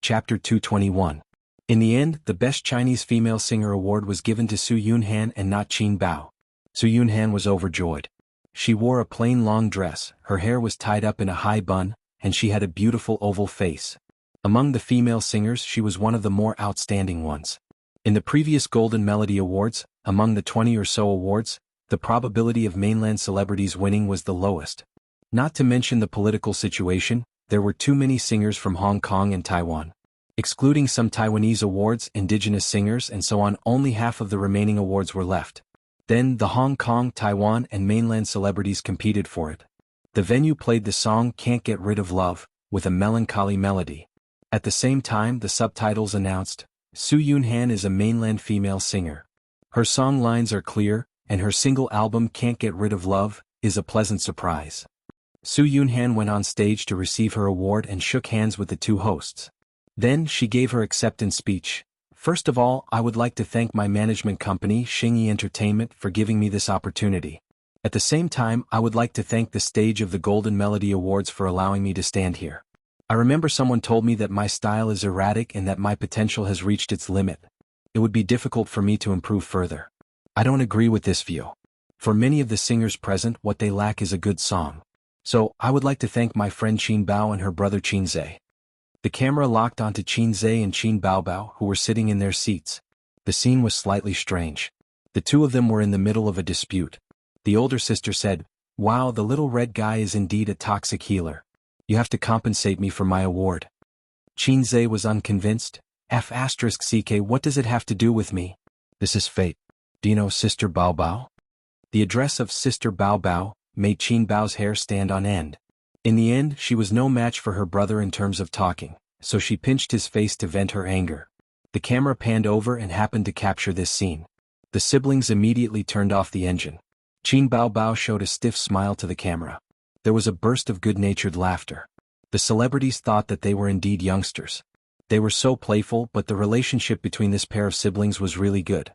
Chapter 221. In the end, the Best Chinese Female Singer award was given to Su Yunhan and not Qin Bao. Su Yunhan was overjoyed. She wore a plain long dress, her hair was tied up in a high bun, and she had a beautiful oval face. Among the female singers, she was one of the more outstanding ones. In the previous Golden Melody Awards, among the 20 or so awards, the probability of mainland celebrities winning was the lowest. Not to mention the political situation, there were too many singers from Hong Kong and Taiwan. Excluding some Taiwanese awards, indigenous singers and so on, only half of the remaining awards were left. Then the Hong Kong, Taiwan and mainland celebrities competed for it. The venue played the song Can't Get Rid of Love, with a melancholy melody. At the same time, the subtitles announced, Su Yunhan is a mainland female singer. Her song lines are clear, and her single album Can't Get Rid of Love is a pleasant surprise. Su Yunhan went on stage to receive her award and shook hands with the two hosts. Then she gave her acceptance speech. First of all, I would like to thank my management company, Xianxia Entertainment, for giving me this opportunity. At the same time, I would like to thank the stage of the Golden Melody Awards for allowing me to stand here. I remember someone told me that my style is erratic and that my potential has reached its limit. It would be difficult for me to improve further. I don't agree with this view. For many of the singers present, what they lack is a good song. So, I would like to thank my friend Qin Bao and her brother Qin Zhe. The camera locked onto Qin Zhe and Qin Baobao, who were sitting in their seats. The scene was slightly strange. The two of them were in the middle of a dispute. The older sister said, "Wow, the little red guy is indeed a toxic healer. You have to compensate me for my award." Qin Zhe was unconvinced. F***ck, what does it have to do with me? This is fate. Do you know Sister Baobao? The address of Sister Baobao made Qin Bao's hair stand on end. In the end, she was no match for her brother in terms of talking, so she pinched his face to vent her anger. The camera panned over and happened to capture this scene. The siblings immediately turned off the engine. Qin Baobao showed a stiff smile to the camera. There was a burst of good-natured laughter. The celebrities thought that they were indeed youngsters. They were so playful, but the relationship between this pair of siblings was really good.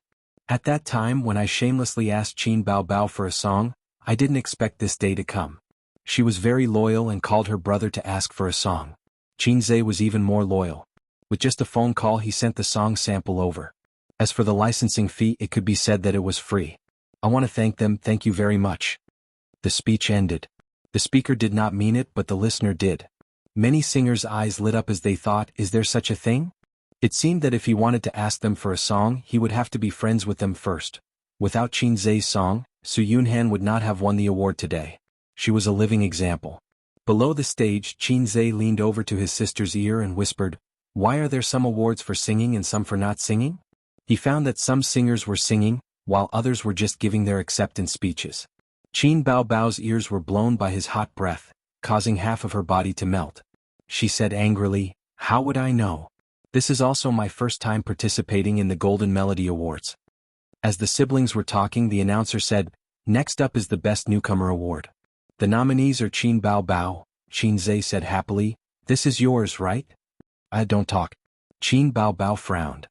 At that time, when I shamelessly asked Qin Baobao for a song, I didn't expect this day to come. She was very loyal and called her brother to ask for a song. Qin Zhe was even more loyal. With just a phone call, he sent the song sample over. As for the licensing fee, it could be said that it was free. I want to thank them, thank you very much. The speech ended. The speaker did not mean it, but the listener did. Many singers' eyes lit up as they thought, is there such a thing? It seemed that if he wanted to ask them for a song, he would have to be friends with them first. Without Qin Zhe's song, Su Yunhan would not have won the award today. She was a living example. Below the stage, Qin Zhe leaned over to his sister's ear and whispered, "Why are there some awards for singing and some for not singing?" He found that some singers were singing, while others were just giving their acceptance speeches. Qin Baobao's ears were blown by his hot breath, causing half of her body to melt. She said angrily, "How would I know? This is also my first time participating in the Golden Melody Awards." As the siblings were talking, the announcer said, "Next up is the Best Newcomer Award. The nominees are Qin Baobao." Qin Zhe said happily, "This is yours, right?" "I don't talk." Qin Baobao frowned.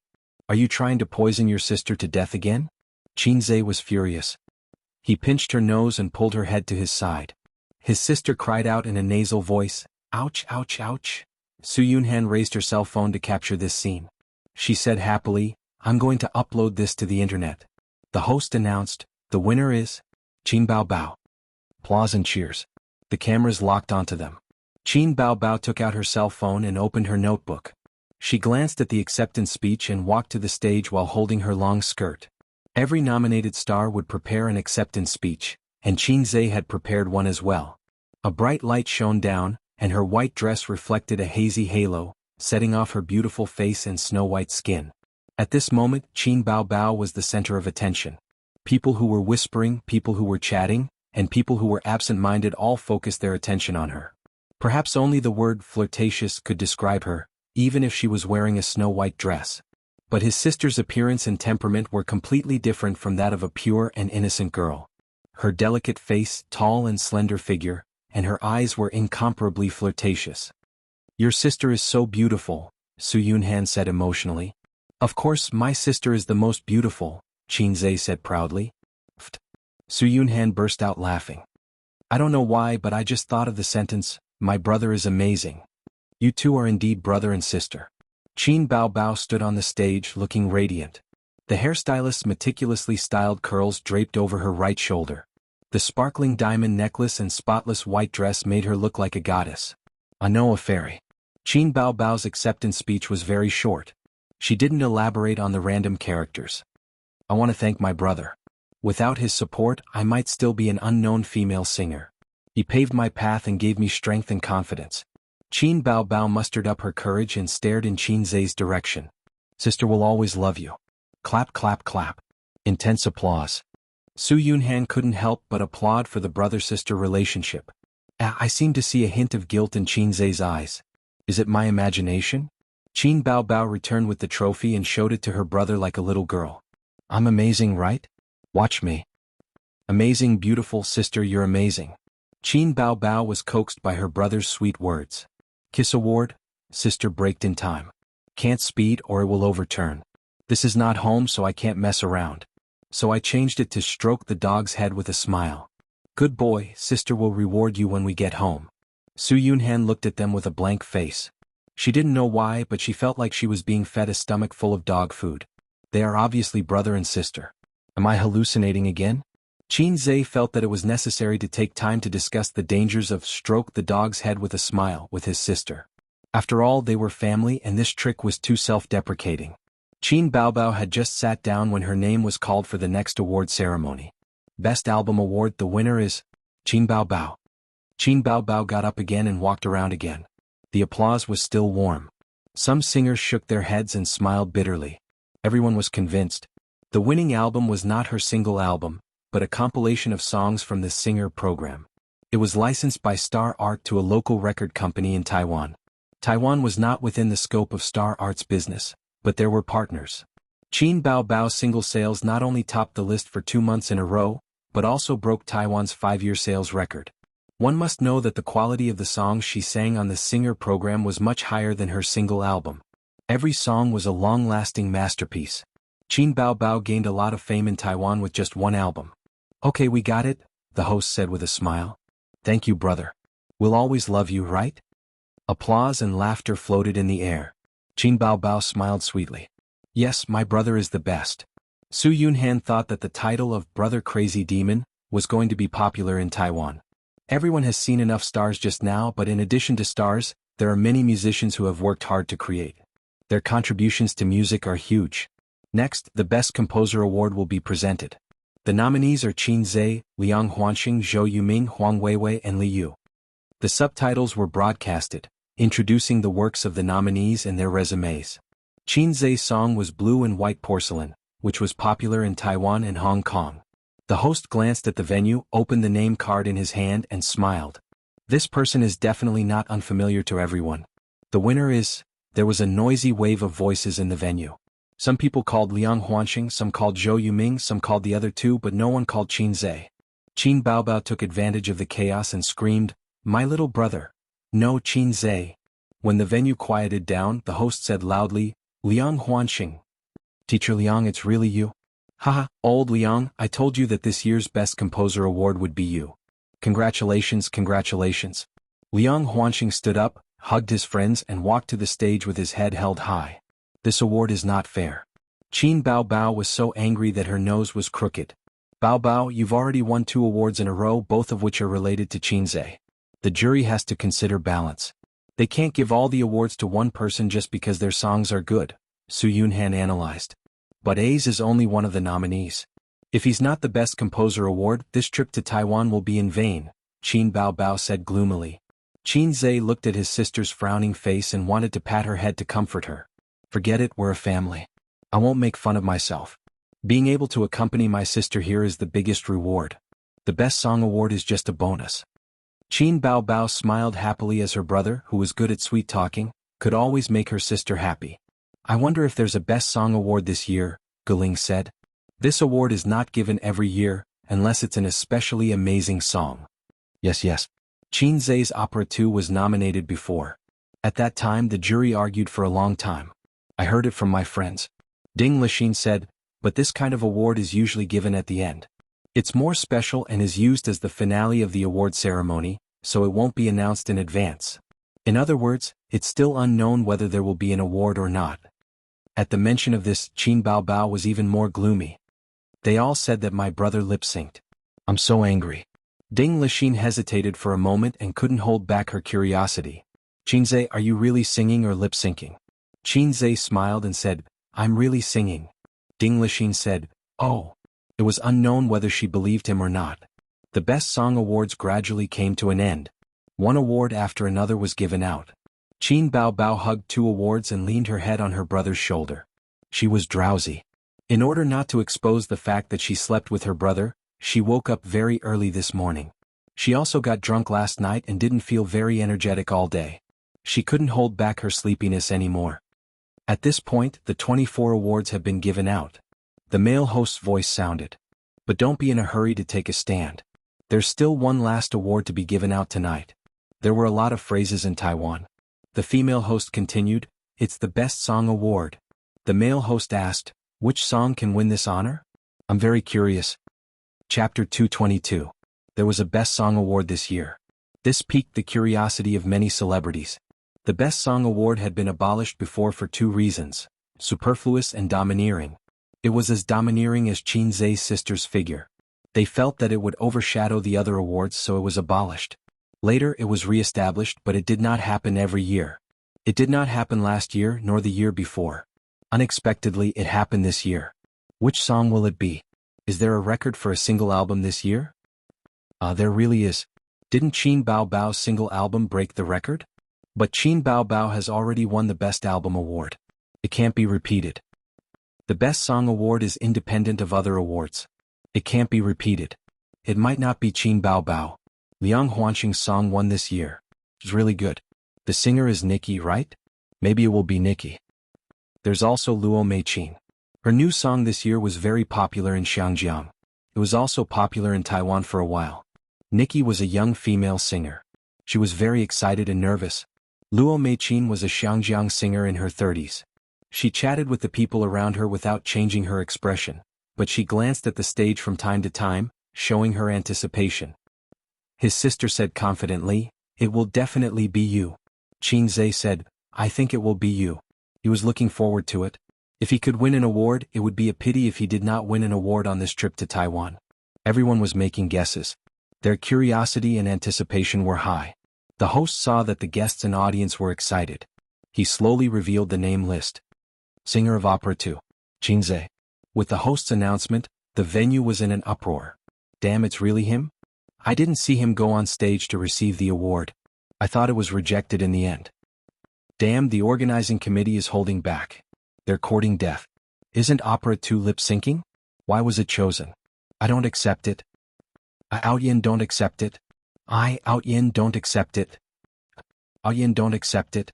"Are you trying to poison your sister to death again?" Qin Zhe was furious. He pinched her nose and pulled her head to his side. His sister cried out in a nasal voice, "Ouch, ouch, ouch." Su Yunhan raised her cell phone to capture this scene. She said happily, "I'm going to upload this to the internet." The host announced, "The winner is Qin Baobao." Applause and cheers. The cameras locked onto them. Qin Baobao took out her cell phone and opened her notebook. She glanced at the acceptance speech and walked to the stage while holding her long skirt. Every nominated star would prepare an acceptance speech, and Qin Zhe had prepared one as well. A bright light shone down, and her white dress reflected a hazy halo, setting off her beautiful face and snow-white skin. At this moment, Qin Baobao was the center of attention. People who were whispering, people who were chatting, and people who were absent-minded all focused their attention on her. Perhaps only the word flirtatious could describe her, even if she was wearing a snow-white dress. But his sister's appearance and temperament were completely different from that of a pure and innocent girl. Her delicate face, tall and slender figure, and her eyes were incomparably flirtatious. "Your sister is so beautiful," Su Yunhan said emotionally. "Of course, my sister is the most beautiful," Qin Zhe said proudly. "Pfft." Su Yunhan burst out laughing. "I don't know why, but I just thought of the sentence, 'My brother is amazing.' You two are indeed brother and sister." Qin Bao Bao stood on the stage looking radiant. The hairstylist's meticulously styled curls draped over her right shoulder. The sparkling diamond necklace and spotless white dress made her look like a goddess. A fairy. Qin Bao Bao's acceptance speech was very short. She didn't elaborate on the random characters. I want to thank my brother. Without his support, I might still be an unknown female singer. He paved my path and gave me strength and confidence. Qin Bao Bao mustered up her courage and stared in Qin Zhe's direction. Sister will always love you. Clap clap clap. Intense applause. Su Yunhan couldn't help but applaud for the brother-sister relationship. I seem to see a hint of guilt in Qin Zhe's eyes. Is it my imagination? Qin Bao Bao returned with the trophy and showed it to her brother like a little girl. I'm amazing, right? Watch me. Amazing, beautiful sister, you're amazing. Qin Bao Bao was coaxed by her brother's sweet words. Kiss award? Sister braked in time. Can't speed or it will overturn. This is not home, so I can't mess around. So I changed it to stroke the dog's head with a smile. Good boy, sister will reward you when we get home. Su Yunhan looked at them with a blank face. She didn't know why, but she felt like she was being fed a stomach full of dog food. They are obviously brother and sister. Am I hallucinating again? Qin Zhe felt that it was necessary to take time to discuss the dangers of stroke the dog's head with a smile with his sister. After all, they were family and this trick was too self-deprecating. Qin Bao Bao had just sat down when her name was called for the next award ceremony. Best Album Award, the winner is Qin Bao Bao. Qin Bao Bao got up again and walked around again. The applause was still warm. Some singers shook their heads and smiled bitterly. Everyone was convinced. The winning album was not her single album, but a compilation of songs from the Singer program. It was licensed by Star Art to a local record company in Taiwan. Taiwan was not within the scope of Star Art's business, but there were partners. Qin Bao Bao's single sales not only topped the list for 2 months in a row, but also broke Taiwan's 5-year sales record. One must know that the quality of the songs she sang on the Singer program was much higher than her single album. Every song was a long-lasting masterpiece. Qin Bao Bao gained a lot of fame in Taiwan with just one album. Okay, we got it, the host said with a smile. Thank you, brother. We'll always love you, right? Applause and laughter floated in the air. Qin Bao Bao smiled sweetly. Yes, my brother is the best. Su Yunhan thought that the title of Brother Crazy Demon was going to be popular in Taiwan. Everyone has seen enough stars just now, but in addition to stars, there are many musicians who have worked hard to create. Their contributions to music are huge. Next, the Best Composer Award will be presented. The nominees are Qin Zhe, Liang Huanxing, Zhou Yuming, Huang Weiwei, and Li Yu. The subtitles were broadcasted, introducing the works of the nominees and their resumes. Qin Zhe's song was Blue and White Porcelain, which was popular in Taiwan and Hong Kong. The host glanced at the venue, opened the name card in his hand and smiled. This person is definitely not unfamiliar to everyone. The winner is... There was a noisy wave of voices in the venue. Some people called Liang Huanxing, some called Zhou Yuming, some called the other two, but no one called Qin Zhe. Qin Bao Bao took advantage of the chaos and screamed, "My little brother! No, Qin Zhe!" When the venue quieted down, the host said loudly, "Liang Huanxing. Teacher Liang, it's really you? Haha, old Liang, I told you that this year's Best Composer Award would be you. Congratulations, congratulations." Liang Huanxing stood up, hugged his friends and walked to the stage with his head held high. This award is not fair. Qin Bao Bao was so angry that her nose was crooked. Bao Bao, you've already won 2 awards in a row, both of which are related to Qin Zhe. The jury has to consider balance. They can't give all the awards to one person just because their songs are good, Su Yunhan analyzed. But A's is only one of the nominees. If he's not the Best Composer Award, this trip to Taiwan will be in vain, Qin Bao Bao said gloomily. Qin Zhe looked at his sister's frowning face and wanted to pat her head to comfort her. Forget it, we're a family. I won't make fun of myself. Being able to accompany my sister here is the biggest reward. The Best Song Award is just a bonus. Qin Bao Bao smiled happily as her brother, who was good at sweet talking, could always make her sister happy. I wonder if there's a Best Song Award this year, Guling said. This award is not given every year, unless it's an especially amazing song. Yes. Qin Zhe's Opera 2 was nominated before. At that time the jury argued for a long time. I heard it from my friends. Ding Lixin said, but this kind of award is usually given at the end. It's more special and is used as the finale of the award ceremony, so it won't be announced in advance. In other words, It's still unknown whether there will be an award or not. At the mention of this, Qin Baobao was even more gloomy. They all said that my brother lip-synced. I'm so angry. Ding Lixin hesitated for a moment and couldn't hold back her curiosity. Qinze, are you really singing or lip-syncing? Qinze smiled and said, I'm really singing. Ding Lixin said, oh. It was unknown whether she believed him or not. The Best Song Awards gradually came to an end. One award after another was given out. Qin Baobao hugged 2 awards and leaned her head on her brother's shoulder. She was drowsy. In order not to expose the fact that she slept with her brother, she woke up very early this morning. She also got drunk last night and didn't feel very energetic all day. She couldn't hold back her sleepiness anymore. At this point, the 24 awards have been given out. The male host's voice sounded. But don't be in a hurry to take a stand. There's still one last award to be given out tonight. There were a lot of phrases in Taiwan. The female host continued, it's the Best Song Award. The male host asked, which song can win this honor? I'm very curious. Chapter 222. There was a Best Song Award this year. This piqued the curiosity of many celebrities. The Best Song Award had been abolished before for 2 reasons, superfluous and domineering. It was as domineering as Qinze's sister's figure. They felt that it would overshadow the other awards, so it was abolished. Later it was re-established, but it did not happen every year. It did not happen last year nor the year before. Unexpectedly it happened this year. Which song will it be? Is there a record for a single album this year? There really is. Didn't Qin Baobao's single album break the record? But Qin Baobao has already won the Best Album Award. It can't be repeated. The Best Song Award is independent of other awards. It can't be repeated. It might not be Qin Baobao. Liang Huanxing's song won this year. It's really good. The singer is Nikki, right? Maybe it will be Nikki. There's also Luo Meiqin. Her new song this year was very popular in Xianxia. It was also popular in Taiwan for a while. Nikki was a young female singer. She was very excited and nervous. Luo Meiqin was a Xianxia singer in her 30s. She chatted with the people around her without changing her expression, but she glanced at the stage from time to time, showing her anticipation. His sister said confidently, it will definitely be you. Qinze said, I think it will be you. He was looking forward to it. If he could win an award, it would be a pity if he did not win an award on this trip to Taiwan. Everyone was making guesses. Their curiosity and anticipation were high. The host saw that the guests and audience were excited. He slowly revealed the name list. Singer of Opera 2. Qinze. With the host's announcement, the venue was in an uproar. Damn, it's really him? I didn't see him go on stage to receive the award. I thought it was rejected in the end. Damn, the organizing committee is holding back. They're courting death. Isn't Opera 2 lip-syncing? Why was it chosen? I don't accept it. Outyin don't accept it. Outyin don't accept it. Outyin don't accept it.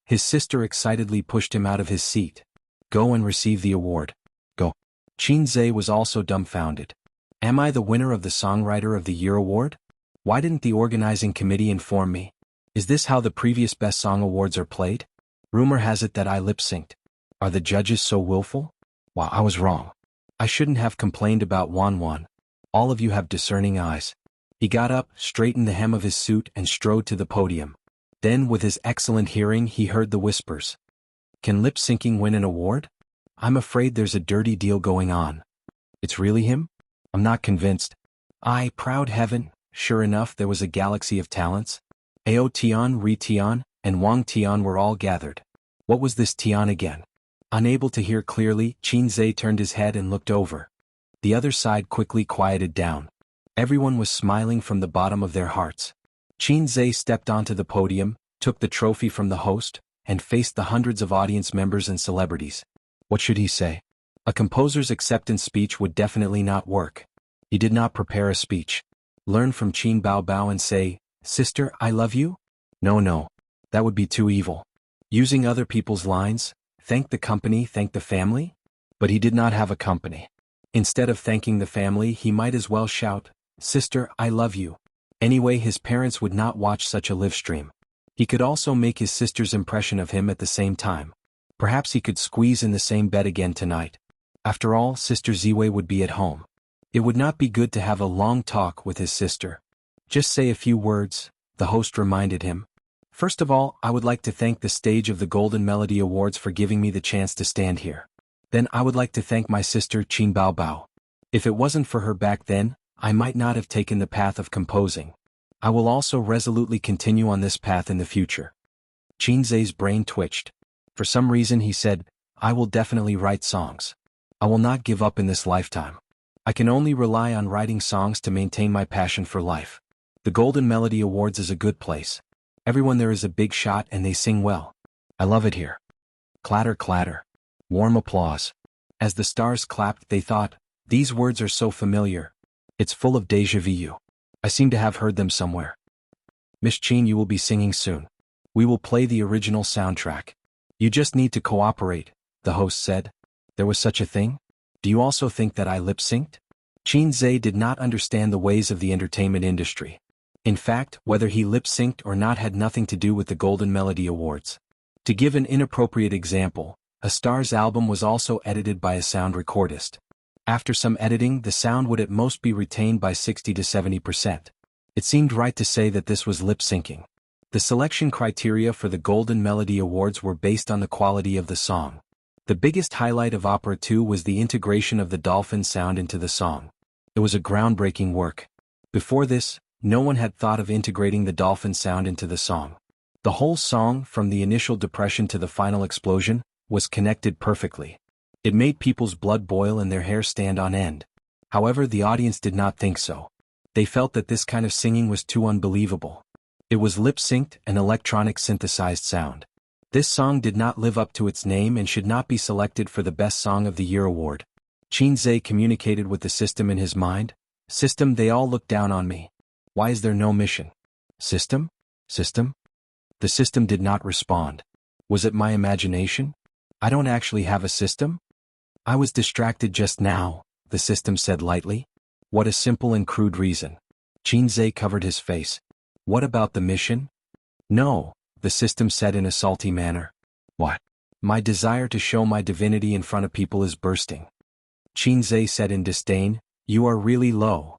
His sister excitedly pushed him out of his seat. Go and receive the award. Go. Qinze was also dumbfounded. Am I the winner of the Songwriter of the Year award? Why didn't the organizing committee inform me? Is this how the previous Best Song Awards are played? Rumor has it that I lip-synced. Are the judges so willful? Wow, I was wrong. I shouldn't have complained about Wan. All of you have discerning eyes. He got up, straightened the hem of his suit and strode to the podium. Then, with his excellent hearing, he heard the whispers. Can lip-syncing win an award? I'm afraid there's a dirty deal going on. It's really him? I'm not convinced. Proud heaven, sure enough there was a galaxy of talents. Ao Tian, Ri Tian, and Wang Tian were all gathered. What was this Tian again? Unable to hear clearly, Qinze turned his head and looked over. The other side quickly quieted down. Everyone was smiling from the bottom of their hearts. Qinze stepped onto the podium, took the trophy from the host, and faced the hundreds of audience members and celebrities. What should he say? A composer's acceptance speech would definitely not work. He did not prepare a speech. Learn from Qin Baobao and say, Sister, I love you? No. That would be too evil. Using other people's lines, thank the company, thank the family? But he did not have a company. Instead of thanking the family, he might as well shout, Sister, I love you. Anyway, his parents would not watch such a live stream. He could also make his sister's impression of him at the same time. Perhaps he could squeeze in the same bed again tonight. After all, Sister Ziwei would be at home. It would not be good to have a long talk with his sister. Just say a few words, the host reminded him. First of all, I would like to thank the stage of the Golden Melody Awards for giving me the chance to stand here. Then I would like to thank my sister Qin Bao Bao. If it wasn't for her back then, I might not have taken the path of composing. I will also resolutely continue on this path in the future. Qin Zai's brain twitched. For some reason he said, I will definitely write songs. I will not give up in this lifetime. I can only rely on writing songs to maintain my passion for life. The Golden Melody Awards is a good place. Everyone there is a big shot and they sing well. I love it here. Clatter clatter. Warm applause. As the stars clapped they thought, these words are so familiar. It's full of déjà vu. I seem to have heard them somewhere. Miss Qin, you will be singing soon. We will play the original soundtrack. You just need to cooperate, the host said. There was such a thing? Do you also think that I lip-synced? Qin Zai did not understand the ways of the entertainment industry. In fact, whether he lip-synced or not had nothing to do with the Golden Melody Awards. To give an inappropriate example, a star's album was also edited by a sound recordist. After some editing, the sound would at most be retained by 60 to 70%. It seemed right to say that this was lip-syncing. The selection criteria for the Golden Melody Awards were based on the quality of the song. The biggest highlight of Opera 2 was the integration of the dolphin sound into the song. It was a groundbreaking work. Before this, no one had thought of integrating the dolphin sound into the song. The whole song, from the initial depression to the final explosion, was connected perfectly. It made people's blood boil and their hair stand on end. However, the audience did not think so. They felt that this kind of singing was too unbelievable. It was lip-synced, an electronic synthesized sound. This song did not live up to its name and should not be selected for the Best Song of the Year award. Qin Zai communicated with the system in his mind. System, they all look down on me. Why is there no mission? System? System? The system did not respond. Was it my imagination? I don't actually have a system? I was distracted just now, the system said lightly. What a simple and crude reason. Qin Zai covered his face. What about the mission? No, the system said in a salty manner. What? My desire to show my divinity in front of people is bursting. Qin Zai said in disdain, you are really low.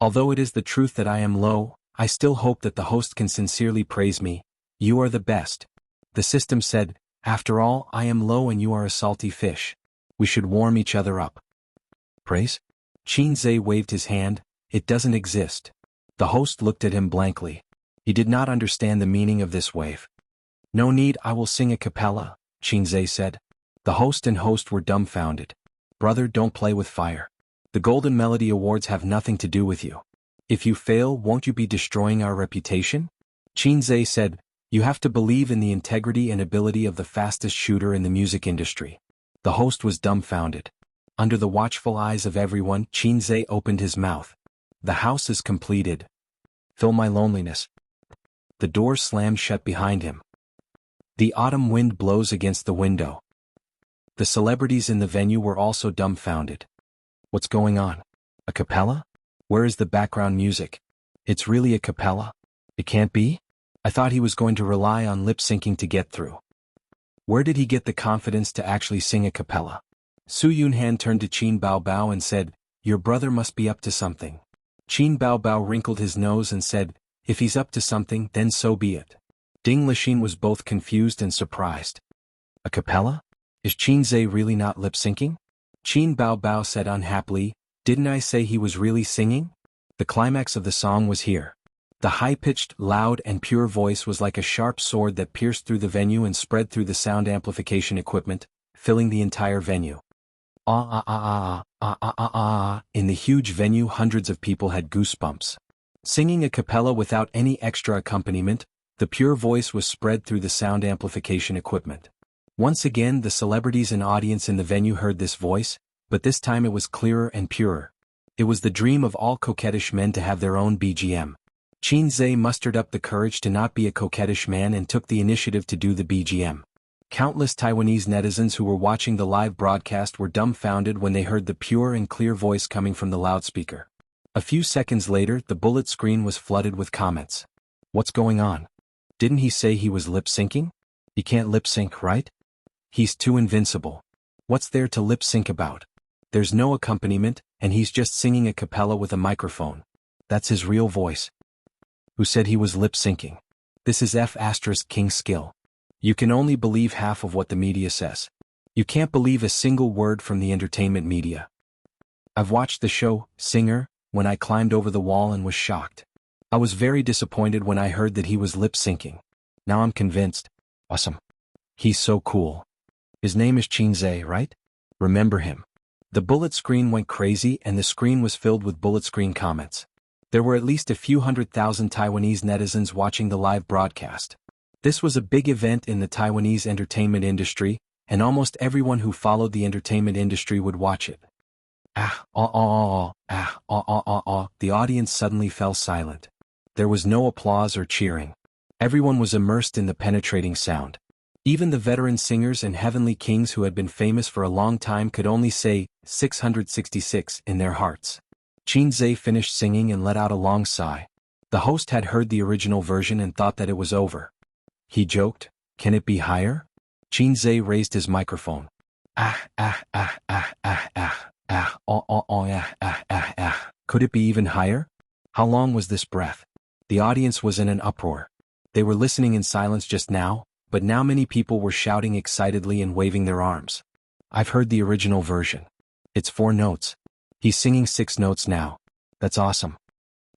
Although it is the truth that I am low, I still hope that the host can sincerely praise me. You are the best. The system said, after all, I am low and you are a salty fish. We should warm each other up. Praise? Qin Zai waved his hand. It doesn't exist. The host looked at him blankly. He did not understand the meaning of this wave. No need, I will sing a cappella, Qin Zai said. The host and host were dumbfounded. Brother, don't play with fire. The Golden Melody Awards have nothing to do with you. If you fail, won't you be destroying our reputation? Qin Zai said, you have to believe in the integrity and ability of the fastest shooter in the music industry. The host was dumbfounded. Under the watchful eyes of everyone, Qin Zai opened his mouth. The house is completed. Fill my loneliness. The door slammed shut behind him. The autumn wind blows against the window. The celebrities in the venue were also dumbfounded. What's going on? A cappella? Where is the background music? It's really a cappella? It can't be? I thought he was going to rely on lip-syncing to get through. Where did he get the confidence to actually sing a cappella? Su Yunhan turned to Qin Bao Bao and said, your brother must be up to something. Qin Bao Bao wrinkled his nose and said, if he's up to something, then so be it. Ding Lixin was both confused and surprised. A cappella? Is Qin Zai really not lip-syncing? Qin Bao Bao said unhappily, didn't I say he was really singing? The climax of the song was here. The high-pitched, loud and pure voice was like a sharp sword that pierced through the venue and spread through the sound amplification equipment, filling the entire venue. Ah ah ah ah ah ah ah ah. In the huge venue, hundreds of people had goosebumps. Singing a cappella without any extra accompaniment, the pure voice was spread through the sound amplification equipment. Once again, the celebrities and audience in the venue heard this voice, but this time it was clearer and purer. It was the dream of all coquettish men to have their own BGM. Qin Zai mustered up the courage to not be a coquettish man and took the initiative to do the BGM. Countless Taiwanese netizens who were watching the live broadcast were dumbfounded when they heard the pure and clear voice coming from the loudspeaker. A few seconds later, the bullet screen was flooded with comments. What's going on? Didn't he say he was lip-syncing? He can't lip-sync, right? He's too invincible. What's there to lip-sync about? There's no accompaniment, and he's just singing a cappella with a microphone. That's his real voice. Who said he was lip-syncing? This is King's skill. You can only believe half of what the media says. You can't believe a single word from the entertainment media. I've watched the show, Singer, when I climbed over the wall and was shocked. I was very disappointed when I heard that he was lip-syncing. Now I'm convinced. Awesome. He's so cool. His name is Xianxia, right? Remember him. The bullet screen went crazy and the screen was filled with bullet screen comments. There were at least a few 100,000 Taiwanese netizens watching the live broadcast. This was a big event in the Taiwanese entertainment industry, and almost everyone who followed the entertainment industry would watch it. The audience suddenly fell silent. There was no applause or cheering. Everyone was immersed in the penetrating sound. Even the veteran singers and heavenly kings who had been famous for a long time could only say 666 in their hearts. Xianxia finished singing and let out a long sigh. The host had heard the original version and thought that it was over. He joked, "Can it be higher?" Xianxia raised his microphone. Could it be even higher? How long was this breath? The audience was in an uproar. They were listening in silence just now, but now many people were shouting excitedly and waving their arms. I've heard the original version. It's 4 notes. He's singing 6 notes now. That's awesome.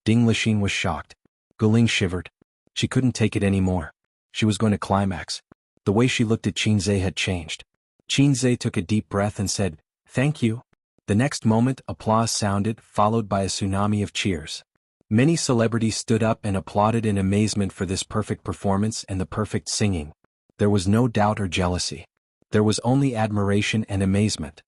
Ding Lixin was shocked. Guling shivered. She couldn't take it anymore. She was going to climax. The way she looked at Xianxia had changed. Xianxia took a deep breath and said, "Thank you." The next moment, applause sounded, followed by a tsunami of cheers. Many celebrities stood up and applauded in amazement for this perfect performance and the perfect singing. There was no doubt or jealousy. There was only admiration and amazement.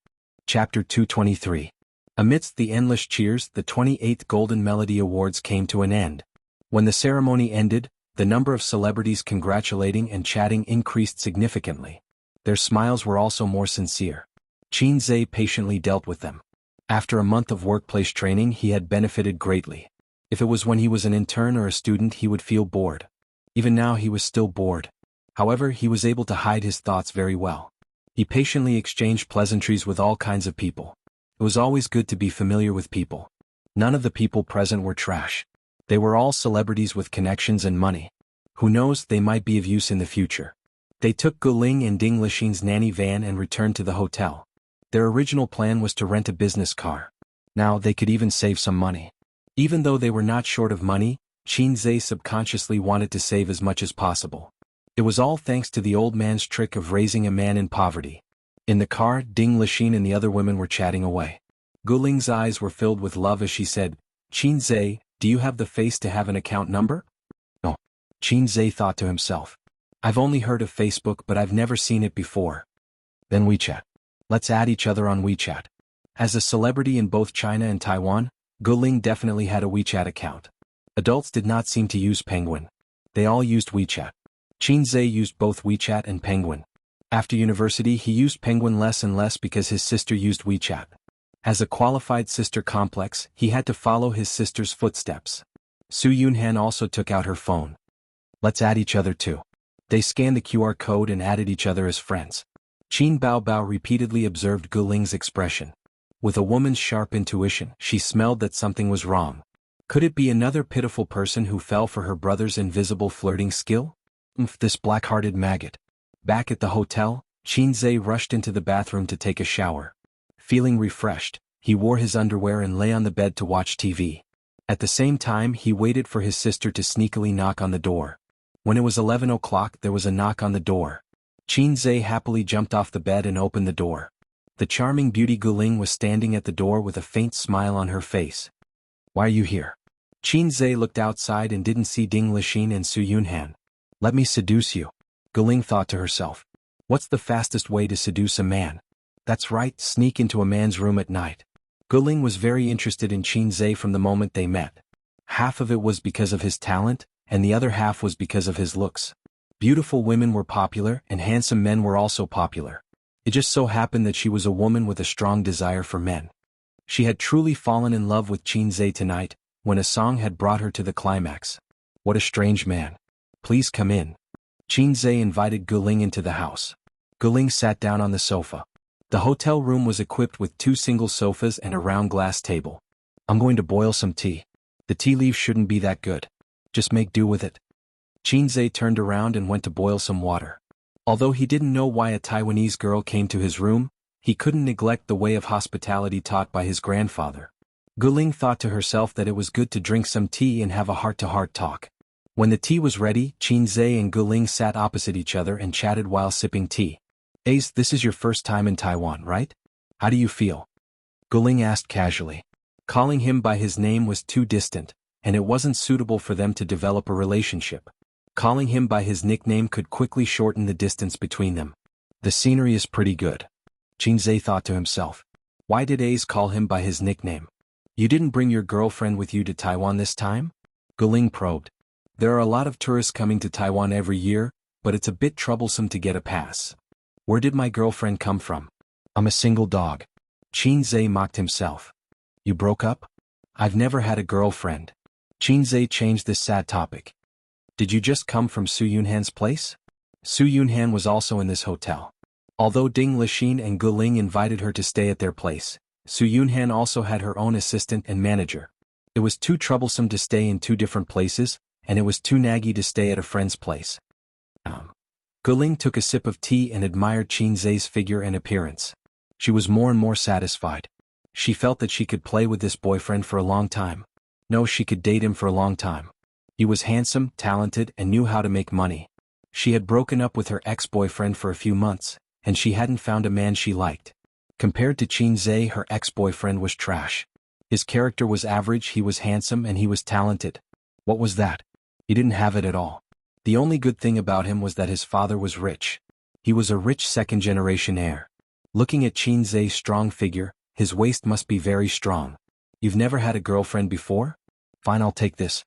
Chapter 223. Amidst the endless cheers, the 28th Golden Melody Awards came to an end. When the ceremony ended, the number of celebrities congratulating and chatting increased significantly. Their smiles were also more sincere. Xianxia patiently dealt with them. After a month of workplace training, he had benefited greatly. If it was when he was an intern or a student, he would feel bored. Even now he was still bored. However, he was able to hide his thoughts very well. He patiently exchanged pleasantries with all kinds of people. It was always good to be familiar with people. None of the people present were trash. They were all celebrities with connections and money. Who knows, they might be of use in the future. They took Guling and Ding Lixin's nanny van and returned to the hotel. Their original plan was to rent a business car. Now they could even save some money. Even though they were not short of money, Xianxia subconsciously wanted to save as much as possible. It was all thanks to the old man's trick of raising a man in poverty. In the car, Ding Lixin and the other women were chatting away. Guling's eyes were filled with love as she said, "Xianxia, do you have the face to have an account number?" No. Xianxia thought to himself. I've only heard of Facebook, but I've never seen it before. Then WeChat. Let's add each other on WeChat. As a celebrity in both China and Taiwan, Guling definitely had a WeChat account. Adults did not seem to use Penguin. They all used WeChat. Xianxia used both WeChat and Penguin. After university, he used Penguin less and less because his sister used WeChat. As a qualified sister complex, he had to follow his sister's footsteps. Su Yunhan also took out her phone. Let's add each other too. They scanned the QR code and added each other as friends. Qin Baobao repeatedly observed Guling's expression. With a woman's sharp intuition, she smelled that something was wrong. Could it be another pitiful person who fell for her brother's invisible flirting skill? This black-hearted maggot. Back at the hotel, Xianxia rushed into the bathroom to take a shower. Feeling refreshed, he wore his underwear and lay on the bed to watch TV. At the same time, he waited for his sister to sneakily knock on the door. When it was 11 o'clock, there was a knock on the door. Xianxia happily jumped off the bed and opened the door. The charming beauty Guling was standing at the door with a faint smile on her face. Why are you here? Xianxia looked outside and didn't see Ding Lixin and Su Yunhan. Let me seduce you. Guling thought to herself. What's the fastest way to seduce a man? That's right, sneak into a man's room at night. Guling was very interested in Xianxia from the moment they met. Half of it was because of his talent, and the other half was because of his looks. Beautiful women were popular, and handsome men were also popular. It just so happened that she was a woman with a strong desire for men. She had truly fallen in love with Xianxia tonight, when a song had brought her to the climax. What a strange man. Please come in. Xianxia invited Guling into the house. Guling sat down on the sofa. The hotel room was equipped with 2 single sofas and a round glass table. I'm going to boil some tea. The tea leaves shouldn't be that good. Just make do with it. Qinzhe turned around and went to boil some water. Although he didn't know why a Taiwanese girl came to his room, he couldn't neglect the way of hospitality taught by his grandfather. Guling thought to herself that it was good to drink some tea and have a heart-to-heart talk. When the tea was ready, Qinzhe and Guling sat opposite each other and chatted while sipping tea. Ace, this is your first time in Taiwan, right? How do you feel? Guling asked casually. Calling him by his name was too distant, and it wasn't suitable for them to develop a relationship. Calling him by his nickname could quickly shorten the distance between them. The scenery is pretty good. Qinzhe thought to himself. Why did Ace call him by his nickname? You didn't bring your girlfriend with you to Taiwan this time? Guling probed. There are a lot of tourists coming to Taiwan every year, but it's a bit troublesome to get a pass. Where did my girlfriend come from? I'm a single dog. Qinzhe mocked himself. You broke up? I've never had a girlfriend. Qinzhe changed this sad topic. Did you just come from Su Yunhan's place? Su Yunhan was also in this hotel. Although Ding Lixin and Guling invited her to stay at their place, Su Yunhan also had her own assistant and manager. It was too troublesome to stay in two different places, and it was too naggy to stay at a friend's place. Guling took a sip of tea and admired Qinzhe's figure and appearance. She was more and more satisfied. She felt that she could play with this boyfriend for a long time. No, she could date him for a long time. He was handsome, talented, and knew how to make money. She had broken up with her ex-boyfriend for a few months, and she hadn't found a man she liked. Compared to Qinzhe, her ex-boyfriend was trash. His character was average, he was handsome, and he was talented. What was that? He didn't have it at all. The only good thing about him was that his father was rich. He was a rich second-generation heir. Looking at Qinzhe's strong figure, his waist must be very strong. You've never had a girlfriend before? Fine, I'll take this.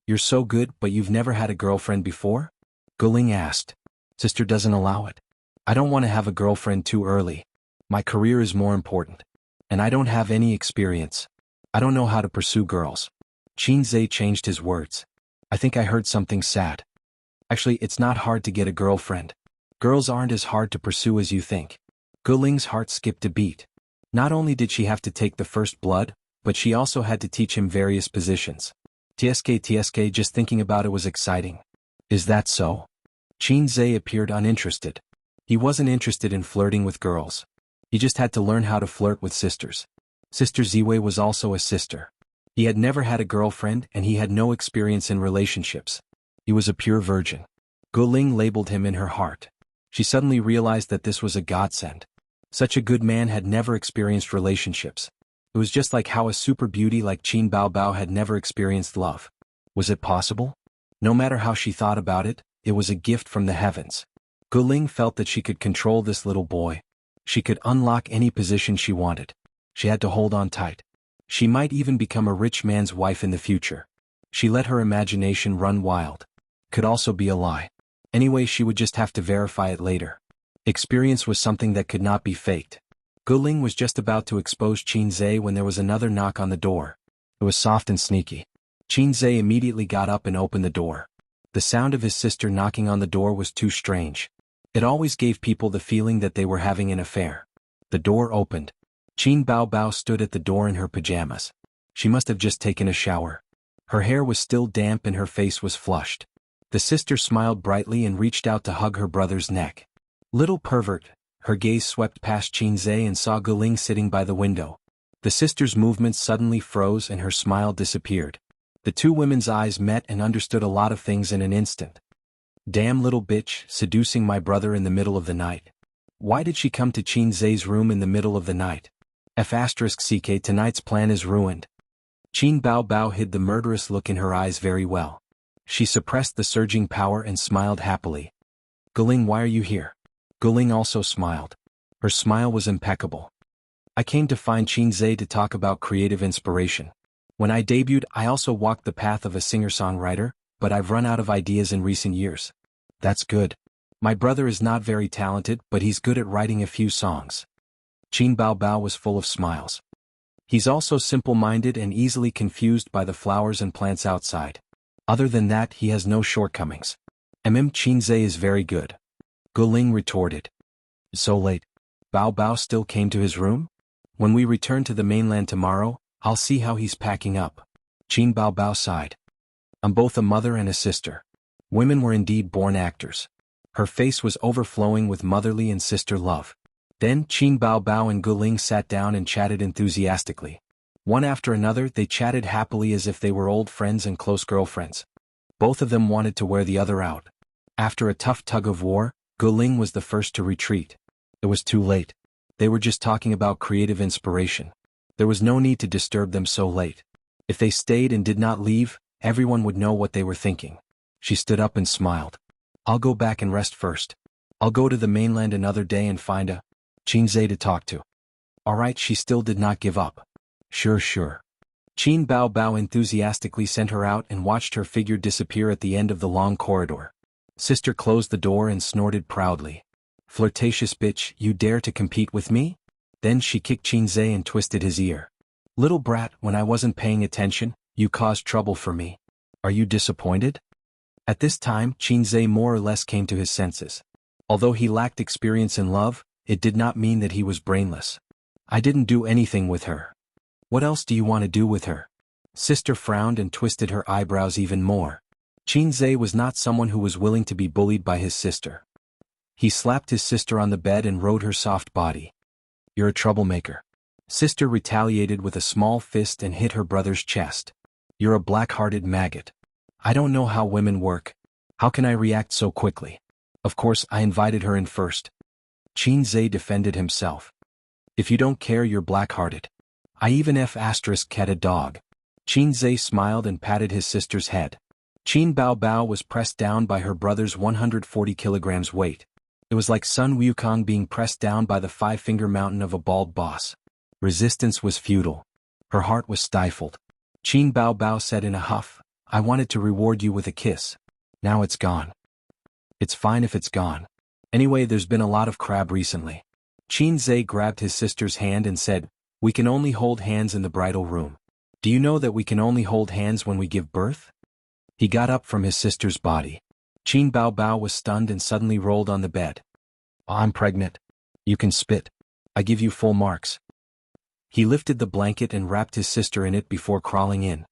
You're so good, but you've never had a girlfriend before? Guling asked. Sister doesn't allow it. I don't want to have a girlfriend too early. My career is more important. And I don't have any experience. I don't know how to pursue girls. Qinzhe changed his words. I think I heard something sad. Actually, it's not hard to get a girlfriend. Girls aren't as hard to pursue as you think. Guling's heart skipped a beat. Not only did she have to take the first blood, but she also had to teach him various positions. TSK, just thinking about it was exciting. Is that so? Qinzhe appeared uninterested. He wasn't interested in flirting with girls. He just had to learn how to flirt with sisters. Sister Ziwei was also a sister. He had never had a girlfriend and he had no experience in relationships. He was a pure virgin. Guling labeled him in her heart. She suddenly realized that this was a godsend. Such a good man had never experienced relationships. It was just like how a super beauty like Qin Baobao had never experienced love. Was it possible? No matter how she thought about it, it was a gift from the heavens. Guling felt that she could control this little boy. She could unlock any position she wanted. She had to hold on tight. She might even become a rich man's wife in the future. She let her imagination run wild. Could also be a lie. Anyway, she would just have to verify it later. Experience was something that could not be faked. Guling was just about to expose Qinzhe when there was another knock on the door. It was soft and sneaky. Qinzhe immediately got up and opened the door. The sound of his sister knocking on the door was too strange. It always gave people the feeling that they were having an affair. The door opened. Qin Baobao stood at the door in her pajamas. She must have just taken a shower. Her hair was still damp and her face was flushed. The sister smiled brightly and reached out to hug her brother's neck. Little pervert. Her gaze swept past Qinzhe and saw Guling sitting by the window. The sister's movements suddenly froze and her smile disappeared. The two women's eyes met and understood a lot of things in an instant. Damn little bitch, seducing my brother in the middle of the night. Why did she come to Qinzhe's room in the middle of the night? F***ck, tonight's plan is ruined. Qin Baobao hid the murderous look in her eyes very well. She suppressed the surging power and smiled happily. Guling, why are you here? Guling also smiled. Her smile was impeccable. I came to find Qinzhe to talk about creative inspiration. When I debuted, I also walked the path of a singer-songwriter, but I've run out of ideas in recent years. That's good. My brother is not very talented, but he's good at writing a few songs. Qin Baobao was full of smiles. He's also simple-minded and easily confused by the flowers and plants outside. Other than that, he has no shortcomings. Qinzhe is very good. Guling retorted. So late. Baobao still came to his room? When we return to the mainland tomorrow, I'll see how he's packing up. Qin Baobao sighed. I'm both a mother and a sister. Women were indeed born actors. Her face was overflowing with motherly and sister love. Then Qin Bao Bao and Guling sat down and chatted enthusiastically. One after another they chatted happily as if they were old friends and close girlfriends. Both of them wanted to wear the other out. After a tough tug-of-war, Guling was the first to retreat. It was too late. They were just talking about creative inspiration. There was no need to disturb them so late. If they stayed and did not leave, everyone would know what they were thinking. She stood up and smiled. I'll go back and rest first. I'll go to the mainland another day and find a Qinzhe to talk to. All right, she still did not give up. Sure. Qin Bao Bao enthusiastically sent her out and watched her figure disappear at the end of the long corridor. Sister closed the door and snorted proudly. Flirtatious bitch, you dare to compete with me? Then she kicked Qinzhe and twisted his ear. Little brat, when I wasn't paying attention, you caused trouble for me. Are you disappointed? At this time, Qinzhe more or less came to his senses. Although he lacked experience in love, it did not mean that he was brainless. I didn't do anything with her. What else do you want to do with her? Sister frowned and twisted her eyebrows even more. Qinzhe was not someone who was willing to be bullied by his sister. He slapped his sister on the bed and rode her soft body. You're a troublemaker. Sister retaliated with a small fist and hit her brother's chest. You're a black-hearted maggot. I don't know how women work. How can I react so quickly? Of course, I invited her in first. Qinzhe defended himself. If you don't care, you're black-hearted. I even had a dog. Qinzhe smiled and patted his sister's head. Qin Bao Bao was pressed down by her brother's 140 kilograms weight. It was like Sun Wukong being pressed down by the five-finger mountain of a bald boss. Resistance was futile. Her heart was stifled. Qin Bao Bao said in a huff, I wanted to reward you with a kiss. Now it's gone. It's fine if it's gone. Anyway, there's been a lot of crab recently. Qinzhe grabbed his sister's hand and said, we can only hold hands in the bridal room. Do you know that we can only hold hands when we give birth? He got up from his sister's body. Qin Bao Bao was stunned and suddenly rolled on the bed. I'm pregnant. You can spit. I give you full marks. He lifted the blanket and wrapped his sister in it before crawling in.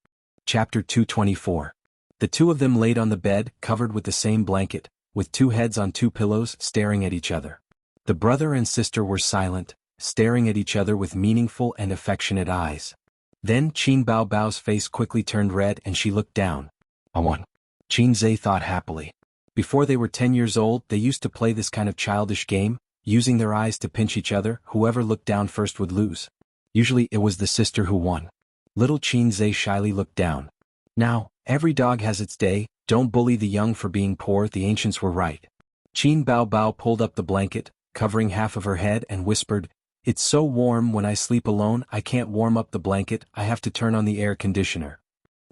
Chapter 224. The two of them laid on the bed, covered with the same blanket, with two heads on two pillows, staring at each other. The brother and sister were silent, staring at each other with meaningful and affectionate eyes. Then Qin Bao Bao's face quickly turned red and she looked down. I won. Qinzhe thought happily. Before they were 10 years old, they used to play this kind of childish game, using their eyes to pinch each other. Whoever looked down first would lose. Usually it was the sister who won. Little Qinzhe shyly looked down. Now, every dog has its day, don't bully the young for being poor, the ancients were right. Qin Bao Bao pulled up the blanket, covering half of her head, and whispered, It's so warm when I sleep alone, I can't warm up the blanket, I have to turn on the air conditioner.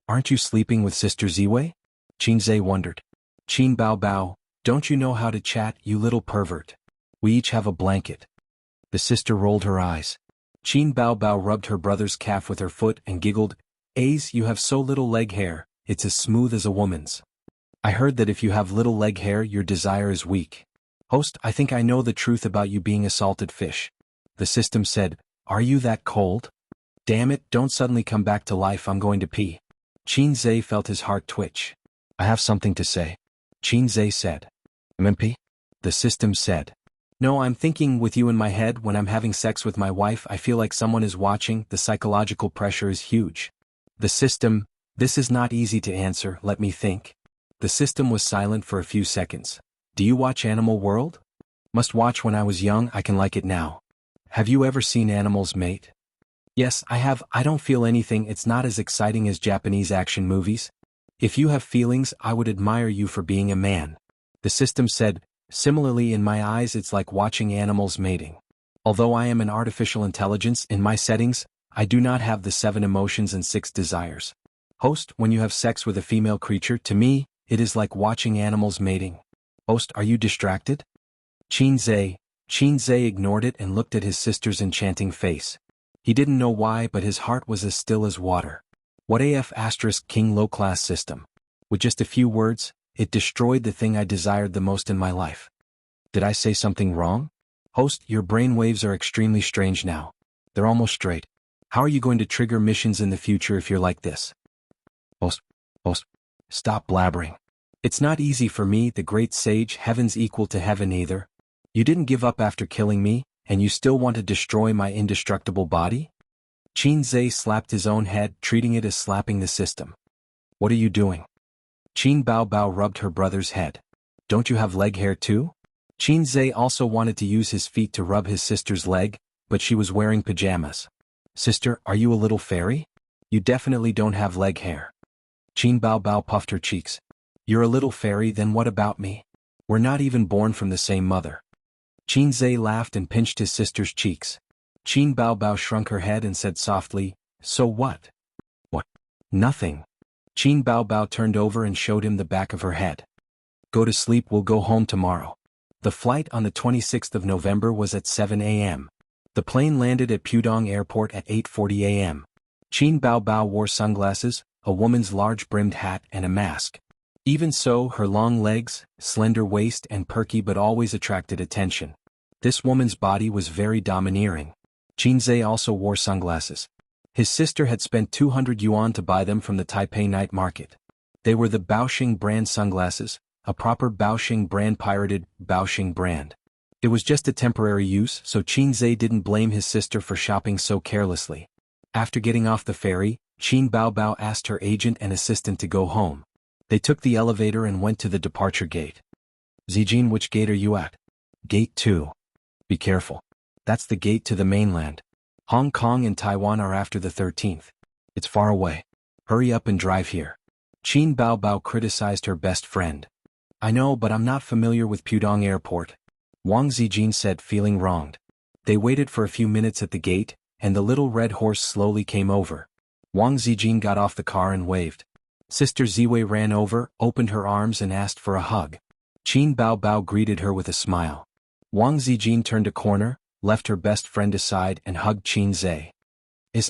Aren't you sleeping with Sister Ziwei? Qinzhe wondered. Qin Bao Bao, don't you know how to chat, you little pervert? We each have a blanket. The sister rolled her eyes. Qin Bao Bao rubbed her brother's calf with her foot and giggled, Ace, you have so little leg hair, it's as smooth as a woman's. I heard that if you have little leg hair, your desire is weak. Host, I think I know the truth about you being a salted fish. The system said, Are you that cold? Damn it, don't suddenly come back to life, I'm going to pee. Qinzhe felt his heart twitch. I have something to say. Qinzhe said. MMP? The system said. No, I'm thinking with you in my head. When I'm having sex with my wife, I feel like someone is watching, the psychological pressure is huge. The system, this is not easy to answer, let me think. The system was silent for a few seconds. Do you watch Animal World? Must watch. When I was young, I can like it now. Have you ever seen animals mate? Yes, I have. I don't feel anything, it's not as exciting as Japanese action movies. If you have feelings, I would admire you for being a man. The system said, similarly in my eyes it's like watching animals mating. Although I am an artificial intelligence, in my settings, I do not have the 7 emotions and 6 desires. Host, when you have sex with a female creature, to me, it is like watching animals mating. Host, are you distracted? Qinzhe ignored it and looked at his sister's enchanting face. He didn't know why, but his heart was as still as water. What AF** King low-class system. With just a few words, it destroyed the thing I desired the most in my life. Did I say something wrong? Host, your brain waves are extremely strange now. They're almost straight. How are you going to trigger missions in the future if you're like this? Host, stop blabbering. It's not easy for me, the great sage, heaven's equal to heaven either. You didn't give up after killing me, and you still want to destroy my indestructible body? Qin Zhe slapped his own head, treating it as slapping the system. What are you doing? Qin Bao Bao rubbed her brother's head. Don't you have leg hair too? Qin Zhe also wanted to use his feet to rub his sister's leg, but she was wearing pajamas. Sister, are you a little fairy? You definitely don't have leg hair. Qin Bao Bao puffed her cheeks. You're a little fairy, then what about me? We're not even born from the same mother. Qin Zhe laughed and pinched his sister's cheeks. Qin Bao Bao shrunk her head and said softly, so what? What? Nothing. Qin Bao Bao turned over and showed him the back of her head. Go to sleep, we'll go home tomorrow. The flight on the 26th of November was at 7 a.m. The plane landed at Pudong Airport at 8:40 a.m. Qin Bao Bao wore sunglasses, a woman's large-brimmed hat and a mask. Even so, her long legs, slender waist and perky but always attracted attention. This woman's body was very domineering. Qin Zhe also wore sunglasses. His sister had spent 200 yuan to buy them from the Taipei night market. They were the Baoxing brand sunglasses, a proper Baoxing brand pirated Baoxing brand. It was just a temporary use, so Qin Zhe didn't blame his sister for shopping so carelessly. After getting off the ferry, Qin Bao Bao asked her agent and assistant to go home. They took the elevator and went to the departure gate. Zijin, which gate are you at? Gate 2. Be careful. That's the gate to the mainland. Hong Kong and Taiwan are after the 13th. It's far away. Hurry up and drive here. Qin Bao Bao criticized her best friend. I know, but I'm not familiar with Pudong Airport. Wang Zijin said, feeling wronged. They waited for a few minutes at the gate, and the little red horse slowly came over. Wang Zijin got off the car and waved. Sister Ziwei ran over, opened her arms and asked for a hug. Qin Bao Bao greeted her with a smile. Wang Zijin turned a corner, left her best friend aside and hugged Qin Zhe.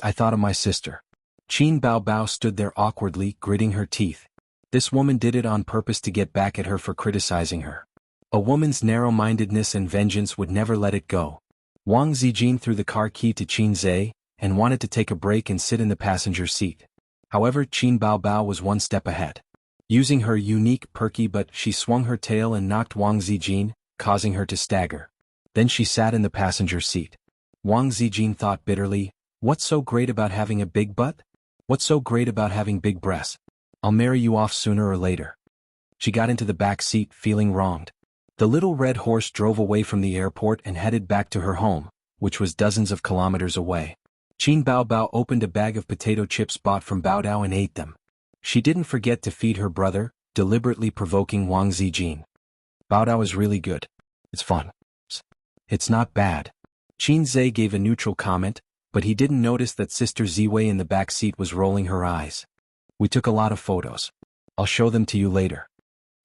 I thought of my sister. Qin Bao Bao stood there awkwardly, gritting her teeth. This woman did it on purpose to get back at her for criticizing her. A woman's narrow-mindedness and vengeance would never let it go. Wang Zijin threw the car key to Qin Zhe, and wanted to take a break and sit in the passenger seat. However, Qin Bao Bao was one step ahead. Using her unique perky butt, she swung her tail and knocked Wang Zijin, causing her to stagger. Then she sat in the passenger seat. Wang Zijin thought bitterly, what's so great about having a big butt? What's so great about having big breasts? I'll marry you off sooner or later. She got into the back seat, feeling wronged. The little red horse drove away from the airport and headed back to her home, which was dozens of kilometers away. Qin Bao Bao opened a bag of potato chips bought from Bao Dao and ate them. She didn't forget to feed her brother, deliberately provoking Wang Zijin. Bao Dao is really good. It's fun. It's not bad. Qin Zhe gave a neutral comment, but he didn't notice that Sister Ziwei in the back seat was rolling her eyes. We took a lot of photos. I'll show them to you later.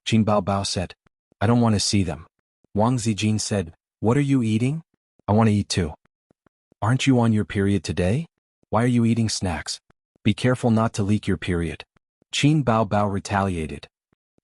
Qin Bao Bao said. I don't want to see them. Wang Zijin said, what are you eating? I want to eat too. Aren't you on your period today? Why are you eating snacks? Be careful not to leak your period. Qin Bao Bao retaliated.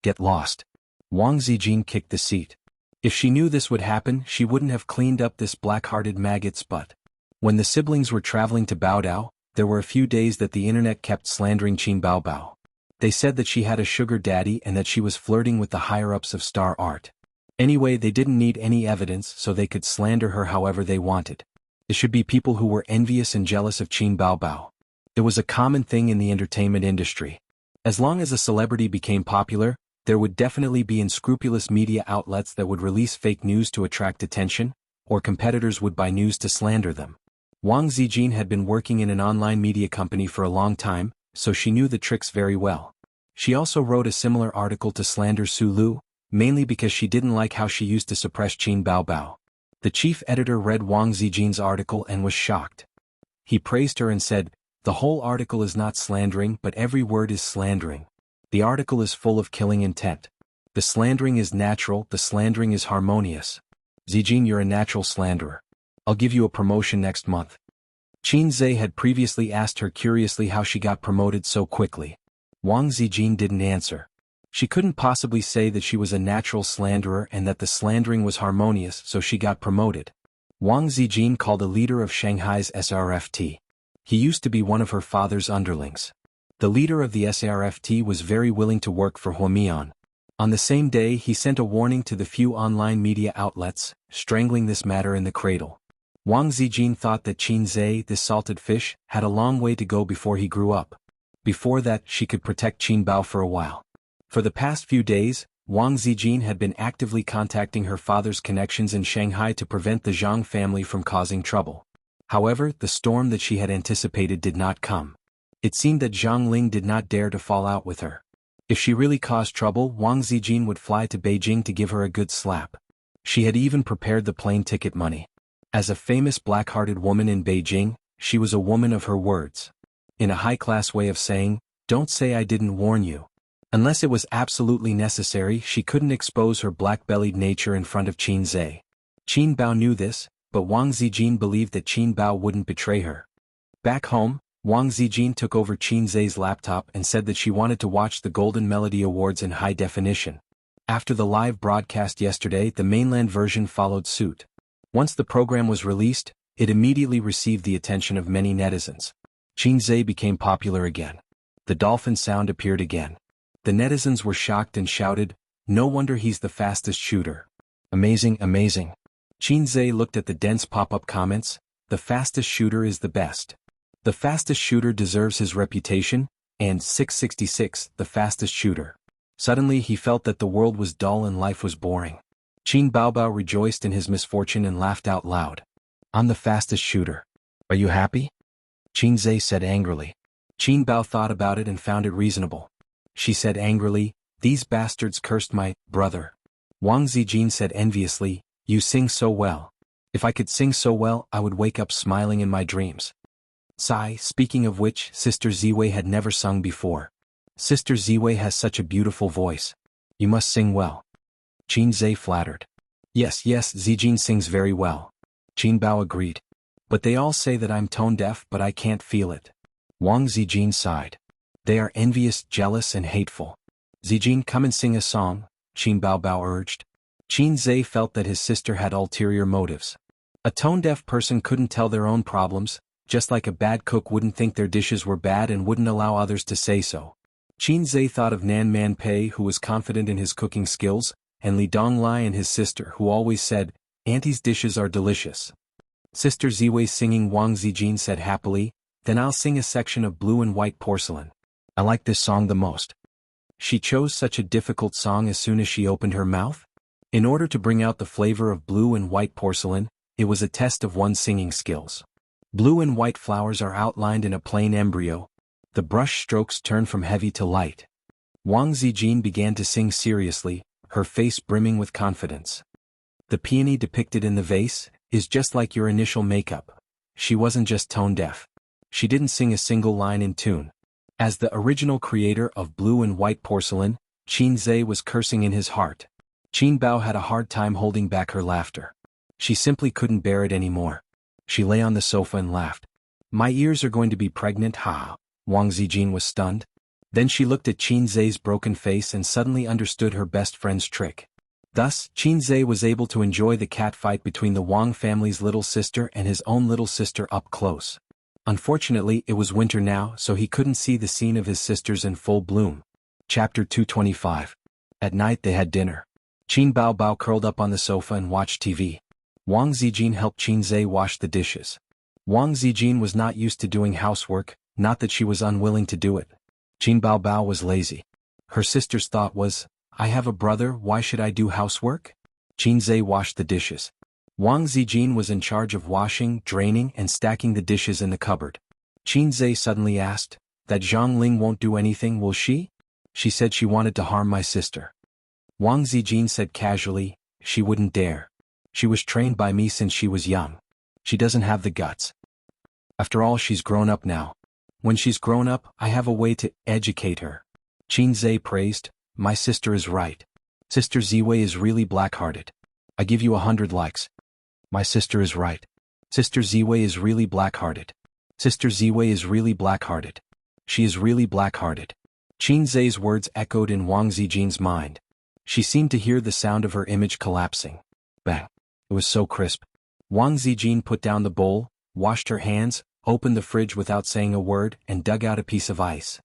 Get lost. Wang Zijin kicked the seat. If she knew this would happen, she wouldn't have cleaned up this black-hearted maggot's butt. When the siblings were traveling to Bao Dao, there were a few days that the internet kept slandering Qin Bao Bao. They said that she had a sugar daddy and that she was flirting with the higher-ups of Star Art. Anyway, they didn't need any evidence, so they could slander her however they wanted. It should be people who were envious and jealous of Qin Bao Bao. It was a common thing in the entertainment industry. As long as a celebrity became popular, there would definitely be unscrupulous media outlets that would release fake news to attract attention, or competitors would buy news to slander them. Wang Zijin had been working in an online media company for a long time, so she knew the tricks very well. She also wrote a similar article to slander Su Lu, mainly because she didn't like how she used to suppress Qin Bao Bao. The chief editor read Wang Zijin's article and was shocked. He praised her and said, the whole article is not slandering, but every word is slandering. The article is full of killing intent. The slandering is natural, the slandering is harmonious. Zijin, you're a natural slanderer. I'll give you a promotion next month. Qin Zhe had previously asked her curiously how she got promoted so quickly. Wang Zijin didn't answer. She couldn't possibly say that she was a natural slanderer and that the slandering was harmonious, so she got promoted. Wang Zijin called a leader of Shanghai's SRFT. He used to be one of her father's underlings. The leader of the SRFT was very willing to work for Huamian. On the same day he sent a warning to the few online media outlets, strangling this matter in the cradle. Wang Zijin thought that Qin Zhe, this salted fish, had a long way to go before he grew up. Before that she could protect Qin Bao for a while. For the past few days, Wang Zijin had been actively contacting her father's connections in Shanghai to prevent the Zhang family from causing trouble. However, the storm that she had anticipated did not come. It seemed that Zhang Ling did not dare to fall out with her. If she really caused trouble, Wang Zijin would fly to Beijing to give her a good slap. She had even prepared the plane ticket money. As a famous black-hearted woman in Beijing, she was a woman of her words. In a high-class way of saying, "Don't say I didn't warn you." Unless it was absolutely necessary, she couldn't expose her black-bellied nature in front of Qin Zhe. Qin Bao knew this, but Wang Zijin believed that Qin Bao wouldn't betray her. Back home, Wang Zijin took over Qin Zhe's laptop and said that she wanted to watch the Golden Melody Awards in high definition. After the live broadcast yesterday, the mainland version followed suit. Once the program was released, it immediately received the attention of many netizens. Qin Zhe became popular again. The dolphin sound appeared again. The netizens were shocked and shouted, "No wonder he's the fastest shooter. Amazing, amazing." Qin Zhe looked at the dense pop-up comments. "The fastest shooter is the best. The fastest shooter deserves his reputation," and 666, the fastest shooter. Suddenly he felt that the world was dull and life was boring. Qin Baobao rejoiced in his misfortune and laughed out loud. "I'm the fastest shooter. Are you happy?" Qin Zhe said angrily. Qin Bao thought about it and found it reasonable. She said angrily, "These bastards cursed my brother." Wang Zijin said enviously, "You sing so well. If I could sing so well, I would wake up smiling in my dreams." Sigh, speaking of which, Sister Ziwei had never sung before. Sister Ziwei has such a beautiful voice. You must sing well. Qin Zhe flattered. Yes, Zijin sings very well. Qin Bao agreed. But they all say that I'm tone deaf, but I can't feel it. Wang Zijin sighed. They are envious, jealous and hateful. Zijin, come and sing a song, Qin Bao urged. Qin Zhe felt that his sister had ulterior motives. A tone-deaf person couldn't tell their own problems, just like a bad cook wouldn't think their dishes were bad and wouldn't allow others to say so. Qin Zhe thought of Nan Man Pei, who was confident in his cooking skills, and Li Donglai and his sister, who always said, "Auntie's dishes are delicious." Sister Ziwei singing, Wang Zijin said happily, "Then I'll sing a section of Blue and White Porcelain. I like this song the most." She chose such a difficult song as soon as she opened her mouth. In order to bring out the flavor of Blue and White Porcelain, it was a test of one's singing skills. Blue and white flowers are outlined in a plain embryo. The brush strokes turn from heavy to light. Wang Zijin began to sing seriously, her face brimming with confidence. The peony depicted in the vase is just like your initial makeup. She wasn't just tone deaf. She didn't sing a single line in tune. As the original creator of Blue and White Porcelain, Qin Zhe was cursing in his heart. Qin Bao had a hard time holding back her laughter. She simply couldn't bear it anymore. She lay on the sofa and laughed. My ears are going to be pregnant, ha! Wang Zijin was stunned. Then she looked at Qin Zhe's broken face and suddenly understood her best friend's trick. Thus, Qin Zhe was able to enjoy the catfight between the Wang family's little sister and his own little sister up close. Unfortunately, it was winter now, so he couldn't see the scene of his sisters in full bloom. Chapter 225. At night they had dinner. Qin Bao curled up on the sofa and watched TV. Wang Zijin helped Qin Zhe wash the dishes. Wang Zijin was not used to doing housework, not that she was unwilling to do it. Qin Bao was lazy. Her sister's thought was, I have a brother, why should I do housework? Qin Zhe washed the dishes. Wang Zijin was in charge of washing, draining and stacking the dishes in the cupboard. Qin Zhe suddenly asked, that Zhang Ling won't do anything, will she? She said she wanted to harm my sister. Wang Zijin said casually, she wouldn't dare. She was trained by me since she was young. She doesn't have the guts. After all, she's grown up now. When she's grown up, I have a way to educate her. Qin Zhe praised, my sister is right. Sister Ziwei is really black-hearted. I give you 100 likes. My sister is right. Sister Ziwei is really black-hearted. Sister Ziwei is really black-hearted. She is really black-hearted. Qin Zhe's words echoed in Wang Zijin's mind. She seemed to hear the sound of her image collapsing. Bang. It was so crisp. Wang Zijin put down the bowl, washed her hands, opened the fridge without saying a word, and dug out a piece of ice.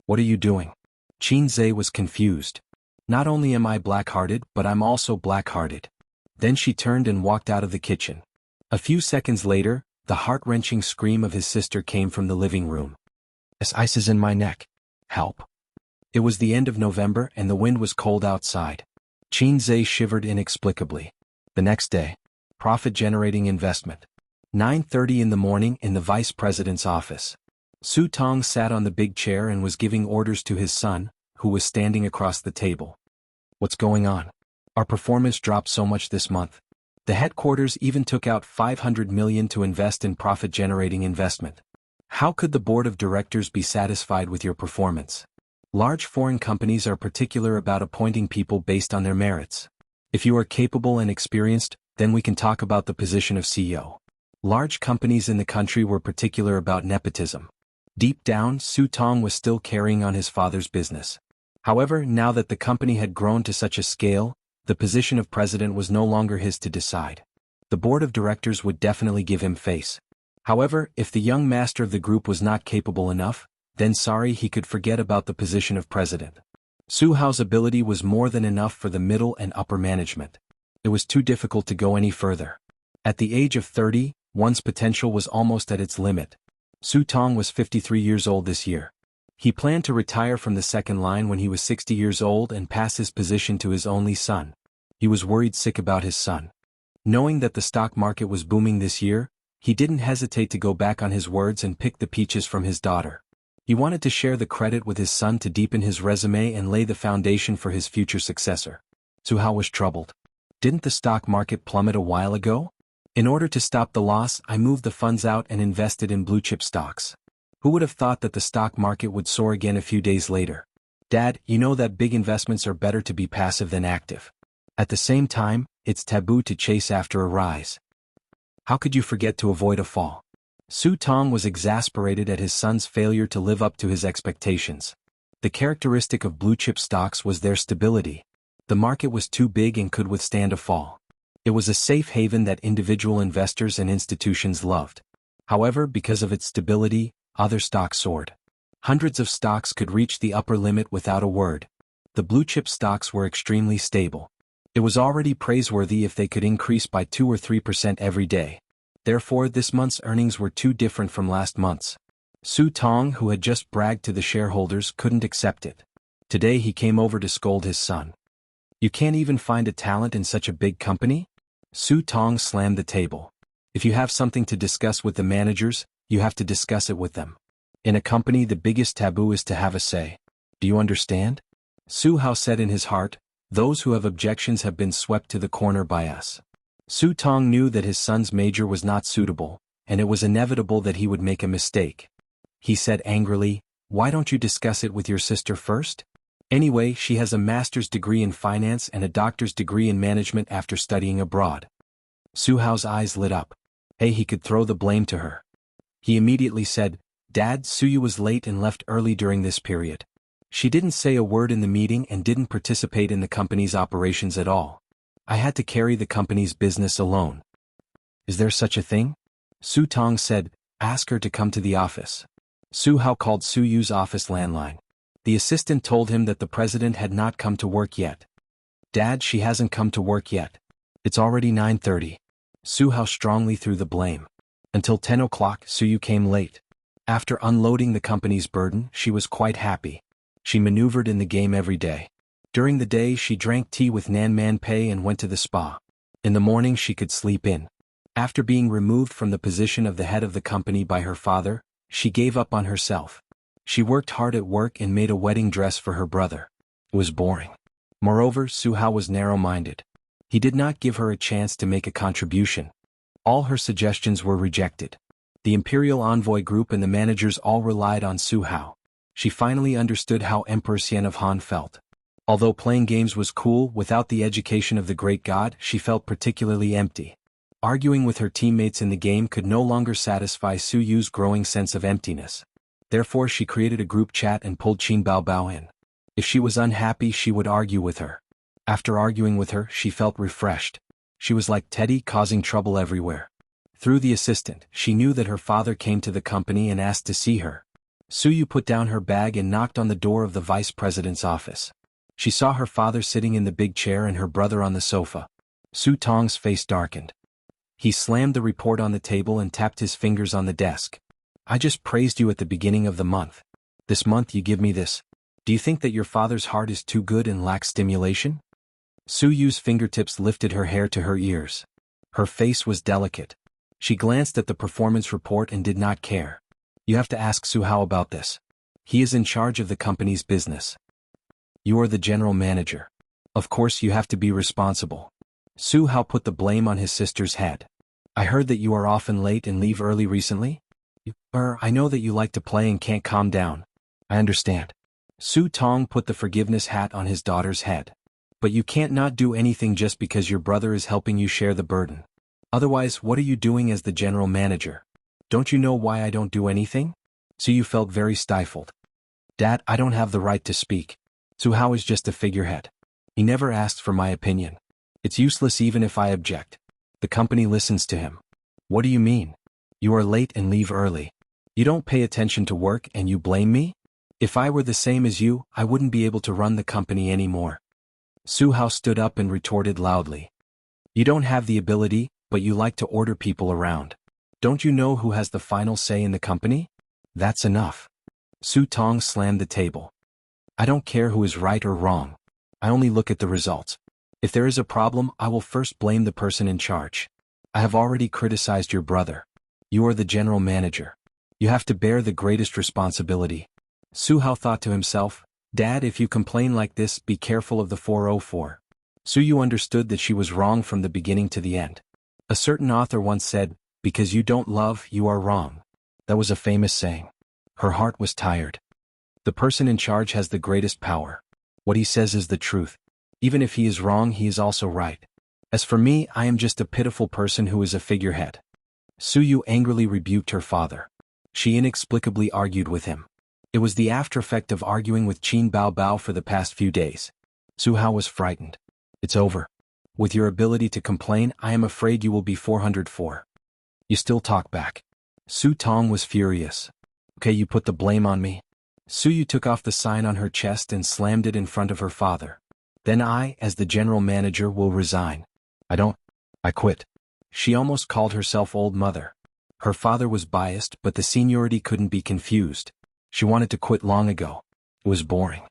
What are you doing? Qin Zhe was confused. Not only am I black-hearted, but I'm also black-hearted. Then she turned and walked out of the kitchen. A few seconds later, the heart-wrenching scream of his sister came from the living room. Ice is in my neck. Help. It was the end of November and the wind was cold outside. Xianxia shivered inexplicably. The next day. Profit-generating investment. 9:30 in the morning in the vice president's office. Su Tong sat on the big chair and was giving orders to his son, who was standing across the table. What's going on? Our performance dropped so much this month. The headquarters even took out 500 million to invest in profit-generating investment. How could the board of directors be satisfied with your performance? Large foreign companies are particular about appointing people based on their merits. If you are capable and experienced, then we can talk about the position of CEO. Large companies in the country were particular about nepotism. Deep down, Su Tong was still carrying on his father's business. However, now that the company had grown to such a scale, the position of president was no longer his to decide. The board of directors would definitely give him face. However, if the young master of the group was not capable enough, then sorry, he could forget about the position of president. Su Hao's ability was more than enough for the middle and upper management. It was too difficult to go any further. At the age of 30, one's potential was almost at its limit. Su Tong was 53 years old this year. He planned to retire from the second line when he was 60 years old and pass his position to his only son. He was worried sick about his son. Knowing that the stock market was booming this year, he didn't hesitate to go back on his words and pick the peaches from his daughter. He wanted to share the credit with his son to deepen his resume and lay the foundation for his future successor. Su Hao was troubled. Didn't the stock market plummet a while ago? In order to stop the loss, I moved the funds out and invested in blue-chip stocks. Who would have thought that the stock market would soar again a few days later? Dad, you know that big investments are better to be passive than active. At the same time, it's taboo to chase after a rise. How could you forget to avoid a fall? Su Tong was exasperated at his son's failure to live up to his expectations. The characteristic of blue-chip stocks was their stability. The market was too big and could withstand a fall. It was a safe haven that individual investors and institutions loved. However, because of its stability, other stocks soared. Hundreds of stocks could reach the upper limit without a word. The blue-chip stocks were extremely stable. It was already praiseworthy if they could increase by 2 or 3% every day. Therefore, this month's earnings were too different from last month's. Su Tong, who had just bragged to the shareholders, couldn't accept it. Today he came over to scold his son. You can't even find a talent in such a big company? Su Tong slammed the table. If you have something to discuss with the managers, you have to discuss it with them. In a company, the biggest taboo is to have a say. Do you understand? Su Hao said in his heart, those who have objections have been swept to the corner by us. Su Tong knew that his son's major was not suitable, and it was inevitable that he would make a mistake. He said angrily, why don't you discuss it with your sister first? Anyway, she has a master's degree in finance and a doctor's degree in management after studying abroad. Su Hao's eyes lit up. Hey, he could throw the blame to her. He immediately said, Dad, Suyu was late and left early during this period. She didn't say a word in the meeting and didn't participate in the company's operations at all. I had to carry the company's business alone. Is there such a thing? Su Tong said, ask her to come to the office. Su Hao called Suyu's office landline. The assistant told him that the president had not come to work yet. Dad, she hasn't come to work yet. It's already 9:30. Su Hao strongly threw the blame. Until 10 o'clock, Suyu came late. After unloading the company's burden, she was quite happy. She maneuvered in the game every day. During the day, she drank tea with Nan Man Pei and went to the spa. In the morning, she could sleep in. After being removed from the position of the head of the company by her father, she gave up on herself. She worked hard at work and made a wedding dress for her brother. It was boring. Moreover, Su Hao was narrow-minded. He did not give her a chance to make a contribution. All her suggestions were rejected. The Imperial Envoy Group and the managers all relied on Su Hao. She finally understood how Emperor Xian of Han felt. Although playing games was cool, without the education of the great god, she felt particularly empty. Arguing with her teammates in the game could no longer satisfy Su Yu's growing sense of emptiness. Therefore she created a group chat and pulled Qin Baobao in. If she was unhappy, she would argue with her. After arguing with her, she felt refreshed. She was like Teddy, causing trouble everywhere. Through the assistant, she knew that her father came to the company and asked to see her. Su Yu put down her bag and knocked on the door of the vice president's office. She saw her father sitting in the big chair and her brother on the sofa. Su Tong's face darkened. He slammed the report on the table and tapped his fingers on the desk. I just praised you at the beginning of the month. This month you give me this. Do you think that your father's heart is too good and lacks stimulation? Su Yu's fingertips lifted her hair to her ears. Her face was delicate. She glanced at the performance report and did not care. You have to ask Su Hao about this. He is in charge of the company's business. You are the general manager. Of course you have to be responsible. Su Hao put the blame on his sister's head. I heard that you are often late and leave early recently? I know that you like to play and can't calm down. I understand. Su Tong put the forgiveness hat on his daughter's head. But you can't not do anything just because your brother is helping you share the burden. Otherwise, what are you doing as the general manager? Don't you know why I don't do anything? Su Yu felt very stifled. Dad, I don't have the right to speak. Su Hao is just a figurehead. He never asked for my opinion. It's useless even if I object. The company listens to him. What do you mean? You are late and leave early. You don't pay attention to work and you blame me? If I were the same as you, I wouldn't be able to run the company anymore. Su Hao stood up and retorted loudly. You don't have the ability, but you like to order people around. Don't you know who has the final say in the company? That's enough. Su Tong slammed the table. I don't care who is right or wrong. I only look at the results. If there is a problem, I will first blame the person in charge. I have already criticized your brother. You are the general manager. You have to bear the greatest responsibility. Su Hao thought to himself, Dad, if you complain like this, be careful of the 404. Su Yu understood that she was wrong from the beginning to the end. A certain author once said, because you don't love, you are wrong. That was a famous saying. Her heart was tired. The person in charge has the greatest power. What he says is the truth. Even if he is wrong, he is also right. As for me, I am just a pitiful person who is a figurehead. Su Yu angrily rebuked her father. She inexplicably argued with him. It was the aftereffect of arguing with Qin Bao Bao for the past few days. Su Hao was frightened. It's over. With your ability to complain, I am afraid you will be 404. You still talk back. Su Tong was furious. Okay, you put the blame on me. Su Yu took off the sign on her chest and slammed it in front of her father. Then I, as the general manager, will resign. I quit. She almost called herself old mother. Her father was biased, but the seniority couldn't be confused. She wanted to quit long ago. It was boring.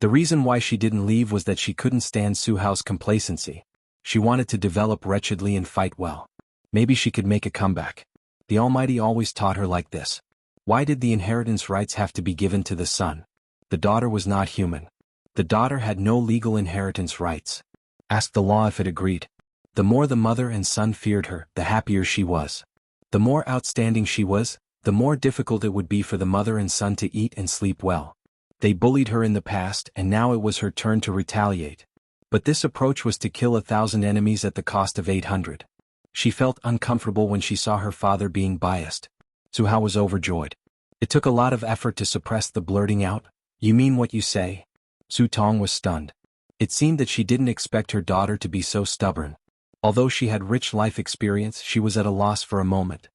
The reason why she didn't leave was that she couldn't stand Su Hao's complacency. She wanted to develop wretchedly and fight well. Maybe she could make a comeback. The Almighty always taught her like this. Why did the inheritance rights have to be given to the son? The daughter was not human. The daughter had no legal inheritance rights. Ask the law if it agreed. The more the mother and son feared her, the happier she was. The more outstanding she was, the more difficult it would be for the mother and son to eat and sleep well. They bullied her in the past and now it was her turn to retaliate. But this approach was to kill 1,000 enemies at the cost of 800. She felt uncomfortable when she saw her father being biased. Su Hao was overjoyed. It took a lot of effort to suppress the blurting out, "You mean what you say?" Su Tong was stunned. It seemed that she didn't expect her daughter to be so stubborn. Although she had rich life experience, she was at a loss for a moment.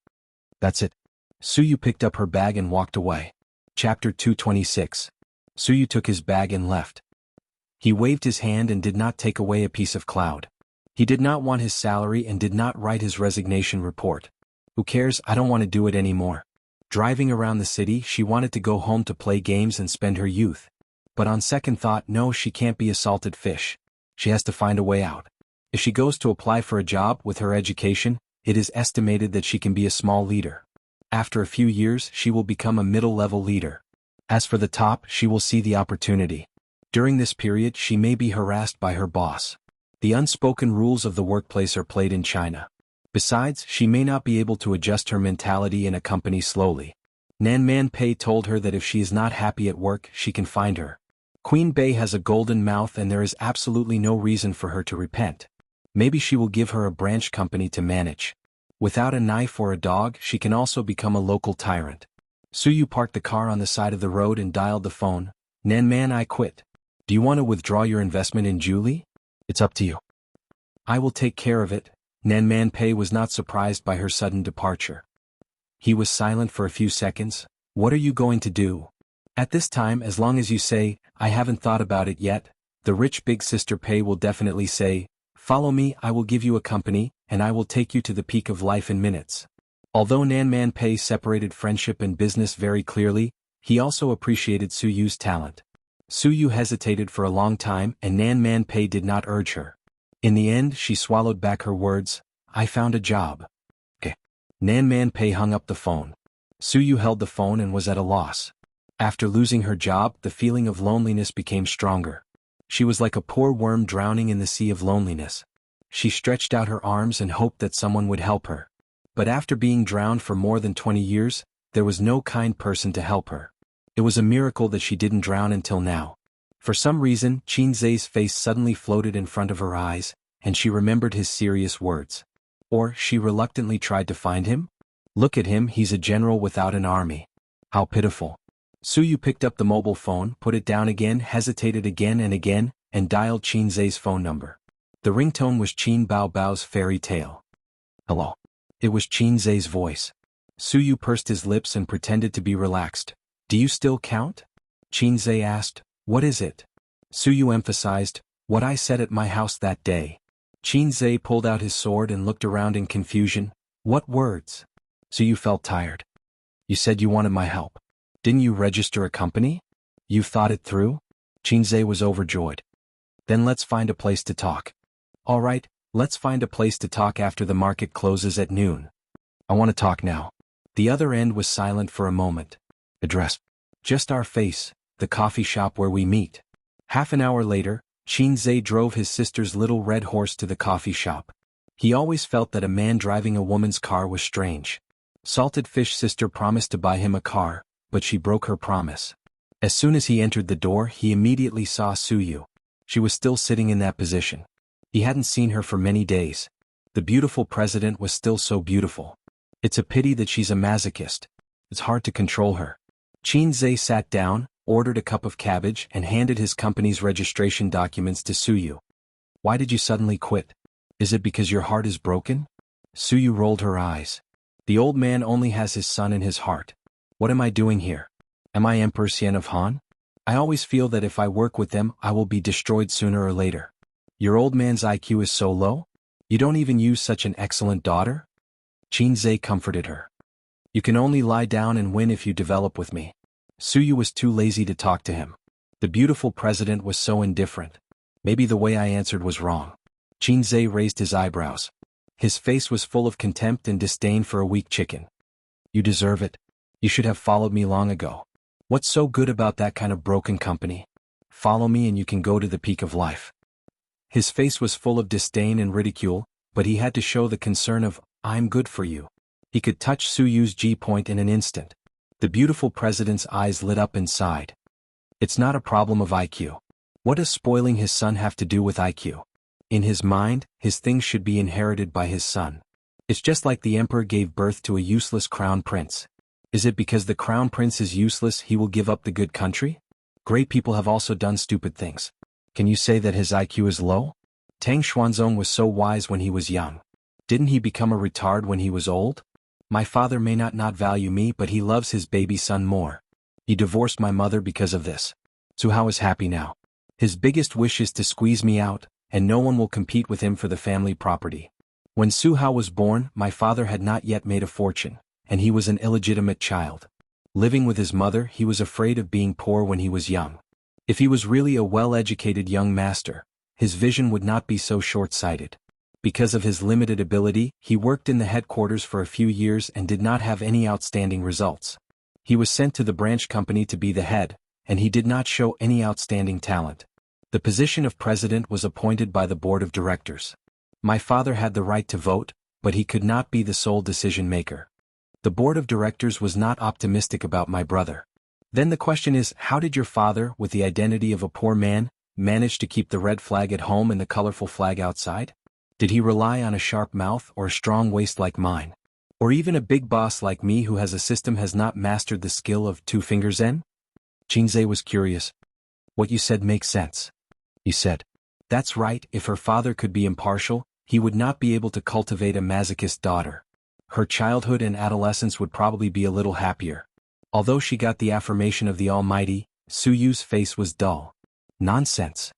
That's it. Su Yu picked up her bag and walked away. Chapter 226. Su Yu took his bag and left. He waved his hand and did not take away a piece of cloud. He did not want his salary and did not write his resignation report. Who cares, I don't want to do it anymore. Driving around the city, she wanted to go home to play games and spend her youth. But on second thought, no, she can't be a salted fish. She has to find a way out. If she goes to apply for a job with her education, it is estimated that she can be a small leader. After a few years, she will become a middle-level leader. As for the top, she will see the opportunity. During this period, she may be harassed by her boss. The unspoken rules of the workplace are played in China. Besides, she may not be able to adjust her mentality in a company slowly. Nan Man Pei told her that if she is not happy at work, she can find her. Queen Bei has a golden mouth and there is absolutely no reason for her to repent. Maybe she will give her a branch company to manage. Without a knife or a dog, she can also become a local tyrant. Su Yu parked the car on the side of the road and dialed the phone. Nan Man, I quit. Do you want to withdraw your investment in Julie? It's up to you. I will take care of it. Nan Man Pei was not surprised by her sudden departure. He was silent for a few seconds. What are you going to do? At this time, as long as you say, I haven't thought about it yet, The rich big sister Pei will definitely say, "Follow me, I will give you a company, and I will take you to the peak of life in minutes." Although Nan Man Pei separated friendship and business very clearly, he also appreciated Su Yu's talent. Su Yu hesitated for a long time and Nan Man Pei did not urge her. In the end she swallowed back her words, "I found a job." Okay. Nan Man Pei hung up the phone. Su Yu held the phone and was at a loss. After losing her job, the feeling of loneliness became stronger. She was like a poor worm drowning in the sea of loneliness. She stretched out her arms and hoped that someone would help her. But after being drowned for more than 20 years, there was no kind person to help her. It was a miracle that she didn't drown until now. For some reason, Qin Zhe's face suddenly floated in front of her eyes, and she remembered his serious words. Or she reluctantly tried to find him? Look at him, he's a general without an army. How pitiful. Su Yu picked up the mobile phone, put it down again, hesitated again, and dialed Qin Zhe's phone number. The ringtone was Qin Bao Bao's fairy tale. Hello. It was Qin Zhe's voice. Su Yu pursed his lips and pretended to be relaxed. "Do you still count?" Qin Zhe asked. "What is it?" Su Yu emphasized, "What I said at my house that day." Qin Zhe pulled out his sword and looked around in confusion. "What words?" Su Yu felt tired. "You said you wanted my help. Didn't you register a company? You've thought it through?" Qin Zhe was overjoyed. "Then let's find a place to talk." "All right, let's find a place to talk after the market closes at noon. I want to talk now." The other end was silent for a moment. "Address." "Just our face, the coffee shop where we meet." Half an hour later, Qin Zhe drove his sister's little red horse to the coffee shop. He always felt that a man driving a woman's car was strange. Salted Fish sister promised to buy him a car, but she broke her promise. As soon as he entered the door, he immediately saw Su Yu. She was still sitting in that position. He hadn't seen her for many days. The beautiful president was still so beautiful. It's a pity that she's a masochist. It's hard to control her. Qin Zhe sat down, ordered a cup of cabbage and handed his company's registration documents to Su Yu. "Why did you suddenly quit? Is it because your heart is broken?" Su Yu rolled her eyes. "The old man only has his son in his heart. What am I doing here? Am I Emperor Xian of Han? I always feel that if I work with them I will be destroyed sooner or later. Your old man's IQ is so low? You don't even use such an excellent daughter?" Qin Zhe comforted her. "You can only lie down and win if you develop with me." Su Yu was too lazy to talk to him. The beautiful president was so indifferent. Maybe the way I answered was wrong. Qin Zhe raised his eyebrows. His face was full of contempt and disdain for a weak chicken. "You deserve it. You should have followed me long ago. What's so good about that kind of broken company? Follow me and you can go to the peak of life." His face was full of disdain and ridicule, but he had to show the concern of, "I'm good for you." He could touch Su Yu's G-point in an instant. The beautiful president's eyes lit up inside. It's not a problem of IQ. What does spoiling his son have to do with IQ? In his mind, his things should be inherited by his son. It's just like the emperor gave birth to a useless crown prince. Is it because the crown prince is useless he will give up the good country? Great people have also done stupid things. Can you say that his IQ is low? Tang Xuanzong was so wise when he was young. Didn't he become a retard when he was old? My father may not value me, but he loves his baby son more. He divorced my mother because of this. Su Hao is happy now. His biggest wish is to squeeze me out, and no one will compete with him for the family property. When Su Hao was born, my father had not yet made a fortune, and he was an illegitimate child. Living with his mother, he was afraid of being poor when he was young. If he was really a well-educated young master, his vision would not be so short-sighted. Because of his limited ability, he worked in the headquarters for a few years and did not have any outstanding results. He was sent to the branch company to be the head, and he did not show any outstanding talent. The position of president was appointed by the board of directors. My father had the right to vote, but he could not be the sole decision-maker. The board of directors was not optimistic about my brother. Then the question is, how did your father, with the identity of a poor man, manage to keep the red flag at home and the colorful flag outside? Did he rely on a sharp mouth or a strong waist like mine? Or even a big boss like me who has a system has not mastered the skill of two-finger zen? Qin Zhe was curious. What you said makes sense. He said. That's right, if her father could be impartial, he would not be able to cultivate a masochist daughter. Her childhood and adolescence would probably be a little happier. Although she got the affirmation of the Almighty, Su Yu's face was dull. Nonsense.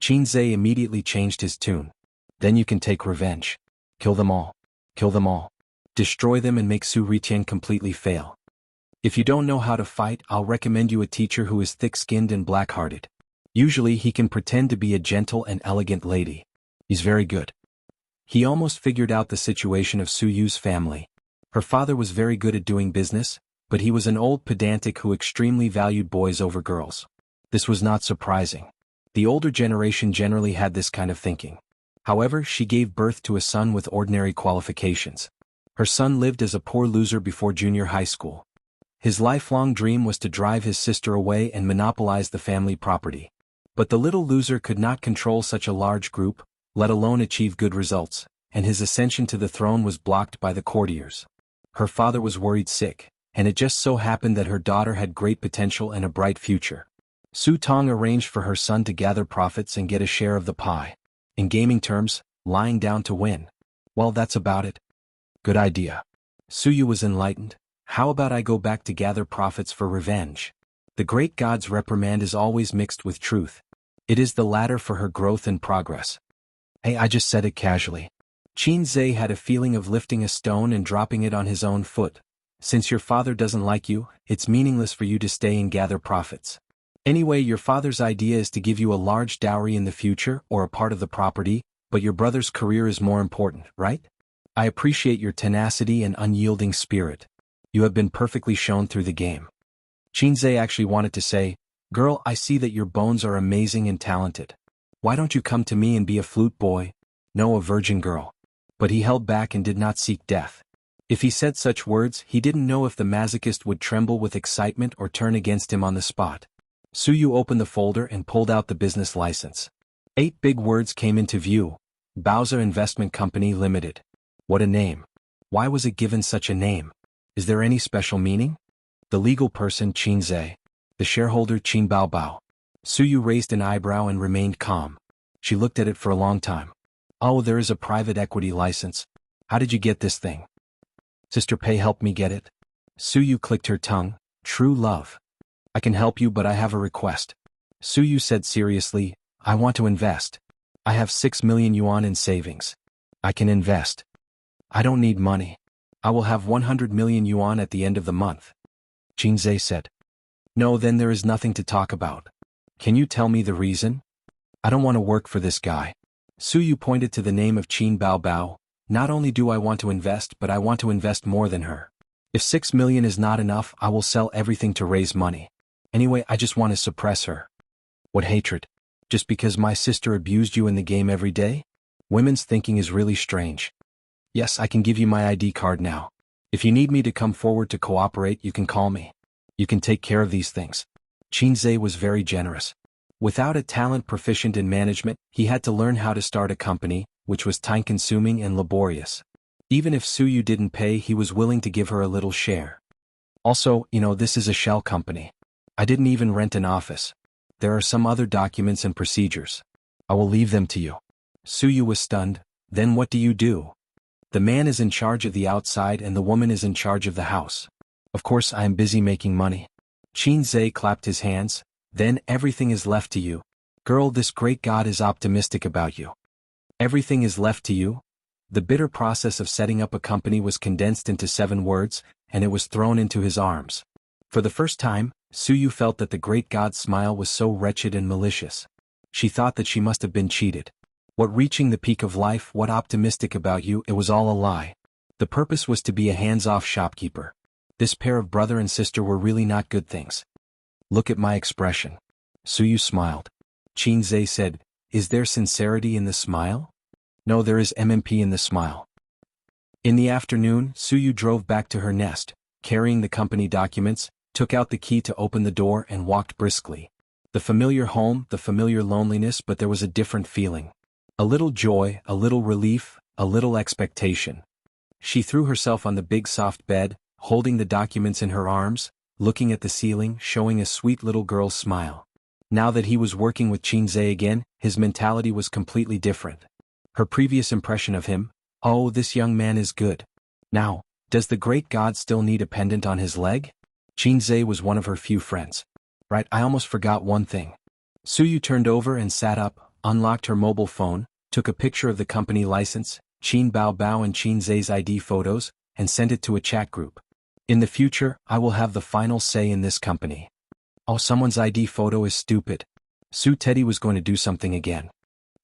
Xianxia immediately changed his tune. Then you can take revenge. Kill them all. Kill them all. Destroy them and make Su Ritian completely fail. If you don't know how to fight, I'll recommend you a teacher who is thick-skinned and black-hearted. Usually he can pretend to be a gentle and elegant lady. He's very good. He almost figured out the situation of Su Yu's family. Her father was very good at doing business, but he was an old pedantic who extremely valued boys over girls. This was not surprising. The older generation generally had this kind of thinking. However, she gave birth to a son with ordinary qualifications. Her son lived as a poor loser before junior high school. His lifelong dream was to drive his sister away and monopolize the family property. But the little loser could not control such a large group, let alone achieve good results, and his ascension to the throne was blocked by the courtiers. Her father was worried sick, and it just so happened that her daughter had great potential and a bright future. Su Tong arranged for her son to gather profits and get a share of the pie. In gaming terms, lying down to win. Well, that's about it. Good idea. Su Yu was enlightened. How about I go back to gather profits for revenge? The great god's reprimand is always mixed with truth. It is the ladder for her growth and progress. Hey, I just said it casually. Xianxia had a feeling of lifting a stone and dropping it on his own foot. Since your father doesn't like you, it's meaningless for you to stay and gather profits. Anyway, your father's idea is to give you a large dowry in the future or a part of the property, but your brother's career is more important, right? I appreciate your tenacity and unyielding spirit. You have been perfectly shown through the game. Xianxia actually wanted to say, girl, I see that your bones are amazing and talented. Why don't you come to me and be a flute boy? No, a virgin girl. But he held back and did not seek death. If he said such words, he didn't know if the masochist would tremble with excitement or turn against him on the spot. Su Yu opened the folder and pulled out the business license. 8 big words came into view. Bowser Investment Company Limited. What a name. Why was it given such a name? Is there any special meaning? The legal person Xianxia. The shareholder Qin Baobao. Su Yu raised an eyebrow and remained calm. She looked at it for a long time. Oh, there is a private equity license. How did you get this thing? Sister Pei helped me get it. Su Yu clicked her tongue. True love. I can help you, but I have a request. Su Yu said seriously, I want to invest. I have 6 million yuan in savings. I can invest. I don't need money. I will have 100 million yuan at the end of the month. Xianxia said. No, then there is nothing to talk about. Can you tell me the reason? I don't want to work for this guy. Su Yu pointed to the name of Qin Baobao. Not only do I want to invest, but I want to invest more than her. If 6 million is not enough, I will sell everything to raise money. Anyway, I just want to suppress her. What hatred? Just because my sister abused you in the game every day? Women's thinking is really strange. Yes, I can give you my ID card now. If you need me to come forward to cooperate, you can call me. You can take care of these things. Xianxia was very generous. Without a talent proficient in management, he had to learn how to start a company, which was time-consuming and laborious. Even if Su Yu didn't pay, he was willing to give her a little share. Also, this is a shell company. I didn't even rent an office. There are some other documents and procedures. I will leave them to you. Su Yu was stunned. Then what do you do? The man is in charge of the outside and the woman is in charge of the house. Of course I am busy making money. Xianxia clapped his hands. Then everything is left to you. Girl, this great god is optimistic about you. Everything is left to you? The bitter process of setting up a company was condensed into 7 words, and it was thrown into his arms. For the first time, Su Yu felt that the great god's smile was so wretched and malicious. She thought that she must have been cheated. What reaching the peak of life, what optimistic about you, it was all a lie. The purpose was to be a hands-off shopkeeper. This pair of brother and sister were really not good things. Look at my expression. Su Yu smiled. Xianxia said, is there sincerity in the smile? No, there is MMP in the smile. In the afternoon, Su Yu drove back to her nest, carrying the company documents, took out the key to open the door and walked briskly. The familiar home, the familiar loneliness, but there was a different feeling. A little joy, a little relief, a little expectation. She threw herself on the big soft bed, holding the documents in her arms, looking at the ceiling, showing a sweet little girl's smile. Now that he was working with Xianxia again, his mentality was completely different. Her previous impression of him, oh, this young man is good. Now, does the great god still need a pendant on his leg? Xianxia was one of her few friends. Right, I almost forgot one thing. Su Yu turned over and sat up. unlocked her mobile phone, took a picture of the company license, Qin Bao Bao and Qin Zhe's ID photos, and sent it to a chat group. In the future, I will have the final say in this company. Oh, someone's ID photo is stupid. Su Teddy was going to do something again.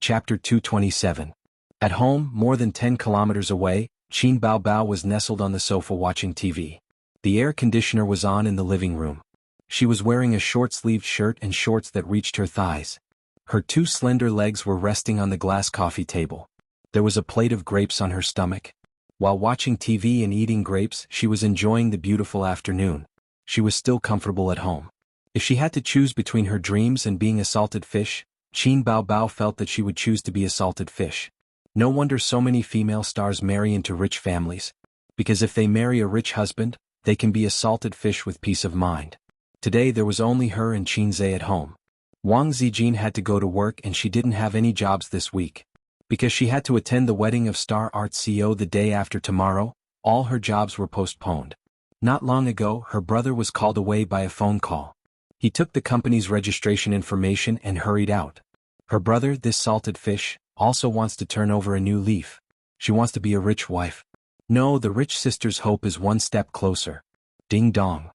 Chapter 227. At home, more than 10 kilometers away, Qin Bao Bao was nestled on the sofa watching TV. The air conditioner was on in the living room. She was wearing a short-sleeved shirt and shorts that reached her thighs. Her two slender legs were resting on the glass coffee table. There was a plate of grapes on her stomach. While watching TV and eating grapes, she was enjoying the beautiful afternoon. She was still comfortable at home. If she had to choose between her dreams and being a salted fish, Qin Bao Bao felt that she would choose to be a salted fish. No wonder so many female stars marry into rich families. Because if they marry a rich husband, they can be a salted fish with peace of mind. Today there was only her and Qin Zhe at home. Wang Zijin had to go to work and she didn't have any jobs this week. Because she had to attend the wedding of Star Arts CEO the day after tomorrow, all her jobs were postponed. Not long ago, her brother was called away by a phone call. He took the company's registration information and hurried out. Her brother, this salted fish, also wants to turn over a new leaf. She wants to be a rich wife. No, the rich sister's hope is one step closer. Ding dong.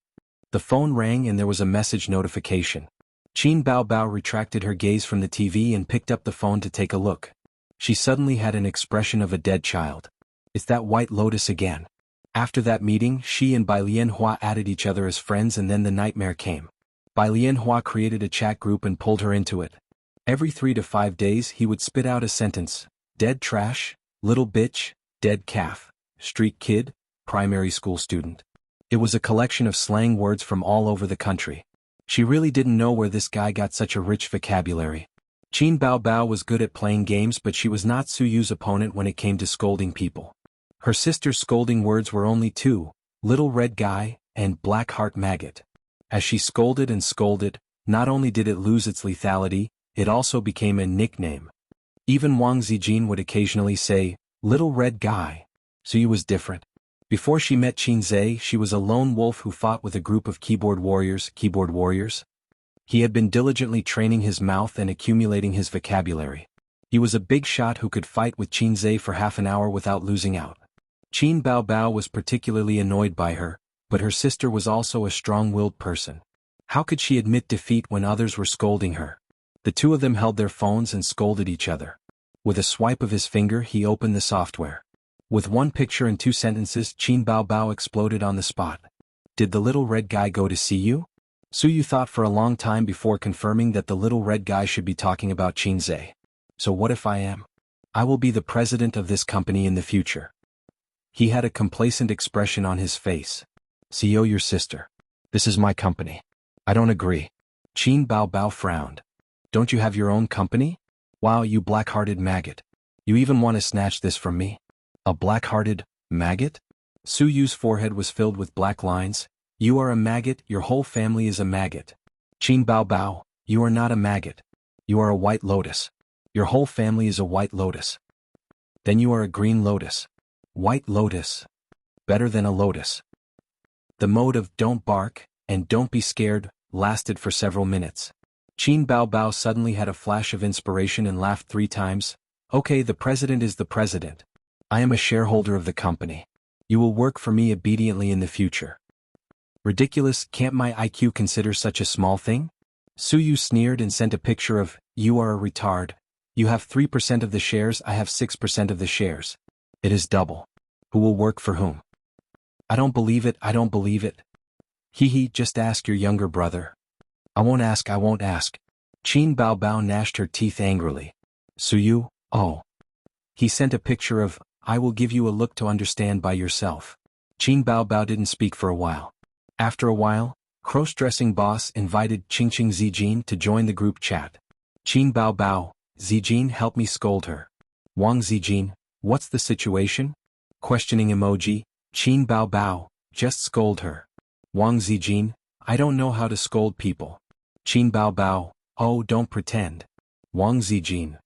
The phone rang and there was a message notification. Qin Bao Bao retracted her gaze from the TV and picked up the phone to take a look. She suddenly had an expression of a dead child. It's that White Lotus again. After that meeting, she and Bai Lianhua added each other as friends and then the nightmare came. Bai Lianhua created a chat group and pulled her into it. Every 3 to 5 days he would spit out a sentence: dead trash, little bitch, dead calf, street kid, primary school student. It was a collection of slang words from all over the country. She really didn't know where this guy got such a rich vocabulary. Qin Bao Bao was good at playing games, but she was not Su Yu's opponent when it came to scolding people. Her sister's scolding words were only two: little red guy and black heart maggot. As she scolded and scolded, not only did it lose its lethality, it also became a nickname. Even Wang Zijin would occasionally say, little red guy. Su Yu was different. Before she met Qin Zhe, she was a lone wolf who fought with a group of keyboard warriors. He had been diligently training his mouth and accumulating his vocabulary. He was a big shot who could fight with Qin Zhe for half an hour without losing out. Qin Bao Bao was particularly annoyed by her, but her sister was also a strong-willed person. How could she admit defeat when others were scolding her? The two of them held their phones and scolded each other. With a swipe of his finger he opened the software. With one picture and 2 sentences, Qin Bao Bao exploded on the spot. Did the little red guy go to see you? Su Yu thought for a long time before confirming that the little red guy should be talking about Qin Zhe. So what if I am? I will be the president of this company in the future. He had a complacent expression on his face. CEO your sister. This is my company. I don't agree. Qin Bao Bao frowned. Don't you have your own company? Wow, you black-hearted maggot. You even want to snatch this from me? A black-hearted maggot? Su Yu's forehead was filled with black lines. You are a maggot, your whole family is a maggot. Qin Bao Bao, you are not a maggot. You are a white lotus. Your whole family is a white lotus. Then you are a green lotus. White lotus. Better than a lotus. The mode of don't bark and don't be scared lasted for several minutes. Qin Bao Bao suddenly had a flash of inspiration and laughed 3 times. Okay, the president is the president. I am a shareholder of the company. You will work for me obediently in the future. Ridiculous, can't my IQ consider such a small thing? Su Yu sneered and sent a picture of, you are a retard. You have 3% of the shares, I have 6% of the shares. It is double. Who will work for whom? I don't believe it, I don't believe it. Hee, just ask your younger brother. I won't ask. Qin Bao Bao gnashed her teeth angrily. Su Yu, oh. He sent a picture of, I will give you a look to understand by yourself. Qin Bao Bao didn't speak for a while. After a while, cross-dressing boss invited Qing Zijin to join the group chat. Qin Bao Bao, Zijin help me scold her. Wang Zijin, what's the situation? Questioning emoji, Qin Bao Bao, just scold her. Wang Zijin, I don't know how to scold people. Qin Bao Bao, oh don't pretend. Wang Zijin.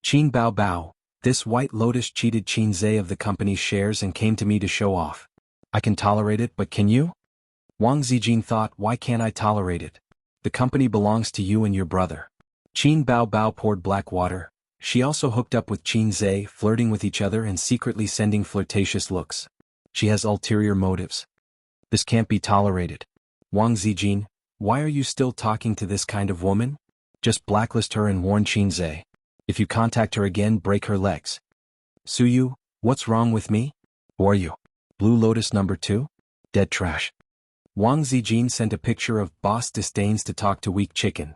Qin Bao Bao, this white lotus cheated Qin Zhe of the company's shares and came to me to show off. I can tolerate it, but can you? Wang Zijin thought, why can't I tolerate it? The company belongs to you and your brother. Qin Bao Bao poured black water. She also hooked up with Qin Zhe, flirting with each other and secretly sending flirtatious looks. She has ulterior motives. This can't be tolerated. Wang Zijin, why are you still talking to this kind of woman? Just blacklist her and warn Qin Zhe. If you contact her again, break her legs. Suyu, what's wrong with me? Who are you? Blue Lotus number 2? Dead trash. Wang Zijin sent a picture of boss disdains to talk to weak chicken.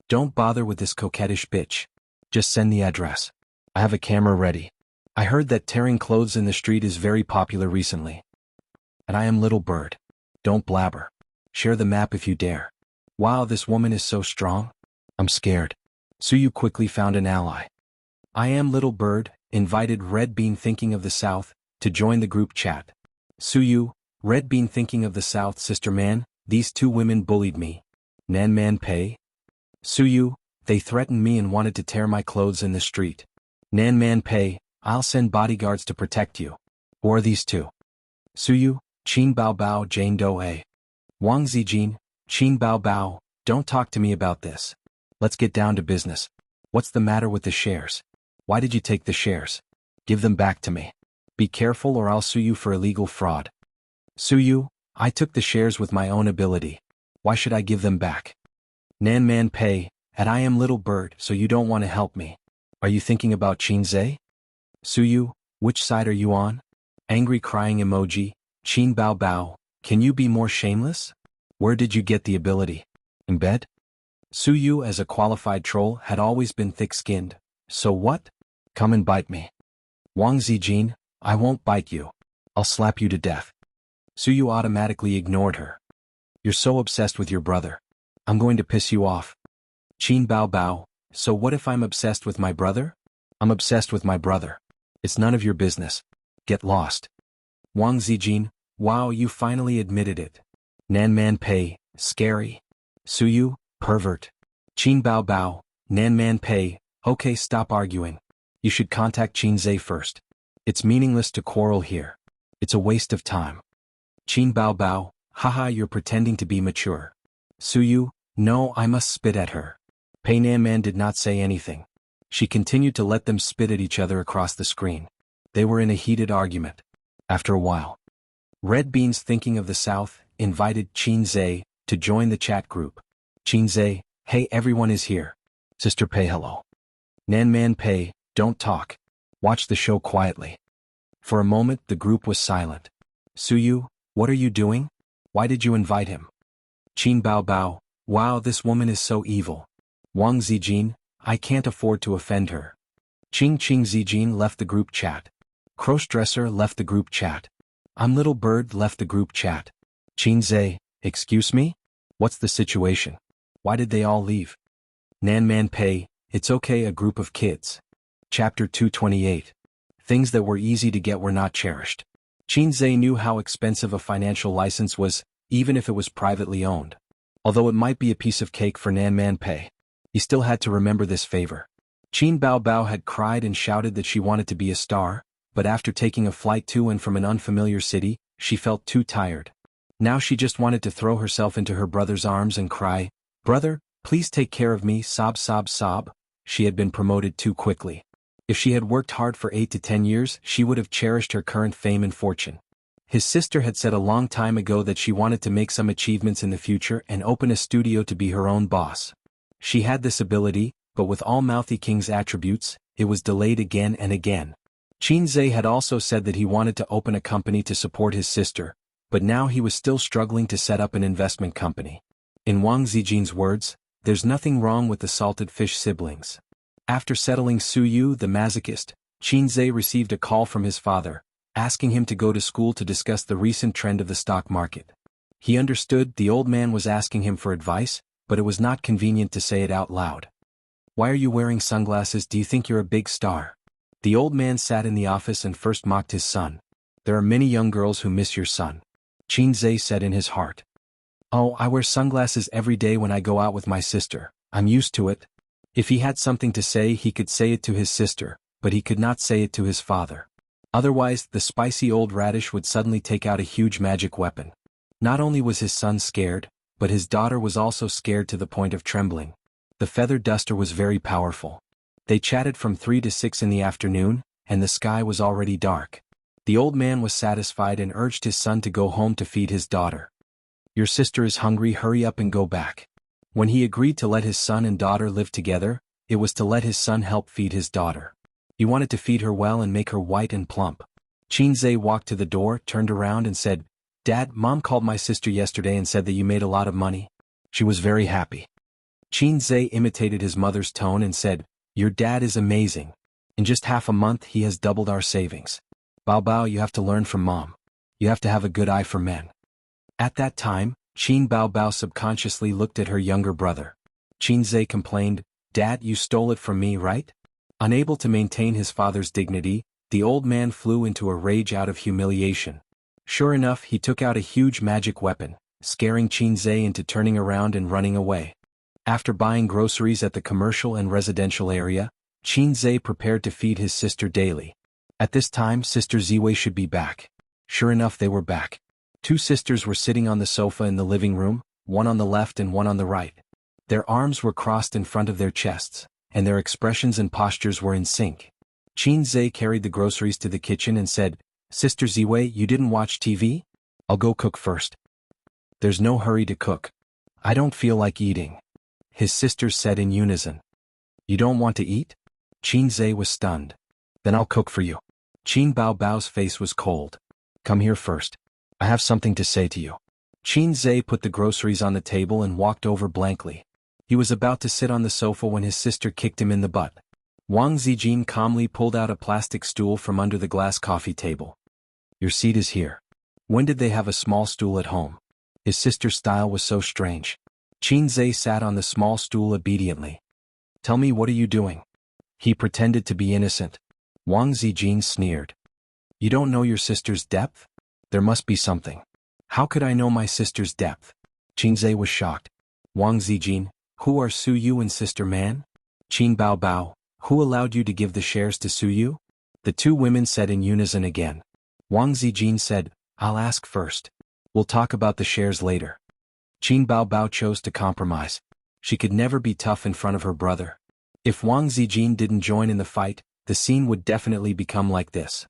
Don't bother with this coquettish bitch. Just send the address. I have a camera ready. I heard that tearing clothes in the street is very popular recently. And I am Little Bird. Don't blabber. Share the map if you dare. Wow, this woman is so strong. I'm scared. Suyu quickly found an ally. I am Little Bird, invited Red Bean Thinking of the South, to join the group chat. Suyu, Red Bean Thinking of the South, sister man, these 2 women bullied me. Nan Man Pei? Suyu, they threatened me and wanted to tear my clothes in the street. Nan Man Pei, I'll send bodyguards to protect you. Who are these 2? Suyu, Qin Bao Bao Jane Doe. Wang Zijin, Qin Bao Bao, don't talk to me about this. Let's get down to business. What's the matter with the shares? Why did you take the shares? Give them back to me. Be careful or I'll sue you for illegal fraud. Suyu, I took the shares with my own ability. Why should I give them back? Nan Man Pei, and I am Little Bird, so you don't want to help me. Are you thinking about Qin Zhe? Suyu, which side are you on? Angry crying emoji. Qin Bao Bao, can you be more shameless? Where did you get the ability? In bed? Suyu, as a qualified troll, had always been thick-skinned. So what? Come and bite me. Wang Zijin, I won't bite you. I'll slap you to death. Suyu automatically ignored her. You're so obsessed with your brother. I'm going to piss you off. Qin Bao Bao, so what if I'm obsessed with my brother? I'm obsessed with my brother. It's none of your business. Get lost. Wang Zijin, wow, you finally admitted it. Nan Man Pei, scary. Suyu, pervert. Qin Bao Bao, Nan Man Pei, okay, stop arguing. You should contact Qin Zhe first. It's meaningless to quarrel here. It's a waste of time. Qin Bao Bao, haha, you're pretending to be mature. Suyu, no, I must spit at her. Pei Nan Man did not say anything. She continued to let them spit at each other across the screen. They were in a heated argument. After a while, Red Beans Thinking of the South invited Qin Zhe to join the chat group. Qin Zhe, hey, everyone is here. Sister Pei, hello. Nan Man Pei, don't talk. Watch the show quietly. For a moment, the group was silent. Suyu, what are you doing? Why did you invite him? Qin Bao Bao, wow, this woman is so evil. Wang Zijin, I can't afford to offend her. Qing Zijin left the group chat. Crossdresser left the group chat. I'm Little Bird left the group chat. Qin Zhe, excuse me? What's the situation? Why did they all leave? Nan Man Pei, it's okay, a group of kids. Chapter 228. Things that were easy to get were not cherished. Qin Zhe knew how expensive a financial license was, even if it was privately owned. Although it might be a piece of cake for Nan Man Pei, he still had to remember this favor. Qin Bao Bao had cried and shouted that she wanted to be a star, but after taking a flight to and from an unfamiliar city, she felt too tired. Now she just wanted to throw herself into her brother's arms and cry, "Brother, please take care of me, sob sob sob." She had been promoted too quickly. If she had worked hard for 8 to 10 years, she would have cherished her current fame and fortune. His sister had said a long time ago that she wanted to make some achievements in the future and open a studio to be her own boss. She had this ability, but with all Mouthy King's attributes, it was delayed again and again. Qin Zhe had also said that he wanted to open a company to support his sister, but now he was still struggling to set up an investment company. In Wang Zijin's words, there's nothing wrong with the salted fish siblings. After settling Suyu the masochist, Qin Zhe received a call from his father, asking him to go to school to discuss the recent trend of the stock market. He understood the old man was asking him for advice, but it was not convenient to say it out loud. Why are you wearing sunglasses? Do you think you're a big star? The old man sat in the office and first mocked his son. There are many young girls who miss your son. Qin Zhe said in his heart. Oh, I wear sunglasses every day when I go out with my sister. I'm used to it. If he had something to say, he could say it to his sister, but he could not say it to his father. Otherwise, the spicy old radish would suddenly take out a huge magic weapon. Not only was his son scared, but his daughter was also scared to the point of trembling. The feather duster was very powerful. They chatted from 3 to 6 in the afternoon, and the sky was already dark. The old man was satisfied and urged his son to go home to feed his daughter. Your sister is hungry, hurry up and go back. When he agreed to let his son and daughter live together, it was to let his son help feed his daughter. He wanted to feed her well and make her white and plump. Xianxia walked to the door, turned around and said, Dad, Mom called my sister yesterday and said that you made a lot of money. She was very happy. Xianxia imitated his mother's tone and said, Your dad is amazing. In just half a month he has doubled our savings. Bao Bao, you have to learn from Mom. You have to have a good eye for men. At that time, Bao Bao subconsciously looked at her younger brother. Xianxia complained, Dad, you stole it from me, right? Unable to maintain his father's dignity, the old man flew into a rage out of humiliation. Sure enough, he took out a huge magic weapon, scaring Xianxia into turning around and running away. After buying groceries at the commercial and residential area, Xianxia prepared to feed his sister daily. At this time, Sister Ziwei should be back. Sure enough, they were back. Two sisters were sitting on the sofa in the living room, one on the left and one on the right. Their arms were crossed in front of their chests, and their expressions and postures were in sync. Xianxia carried the groceries to the kitchen and said, Sister Ziwei, you didn't watch TV? I'll go cook first. There's no hurry to cook. I don't feel like eating. His sisters said in unison. You don't want to eat? Xianxia was stunned. Then I'll cook for you. Bao Bao's face was cold. Come here first. I have something to say to you. Xianxia put the groceries on the table and walked over blankly. He was about to sit on the sofa when his sister kicked him in the butt. Wang Zijin calmly pulled out a plastic stool from under the glass coffee table. Your seat is here. When did they have a small stool at home? His sister's style was so strange. Xianxia sat on the small stool obediently. Tell me, what are you doing? He pretended to be innocent. Wang Zijin sneered. You don't know your sister's depth? There must be something. How could I know my sister's depth? Xianxia was shocked. Wang Zijin, who are Su Yu and Sister Man? Bao Bao, who allowed you to give the shares to Su Yu? The two women said in unison again. Wang Zijin said, I'll ask first. We'll talk about the shares later. Bao Bao chose to compromise. She could never be tough in front of her brother. If Wang Zijin didn't join in the fight, the scene would definitely become like this.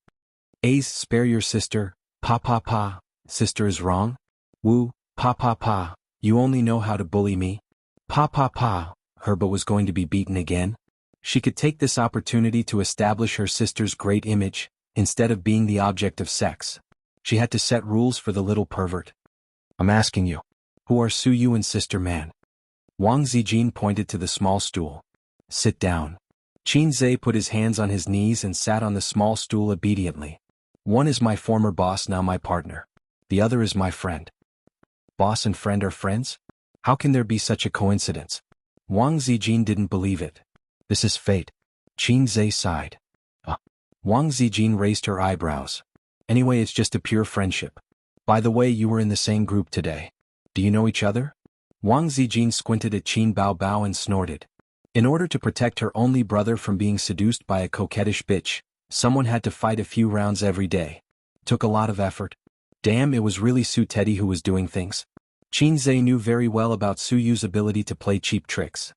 Ace, spare your sister. Pa. Sister is wrong? Wu, pa. You only know how to bully me. Pa. Herba was going to be beaten again. She could take this opportunity to establish her sister's great image, instead of being the object of sex. She had to set rules for the little pervert. I'm asking you, who are Su Yu and Sister Man? Wang Zijin pointed to the small stool. Sit down. Xianxia put his hands on his knees and sat on the small stool obediently. One is my former boss, now my partner. The other is my friend. Boss and friend are friends? How can there be such a coincidence? Wang Zijin didn't believe it. This is fate. Xianxia sighed. Wang Zijin raised her eyebrows. Anyway, it's just a pure friendship. By the way, you were in the same group today. Do you know each other? Wang Zijin squinted at Bao Bao and snorted. In order to protect her only brother from being seduced by a coquettish bitch, someone had to fight a few rounds every day. Took a lot of effort. Damn, it was really Su Teddy who was doing things. Xianxia knew very well about Su Yu's ability to play cheap tricks.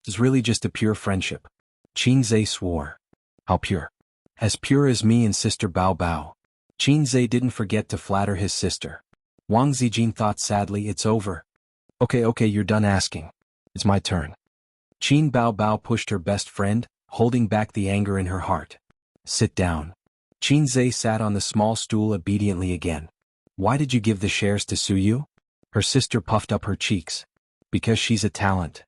It was really just a pure friendship. Xianxia swore. How pure? As pure as me and Sister Bao Bao. Xianxia didn't forget to flatter his sister. Wang Zijin thought sadly, it's over. Okay, you're done asking. It's my turn. Bao Bao pushed her best friend, holding back the anger in her heart. Sit down. Xianxia sat on the small stool obediently again. Why did you give the shares to Su Yu? Her sister puffed up her cheeks. Because she's a talent.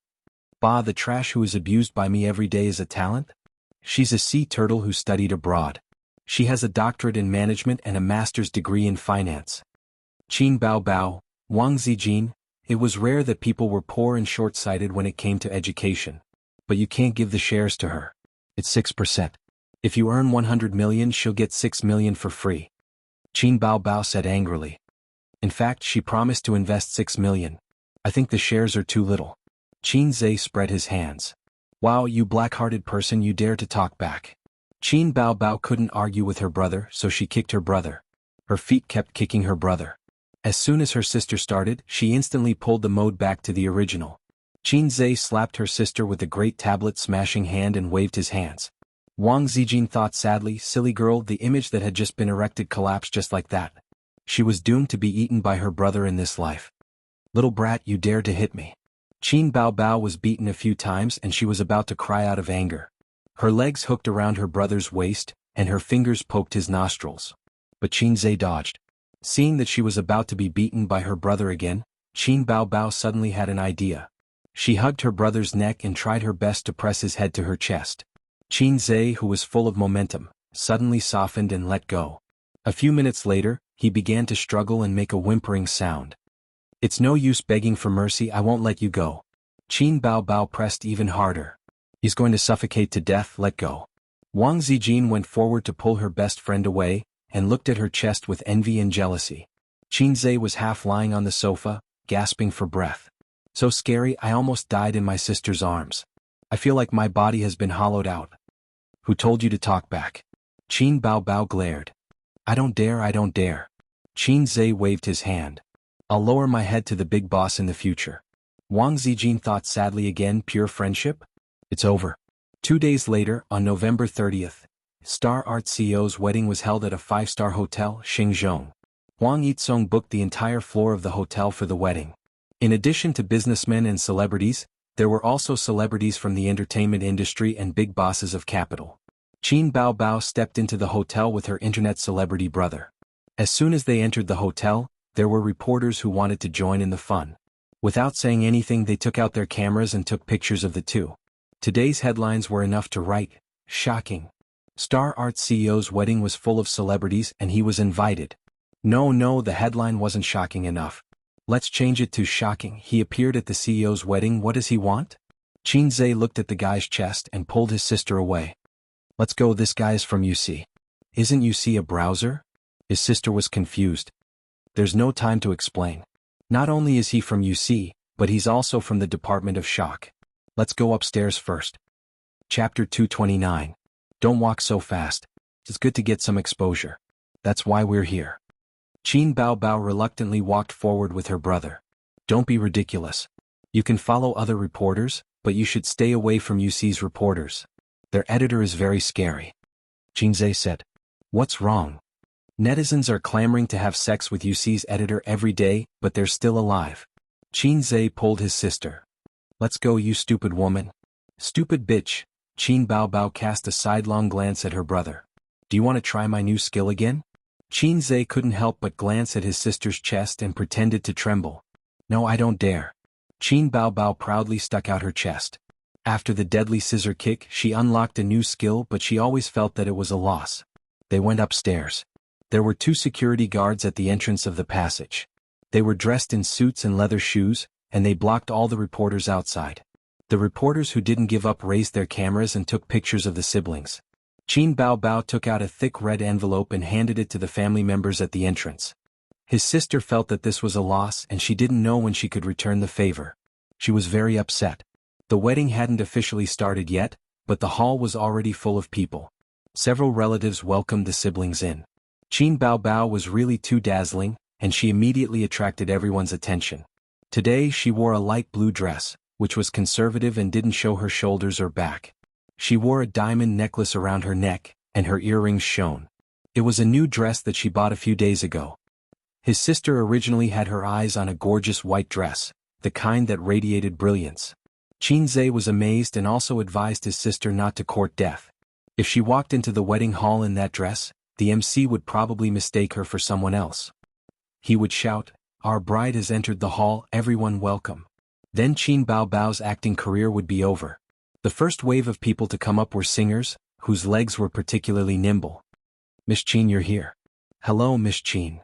Bah, the trash who is abused by me every day is a talent? She's a sea turtle who studied abroad. She has a doctorate in management and a master's degree in finance. Bao Bao, Wang Zijin, it was rare that people were poor and short-sighted when it came to education. But you can't give the shares to her. It's 6%. If you earn 100 million, she'll get 6 million for free. Bao Bao said angrily. In fact, she promised to invest 6 million. I think the shares are too little. Xianxia spread his hands. Wow, you black-hearted person, you dare to talk back. Bao Bao couldn't argue with her brother, so she kicked her brother. Her feet kept kicking her brother. As soon as her sister started, she instantly pulled the mode back to the original. Qin Zhe slapped her sister with a great tablet-smashing hand and waved his hands. Wang Zijin thought sadly, silly girl, the image that had just been erected collapsed just like that. She was doomed to be eaten by her brother in this life. Little brat, you dared to hit me. Qin Bao Bao was beaten a few times and she was about to cry out of anger. Her legs hooked around her brother's waist, and her fingers poked his nostrils. But Qin Zhe dodged. Seeing that she was about to be beaten by her brother again, Qin Bao Bao suddenly had an idea. She hugged her brother's neck and tried her best to press his head to her chest. Qin Zhe, who was full of momentum, suddenly softened and let go. A few minutes later, he began to struggle and make a whimpering sound. It's no use begging for mercy, I won't let you go. Qin Bao Bao pressed even harder. He's going to suffocate to death, let go. Wang Zijin went forward to pull her best friend away, and looked at her chest with envy and jealousy. Qin Zhe was half lying on the sofa, gasping for breath. So scary, I almost died in my sister's arms. I feel like my body has been hollowed out. Who told you to talk back? Qin Bao Bao glared. I don't dare, I don't dare. Qin Zhe waved his hand. I'll lower my head to the big boss in the future. Wang Zijin thought sadly again, pure friendship? It's over. 2 days later, on November 30th, Star Art CEO's wedding was held at a 5-star hotel, Xingzhou. Huang Yitsong booked the entire floor of the hotel for the wedding. In addition to businessmen and celebrities, there were also celebrities from the entertainment industry and big bosses of capital. Qin Bao Bao stepped into the hotel with her internet celebrity brother. As soon as they entered the hotel, there were reporters who wanted to join in the fun. Without saying anything, they took out their cameras and took pictures of the two. Today's headlines were enough to write, shocking. Star Art CEO's wedding was full of celebrities and he was invited. No, the headline wasn't shocking enough. Let's change it to shocking. He appeared at the CEO's wedding. What does he want? Qin Zhe looked at the guy's chest and pulled his sister away. Let's go, this guy's from UC. Isn't UC a browser? His sister was confused. There's no time to explain. Not only is he from UC, but he's also from the Department of Shock. Let's go upstairs first. Chapter 229. Don't walk so fast. It's good to get some exposure. That's why we're here. Qin Bao Bao reluctantly walked forward with her brother. Don't be ridiculous. You can follow other reporters, but you should stay away from UC's reporters. Their editor is very scary. Qin Zhe said. What's wrong? Netizens are clamoring to have sex with UC's editor every day, but they're still alive. Qin Zhe pulled his sister. Let's go, you stupid woman. Stupid bitch. Qin Bao Bao cast a sidelong glance at her brother. Do you want to try my new skill again? Qin Zhe couldn't help but glance at his sister's chest and pretended to tremble. No, I don't dare. Qin Bao Bao proudly stuck out her chest. After the deadly scissor kick, she unlocked a new skill, but she always felt that it was a loss. They went upstairs. There were 2 security guards at the entrance of the passage. They were dressed in suits and leather shoes, and they blocked all the reporters outside. The reporters who didn't give up raised their cameras and took pictures of the siblings. Qin Bao Bao took out a thick red envelope and handed it to the family members at the entrance. His sister felt that this was a loss and she didn't know when she could return the favor. She was very upset. The wedding hadn't officially started yet, but the hall was already full of people. Several relatives welcomed the siblings in. Qin Bao Bao was really too dazzling, and she immediately attracted everyone's attention. Today she wore a light blue dress, which was conservative and didn't show her shoulders or back. She wore a diamond necklace around her neck, and her earrings shone. It was a new dress that she bought a few days ago. His sister originally had her eyes on a gorgeous white dress, the kind that radiated brilliance. Qin Zhe was amazed and also advised his sister not to court death. If she walked into the wedding hall in that dress, the MC would probably mistake her for someone else. He would shout, "Our bride has entered the hall, everyone welcome." Then Qin Bao Bao's acting career would be over. The first wave of people to come up were singers, whose legs were particularly nimble. Miss Qin, you're here. Hello, Miss Qin.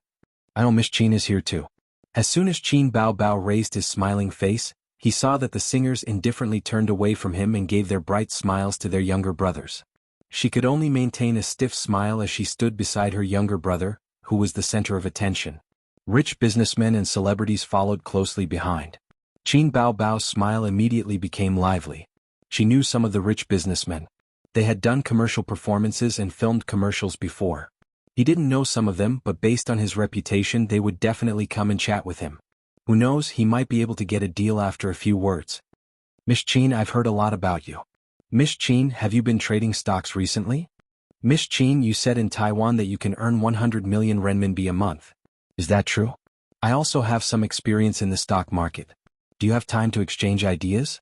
Oh, Miss Qin is here too. As soon as Qin Bao Bao raised his smiling face, he saw that the singers indifferently turned away from him and gave their bright smiles to their younger brothers. She could only maintain a stiff smile as she stood beside her younger brother, who was the center of attention. Rich businessmen and celebrities followed closely behind. Qin Bao Bao's smile immediately became lively. She knew some of the rich businessmen. They had done commercial performances and filmed commercials before. He didn't know some of them, but based on his reputation they would definitely come and chat with him. Who knows, he might be able to get a deal after a few words. Miss Qin, I've heard a lot about you. Miss Qin, have you been trading stocks recently? Miss Qin, you said in Taiwan that you can earn 100 million renminbi a month. Is that true? I also have some experience in the stock market. Do you have time to exchange ideas?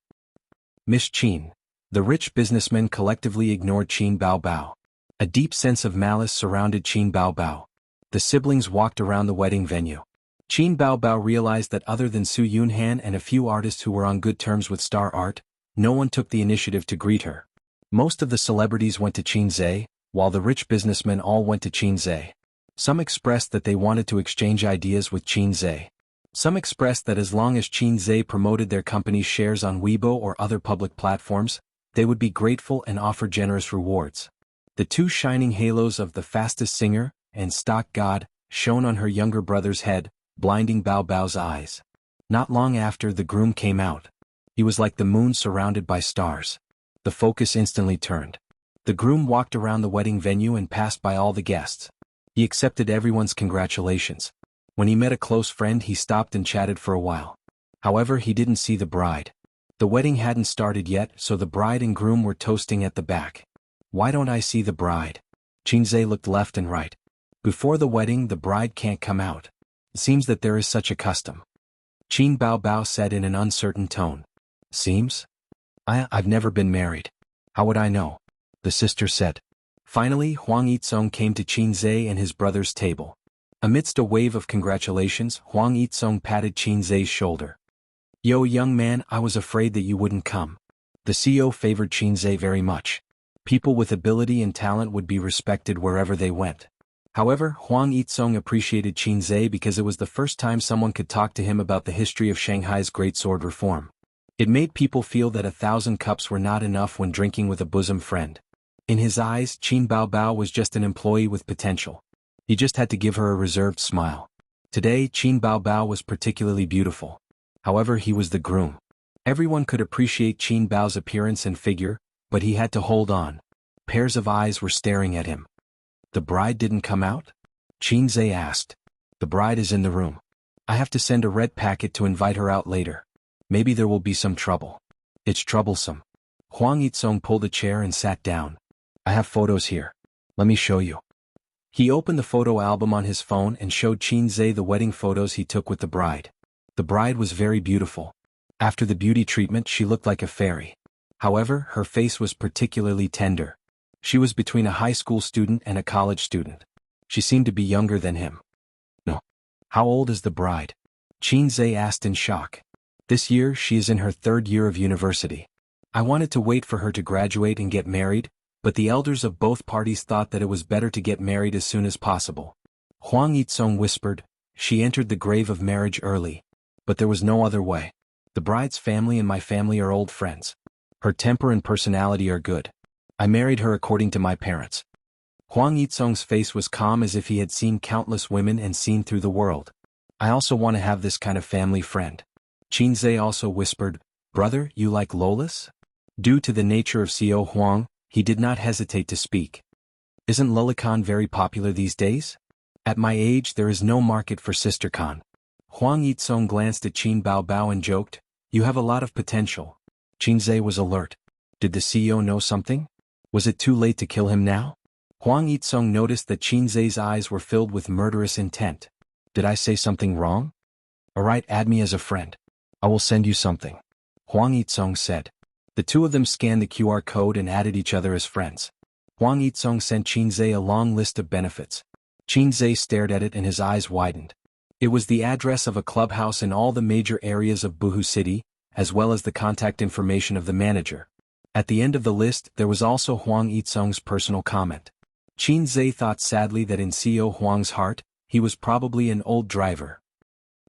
Miss Qin. The rich businessmen collectively ignored Qin Bao Bao. A deep sense of malice surrounded Qin Bao Bao. The siblings walked around the wedding venue. Qin Bao Bao realized that other than Su Yunhan and a few artists who were on good terms with Star Art, no one took the initiative to greet her. Most of the celebrities went to Qin Zhe, while the rich businessmen all went to Qin Zhe. Some expressed that they wanted to exchange ideas with Qin Zhe. Some expressed that as long as Qin Zhe promoted their company's shares on Weibo or other public platforms, they would be grateful and offer generous rewards. The two shining halos of the fastest singer and stock god shone on her younger brother's head, blinding Bao Bao's eyes. Not long after, the groom came out. He was like the moon surrounded by stars. The focus instantly turned. The groom walked around the wedding venue and passed by all the guests. He accepted everyone's congratulations. When he met a close friend, he stopped and chatted for a while. However, he didn't see the bride. The wedding hadn't started yet, so the bride and groom were toasting at the back. Why don't I see the bride? Qin Zhe looked left and right. Before the wedding, the bride can't come out. It seems that there is such a custom. Qin Bao Bao said in an uncertain tone. Seems? I've never been married. How would I know? The sister said. Finally, Huang Yitsong came to Qin Zhe and his brother's table. Amidst a wave of congratulations, Huang Yitsong patted Qin Zhe's shoulder. Yo, young man, I was afraid that you wouldn't come. The CEO favored Qin Zhe very much. People with ability and talent would be respected wherever they went. However, Huang Yitsong appreciated Qin Zhe because it was the first time someone could talk to him about the history of Shanghai's great sword reform. It made people feel that 1,000 cups were not enough when drinking with a bosom friend. In his eyes, Qin Bao Bao was just an employee with potential. He just had to give her a reserved smile. Today, Qin Bao Bao was particularly beautiful. However, he was the groom. Everyone could appreciate Qin Bao's appearance and figure, but he had to hold on. Pairs of eyes were staring at him. The bride didn't come out? Qin Zhe asked. The bride is in the room. I have to send a red packet to invite her out later. Maybe there will be some trouble. It's troublesome. Huang Yitsong pulled a chair and sat down. I have photos here. Let me show you. He opened the photo album on his phone and showed Qin Zhe the wedding photos he took with the bride. The bride was very beautiful. After the beauty treatment, she looked like a fairy. However, her face was particularly tender. She was between a high school student and a college student. She seemed to be younger than him. No. How old is the bride? Qin Zhe asked in shock. This year, she is in her 3rd year of university. I wanted to wait for her to graduate and get married, but the elders of both parties thought that it was better to get married as soon as possible. Huang Yitsong whispered, she entered the grave of marriage early. But there was no other way. The bride's family and my family are old friends. Her temper and personality are good. I married her according to my parents. Huang Yitsong's face was calm as if he had seen countless women and seen through the world. I also want to have this kind of family friend. Qin Zhe also whispered, brother, you like Lolas? Due to the nature of CEO Huang, he did not hesitate to speak. Isn't Lolicon very popular these days? At my age there is no market for sistercon. Huang Yitsong glanced at Qin Bao Bao and joked, you have a lot of potential. Qin Zhe was alert. Did the CEO know something? Was it too late to kill him now? Huang Yitsong noticed that Qin Zhe's eyes were filled with murderous intent. Did I say something wrong? Alright, add me as a friend. I will send you something. Huang Yitsong said. The two of them scanned the QR code and added each other as friends. Huang Yitsong sent Qin Zhe a long list of benefits. Qin Zhe stared at it and his eyes widened. It was the address of a clubhouse in all the major areas of Buhu City, as well as the contact information of the manager. At the end of the list, there was also Huang Yitsong's personal comment. Qin Zhe thought sadly that in CEO Huang's heart, he was probably an old driver.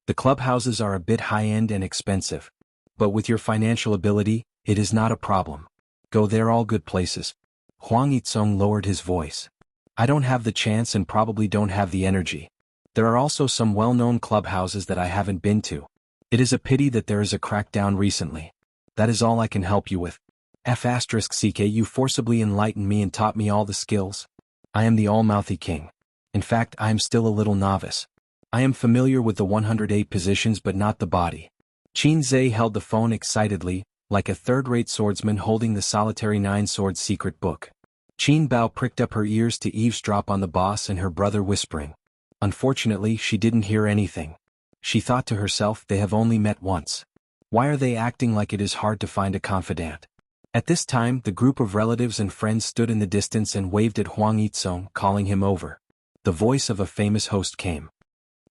The clubhouses are a bit high-end and expensive. But with your financial ability, it is not a problem. Go there, all good places. Huang Yitsong lowered his voice. I don't have the chance and probably don't have the energy. There are also some well-known clubhouses that I haven't been to. It is a pity that there is a crackdown recently. That is all I can help you with. F***ck, you forcibly enlightened me and taught me all the skills. I am the all-mouthy king. In fact, I am still a little novice. I am familiar with the 108 positions but not the body. Qin Zhe held the phone excitedly, like a third-rate swordsman holding the solitary nine-sword secret book. Qin Bao pricked up her ears to eavesdrop on the boss and her brother whispering. Unfortunately, she didn't hear anything. She thought to herself, they have only met once. Why are they acting like it is hard to find a confidant? At this time, the group of relatives and friends stood in the distance and waved at Huang Yizong, calling him over. The voice of a famous host came.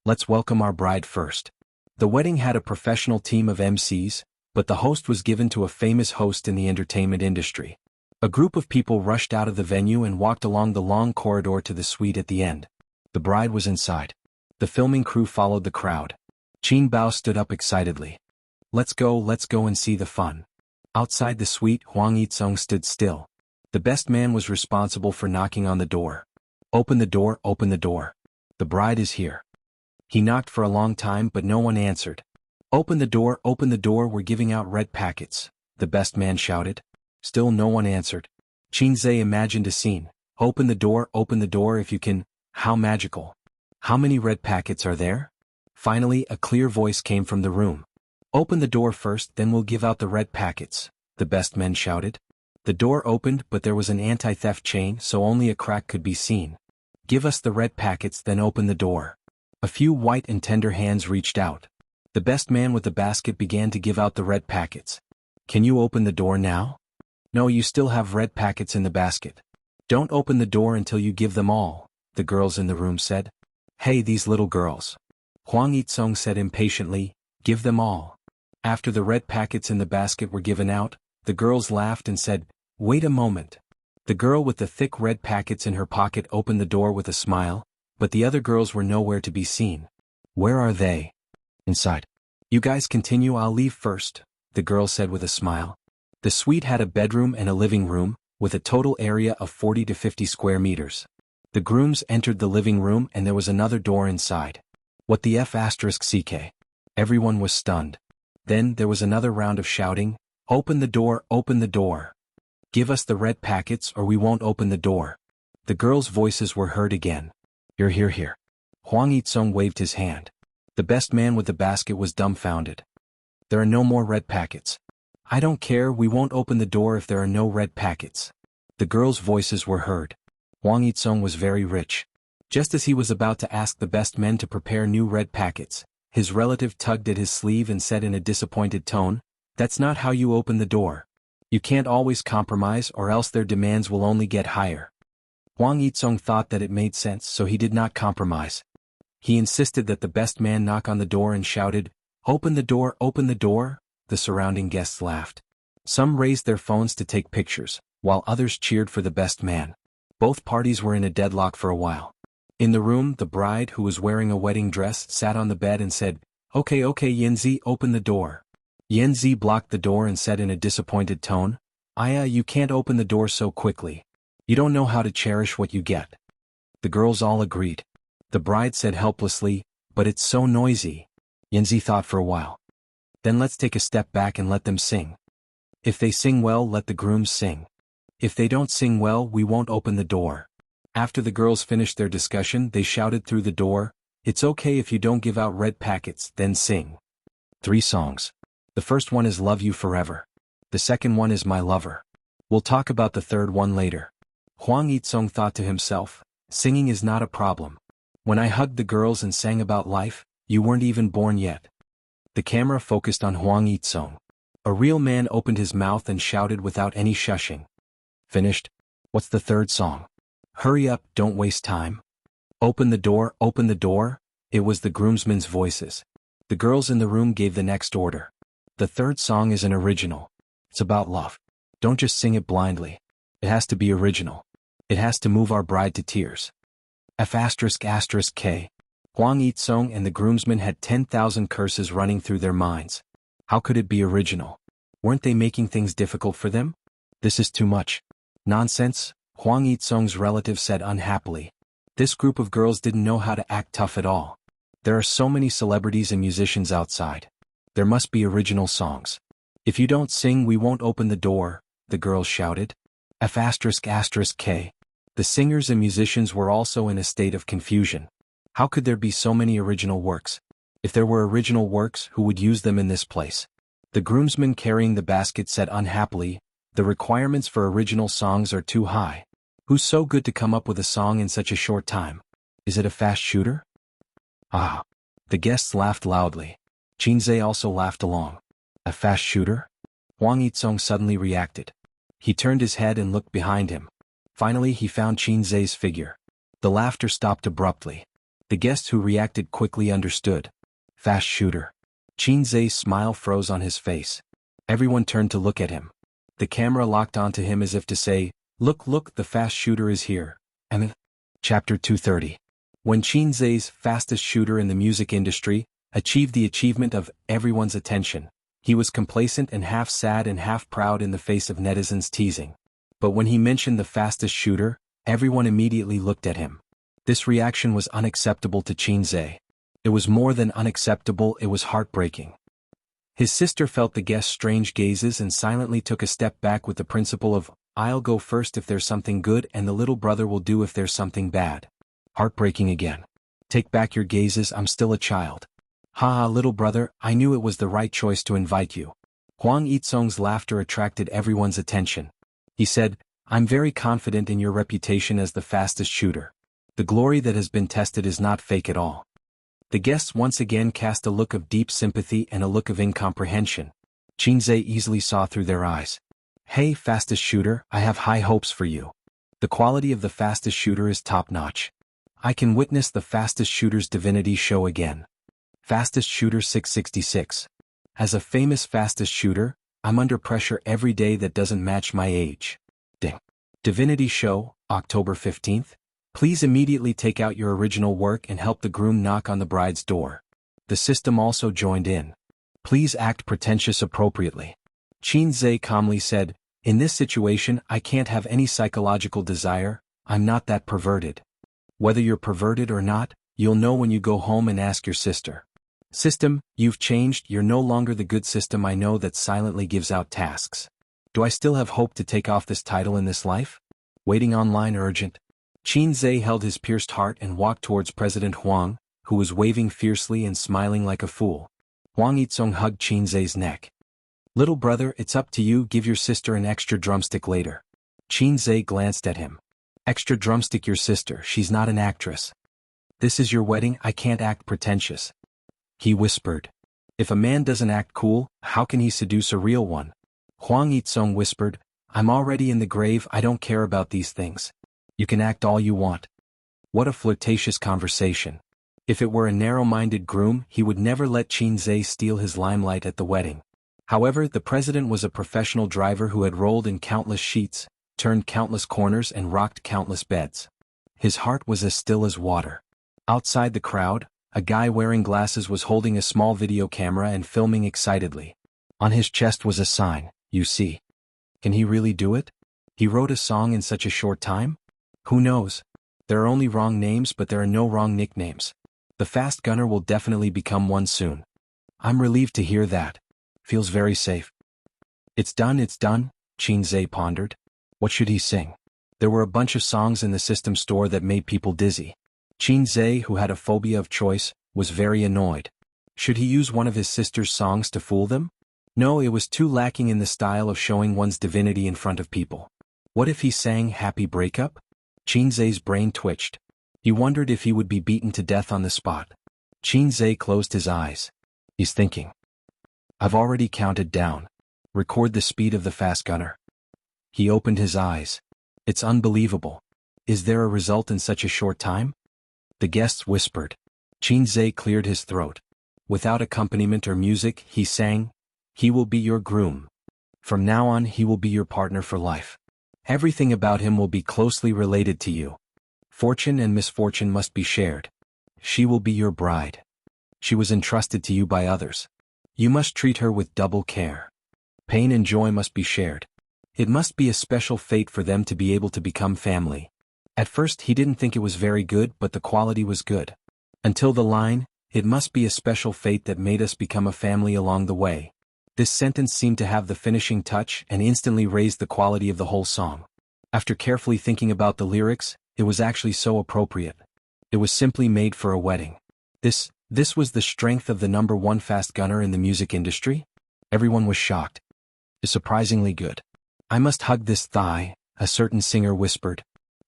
Let's welcome our bride first. The wedding had a professional team of MCs, but the host was given to a famous host in the entertainment industry. A group of people rushed out of the venue and walked along the long corridor to the suite at the end. The bride was inside. The filming crew followed the crowd. Qin Bao stood up excitedly. Let's go and see the fun. Outside the suite, Huang Yizong stood still. The best man was responsible for knocking on the door. Open the door, open the door. The bride is here. He knocked for a long time but no one answered. Open the door, we're giving out red packets, the best man shouted. Still no one answered. Qinze imagined a scene. Open the door if you can. How magical. How many red packets are there? Finally, a clear voice came from the room. Open the door first, then we'll give out the red packets, the best men shouted. The door opened but there was an anti-theft chain so only a crack could be seen. Give us the red packets then open the door. A few white and tender hands reached out. The best man with the basket began to give out the red packets. Can you open the door now? No, you still have red packets in the basket. Don't open the door until you give them all, the girls in the room said. Hey, these little girls. Huang Yizong said impatiently, give them all. After the red packets in the basket were given out, the girls laughed and said, wait a moment. The girl with the thick red packets in her pocket opened the door with a smile, but the other girls were nowhere to be seen. Where are they? Inside. You guys continue, I'll leave first, the girl said with a smile. The suite had a bedroom and a living room, with a total area of 40 to 50 square meters. The grooms entered the living room and there was another door inside. What the F***ck? Everyone was stunned. Then there was another round of shouting, open the door, open the door. Give us the red packets or we won't open the door. The girls' voices were heard again. Here. Huang Yizong waved his hand. The best man with the basket was dumbfounded. There are no more red packets. I don't care, we won't open the door if there are no red packets. The girls' voices were heard. Huang Yizong was very rich. Just as he was about to ask the best men to prepare new red packets, his relative tugged at his sleeve and said in a disappointed tone, that's not how you open the door. You can't always compromise or else their demands will only get higher. Huang Yizong thought that it made sense so he did not compromise. He insisted that the best man knock on the door and shouted, open the door, open the door. The surrounding guests laughed. Some raised their phones to take pictures, while others cheered for the best man. Both parties were in a deadlock for a while. In the room, the bride, who was wearing a wedding dress, sat on the bed and said, Okay, Yanzi, open the door. Yanzi blocked the door and said in a disappointed tone, you can't open the door so quickly. You don't know how to cherish what you get. The girls all agreed. The bride said helplessly, but it's so noisy. Yanzi thought for a while. Then let's take a step back and let them sing. If they sing well, let the grooms sing. If they don't sing well, we won't open the door. After the girls finished their discussion, they shouted through the door, it's okay if you don't give out red packets, then sing. 3 songs. The first one is Love You Forever. The second one is My Lover. We'll talk about the third one later. Huang Yizong thought to himself, singing is not a problem. When I hugged the girls and sang about life, you weren't even born yet. The camera focused on Huang Yizong. A real man opened his mouth and shouted without any shushing. Finished? What's the third song? Hurry up, don't waste time. Open the door, open the door. It was the groomsmen's voices. The girls in the room gave the next order. The third song is an original. It's about love. Don't just sing it blindly. It has to be original. It has to move our bride to tears. F***K. Huang Yizong and the groomsmen had 10,000 curses running through their minds. How could it be original? Weren't they making things difficult for them? This is too much. Nonsense, Huang Yizong's relative said unhappily. This group of girls didn't know how to act tough at all. There are so many celebrities and musicians outside. There must be original songs. If you don't sing, we won't open the door, the girls shouted. F***K. The singers and musicians were also in a state of confusion. How could there be so many original works? If there were original works, who would use them in this place? The groomsman carrying the basket said unhappily, "The requirements for original songs are too high. Who's so good to come up with a song in such a short time? Is it a fast shooter?" Ah. The guests laughed loudly. Qinzhe also laughed along. A fast shooter? Huang Yizong suddenly reacted. He turned his head and looked behind him. Finally he found Qinzhe's figure. The laughter stopped abruptly. The guests who reacted quickly understood. Fast shooter. Qinzhe's smile froze on his face. Everyone turned to look at him. The camera locked onto him as if to say, "Look, look, the fast shooter is here." And Chapter 230. When Qinzhe's fastest shooter in the music industry achieved the achievement of everyone's attention, he was complacent and half sad and half proud in the face of netizens' teasing. But when he mentioned the fastest shooter, everyone immediately looked at him. This reaction was unacceptable to Qinzhe. It was more than unacceptable, it was heartbreaking. His sister felt the guest's strange gazes and silently took a step back with the principle of, "I'll go first if there's something good and the little brother will do if there's something bad." Heartbreaking again. "Take back your gazes, I'm still a child." "Ha ha, little brother, I knew it was the right choice to invite you." Huang Yizong's laughter attracted everyone's attention. He said, "I'm very confident in your reputation as the fastest shooter. The glory that has been tested is not fake at all." The guests once again cast a look of deep sympathy and a look of incomprehension. Qinzhe easily saw through their eyes. "Hey, fastest shooter, I have high hopes for you. The quality of the fastest shooter is top-notch. I can witness the fastest shooter's divinity show again." Fastest shooter 666. As a famous fastest shooter, I'm under pressure every day that doesn't match my age. Ding. Divinity show, October 15th. Please immediately take out your original work and help the groom knock on the bride's door. The system also joined in. Please act pretentious appropriately. Qinzhe calmly said, "In this situation I can't have any psychological desire, I'm not that perverted." Whether you're perverted or not, you'll know when you go home and ask your sister. System, you've changed, you're no longer the good system I know that silently gives out tasks. Do I still have hope to take off this title in this life? Waiting online urgent. Qinzhe held his pierced heart and walked towards President Huang, who was waving fiercely and smiling like a fool. Huang Yizong hugged Qinzhe's neck. "Little brother, it's up to you, give your sister an extra drumstick later." Qinzhe glanced at him. "Extra drumstick your sister, she's not an actress." "This is your wedding, I can't act pretentious." He whispered. "If a man doesn't act cool, how can he seduce a real one?" Huang Yizong whispered, "I'm already in the grave, I don't care about these things. You can act all you want." What a flirtatious conversation. If it were a narrow-minded groom, he would never let Qinzhe steal his limelight at the wedding. However, the president was a professional driver who had rolled in countless sheets, turned countless corners and rocked countless beds. His heart was as still as water. Outside the crowd, a guy wearing glasses was holding a small video camera and filming excitedly. On his chest was a sign, "You see." Can he really do it? He wrote a song in such a short time? Who knows? There are only wrong names, but there are no wrong nicknames. The fast gunner will definitely become one soon. I'm relieved to hear that. Feels very safe. It's done, Qinzhe pondered. What should he sing? There were a bunch of songs in the system store that made people dizzy. Qinzhe, who had a phobia of choice, was very annoyed. Should he use one of his sister's songs to fool them? No, it was too lacking in the style of showing one's divinity in front of people. What if he sang Happy Breakup? Qinzhe's brain twitched. He wondered if he would be beaten to death on the spot. Qinzhe closed his eyes. He's thinking. I've already counted down. Record the speed of the fast gunner. He opened his eyes. It's unbelievable. Is there a result in such a short time? The guests whispered. Qinzhe cleared his throat. Without accompaniment or music, he sang, "He will be your groom. From now on he will be your partner for life. Everything about him will be closely related to you. Fortune and misfortune must be shared. She will be your bride. She was entrusted to you by others. You must treat her with double care. Pain and joy must be shared. It must be a special fate for them to be able to become family." At first he didn't think it was very good, but the quality was good. Until the line, "It must be a special fate that made us become a family along the way." This sentence seemed to have the finishing touch and instantly raised the quality of the whole song. After carefully thinking about the lyrics, it was actually so appropriate. It was simply made for a wedding. This was the strength of the #1 fast gunner in the music industry? Everyone was shocked. It's surprisingly good. I must hug this thigh, a certain singer whispered.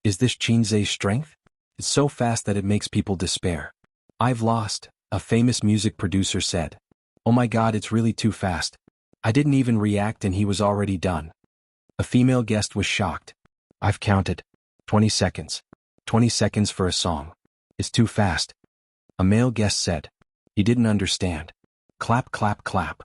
Is this Qinzhe's strength? It's so fast that it makes people despair. I've lost, a famous music producer said. Oh my god, it's really too fast. I didn't even react and he was already done. A female guest was shocked. I've counted. 20 seconds. 20 seconds for a song. It's too fast. A male guest said. He didn't understand. Clap, clap, clap.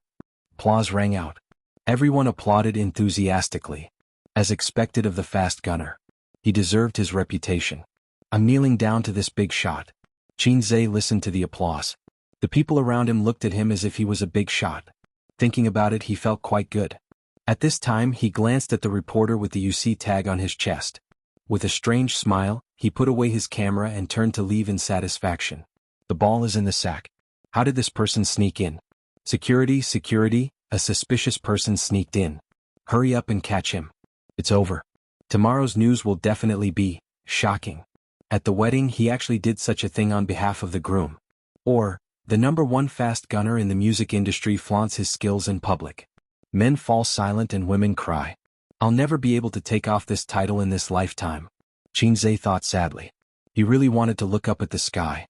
Applause rang out. Everyone applauded enthusiastically. As expected of the fast gunner. He deserved his reputation. I'm kneeling down to this big shot. Qinzhe listened to the applause. The people around him looked at him as if he was a big shot. Thinking about it, he felt quite good. At this time, he glanced at the reporter with the UC tag on his chest. With a strange smile, he put away his camera and turned to leave in satisfaction. The ball is in the sack. How did this person sneak in? Security, security, a suspicious person sneaked in. Hurry up and catch him. It's over. Tomorrow's news will definitely be shocking. At the wedding, he actually did such a thing on behalf of the groom. Or, the #1 fast gunner in the music industry flaunts his skills in public. Men fall silent and women cry. I'll never be able to take off this title in this lifetime. Qinzhe thought sadly. He really wanted to look up at the sky.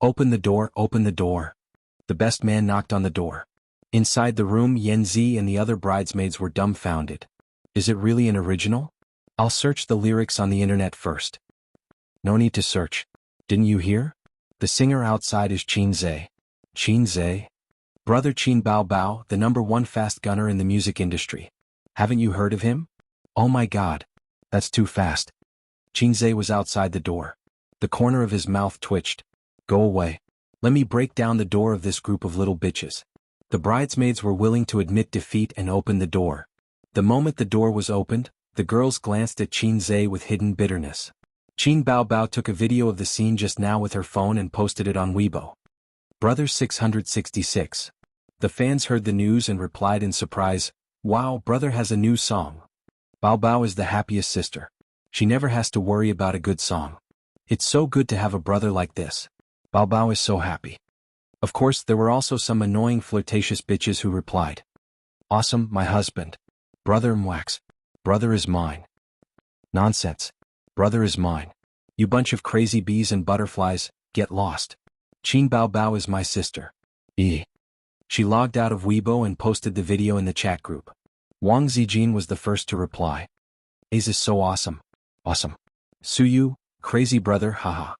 Open the door, open the door. The best man knocked on the door. Inside the room, Yanzi and the other bridesmaids were dumbfounded. Is it really an original? I'll search the lyrics on the internet first. No need to search. Didn't you hear? The singer outside is Qinzhe. Qinzhe? Brother Qin Bao Bao, the #1 fast gunner in the music industry. Haven't you heard of him? Oh my god. That's too fast. Qinzhe was outside the door. The corner of his mouth twitched. Go away. Let me break down the door of this group of little bitches. The bridesmaids were willing to admit defeat and open the door. The moment the door was opened, the girls glanced at Qinzhe with hidden bitterness. Qin Bao Bao took a video of the scene just now with her phone and posted it on Weibo. Brother 666. The fans heard the news and replied in surprise, wow, brother has a new song. Bao Bao is the happiest sister. She never has to worry about a good song. It's so good to have a brother like this. Bao Bao is so happy. Of course, there were also some annoying flirtatious bitches who replied. Awesome, my husband. Brother Mwax. Brother is mine. Nonsense. Brother is mine. You bunch of crazy bees and butterflies, get lost. Qin Bao Bao is my sister. She logged out of Weibo and posted the video in the chat group. Wang Zijin was the first to reply. Ace is so awesome. Awesome. Suyu, crazy brother, haha.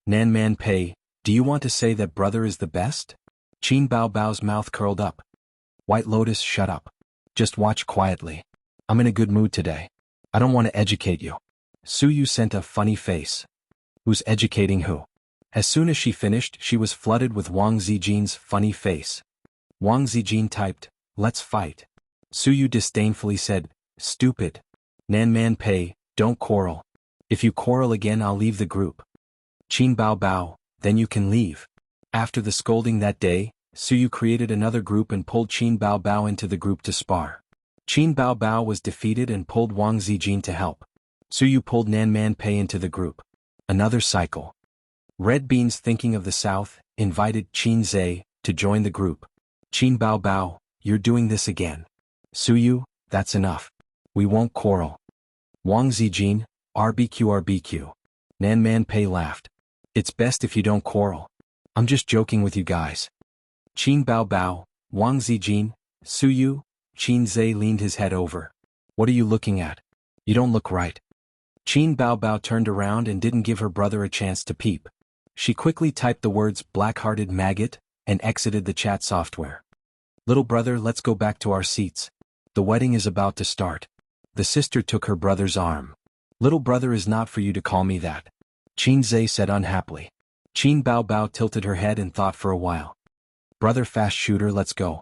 Nan Man Pei, do you want to say that brother is the best? Qin Bao Bao's mouth curled up. White Lotus, shut up. Just watch quietly. I'm in a good mood today. I don't want to educate you. Suyu sent a funny face. Who's educating who? As soon as she finished, she was flooded with Wang Zijin's funny face. Wang Zijin typed, let's fight. Suyu disdainfully said, stupid. Nan Man Pei, don't quarrel. If you quarrel again, I'll leave the group. Qin Bao Bao, then you can leave. After the scolding that day, Suyu created another group and pulled Qin Bao Bao into the group to spar. Qin Bao Bao was defeated and pulled Wang Zijin to help. Suyu pulled Nan Man Pei into the group. Another cycle. Red Beans, thinking of the South, invited Qinzhe to join the group. Qin Bao Bao, you're doing this again. Suyu, that's enough. We won't quarrel. Wang Zijin, RBQ. Nan Man Pei laughed. It's best if you don't quarrel. I'm just joking with you guys. Qin Bao Bao, Wang Zijin, Suyu, Qinzhe leaned his head over. What are you looking at? You don't look right. Qin Bao Bao turned around and didn't give her brother a chance to peep. She quickly typed the words black-hearted maggot and exited the chat software. Little brother, let's go back to our seats. The wedding is about to start. The sister took her brother's arm. Little brother is not for you to call me that. Qinzhe said unhappily. Qin Bao Bao tilted her head and thought for a while. Brother fast shooter, let's go.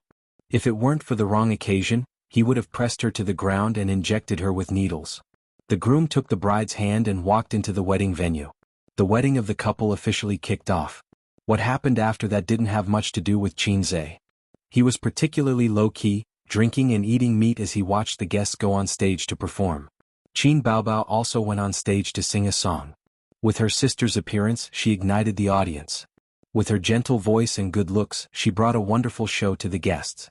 If it weren't for the wrong occasion, he would have pressed her to the ground and injected her with needles. The groom took the bride's hand and walked into the wedding venue. The wedding of the couple officially kicked off. What happened after that didn't have much to do with Qinzhe. He was particularly low-key, drinking and eating meat as he watched the guests go on stage to perform. Qin Bao Bao also went on stage to sing a song. With her sister's appearance, she ignited the audience. With her gentle voice and good looks, she brought a wonderful show to the guests.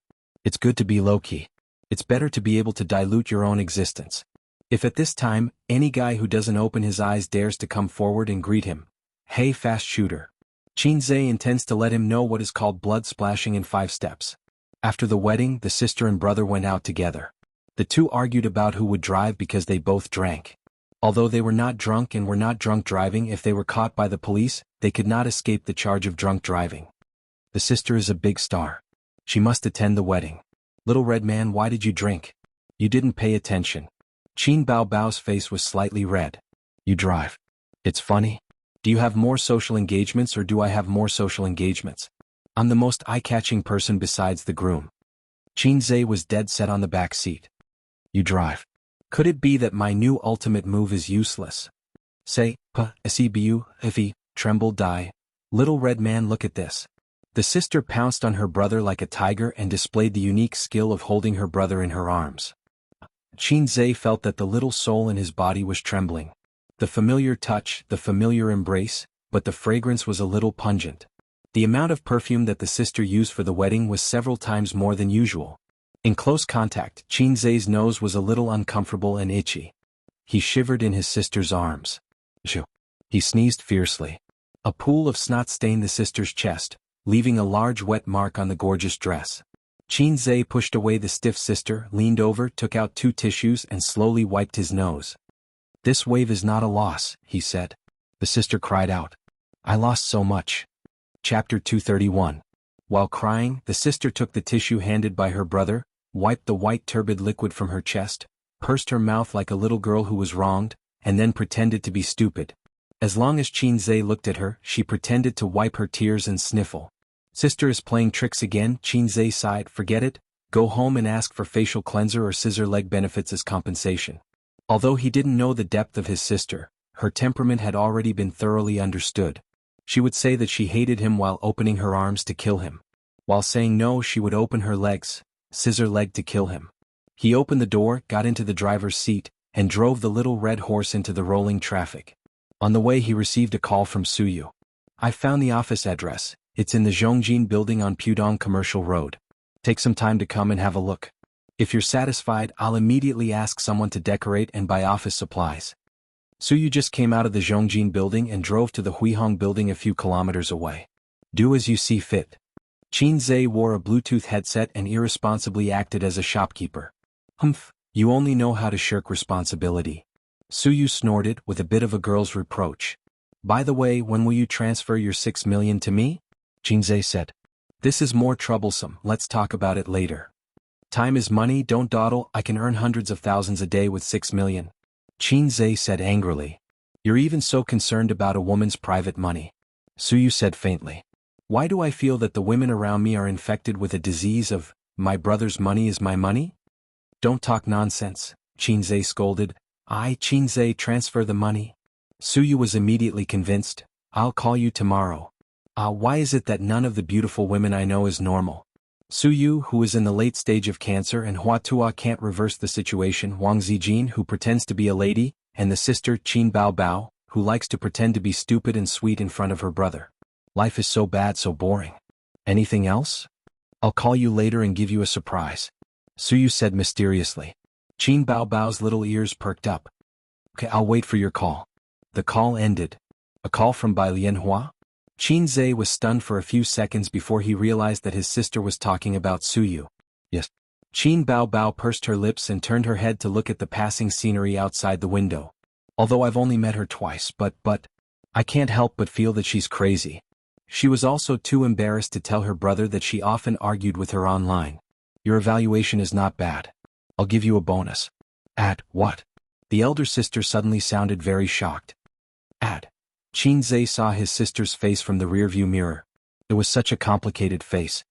It's good to be low-key. It's better to be able to dilute your own existence. If at this time, any guy who doesn't open his eyes dares to come forward and greet him, hey fast shooter. Xianxia intends to let him know what is called blood splashing in 5 steps. After the wedding, the sister and brother went out together. The two argued about who would drive because they both drank. Although they were not drunk and were not drunk driving, if they were caught by the police, they could not escape the charge of drunk driving. The sister is a big star. She must attend the wedding. Little red man, why did you drink? You didn't pay attention. Qin Bao Bao's face was slightly red. You drive. It's funny. Do you have more social engagements or do I have more social engagements? I'm the most eye-catching person besides the groom. Xianxia was dead set on the back seat. You drive. Could it be that my new ultimate move is useless? Say, sebu, iffy, tremble die. Little red man, look at this. The sister pounced on her brother like a tiger and displayed the unique skill of holding her brother in her arms. Xianxia felt that the little soul in his body was trembling. The familiar touch, the familiar embrace, but the fragrance was a little pungent. The amount of perfume that the sister used for the wedding was several times more than usual. In close contact, Xianxia's nose was a little uncomfortable and itchy. He shivered in his sister's arms. Shoo. He sneezed fiercely. A pool of snot stained the sister's chest, leaving a large wet mark on the gorgeous dress. Xianxia pushed away the stiff sister, leaned over, took out 2 tissues and slowly wiped his nose. This wave is not a loss, he said. The sister cried out. I lost so much. Chapter 231. While crying, the sister took the tissue handed by her brother, wiped the white turbid liquid from her chest, pursed her mouth like a little girl who was wronged, and then pretended to be stupid. As long as Xianxia looked at her, she pretended to wipe her tears and sniffle. Sister is playing tricks again, Xianxia sighed. Forget it, go home and ask for facial cleanser or scissor leg benefits as compensation. Although he didn't know the depth of his sister, her temperament had already been thoroughly understood. She would say that she hated him while opening her arms to kill him. While saying no, she would open her legs, scissor leg to kill him. He opened the door, got into the driver's seat, and drove the little red horse into the rolling traffic. On the way he received a call from Suyu. I found the office address. It's in the Zhongjin building on Pudong Commercial Road. Take some time to come and have a look. If you're satisfied, I'll immediately ask someone to decorate and buy office supplies. Suyu just came out of the Zhongjin building and drove to the Huihong building a few kilometers away. Do as you see fit. Xianxia wore a Bluetooth headset and irresponsibly acted as a shopkeeper. Humph, you only know how to shirk responsibility. Suyu snorted with a bit of a girl's reproach. By the way, when will you transfer your 6 million to me? Xianxia said. This is more troublesome, let's talk about it later. Time is money, don't dawdle, I can earn hundreds of thousands a day with 6 million. Xianxia said angrily. You're even so concerned about a woman's private money. Suyu said faintly. Why do I feel that the women around me are infected with a disease of, my brother's money is my money? Don't talk nonsense, Xianxia scolded. Xianxia, transfer the money. Suyu was immediately convinced. I'll call you tomorrow. Why is it that none of the beautiful women I know is normal? Suyu, who is in the late stage of cancer, and Huatua can't reverse the situation, Wang Zijin, who pretends to be a lady, and the sister Qin Bao Bao, who likes to pretend to be stupid and sweet in front of her brother. Life is so bad, so boring. Anything else? I'll call you later and give you a surprise. Suyu said mysteriously. Qin Bao Bao's little ears perked up. Okay, I'll wait for your call. The call ended. A call from Bai Lianhua? Xianxia was stunned for a few seconds before he realized that his sister was talking about Suyu. Yes. Qin Bao Bao pursed her lips and turned her head to look at the passing scenery outside the window. Although I've only met her twice, but I can't help but feel that she's crazy. She was also too embarrassed to tell her brother that she often argued with her online. Your evaluation is not bad. I'll give you a bonus. At what? The elder sister suddenly sounded very shocked. At. Xianxia saw his sister's face from the rearview mirror. It was such a complicated face.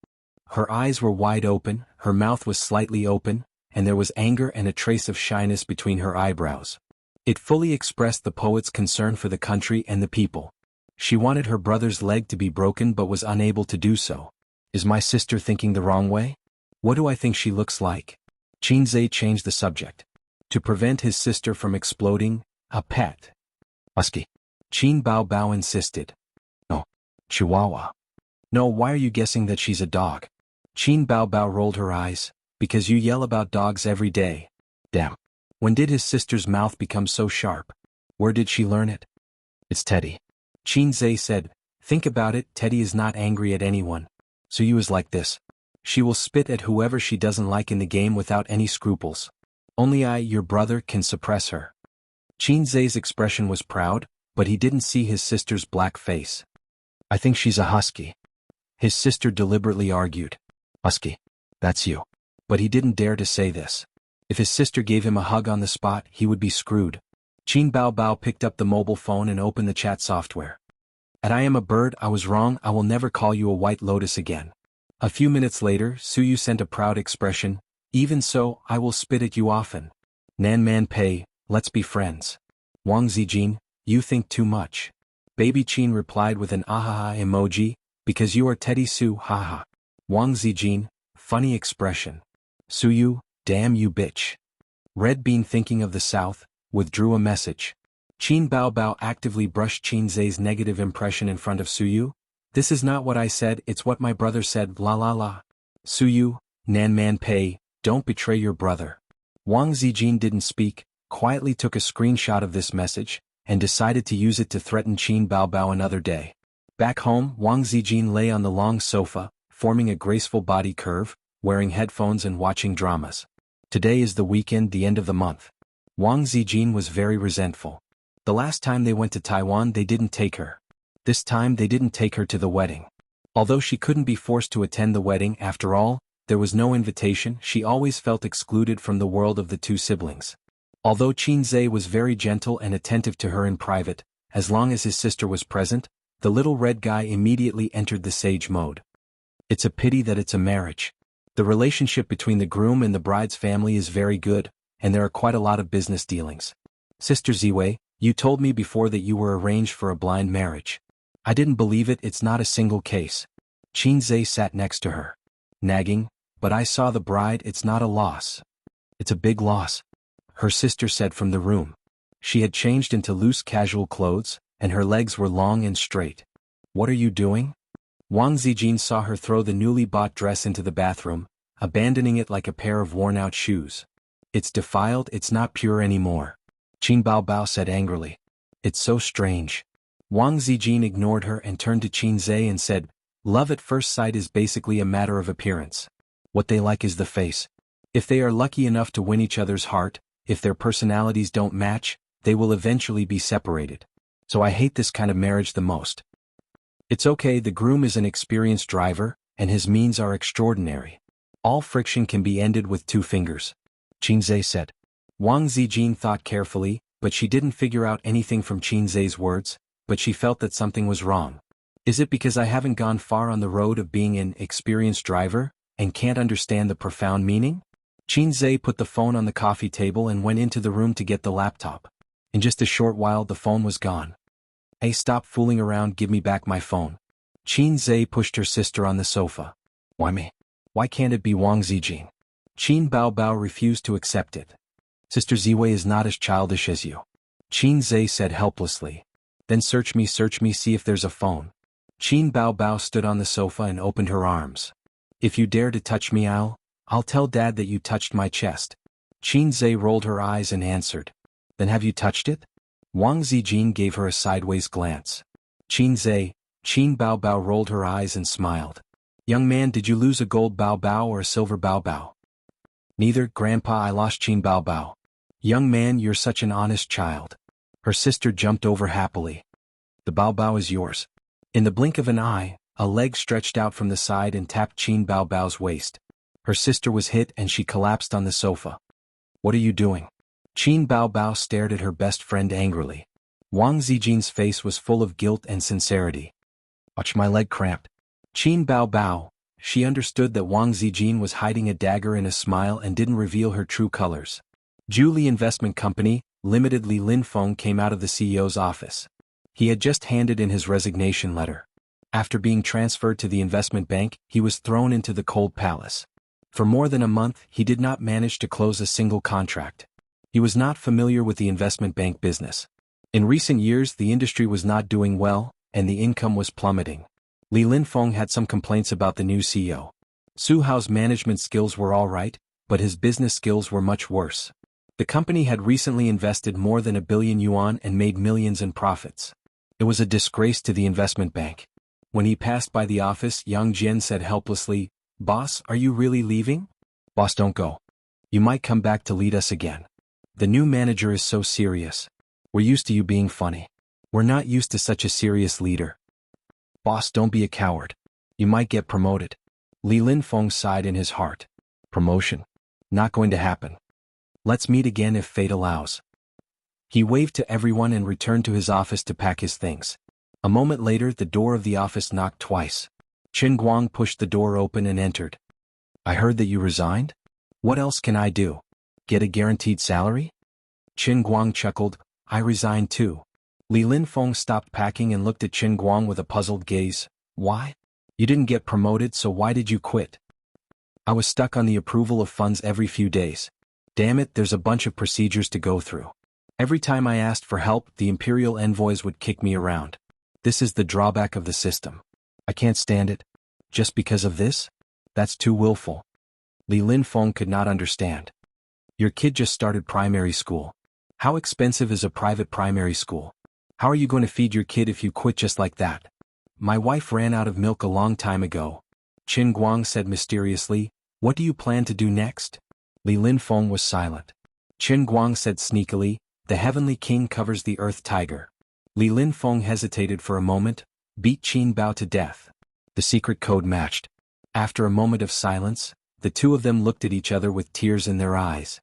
Her eyes were wide open, her mouth was slightly open, and there was anger and a trace of shyness between her eyebrows. It fully expressed the poet's concern for the country and the people. She wanted her brother's leg to be broken but was unable to do so. Is my sister thinking the wrong way? What do I think she looks like? Xianxia changed the subject. To prevent his sister from exploding, a pet. Husky. Qin Bao Bao insisted. No. Chihuahua. No, why are you guessing that she's a dog? Qin Bao Bao rolled her eyes. Because you yell about dogs every day. Damn. When did his sister's mouth become so sharp? Where did she learn it? It's Teddy. Qin Zhe said, think about it, Teddy is not angry at anyone. So you is like this. She will spit at whoever she doesn't like in the game without any scruples. Only I, your brother, can suppress her. Qin Zhe's expression was proud, but he didn't see his sister's black face. I think she's a husky. His sister deliberately argued. Husky. That's you. But he didn't dare to say this. If his sister gave him a hug on the spot, he would be screwed. Qin Bao Bao picked up the mobile phone and opened the chat software. I am a bird, I was wrong, I will never call you a white lotus again. A few minutes later, Suyu sent a proud expression. Even so, I will spit at you often. Nan Man Pei, let's be friends. Wang Zijin, you think too much. Baby Qin replied with an ahaha emoji, because you are Teddy Su, haha. Wang Zijin, funny expression. Suyu, damn you bitch. Red Bean, thinking of the South, withdrew a message. Qin Bao Bao actively brushed Qin Zhe's negative impression in front of Suyu. This is not what I said, it's what my brother said, la la la. Suyu, Nan Man Pei, don't betray your brother. Wang Zijin didn't speak, quietly took a screenshot of this message, and decided to use it to threaten Qin Bao Bao another day. Back home, Wang Zijin lay on the long sofa, forming a graceful body curve, wearing headphones and watching dramas. Today is the weekend, the end of the month. Wang Zijin was very resentful. The last time they went to Taiwan they didn't take her. This time they didn't take her to the wedding. Although she couldn't be forced to attend the wedding after all, there was no invitation, she always felt excluded from the world of the two siblings. Although Qin Zhe was very gentle and attentive to her in private, as long as his sister was present, the little red guy immediately entered the sage mode. It's a pity that it's a marriage. The relationship between the groom and the bride's family is very good, and there are quite a lot of business dealings. Sister Ziwei, you told me before that you were arranged for a blind marriage. I didn't believe it, it's not a single case. Qin Zhe sat next to her. Nagging, but I saw the bride, it's not a loss. It's a big loss. Her sister said from the room. She had changed into loose casual clothes, and her legs were long and straight. What are you doing? Wang Zijin saw her throw the newly bought dress into the bathroom, abandoning it like a pair of worn-out shoes. It's defiled, it's not pure anymore. Qin Bao Bao said angrily. It's so strange. Wang Zijin ignored her and turned to Qin Zhe and said, love at first sight is basically a matter of appearance. What they like is the face. If they are lucky enough to win each other's heart, if their personalities don't match, they will eventually be separated. So I hate this kind of marriage the most. It's okay, the groom is an experienced driver, and his means are extraordinary. All friction can be ended with 2 fingers. Qin Zhe said. Wang Zijin thought carefully, but she didn't figure out anything from Qin Zhe's words, but she felt that something was wrong. Is it because I haven't gone far on the road of being an experienced driver, and can't understand the profound meaning? Qin Zhe put the phone on the coffee table and went into the room to get the laptop. In just a short while the phone was gone. Hey, stop fooling around, give me back my phone. Qin Zhe pushed her sister on the sofa. Why me? Why can't it be Wang Zijin? Qin Bao Bao refused to accept it. Sister Ziwei is not as childish as you. Qin Zhe said helplessly. Then search me, see if there's a phone. Qin Bao Bao stood on the sofa and opened her arms. If you dare to touch me, I'll tell Dad that you touched my chest. Qin Zhe rolled her eyes and answered. Then have you touched it? Wang Zijin gave her a sideways glance. Qin Bao Bao rolled her eyes and smiled. Young man, did you lose a gold Bao Bao or a silver Bao Bao? Neither, Grandpa, I lost Qin Bao Bao. Young man, you're such an honest child. Her sister jumped over happily. The Bao Bao is yours. In the blink of an eye, a leg stretched out from the side and tapped Qin Bao Bao's waist. Her sister was hit and she collapsed on the sofa. What are you doing? Qin Bao Bao stared at her best friend angrily. Wang Zijin's face was full of guilt and sincerity. Watch, my leg cramped. Qin Bao Bao, she understood that Wang Zijin was hiding a dagger in a smile and didn't reveal her true colors. Julie Investment Company, Limited. Li Linfeng came out of the CEO's office. He had just handed in his resignation letter. After being transferred to the investment bank, he was thrown into the cold palace. For more than a month, he did not manage to close a single contract. He was not familiar with the investment bank business. In recent years, the industry was not doing well, and the income was plummeting. Li Linfeng had some complaints about the new CEO. Su Hao's management skills were all right, but his business skills were much worse. The company had recently invested more than 1 billion yuan and made millions in profits. It was a disgrace to the investment bank. When he passed by the office, Yang Jian said helplessly, "Boss, are you really leaving?" "Boss, don't go. You might come back to lead us again. The new manager is so serious. We're used to you being funny. We're not used to such a serious leader." "Boss, don't be a coward. You might get promoted." Li Linfeng sighed in his heart. "Promotion? Not going to happen. Let's meet again if fate allows." He waved to everyone and returned to his office to pack his things. A moment later, the door of the office knocked twice. Qin Guang pushed the door open and entered. "I heard that you resigned? What else can I do? Get a guaranteed salary?" Qin Guang chuckled, "I resigned too." Li Linfeng stopped packing and looked at Qin Guang with a puzzled gaze. "Why? You didn't get promoted, so why did you quit?" "I was stuck on the approval of funds every few days. Damn it, there's a bunch of procedures to go through. Every time I asked for help, the imperial envoys would kick me around. This is the drawback of the system. I can't stand it. Just because of this? That's too willful." Li Linfeng could not understand. "Your kid just started primary school. How expensive is a private primary school? How are you going to feed your kid if you quit just like that?" "My wife ran out of milk a long time ago," Qin Guang said mysteriously. "What do you plan to do next?" Li Linfeng was silent. Qin Guang said sneakily, "The Heavenly King covers the Earth Tiger." Li Linfeng hesitated for a moment, beat Qin Bao to death. The secret code matched. After a moment of silence, the two of them looked at each other with tears in their eyes.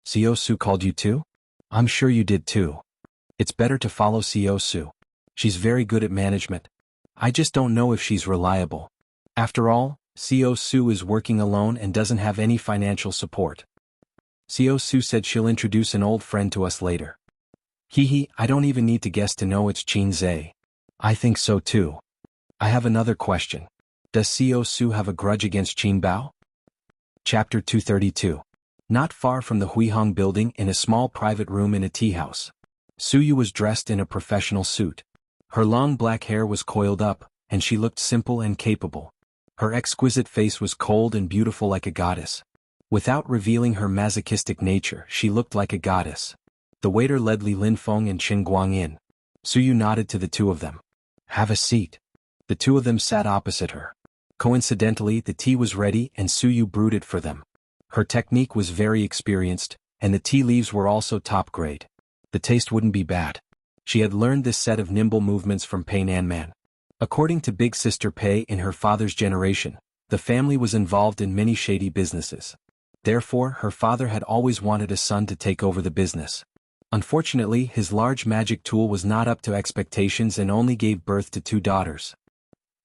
"Xiao Su called you too? I'm sure you did too. It's better to follow Xiao Su. She's very good at management. I just don't know if she's reliable. After all, Xiao Su is working alone and doesn't have any financial support. Xiao Su said she'll introduce an old friend to us later. Hee, I don't even need to guess to know it's Qin Zhe. I think so too. I have another question. Does Xiao Su have a grudge against Qin Bao?" Chapter 232. Not far from the Huihong building, in a small private room in a tea house, Su Yu was dressed in a professional suit. Her long black hair was coiled up, and she looked simple and capable. Her exquisite face was cold and beautiful like a goddess. Without revealing her masochistic nature, she looked like a goddess. The waiter led Li Linfeng and Qin Guang in. Su Yu nodded to the two of them. "Have a seat." The two of them sat opposite her. Coincidentally, the tea was ready and Su Yu brewed it for them. Her technique was very experienced, and the tea leaves were also top grade. The taste wouldn't be bad. She had learned this set of nimble movements from Pei Nanman. According to Big Sister Pei, in her father's generation, the family was involved in many shady businesses. Therefore, her father had always wanted a son to take over the business. Unfortunately, his large magic tool was not up to expectations and only gave birth to 2 daughters.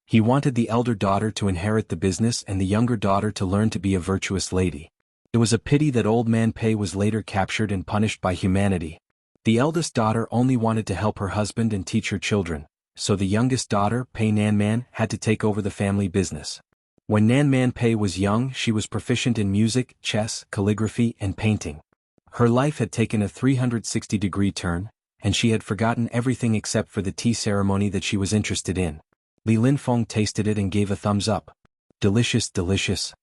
He wanted the elder daughter to inherit the business and the younger daughter to learn to be a virtuous lady. It was a pity that Old Man Pei was later captured and punished by humanity. The eldest daughter only wanted to help her husband and teach her children, so the youngest daughter, Pei Nanman, had to take over the family business. When Nanman Pei was young, she was proficient in music, chess, calligraphy, and painting. Her life had taken a 360-degree turn, and she had forgotten everything except for the tea ceremony that she was interested in. Li Linfeng tasted it and gave a thumbs up. "Delicious, delicious."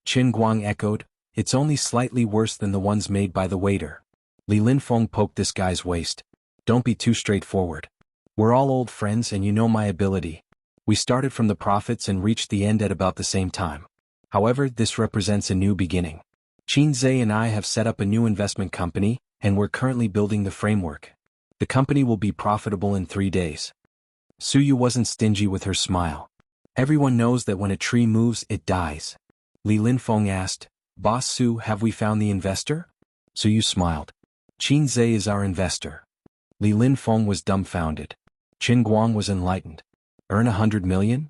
Qin Guang echoed, "It's only slightly worse than the ones made by the waiter." Li Linfeng poked this guy's waist. "Don't be too straightforward. We're all old friends and you know my ability. We started from the profits and reached the end at about the same time. However, this represents a new beginning. Qin Zhe and I have set up a new investment company, and we're currently building the framework. The company will be profitable in 3 days." Su Yu wasn't stingy with her smile. "Everyone knows that when a tree moves, it dies." Li Linfeng asked, "Boss Su, have we found the investor?" Su Yu smiled. "Qin Zhe is our investor." Li Linfeng was dumbfounded. Qin Guang was enlightened. "Earn 100 million?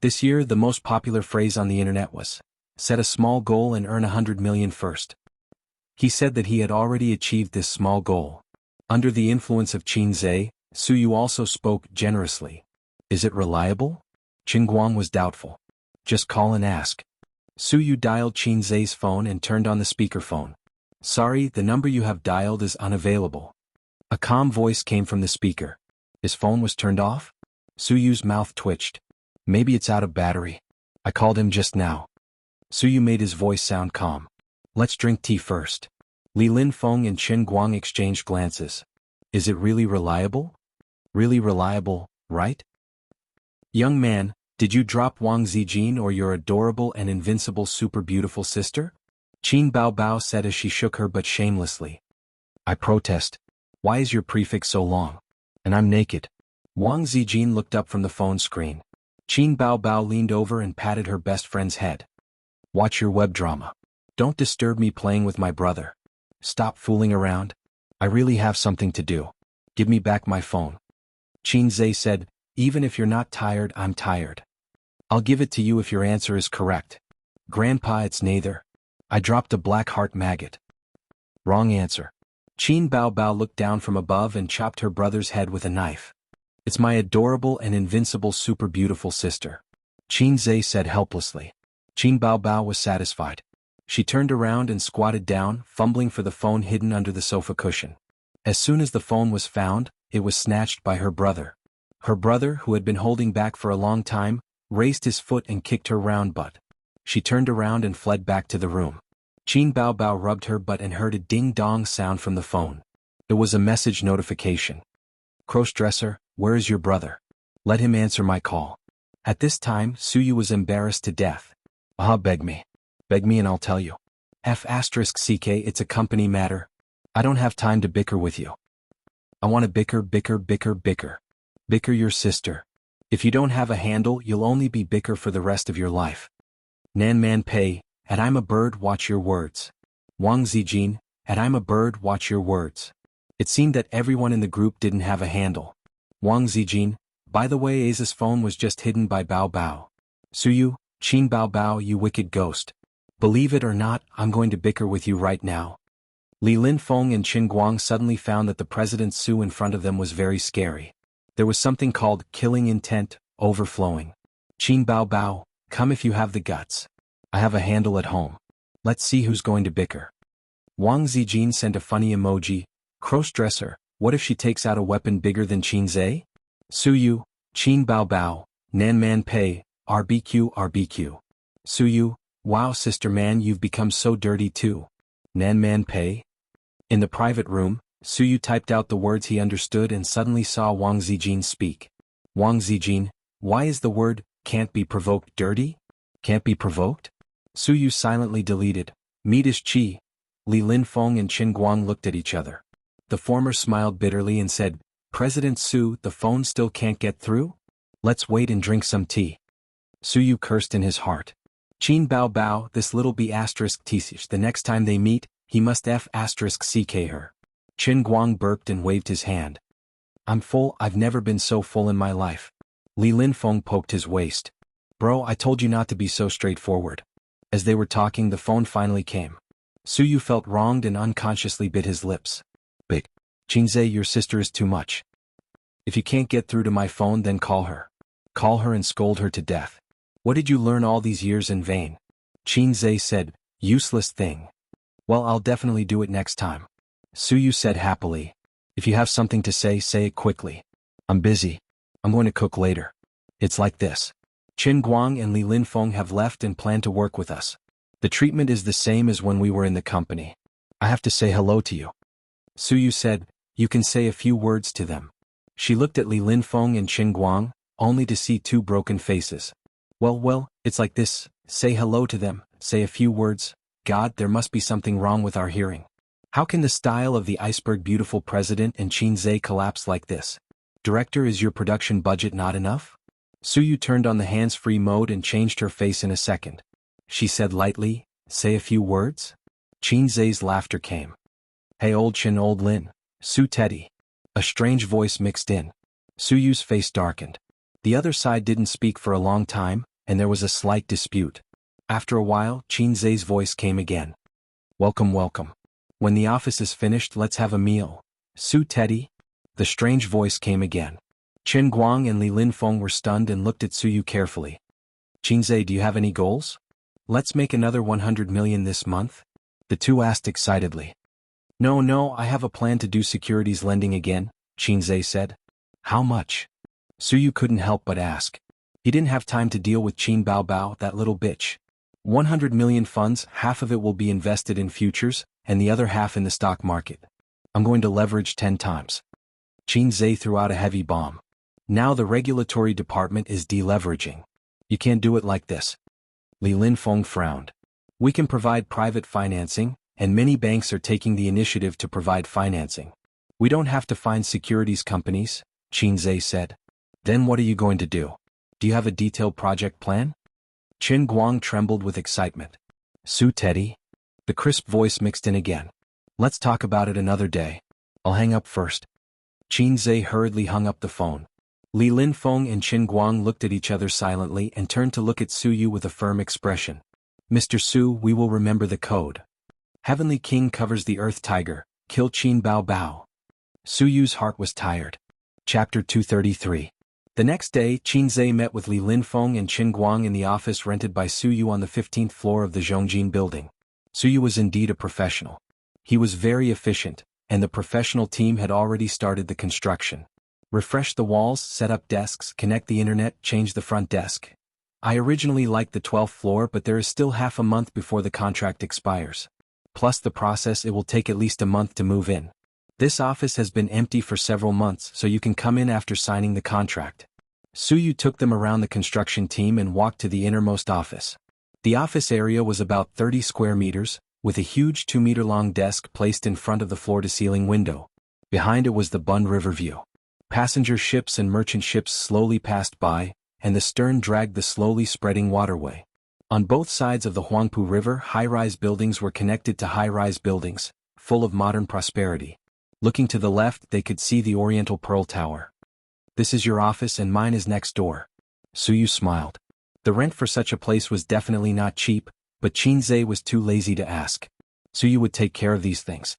This year, the most popular phrase on the internet was, 'Set a small goal and earn 100 million first.'" He said that he had already achieved this small goal. Under the influence of Qin Zhe, Su Yu also spoke generously. "Is it reliable?" Qin Guang was doubtful. "Just call and ask." Su Yu dialed Qin Zhe's phone and turned on the speakerphone. "Sorry, the number you have dialed is unavailable." A calm voice came from the speaker. His phone was turned off? Su Yu's mouth twitched. "Maybe it's out of battery. I called him just now." Suyu made his voice sound calm. Let's drink tea first. Li Linfeng and Chen Guang exchanged glances. Is it really reliable? Really reliable, right? Young man, did you drop Wang Zijin or your adorable and invincible super beautiful sister? Qin Bao Bao said as she shook her but shamelessly. I protest. Why is your prefix so long? And I'm naked. Wang Zijin looked up from the phone screen. Qin Bao Bao leaned over and patted her best friend's head. Watch your web drama. Don't disturb me playing with my brother. Stop fooling around. I really have something to do. Give me back my phone. Qin Zhe said, even if you're not tired, I'm tired. I'll give it to you if your answer is correct. Grandpa, it's neither. I dropped a black heart maggot. Wrong answer. Qin Bao Bao looked down from above and chopped her brother's head with a knife. It's my adorable and invincible super beautiful sister. Qin Zhe said helplessly. Qin Bao Bao was satisfied. She turned around and squatted down, fumbling for the phone hidden under the sofa cushion. As soon as the phone was found, it was snatched by her brother. Her brother, who had been holding back for a long time, raised his foot and kicked her round butt. She turned around and fled back to the room. Qin Bao Bao rubbed her butt and heard a ding-dong sound from the phone. It was a message notification. Crossdresser, where is your brother? Let him answer my call. At this time, Suyu was embarrassed to death. Beg me. Beg me and I'll tell you. F***ck, it's a company matter. I don't have time to bicker with you. I want to bicker. Bicker your sister. If you don't have a handle, you'll only be bicker for the rest of your life. Nan Man Pei, and I'm a bird, watch your words. Wang Zijin, and I'm a bird, watch your words. It seemed that everyone in the group didn't have a handle. Wang Zijin, by the way, Aza's phone was just hidden by Bao Bao. Suyu, Qin Bao Bao, you wicked ghost. Believe it or not, I'm going to bicker with you right now. Li Linfeng and Qin Guang suddenly found that the President Su in front of them was very scary. There was something called killing intent, overflowing. Qin Bao Bao, come if you have the guts. I have a handle at home. Let's see who's going to bicker. Wang Zijin sent a funny emoji. Crossdresser, what if she takes out a weapon bigger than Qin Zhe? Suyu, Qin Bao Bao, Nan Man Pei, RBQ. Suyu, wow sister man, you've become so dirty too. Nan Man Pei? In the private room, Suyu typed out the words he understood and suddenly saw Wang Zijin speak. Wang Zijin, why is the word, can't be provoked, dirty? Can't be provoked? Suyu silently deleted. Meat is chi. Li Linfeng and Qin Guang looked at each other. The former smiled bitterly and said, President Su, the phone still can't get through? Let's wait and drink some tea. Suyu cursed in his heart. Qin Bao Bao, this little b****, the next time they meet, he must f***ck her. Qin Guang burped and waved his hand. I'm full, I've never been so full in my life. Li Linfeng poked his waist. Bro, I told you not to be so straightforward. As they were talking, the phone finally came. Suyu felt wronged and unconsciously bit his lips. Big. Qinze, your sister is too much. If you can't get through to my phone, then call her. Call her and scold her to death. What did you learn all these years in vain? Qinze said, useless thing. Well, I'll definitely do it next time. Suyu said happily. If you have something to say it quickly. I'm busy. I'm going to cook later. It's like this. Qin Guang and Li Linfeng have left and plan to work with us. The treatment is the same as when we were in the company. I have to say hello to you. Suyu said, you can say a few words to them. She looked at Li Linfeng and Qin Guang, only to see two broken faces. Well, it's like this, say hello to them, say a few words. God, there must be something wrong with our hearing. How can the style of the iceberg beautiful president and Qinze collapse like this? Director, is your production budget not enough? Suyu turned on the hands-free mode and changed her face in a second. She said lightly, say a few words? Qinze's laughter came. Hey old Qin, old Lin. Su Teddy. A strange voice mixed in. Suyu's face darkened. The other side didn't speak for a long time, and there was a slight dispute. After a while, Qinze's voice came again. Welcome. When the office is finished, let's have a meal. Su Teddy? The strange voice came again. Qin Guang and Li Linfeng were stunned and looked at Suyu carefully. Qinze, do you have any goals? Let's make another 100 million this month? The two asked excitedly. No, I have a plan to do securities lending again, Qinze said. How much? Suyu couldn't help but ask. He didn't have time to deal with Qin Bao Bao, that little bitch. 100 million funds, half of it will be invested in futures, and the other half in the stock market. I'm going to leverage 10 times. Qin Zhe threw out a heavy bomb. Now the regulatory department is deleveraging. You can't do it like this. Li Linfeng frowned. We can provide private financing, and many banks are taking the initiative to provide financing. We don't have to find securities companies, Qin Zhe said. Then what are you going to do? Do you have a detailed project plan? Qin Guang trembled with excitement. Su Teddy? The crisp voice mixed in again. Let's talk about it another day. I'll hang up first. Qin Zhe hurriedly hung up the phone. Li Linfeng and Qin Guang looked at each other silently and turned to look at Su Yu with a firm expression. Mr. Su, we will remember the code. Heavenly King covers the Earth Tiger, kill Qin Bao Bao. Su Yu's heart was tired. Chapter 233. The next day, Qin Zhe met with Li Linfeng and Qin Guang in the office rented by Su Yu on the 15th floor of the Zhongjin building. Su Yu was indeed a professional. He was very efficient, and the professional team had already started the construction. Refresh the walls, set up desks, connect the internet, change the front desk. I originally liked the 12th floor, but there is still half a month before the contract expires. Plus the process, it will take at least a month to move in. This office has been empty for several months, so you can come in after signing the contract. Su Yu took them around the construction team and walked to the innermost office. The office area was about 30 square meters, with a huge 2-meter-long desk placed in front of the floor-to-ceiling window. Behind it was the Bund River view. Passenger ships and merchant ships slowly passed by, and the stern dragged the slowly spreading waterway. On both sides of the Huangpu River, high-rise buildings were connected to high-rise buildings, full of modern prosperity. Looking to the left, they could see the Oriental Pearl Tower. This is your office and mine is next door. Su Yu smiled. The rent for such a place was definitely not cheap, but Qin Zhe was too lazy to ask. Su Yu would take care of these things.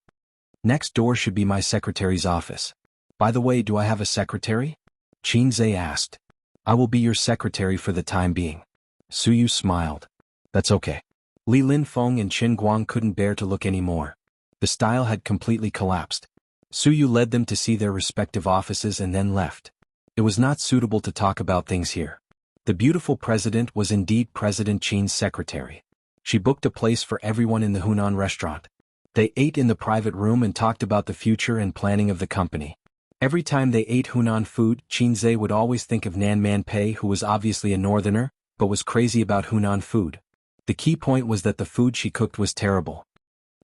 Next door should be my secretary's office. By the way, do I have a secretary? Qin Zhe asked. I will be your secretary for the time being. Su Yu smiled. That's okay. Li Linfeng and Qin Guang couldn't bear to look anymore. The style had completely collapsed. Su Yu led them to see their respective offices and then left. It was not suitable to talk about things here. The beautiful president was indeed President Qin's secretary. She booked a place for everyone in the Hunan restaurant. They ate in the private room and talked about the future and planning of the company. Every time they ate Hunan food, Qin Zhe would always think of Nan Man Pei, who was obviously a northerner, but was crazy about Hunan food. The key point was that the food she cooked was terrible.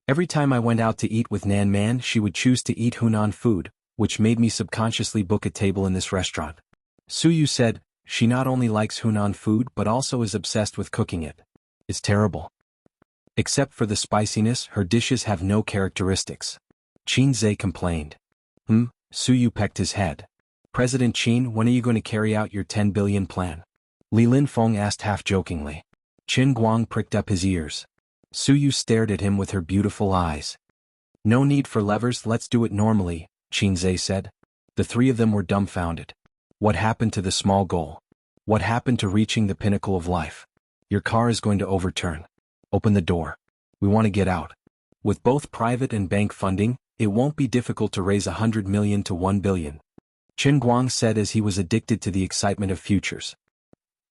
Every time I went out to eat with Nan Man, she would choose to eat Hunan food, which made me subconsciously book a table in this restaurant. Su Yu said, she not only likes Hunan food but also is obsessed with cooking it. It's terrible. Except for the spiciness, her dishes have no characteristics. Qin Zhe complained. Su Yu pecked his head. President Qin, when are you going to carry out your 10 billion plan? Li Linfeng asked half-jokingly. Qin Guang pricked up his ears. Su Yu stared at him with her beautiful eyes. No need for levers, let's do it normally, Qin Zhe said. The three of them were dumbfounded. What happened to the small goal? What happened to reaching the pinnacle of life? Your car is going to overturn. Open the door. We want to get out. With both private and bank funding, it won't be difficult to raise 100 million to 1 billion. Qin Guang said as he was addicted to the excitement of futures.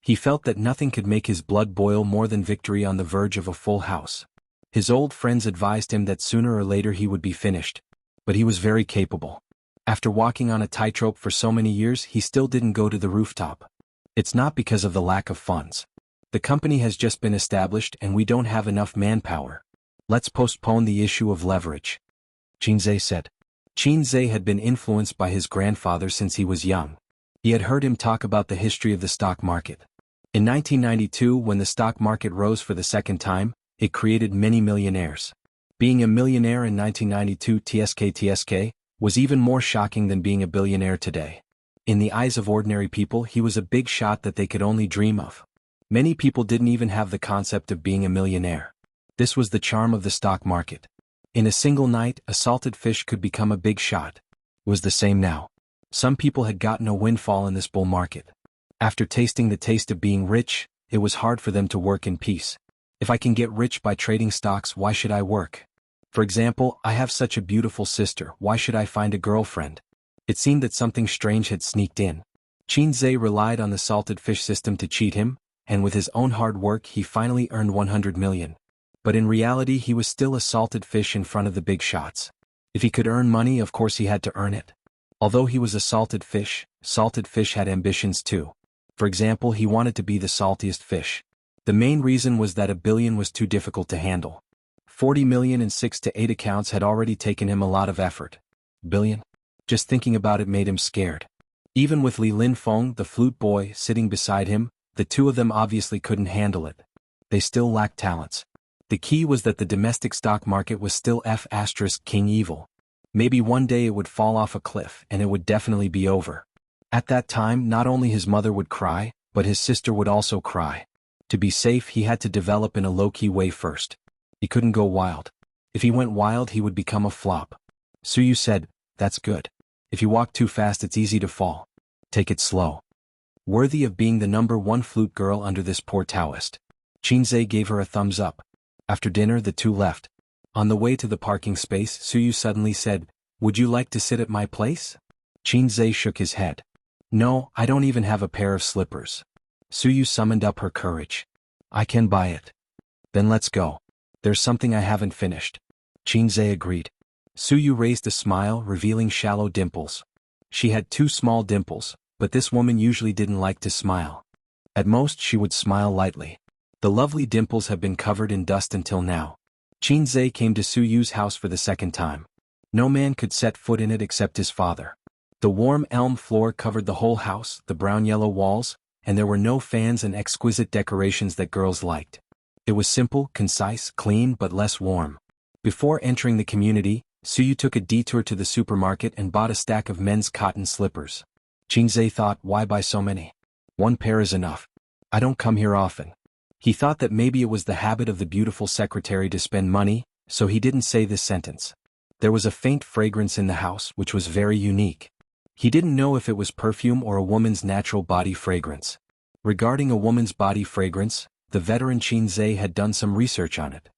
He felt that nothing could make his blood boil more than victory on the verge of a full house. His old friends advised him that sooner or later he would be finished. But he was very capable. After walking on a tightrope for so many years, he still didn't go to the rooftop. It's not because of the lack of funds. The company has just been established and we don't have enough manpower. Let's postpone the issue of leverage. Qin Zhe said. Qin Zhe had been influenced by his grandfather since he was young. He had heard him talk about the history of the stock market. In 1992, when the stock market rose for the second time, it created many millionaires. Being a millionaire in 1992 TSK was even more shocking than being a billionaire today. In the eyes of ordinary people, he was a big shot that they could only dream of. Many people didn't even have the concept of being a millionaire. This was the charm of the stock market. In a single night, a salted fish could become a big shot. It was the same now. Some people had gotten a windfall in this bull market. After tasting the taste of being rich, it was hard for them to work in peace. If I can get rich by trading stocks, why should I work? For example, I have such a beautiful sister, why should I find a girlfriend? It seemed that something strange had sneaked in. Qin Zhe relied on the salted fish system to cheat him, and with his own hard work he finally earned 100 million. But in reality he was still a salted fish in front of the big shots. If he could earn money, of course he had to earn it. Although he was a salted fish had ambitions too. For example, he wanted to be the saltiest fish. The main reason was that 1 billion was too difficult to handle. 40 million in 6 to 8 accounts had already taken him a lot of effort. Billion? Just thinking about it made him scared. Even with Li Linfeng, the flute boy, sitting beside him, the two of them obviously couldn't handle it. They still lacked talents. The key was that the domestic stock market was still King evil. Maybe one day it would fall off a cliff and it would definitely be over. At that time, not only his mother would cry, but his sister would also cry. To be safe, he had to develop in a low-key way first. He couldn't go wild. If he went wild, he would become a flop. Suyu said, "That's good. If you walk too fast, it's easy to fall. Take it slow." Worthy of being the #1 flute girl under this poor Taoist. Qinzhe gave her a thumbs up. After dinner, the two left. On the way to the parking space, Suyu suddenly said, "Would you like to sit at my place?" Qinzhe shook his head. "No, I don't even have a pair of slippers." Suyu summoned up her courage. "I can buy it." "Then let's go. There's something I haven't finished." Qinzhe agreed. Suyu raised a smile, revealing shallow dimples. She had 2 small dimples, but this woman usually didn't like to smile. At most she would smile lightly. The lovely dimples have been covered in dust until now. Qinzhe came to Suyu's house for the second time. No man could set foot in it except his father. The warm elm floor covered the whole house, the brown-yellow walls, and there were no fans and exquisite decorations that girls liked. It was simple, concise, clean, but less warm. Before entering the community, Suyu took a detour to the supermarket and bought a stack of men's cotton slippers. Qinzhe thought, why buy so many? 1 pair is enough. I don't come here often. He thought that maybe it was the habit of the beautiful secretary to spend money, so he didn't say this sentence. There was a faint fragrance in the house which was very unique. He didn't know if it was perfume or a woman's natural body fragrance. Regarding a woman's body fragrance, the veteran Qinzhe had done some research on it.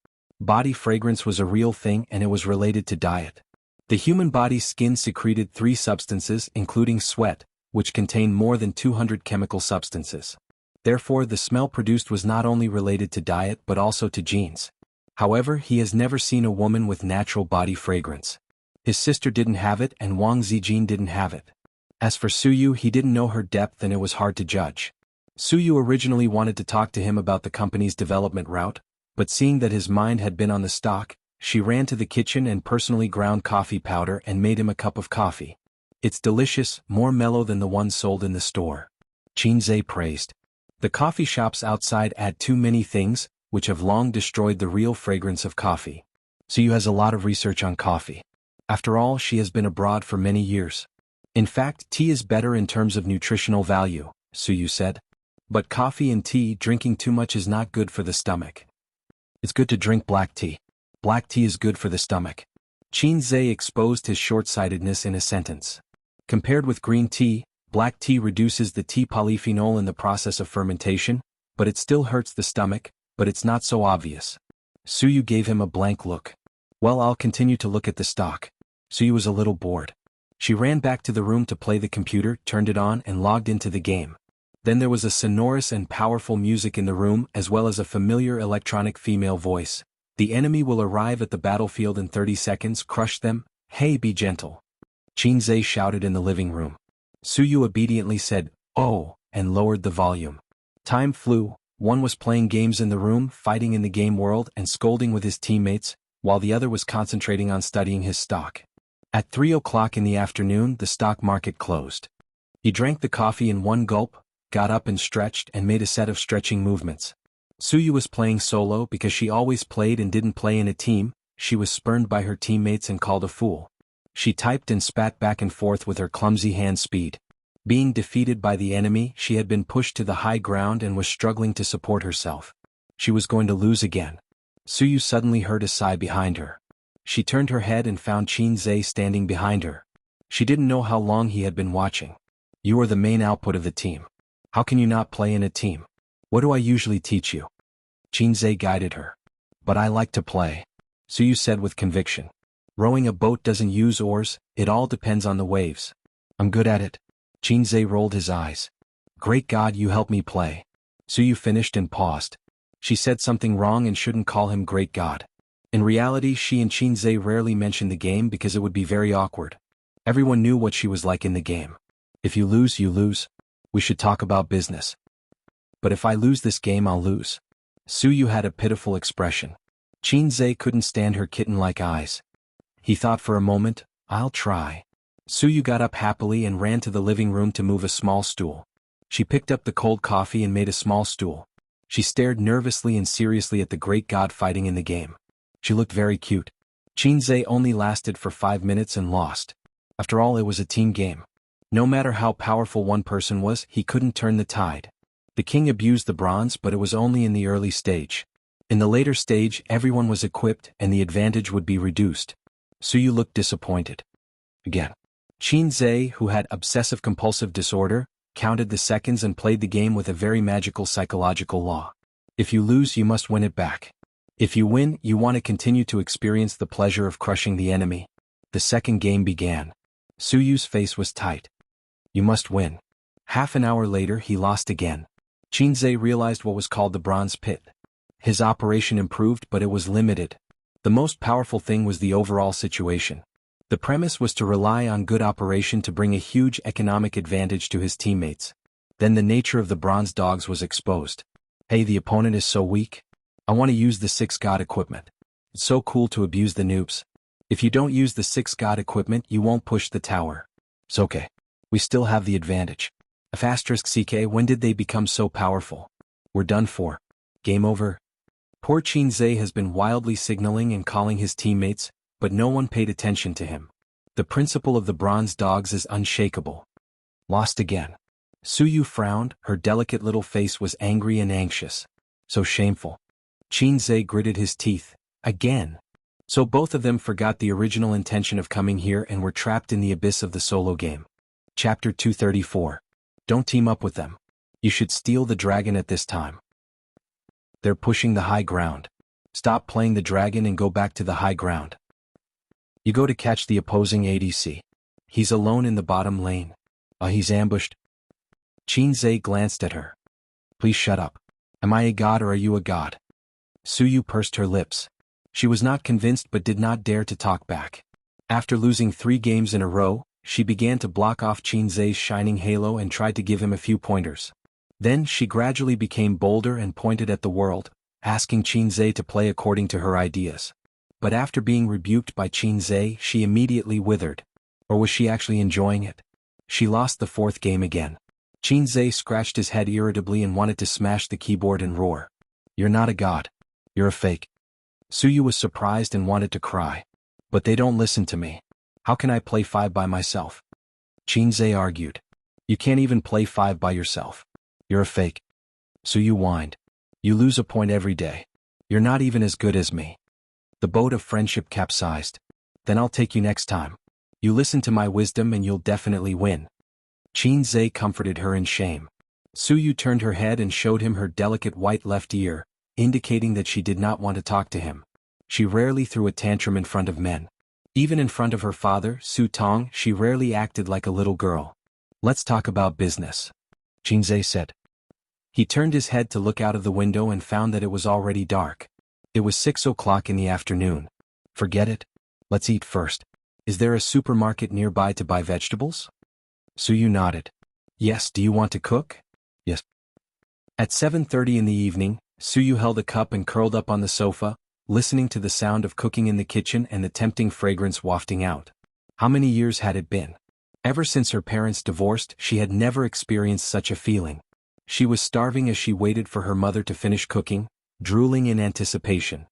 Body fragrance was a real thing and it was related to diet. The human body's skin secreted 3 substances including sweat, which contained more than 200 chemical substances. Therefore, the smell produced was not only related to diet but also to genes. However, he has never seen a woman with natural body fragrance. His sister didn't have it and Wang Zijin didn't have it. As for Suyu, he didn't know her depth and it was hard to judge. Suyu originally wanted to talk to him about the company's development route, but seeing that his mind had been on the stock, she ran to the kitchen and personally ground coffee powder and made him a cup of coffee. "It's delicious, more mellow than the one sold in the store," Qinzhe praised. The coffee shops outside add too many things, which have long destroyed the real fragrance of coffee. Suyu has a lot of research on coffee. After all, she has been abroad for many years. In fact, tea is better in terms of nutritional value, Suyu said. But coffee and tea, drinking too much is not good for the stomach. It's good to drink black tea. Black tea is good for the stomach. Qinzhe exposed his short-sightedness in a sentence. Compared with green tea, black tea reduces the tea polyphenol in the process of fermentation, but it still hurts the stomach, but it's not so obvious. Suyu gave him a blank look. "Well, I'll continue to look at the stock." Suyu was a little bored. She ran back to the room to play the computer, turned it on and logged into the game. Then there was a sonorous and powerful music in the room as well as a familiar electronic female voice. "The enemy will arrive at the battlefield in 30 seconds, crush them, hey, be gentle." Qinzhe shouted in the living room. Suyu obediently said, "Oh," and lowered the volume. Time flew. One was playing games in the room, fighting in the game world and scolding with his teammates, while the other was concentrating on studying his stock. At 3 o'clock in the afternoon, the stock market closed. He drank the coffee in one gulp, got up and stretched and made a set of stretching movements. Suyu was playing solo because she always played and didn't play in a team. She was spurned by her teammates and called a fool. She typed and spat back and forth with her clumsy hand speed. Being defeated by the enemy, she had been pushed to the high ground and was struggling to support herself. She was going to lose again. Suyu suddenly heard a sigh behind her. She turned her head and found Qinzhe standing behind her. She didn't know how long he had been watching. "You are the main output of the team. How can you not play in a team? What do I usually teach you?" Qinzhe guided her. "But I like to play," Suyu said with conviction. "Rowing a boat doesn't use oars, it all depends on the waves. I'm good at it." Qinzhe rolled his eyes. "Great God, you help me play." Suyu finished and paused. She said something wrong and shouldn't call him great god. In reality, she and Qinzhe rarely mentioned the game because it would be very awkward. Everyone knew what she was like in the game. If you lose, you lose. We should talk about business. But if I lose this game, I'll lose. Suyu had a pitiful expression. Qinzhe couldn't stand her kitten-like eyes. He thought for a moment, I'll try. Suyu got up happily and ran to the living room to move a small stool. She picked up the cold coffee and made a small stool. She stared nervously and seriously at the great god fighting in the game. She looked very cute. Qinzhe only lasted for 5 minutes and lost. After all, it was a team game. No matter how powerful one person was, he couldn't turn the tide. The king abused the bronze, but it was only in the early stage. In the later stage, everyone was equipped and the advantage would be reduced. Suyu looked disappointed. Again. Qinzhe, who had obsessive-compulsive disorder, counted the seconds and played the game with a very magical psychological law. If you lose, you must win it back. If you win, you want to continue to experience the pleasure of crushing the enemy. The second game began. Suyu's face was tight. You must win. Half an hour later, he lost again. Qinzhe realized what was called the bronze pit. His operation improved, but it was limited. The most powerful thing was the overall situation. The premise was to rely on good operation to bring a huge economic advantage to his teammates. Then the nature of the bronze dogs was exposed. Hey, the opponent is so weak. I want to use the 6 god equipment. It's so cool to abuse the noobs. If you don't use the 6 god equipment, you won't push the tower. It's okay. We still have the advantage. *CK, when did they become so powerful? We're done for. Game over. Poor Qinzhe has been wildly signaling and calling his teammates, but no one paid attention to him. The principle of the bronze dogs is unshakable. Lost again. Suyu frowned, her delicate little face was angry and anxious. So shameful. Qinzhe gritted his teeth. Again. So both of them forgot the original intention of coming here and were trapped in the abyss of the solo game. Chapter 234. Don't team up with them. You should steal the dragon at this time. They're pushing the high ground. Stop playing the dragon and go back to the high ground. You go to catch the opposing ADC. He's alone in the bottom lane. He's ambushed. Qinzhe glanced at her. Please shut up. Am I a god or are you a god? Suyu pursed her lips. She was not convinced but did not dare to talk back. After losing 3 games in a row, she began to block off Qinzhe's shining halo and tried to give him a few pointers. Then she gradually became bolder and pointed at the world, asking Qinzhe to play according to her ideas. But after being rebuked by Qinzhe, she immediately withered. Or was she actually enjoying it? She lost the 4th game again. Qinzhe scratched his head irritably and wanted to smash the keyboard and roar. You're not a god. You're a fake. Suyu was surprised and wanted to cry. But they don't listen to me. How can I play 5 by myself? Qinzhe argued. You can't even play 5 by yourself. You're a fake. Suyu whined. You lose a point every day. You're not even as good as me. The boat of friendship capsized. Then I'll take you next time. You listen to my wisdom and you'll definitely win. Qinzhe comforted her in shame. Suyu turned her head and showed him her delicate white left ear, indicating that she did not want to talk to him. She rarely threw a tantrum in front of men. Even in front of her father, Su Tong, she rarely acted like a little girl. Let's talk about business. Qinzhe said. He turned his head to look out of the window and found that it was already dark. It was 6 o'clock in the afternoon. Forget it. Let's eat first. Is there a supermarket nearby to buy vegetables? Suyu nodded. Yes, do you want to cook? Yes. At 7:30 in the evening, Suyu held a cup and curled up on the sofa, listening to the sound of cooking in the kitchen and the tempting fragrance wafting out. How many years had it been? Ever since her parents divorced, she had never experienced such a feeling. She was starving as she waited for her mother to finish cooking, drooling in anticipation.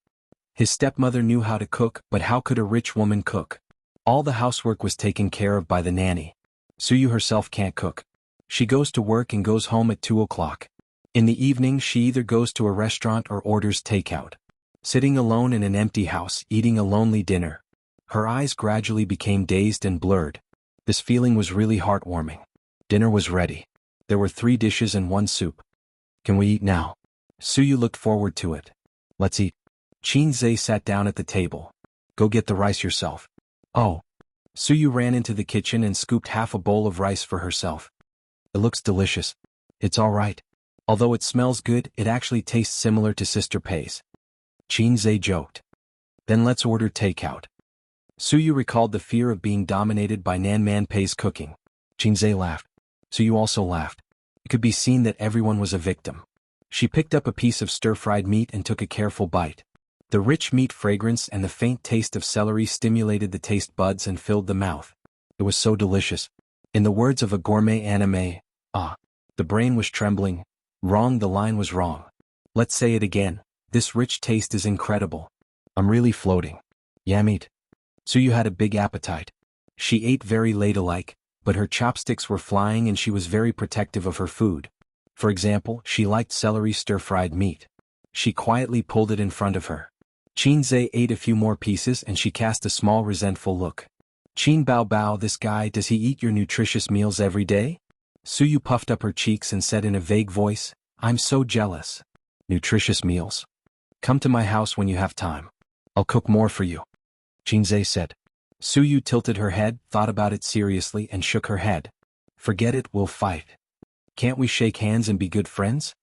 His stepmother knew how to cook, but how could a rich woman cook? All the housework was taken care of by the nanny. Suyu herself can't cook. She goes to work and goes home at 2 o'clock. In the evening she either goes to a restaurant or orders takeout. Sitting alone in an empty house, eating a lonely dinner. Her eyes gradually became dazed and blurred. This feeling was really heartwarming. Dinner was ready. There were 3 dishes and 1 soup. Can we eat now? Suyu looked forward to it. Let's eat. Qinzhe sat down at the table. Go get the rice yourself. Oh. Suyu ran into the kitchen and scooped half a bowl of rice for herself. It looks delicious. It's all right. Although it smells good, it actually tastes similar to Sister Pei's. Qin Zhe joked. Then let's order takeout. Suyu recalled the fear of being dominated by Nan Man Pei's cooking. Qin Zhe laughed. Suyu also laughed. It could be seen that everyone was a victim. She picked up a piece of stir-fried meat and took a careful bite. The rich meat fragrance and the faint taste of celery stimulated the taste buds and filled the mouth. It was so delicious. In the words of a gourmet anime, the brain was trembling. Wrong, the line was wrong. Let's say it again. This rich taste is incredible. I'm really floating. Yam eat. Suyu had a big appetite. She ate very ladylike, but her chopsticks were flying and she was very protective of her food. For example, she liked celery stir-fried meat. She quietly pulled it in front of her. Qin Zhe ate a few more pieces and she cast a small resentful look. Qin Bao Bao, this guy, does he eat your nutritious meals every day? Suyu puffed up her cheeks and said in a vague voice, I'm so jealous. Nutritious meals. Come to my house when you have time. I'll cook more for you. Qin Zhe said. Suyu tilted her head, thought about it seriously and shook her head. Forget it, we'll fight. Can't we shake hands and be good friends?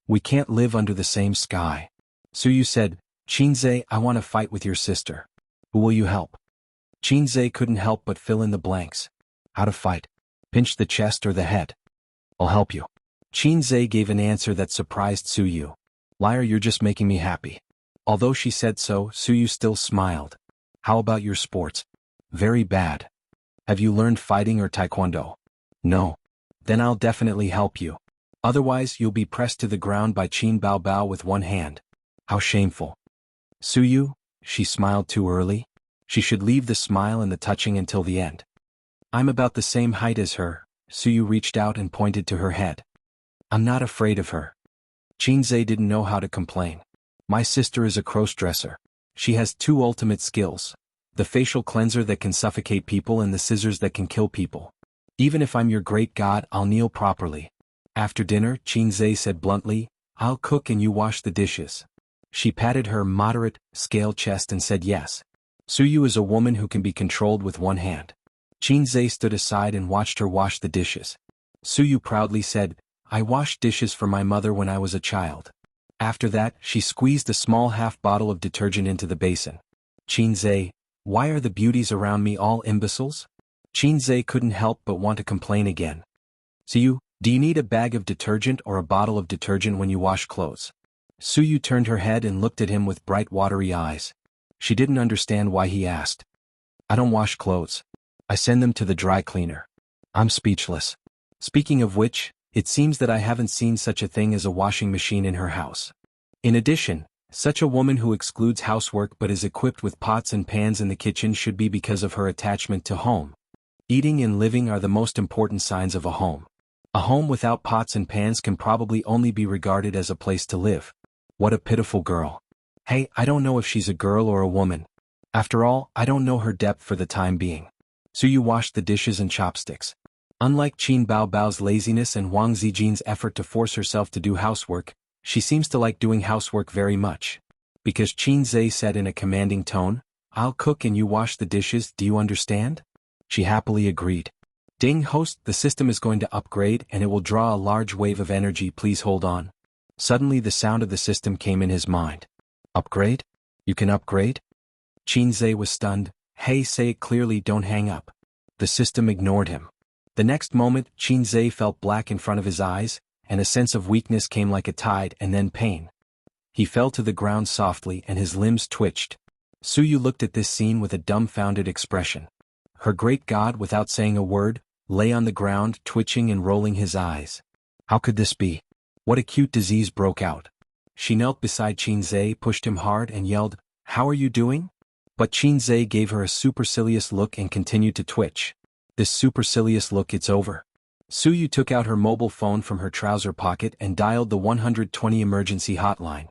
We can't live under the same sky. Suyu said, Qin Zhe, I want to fight with your sister. Who will you help? Qin Zhe couldn't help but fill in the blanks. How to fight? Pinch the chest or the head? I'll help you. Qin Zhe gave an answer that surprised Suyu. Liar, you're just making me happy. Although she said so, Suyu still smiled. How about your sports? Very bad. Have you learned fighting or taekwondo? No. Then I'll definitely help you. Otherwise, you'll be pressed to the ground by Qin Bao Bao with one hand. How shameful. Suyu, she smiled too early. She should leave the smile and the touching until the end. I'm about the same height as her. Suyu reached out and pointed to her head. I'm not afraid of her. Qin Zhe didn't know how to complain. My sister is a crossdresser. She has two ultimate skills. The facial cleanser that can suffocate people and the scissors that can kill people. Even if I'm your great god, I'll kneel properly. After dinner, Qin Zhe said bluntly, I'll cook and you wash the dishes. She patted her moderate, scale chest and said yes. Suyu is a woman who can be controlled with one hand. Qin Zhe stood aside and watched her wash the dishes. Suyu proudly said, I washed dishes for my mother when I was a child. After that, she squeezed a small half bottle of detergent into the basin. Qin Zhe, why are the beauties around me all imbeciles? Qin Zhe couldn't help but want to complain again. Suyu, do you need a bag of detergent or a bottle of detergent when you wash clothes? Suyu turned her head and looked at him with bright watery eyes. She didn't understand why he asked. I don't wash clothes. I send them to the dry cleaner. I'm speechless. Speaking of which, it seems that I haven't seen such a thing as a washing machine in her house. In addition, such a woman who excludes housework but is equipped with pots and pans in the kitchen should be because of her attachment to home. Eating and living are the most important signs of a home. A home without pots and pans can probably only be regarded as a place to live. What a pitiful girl. Hey, I don't know if she's a girl or a woman. After all, I don't know her depth for the time being. Suyu washed the dishes and chopsticks. Unlike Qin Bao Bao's laziness and Wang Zijin's effort to force herself to do housework, she seems to like doing housework very much. Because Qin Zhe said in a commanding tone, I'll cook and you wash the dishes, do you understand? She happily agreed. Ding, host, the system is going to upgrade and it will draw a large wave of energy, please hold on. Suddenly the sound of the system came in his mind. Upgrade? You can upgrade? Qin Zhe was stunned. Hey, say it clearly, don't hang up. The system ignored him. The next moment, Qin Zhe felt black in front of his eyes, and a sense of weakness came like a tide and then pain. He fell to the ground softly and his limbs twitched. Suyu looked at this scene with a dumbfounded expression. Her great god, without saying a word, lay on the ground, twitching and rolling his eyes. How could this be? What acute disease broke out? She knelt beside Qin Zhe, pushed him hard and yelled, How are you doing? But Qin Zhe gave her a supercilious look and continued to twitch. This supercilious look, it's over. Suyu took out her mobile phone from her trouser pocket and dialed the 120 emergency hotline.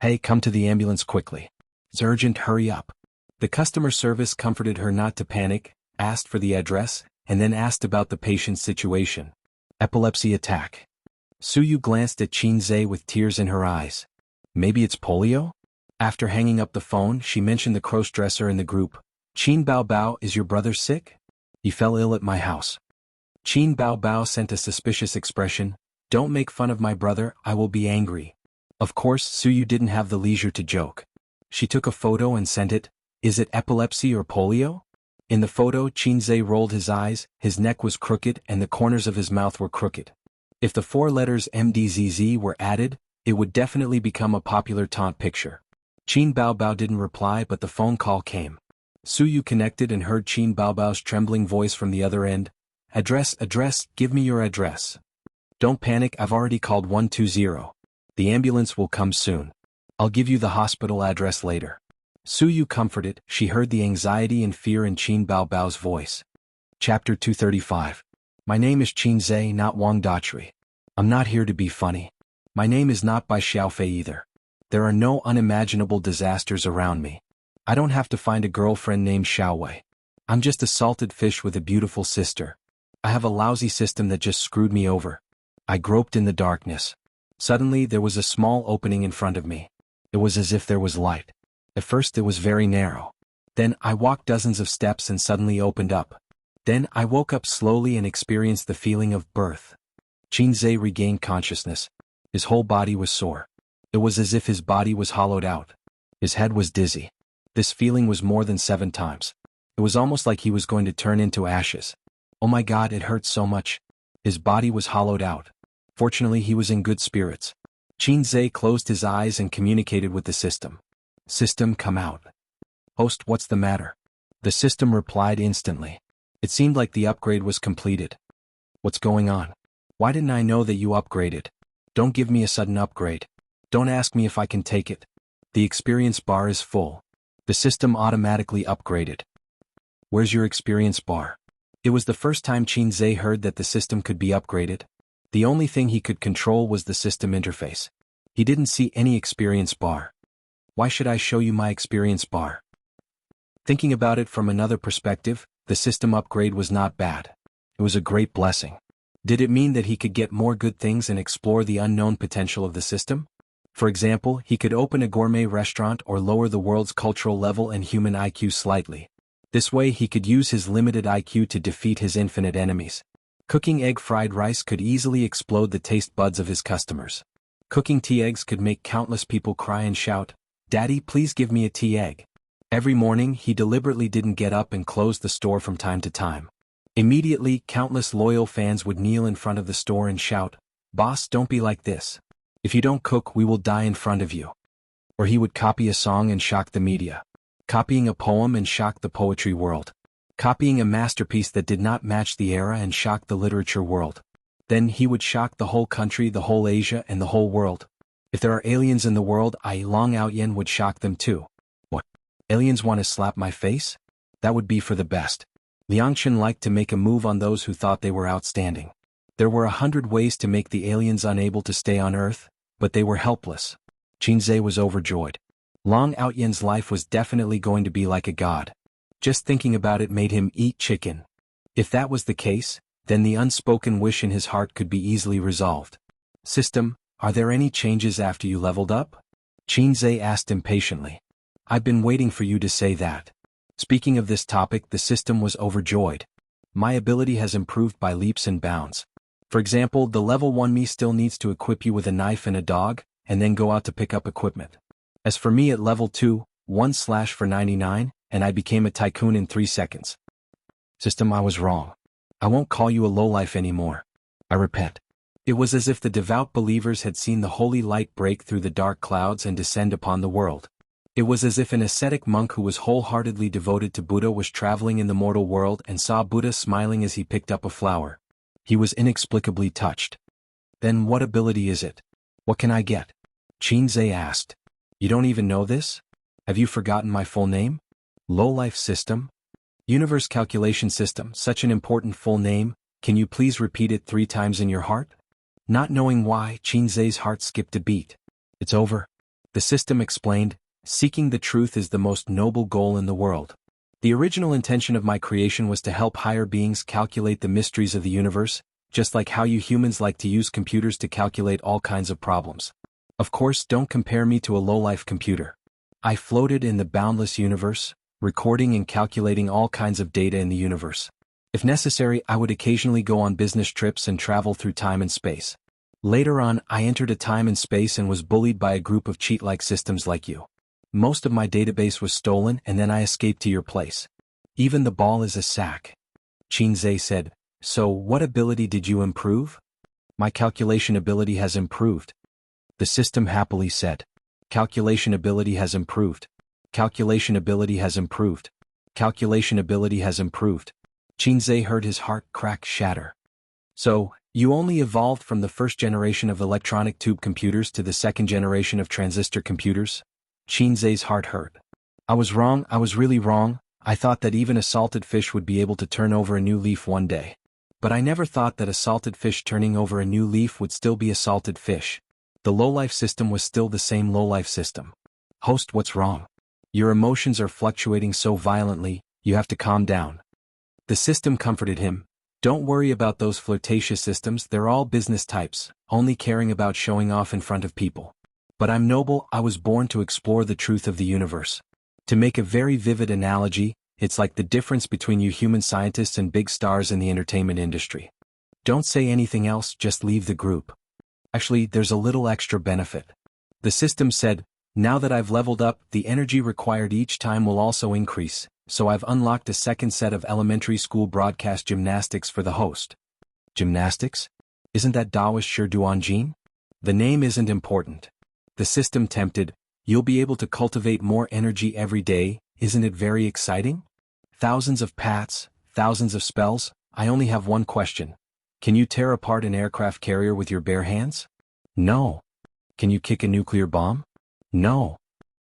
Hey, come to the ambulance quickly. It's urgent, hurry up. The customer service comforted her not to panic, asked for the address, and then asked about the patient's situation. Epilepsy attack. Suyu glanced at Qin Zhe with tears in her eyes. Maybe it's polio? After hanging up the phone, she mentioned the crossdresser in the group. Qin Bao Bao, is your brother sick? He fell ill at my house. Qin Bao Bao sent a suspicious expression. Don't make fun of my brother, I will be angry. Of course, Suyu didn't have the leisure to joke. She took a photo and sent it. Is it epilepsy or polio? In the photo, Qinzhe rolled his eyes, his neck was crooked and the corners of his mouth were crooked. If the 4 letters MDZZ were added, it would definitely become a popular taunt picture. Qin Baobao didn't reply, but the phone call came. Suyu connected and heard Qin Baobao's trembling voice from the other end. Address, give me your address. Don't panic, I've already called 120. The ambulance will come soon. I'll give you the hospital address later. Suyu comforted, she heard the anxiety and fear in Qin Baobao's voice. Chapter 235. My name is Qinzhe, not Wang Dachui. I'm not here to be funny. My name is not by Xiaofei either. There are no unimaginable disasters around me. I don't have to find a girlfriend named Xiaowei. I'm just a salted fish with a beautiful sister. I have a lousy system that just screwed me over. I groped in the darkness. Suddenly there was a small opening in front of me. It was as if there was light. At first it was very narrow. Then I walked dozens of steps and suddenly opened up. Then I woke up slowly and experienced the feeling of birth. Qinzhe regained consciousness. His whole body was sore. It was as if his body was hollowed out. His head was dizzy. This feeling was more than 7 times. It was almost like he was going to turn into ashes. Oh my God, it hurt so much. His body was hollowed out. Fortunately, he was in good spirits. Qinzhe closed his eyes and communicated with the system. System, come out. Host, what's the matter? The system replied instantly. It seemed like the upgrade was completed. What's going on? Why didn't I know that you upgraded? Don't give me a sudden upgrade. Don't ask me if I can take it. The experience bar is full. The system automatically upgraded. Where's your experience bar? It was the first time Qinzhe heard that the system could be upgraded. The only thing he could control was the system interface. He didn't see any experience bar. Why should I show you my experience bar? Thinking about it from another perspective, the system upgrade was not bad. It was a great blessing. Did it mean that he could get more good things and explore the unknown potential of the system? For example, he could open a gourmet restaurant or lower the world's cultural level and human IQ slightly. This way he could use his limited IQ to defeat his infinite enemies. Cooking egg fried rice could easily explode the taste buds of his customers. Cooking tea eggs could make countless people cry and shout, "Daddy, please give me a tea egg." Every morning he deliberately didn't get up and closed the store from time to time. Immediately, countless loyal fans would kneel in front of the store and shout, "Boss, don't be like this. If you don't cook, we will die in front of you." Or he would copy a song and shock the media. Copying a poem and shock the poetry world. Copying a masterpiece that did not match the era and shock the literature world. Then he would shock the whole country, the whole Asia, and the whole world. If there are aliens in the world, Long Outyen would shock them too. What? Aliens want to slap my face? That would be for the best. Xianxia liked to make a move on those who thought they were outstanding. There were 100 ways to make the aliens unable to stay on Earth, but they were helpless. Qinzhe was overjoyed. Long Outyen's life was definitely going to be like a god. Just thinking about it made him eat chicken. If that was the case, then the unspoken wish in his heart could be easily resolved. System, are there any changes after you leveled up? Qinzhe asked impatiently. I've been waiting for you to say that. Speaking of this topic, the system was overjoyed. My ability has improved by leaps and bounds. For example, the level 1 me still needs to equip you with a knife and a dog, and then go out to pick up equipment. As for me at level 2, 1/ for 99, and I became a tycoon in 3 seconds. System, I was wrong. I won't call you a lowlife anymore. I repent. It was as if the devout believers had seen the holy light break through the dark clouds and descend upon the world. It was as if an ascetic monk who was wholeheartedly devoted to Buddha was traveling in the mortal world and saw Buddha smiling as he picked up a flower. He was inexplicably touched. Then what ability is it? What can I get? Qinzhe asked. You don't even know this? Have you forgotten my full name? Lowlife System? Universe Calculation System, such an important full name, can you please repeat it 3 times in your heart? Not knowing why, Qinzhe's heart skipped a beat. It's over. The system explained, seeking the truth is the most noble goal in the world. The original intention of my creation was to help higher beings calculate the mysteries of the universe, just like how you humans like to use computers to calculate all kinds of problems. Of course, don't compare me to a lowlife computer. I floated in the boundless universe, recording and calculating all kinds of data in the universe. If necessary, I would occasionally go on business trips and travel through time and space. Later on, I entered a time and space and was bullied by a group of cheat-like systems like you. Most of my database was stolen and then I escaped to your place. Even the ball is a sack. Xianxia said, so what ability did you improve? My calculation ability has improved. The system happily said. Calculation ability has improved. Calculation ability has improved. Calculation ability has improved. Xianxia heard his heart crack shatter. So, you only evolved from the first generation of electronic tube computers to the second generation of transistor computers? Xianxia's heart hurt. I was wrong, I was really wrong. I thought that even a salted fish would be able to turn over a new leaf one day. But I never thought that a salted fish turning over a new leaf would still be a salted fish. The low-life system was still the same low-life system. Host, what's wrong? Your emotions are fluctuating so violently, you have to calm down. The system comforted him. Don't worry about those flirtatious systems, they're all business types, only caring about showing off in front of people. But I'm noble, I was born to explore the truth of the universe. To make a very vivid analogy, it's like the difference between you human scientists and big stars in the entertainment industry. Don't say anything else, just leave the group. Actually, there's a little extra benefit. The system said, now that I've leveled up, the energy required each time will also increase, so I've unlocked a second set of elementary school broadcast gymnastics for the host. Gymnastics? Isn't that Daoist Shiduanjin? The name isn't important. The system tempted, you'll be able to cultivate more energy every day, isn't it very exciting? Thousands of paths, thousands of spells, I only have one question. Can you tear apart an aircraft carrier with your bare hands? No. Can you kick a nuclear bomb? No.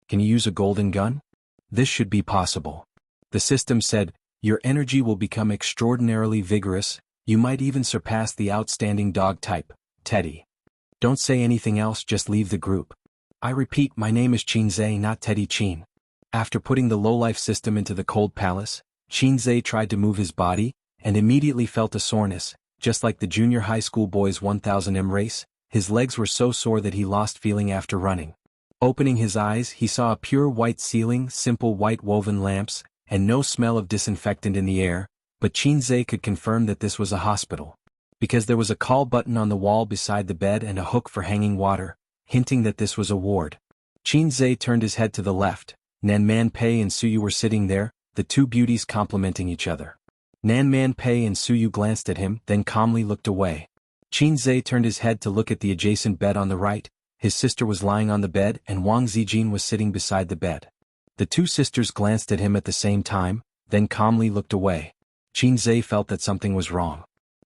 Can you use a golden gun? This should be possible. The system said, your energy will become extraordinarily vigorous, you might even surpass the outstanding dog type, Teddy. Don't say anything else, just leave the group. I repeat, my name is Xianxia, not Teddy Qin. After putting the low-life system into the cold palace, Xianxia tried to move his body, and immediately felt a soreness, just like the junior high school boys 1000m race, his legs were so sore that he lost feeling after running. Opening his eyes, he saw a pure white ceiling, simple white woven lamps, and no smell of disinfectant in the air, but Xianxia could confirm that this was a hospital. Because there was a call button on the wall beside the bed and a hook for hanging water, hinting that this was a ward. Xianxia turned his head to the left. Nanman Pei and Suyu were sitting there, the two beauties complimenting each other. Nanman Pei and Suyu glanced at him, then calmly looked away. Xianxia turned his head to look at the adjacent bed on the right. His sister was lying on the bed and Wang Zijin was sitting beside the bed. The two sisters glanced at him at the same time, then calmly looked away. Xianxia felt that something was wrong.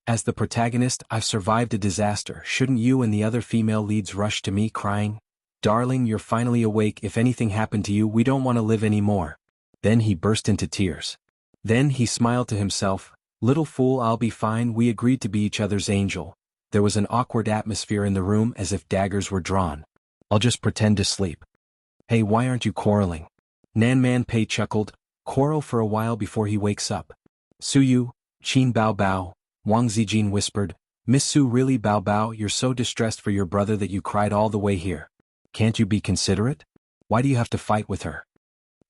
As the protagonist, I've survived a disaster, shouldn't you and the other female leads rush to me crying? Darling, you're finally awake, if anything happened to you we don't want to live anymore. Then he burst into tears. Then he smiled to himself, little fool, I'll be fine, we agreed to be each other's angel. There was an awkward atmosphere in the room as if daggers were drawn. I'll just pretend to sleep. Hey, why aren't you quarreling? Nanman Pei chuckled, quarrel for a while before he wakes up. Suyu, Qin Bao Bao, Wang Zijin whispered, Miss Su, really Bao Bao, you're so distressed for your brother that you cried all the way here. Can't you be considerate? Why do you have to fight with her?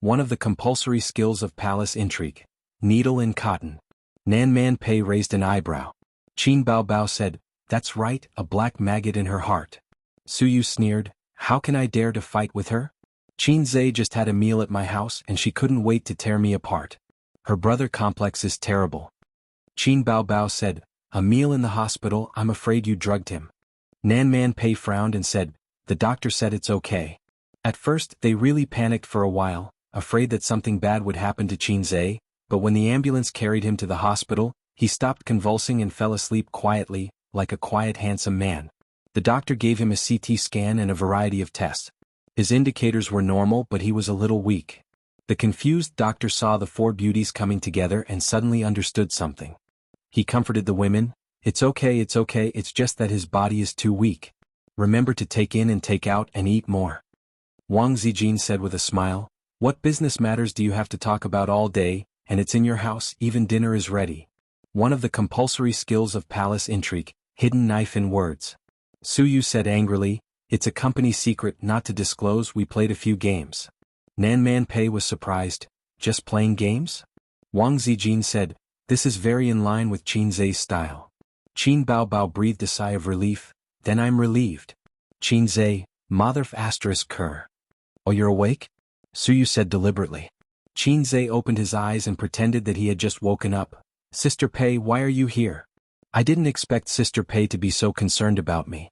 One of the compulsory skills of palace intrigue. Needle and cotton. Nanman Pei raised an eyebrow. Qin Bao Bao said, that's right, a black maggot in her heart. Suyu sneered, how can I dare to fight with her? Xianxia just had a meal at my house and she couldn't wait to tear me apart. Her brother complex is terrible. Qin Bao Bao said, a meal in the hospital, I'm afraid you drugged him. Nanman Pei frowned and said, the doctor said it's okay. At first, they really panicked for a while, afraid that something bad would happen to Xianxia, but when the ambulance carried him to the hospital, he stopped convulsing and fell asleep quietly, like a quiet handsome man. The doctor gave him a CT scan and a variety of tests. His indicators were normal but he was a little weak. The confused doctor saw the four beauties coming together and suddenly understood something. He comforted the women, it's okay, it's just that his body is too weak. Remember to take in and take out and eat more. Wang Zijin said with a smile, what business matters do you have to talk about all day, and it's in your house, even dinner is ready. One of the compulsory skills of palace intrigue, hidden knife in words. Suyu said angrily, it's a company secret not to disclose, we played a few games. Nanman Pei was surprised, just playing games? Wang Zijin said, this is very in line with Xianxia's style. Qin Bao Bao breathed a sigh of relief, then I'm relieved. Qinzhe, motherf asterisk cur. Oh, you're awake? Suyu said deliberately. Qinzhe opened his eyes and pretended that he had just woken up. Sister Pei, why are you here? I didn't expect Sister Pei to be so concerned about me.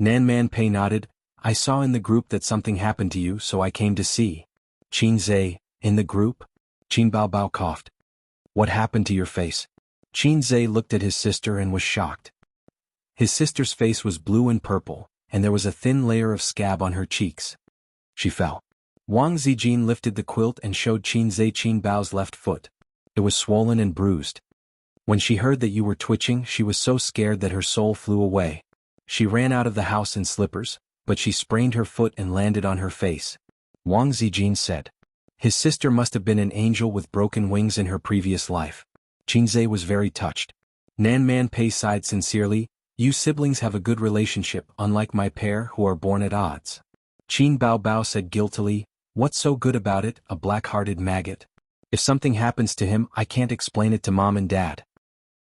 Nanman Pei nodded. I saw in the group that something happened to you, so I came to see. Qinzhe, in the group? Qin Baobao coughed. What happened to your face? Qinzhe looked at his sister and was shocked. His sister's face was blue and purple, and there was a thin layer of scab on her cheeks. She fell. Wang Zijin lifted the quilt and showed Qinzhe Qin Bao's left foot. It was swollen and bruised. When she heard that you were twitching, she was so scared that her soul flew away. She ran out of the house in slippers, but she sprained her foot and landed on her face. Wang Zijin said. His sister must have been an angel with broken wings in her previous life. Qinzhe was very touched. Nanman Pei sighed sincerely. You siblings have a good relationship, unlike my pair who are born at odds. Qin Baobao said guiltily, what's so good about it, a black-hearted maggot? If something happens to him, I can't explain it to mom and dad.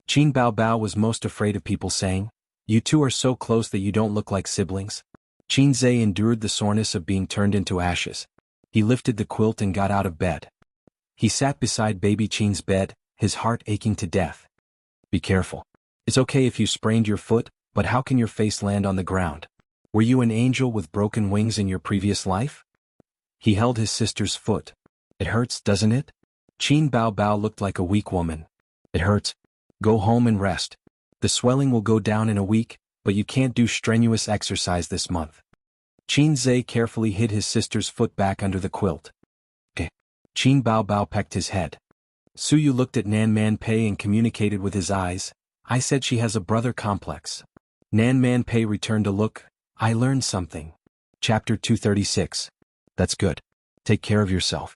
Qin Baobao was most afraid of people saying, you two are so close that you don't look like siblings. Qinzhe endured the soreness of being turned into ashes. He lifted the quilt and got out of bed. He sat beside baby Qin's bed, his heart aching to death. Be careful. It's okay if you sprained your foot, but how can your face land on the ground? Were you an angel with broken wings in your previous life? He held his sister's foot. It hurts, doesn't it? Qin Baobao looked like a weak woman. It hurts. Go home and rest. The swelling will go down in a week, but you can't do strenuous exercise this month. Qinzhe carefully hid his sister's foot back under the quilt. Okay. Qin Baobao pecked his head. Suyu looked at Nanman Pei and communicated with his eyes. I said she has a brother complex. Nanman Pei returned a look. I learned something. Chapter 236. That's good. Take care of yourself.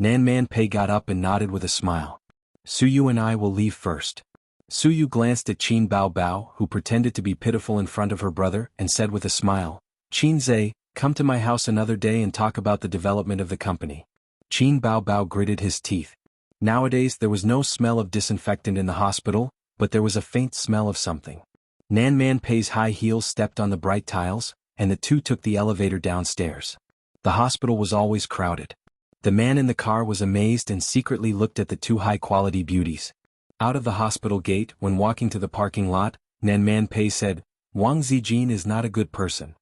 Nanman Pei got up and nodded with a smile. Suyu and I will leave first. Suyu glanced at Qin Baobao, who pretended to be pitiful in front of her brother, and said with a smile, Qinzhe, come to my house another day and talk about the development of the company. Qin Baobao gritted his teeth. Nowadays there was no smell of disinfectant in the hospital, but there was a faint smell of something. Nanman Pei's high heels stepped on the bright tiles, and the two took the elevator downstairs. The hospital was always crowded. The man in the car was amazed and secretly looked at the two high-quality beauties. Out of the hospital gate, when walking to the parking lot, Nanman Pei said, Wang Zijin is not a good person.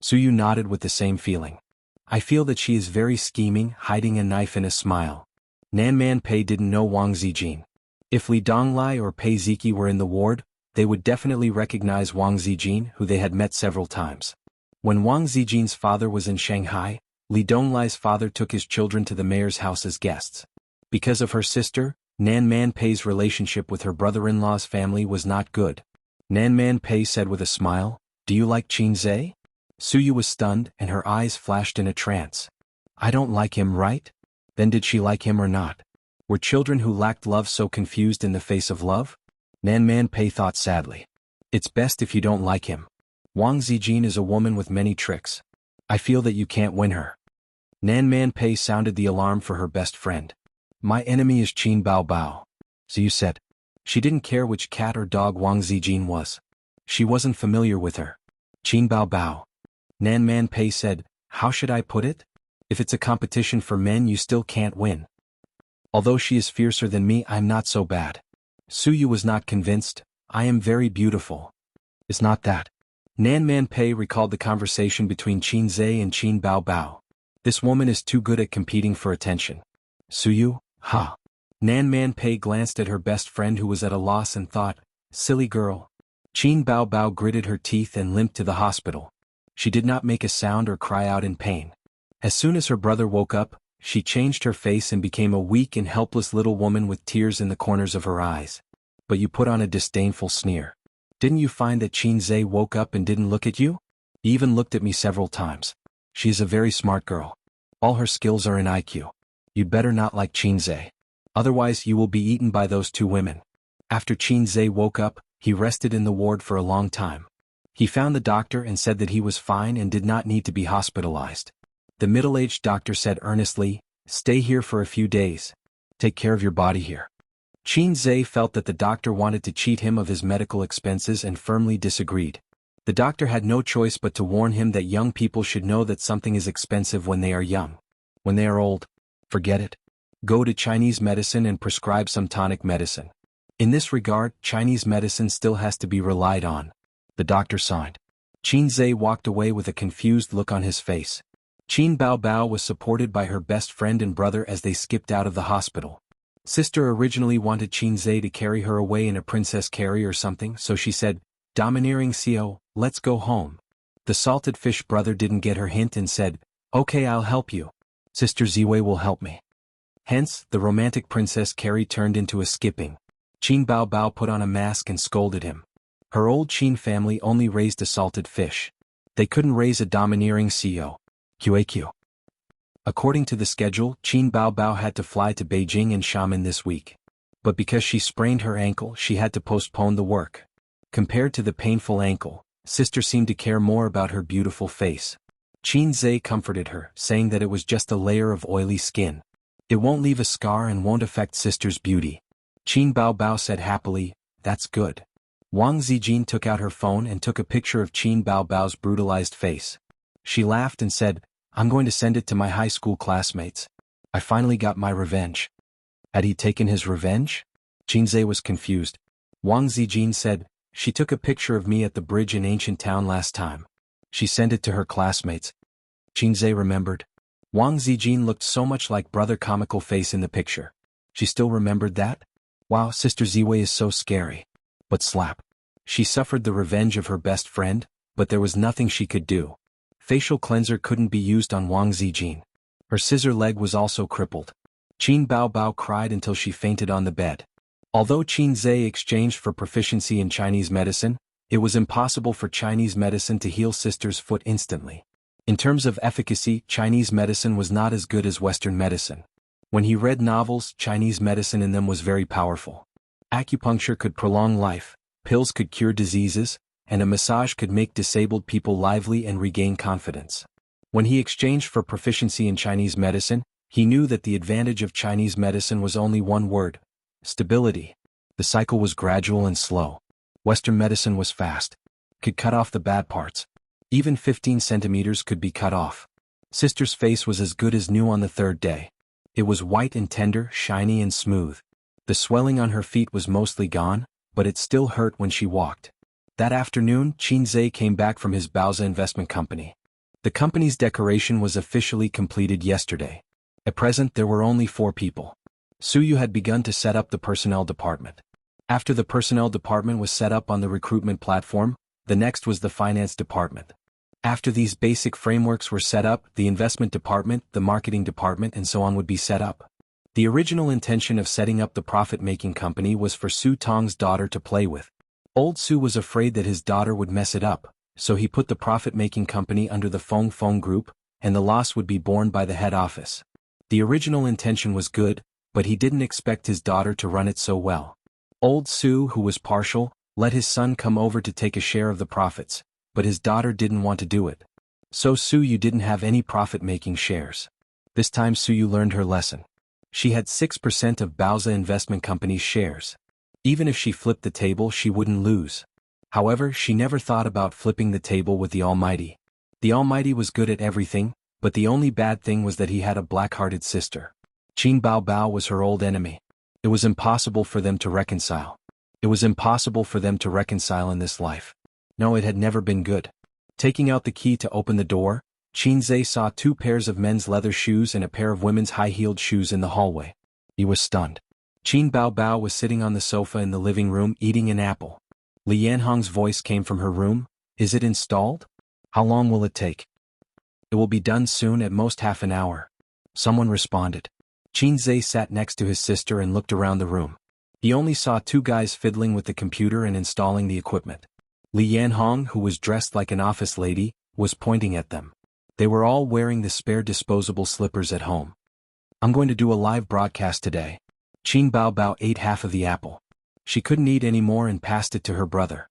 Suyu nodded with the same feeling. I feel that she is very scheming, hiding a knife in a smile. Nanman Pei didn't know Wang Zijin. If Li Donglai or Pei Ziki were in the ward, they would definitely recognize Wang Zijin, who they had met several times. When Wang Zijin's father was in Shanghai, Li Donglai's father took his children to the mayor's house as guests. Because of her sister, Nanman Pei's relationship with her brother-in-law's family was not good. Nanman Pei said with a smile, Do you like Qinzhe? Suyu was stunned and her eyes flashed in a trance. I don't like him, right? Then did she like him or not? Were children who lacked love so confused in the face of love? Nanman Pei thought sadly. It's best if you don't like him. Wang Zijin is a woman with many tricks. I feel that you can't win her. Nanman Pei sounded the alarm for her best friend. My enemy is Qin Baobao. So you said. She didn't care which cat or dog Wang Zijin was. She wasn't familiar with her. Qin Baobao. Nanman Pei said, How should I put it? If it's a competition for men, you still can't win. Although she is fiercer than me, I'm not so bad. Suyu was not convinced. I am very beautiful. It's not that. Nanman Pei recalled the conversation between Qinzhe and Qin Baobao. This woman is too good at competing for attention. Suyu, ha. Nanman Pei glanced at her best friend who was at a loss and thought, silly girl. Qin Baobao gritted her teeth and limped to the hospital. She did not make a sound or cry out in pain. As soon as her brother woke up, she changed her face and became a weak and helpless little woman with tears in the corners of her eyes. But you put on a disdainful sneer. Didn't you find that Qinzhe woke up and didn't look at you? He even looked at me several times. She is a very smart girl. All her skills are in IQ. You'd better not like Qinzhe. Otherwise you will be eaten by those two women. After Qinzhe woke up, he rested in the ward for a long time. He found the doctor and said that he was fine and did not need to be hospitalized. The middle-aged doctor said earnestly, Stay here for a few days. Take care of your body here. Qinzhe felt that the doctor wanted to cheat him of his medical expenses and firmly disagreed. The doctor had no choice but to warn him that young people should know that something is expensive when they are young. When they are old, forget it. Go to Chinese medicine and prescribe some tonic medicine. In this regard, Chinese medicine still has to be relied on. The doctor signed. Qin Zhe walked away with a confused look on his face. Qin Bao Bao was supported by her best friend and brother as they skipped out of the hospital. Sister originally wanted Qin Zhe to carry her away in a princess carry or something, so she said, "Domineering Xiao, let's go home." The salted fish brother didn't get her hint and said, "Okay, I'll help you. Sister Ziwei will help me." Hence, the romantic princess carry turned into a skipping. Qin Bao Bao put on a mask and scolded him. Her old Qin family only raised a salted fish. They couldn't raise a domineering Xiao. QAQ. According to the schedule, Qin Bao Bao had to fly to Beijing and Xiamen this week. But because she sprained her ankle, she had to postpone the work. Compared to the painful ankle, sister seemed to care more about her beautiful face. Qin Zhe comforted her, saying that it was just a layer of oily skin. It won't leave a scar and won't affect sister's beauty. Qin Bao Bao said happily, "That's good." Wang Zijin took out her phone and took a picture of Qin Bao Bao's brutalized face. She laughed and said, "I'm going to send it to my high school classmates. I finally got my revenge." Had he taken his revenge? Qin Zhe was confused. Wang Zijin said, "She took a picture of me at the bridge in ancient town last time. She sent it to her classmates." Qin Zhe remembered. Wang Zijin looked so much like brother comical face in the picture. She still remembered that? Wow, Sister Ziwei is so scary. But slap. She suffered the revenge of her best friend, but there was nothing she could do. Facial cleanser couldn't be used on Wang Zijin. Her scissor leg was also crippled. Qin Bao Bao cried until she fainted on the bed. Although Qin Zhe exchanged for proficiency in Chinese medicine, it was impossible for Chinese medicine to heal sister's foot instantly. In terms of efficacy, Chinese medicine was not as good as Western medicine. When he read novels, Chinese medicine in them was very powerful. Acupuncture could prolong life, pills could cure diseases, and a massage could make disabled people lively and regain confidence. When he exchanged for proficiency in Chinese medicine, he knew that the advantage of Chinese medicine was only one word: stability. The cycle was gradual and slow. Western medicine was fast. Could cut off the bad parts. Even 15 centimeters could be cut off. Sister's face was as good as new on the third day. It was white and tender, shiny and smooth. The swelling on her feet was mostly gone, but it still hurt when she walked. That afternoon, Qin Zhe came back from his Baoza investment company. The company's decoration was officially completed yesterday. At present there were only 4 people. Suyu had begun to set up the personnel department. After the personnel department was set up on the recruitment platform, the next was the finance department. After these basic frameworks were set up, the investment department, the marketing department and so on would be set up. The original intention of setting up the profit-making company was for Su Tong's daughter to play with. Old Su was afraid that his daughter would mess it up, so he put the profit-making company under the Feng Feng Group, and the loss would be borne by the head office. The original intention was good, but he didn't expect his daughter to run it so well. Old Su, who was partial, let his son come over to take a share of the profits, but his daughter didn't want to do it. So Suyu didn't have any profit-making shares. This time Suyu learned her lesson. She had 6% of Baoza Investment Company's shares. Even if she flipped the table, she wouldn't lose. However, she never thought about flipping the table with the Almighty. The Almighty was good at everything, but the only bad thing was that he had a black-hearted sister. Qin Bao Bao was her old enemy. It was impossible for them to reconcile. It was impossible for them to reconcile in this life. No, it had never been good. Taking out the key to open the door, Qin Zhe saw 2 pairs of men's leather shoes and a pair of women's high-heeled shoes in the hallway. He was stunned. Qin Bao Bao was sitting on the sofa in the living room eating an apple. Li Yanhong's voice came from her room. "Is it installed? How long will it take?" "It will be done soon, at most half an hour." Someone responded. Qin Zhe sat next to his sister and looked around the room. He only saw 2 guys fiddling with the computer and installing the equipment. Li Yanhong, who was dressed like an office lady, was pointing at them. They were all wearing the spare disposable slippers at home. "I'm going to do a live broadcast today." Qin Bao Bao ate half of the apple. She couldn't eat any more and passed it to her brother.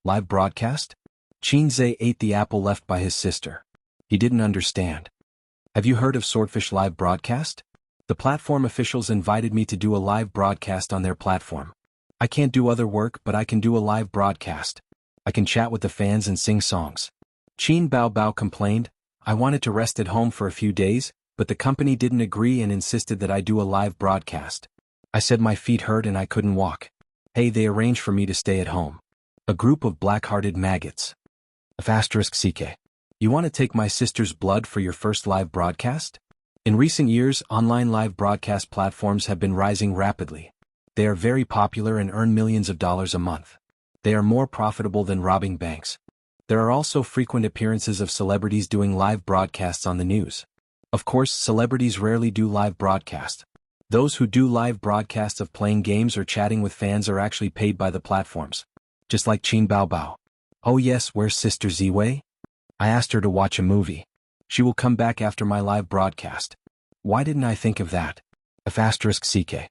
"Live broadcast?" Qin Zhe ate the apple left by his sister. He didn't understand. "Have you heard of Swordfish Live Broadcast? The platform officials invited me to do a live broadcast on their platform. I can't do other work, but I can do a live broadcast. I can chat with the fans and sing songs. Qin Bao Bao complained, I wanted to rest at home for a few days, but the company didn't agree and insisted that I do a live broadcast. I said my feet hurt and I couldn't walk. Hey, they arranged for me to stay at home. A group of black-hearted maggots. *CK. You want to take my sister's blood for your first live broadcast? In recent years, online live broadcast platforms have been rising rapidly. They are very popular and earn millions of dollars a month. They are more profitable than robbing banks. There are also frequent appearances of celebrities doing live broadcasts on the news. Of course, celebrities rarely do live broadcasts. Those who do live broadcasts of playing games or chatting with fans are actually paid by the platforms. Just like Qin Bao Bao. Oh yes, where's Sister Ziwei? I asked her to watch a movie. She will come back after my live broadcast. Why didn't I think of that? *CK.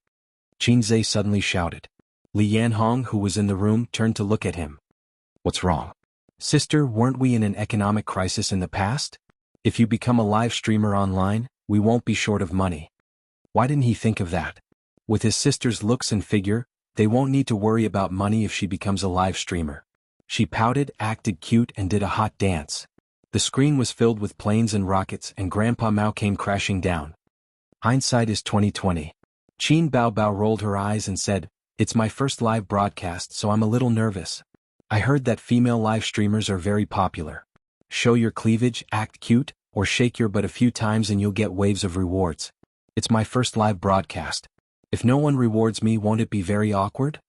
Qin Zhe suddenly shouted. Li Yanhong, who was in the room, turned to look at him. What's wrong? Sister, weren't we in an economic crisis in the past? If you become a live streamer online, we won't be short of money. Why didn't he think of that? With his sister's looks and figure, they won't need to worry about money if she becomes a live streamer. She pouted, acted cute, and did a hot dance. The screen was filled with planes and rockets, and Grandpa Mao came crashing down. Hindsight is 2020. Qin Bao Bao rolled her eyes and said, It's my first live broadcast, so I'm a little nervous. I heard that female live streamers are very popular. Show your cleavage, act cute, or shake your butt a few times and you'll get waves of rewards. It's my first live broadcast. If no one rewards me, won't it be very awkward?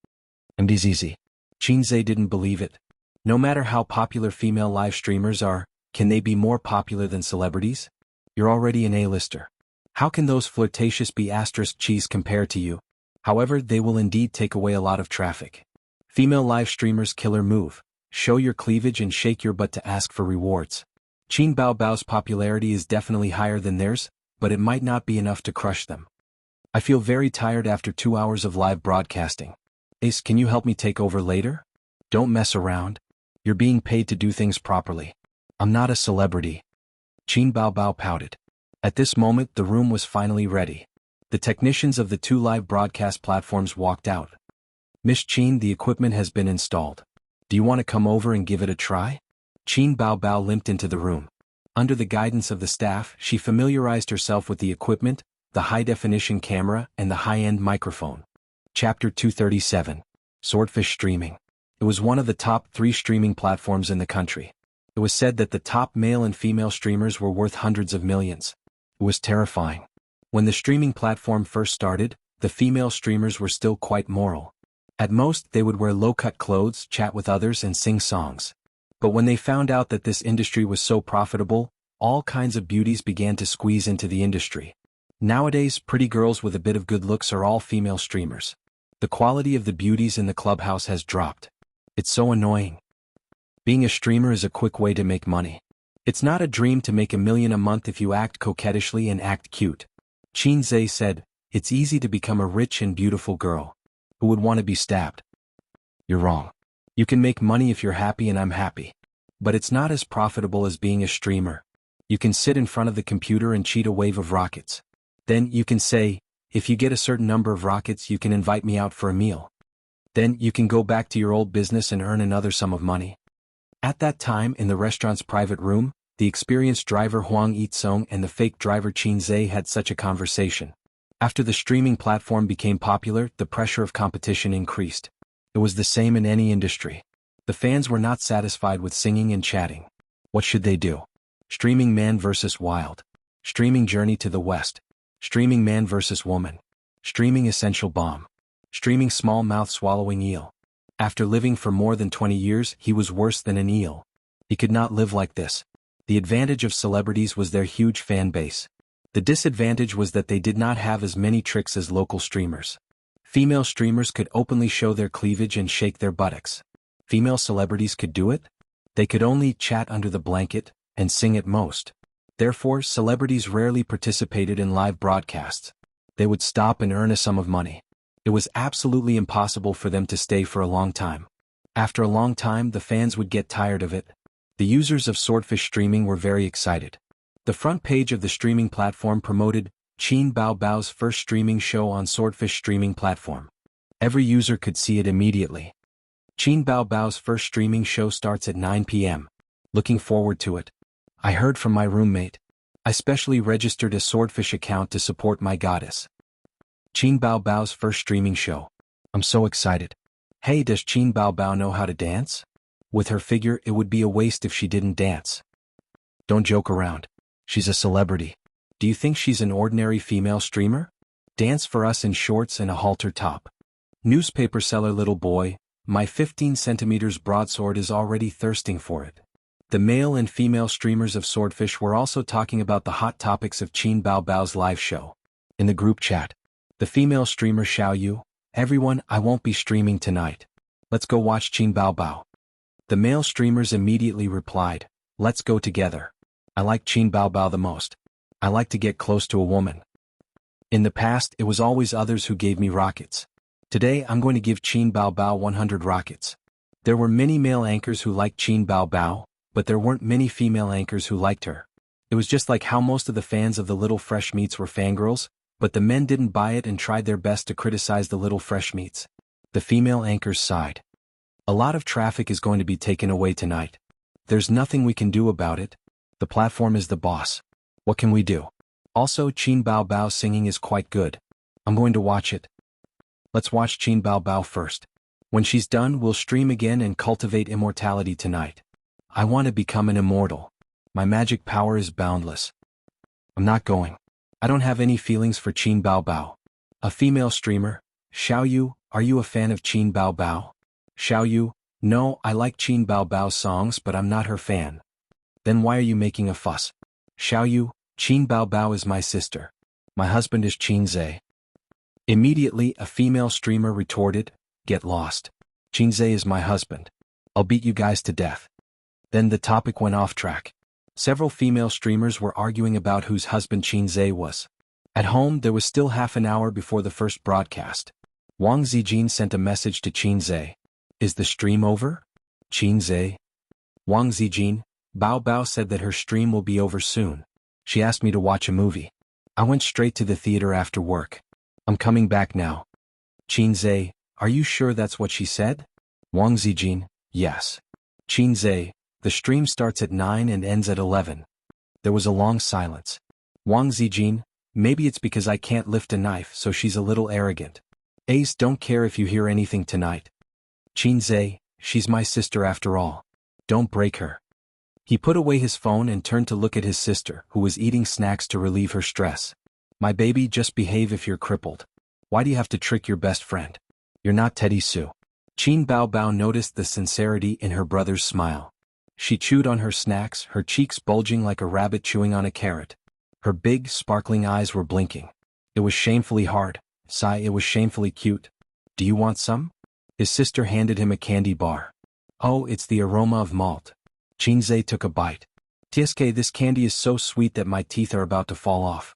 Easy. Qin Zhe didn't believe it. No matter how popular female live streamers are, can they be more popular than celebrities? You're already an A-lister. How can those flirtatious B***cheese compare to you? However, they will indeed take away a lot of traffic. Female live streamers' killer move. Show your cleavage and shake your butt to ask for rewards. Qin Bao Bao's popularity is definitely higher than theirs, but it might not be enough to crush them. I feel very tired after 2 hours of live broadcasting. Ace, can you help me take over later? Don't mess around. You're being paid to do things properly. I'm not a celebrity. Qin Bao Bao pouted. At this moment, the room was finally ready. The technicians of the 2 live broadcast platforms walked out. Miss Qin, the equipment has been installed. Do you want to come over and give it a try? Qin Bao Bao limped into the room. Under the guidance of the staff, she familiarized herself with the equipment, the high-definition camera, and the high-end microphone. Chapter 237. Swordfish Streaming. It was one of the top 3 streaming platforms in the country. It was said that the top male and female streamers were worth hundreds of millions. It was terrifying. When the streaming platform first started, the female streamers were still quite moral. At most, they would wear low-cut clothes, chat with others, and sing songs. But when they found out that this industry was so profitable, all kinds of beauties began to squeeze into the industry. Nowadays, pretty girls with a bit of good looks are all female streamers. The quality of the beauties in the clubhouse has dropped. It's so annoying. Being a streamer is a quick way to make money. It's not a dream to make $1 million a month if you act coquettishly and act cute. Qin Zhe said, it's easy to become a rich and beautiful girl. Who would want to be stabbed? You're wrong. You can make money if you're happy and I'm happy. But it's not as profitable as being a streamer. You can sit in front of the computer and cheat a wave of rockets. Then you can say, if you get a certain number of rockets you can invite me out for a meal. Then you can go back to your old business and earn another sum of money. At that time, in the restaurant's private room, the experienced driver Huang Yitsong and the fake driver Qin Zhe had such a conversation. After the streaming platform became popular, the pressure of competition increased. It was the same in any industry. The fans were not satisfied with singing and chatting. What should they do? Streaming man versus wild. Streaming journey to the west. Streaming man versus woman. Streaming essential bomb. Streaming small mouth swallowing eel. After living for more than 20 years, he was worse than an eel. He could not live like this. The advantage of celebrities was their huge fan base. The disadvantage was that they did not have as many tricks as local streamers. Female streamers could openly show their cleavage and shake their buttocks. Female celebrities could do it? They could only chat under the blanket, and sing at most. Therefore, celebrities rarely participated in live broadcasts. They would stop and earn a sum of money. It was absolutely impossible for them to stay for a long time. After a long time, the fans would get tired of it. The users of Swordfish Streaming were very excited. The front page of the streaming platform promoted Qin Bao Bao's first streaming show on Swordfish Streaming platform. Every user could see it immediately. Qin Bao Bao's first streaming show starts at 9 p.m. Looking forward to it. I heard from my roommate. I specially registered a Swordfish account to support my goddess. Qin Bao Bao's first streaming show. I'm so excited. Hey, does Qin Bao Bao know how to dance? With her figure, it would be a waste if she didn't dance. Don't joke around. She's a celebrity. Do you think she's an ordinary female streamer? Dance for us in shorts and a halter top. Newspaper seller little boy, my 15 centimeters broadsword is already thirsting for it. The male and female streamers of Swordfish were also talking about the hot topics of Qin Bao Bao's live show. In the group chat, the female streamer Xianxia, everyone, I won't be streaming tonight. Let's go watch Qin Bao Bao. The male streamers immediately replied, let's go together. I like Qin Bao Bao the most. I like to get close to a woman. In the past, it was always others who gave me rockets. Today, I'm going to give Qin Bao Bao 100 rockets. There were many male anchors who liked Qin Bao Bao, but there weren't many female anchors who liked her. It was just like how most of the fans of the Little Fresh Meats were fangirls, but the men didn't buy it and tried their best to criticize the Little Fresh Meats. The female anchors sighed. A lot of traffic is going to be taken away tonight. There's nothing we can do about it. The platform is the boss. What can we do? Also, Qin Bao Bao singing is quite good. I'm going to watch it. Let's watch Qin Bao Bao first. When she's done, we'll stream again and cultivate immortality tonight. I want to become an immortal. My magic power is boundless. I'm not going. I don't have any feelings for Qin Bao Bao. A female streamer, Xiaoyu, are you a fan of Qin Bao Bao? Xiaoyu, no, I like Qin Bao Bao's songs but I'm not her fan. Then why are you making a fuss? Xiaoyu, Qin Bao Bao is my sister. My husband is Qin Zhe. Immediately, a female streamer retorted, get lost. Qin Zhe is my husband. I'll beat you guys to death. Then the topic went off track. Several female streamers were arguing about whose husband Qin Zhe was. At home, there was still half an hour before the first broadcast. Wang Zijin sent a message to Qin Zhe. Is the stream over? Qin Zhe. Wang Zijin, Bao Bao said that her stream will be over soon. She asked me to watch a movie. I went straight to the theater after work. I'm coming back now. Qin Zhe, are you sure that's what she said? Wang Zijin, yes. Qin Zhe, the stream starts at 9 and ends at 11. There was a long silence. Wang Zijin, maybe it's because I can't lift a knife so she's a little arrogant. Ace don't care if you hear anything tonight. Qin Zhe, she's my sister after all. Don't break her. He put away his phone and turned to look at his sister, who was eating snacks to relieve her stress. My baby, just behave if you're crippled. Why do you have to trick your best friend? You're not Teddy Sue. Qin Bao Bao noticed the sincerity in her brother's smile. She chewed on her snacks, her cheeks bulging like a rabbit chewing on a carrot. Her big, sparkling eyes were blinking. It was shamefully hard. Sigh, it was shamefully cute. Do you want some? His sister handed him a candy bar. Oh, it's the aroma of malt. Qin Zhe took a bite. TSK, this candy is so sweet that my teeth are about to fall off.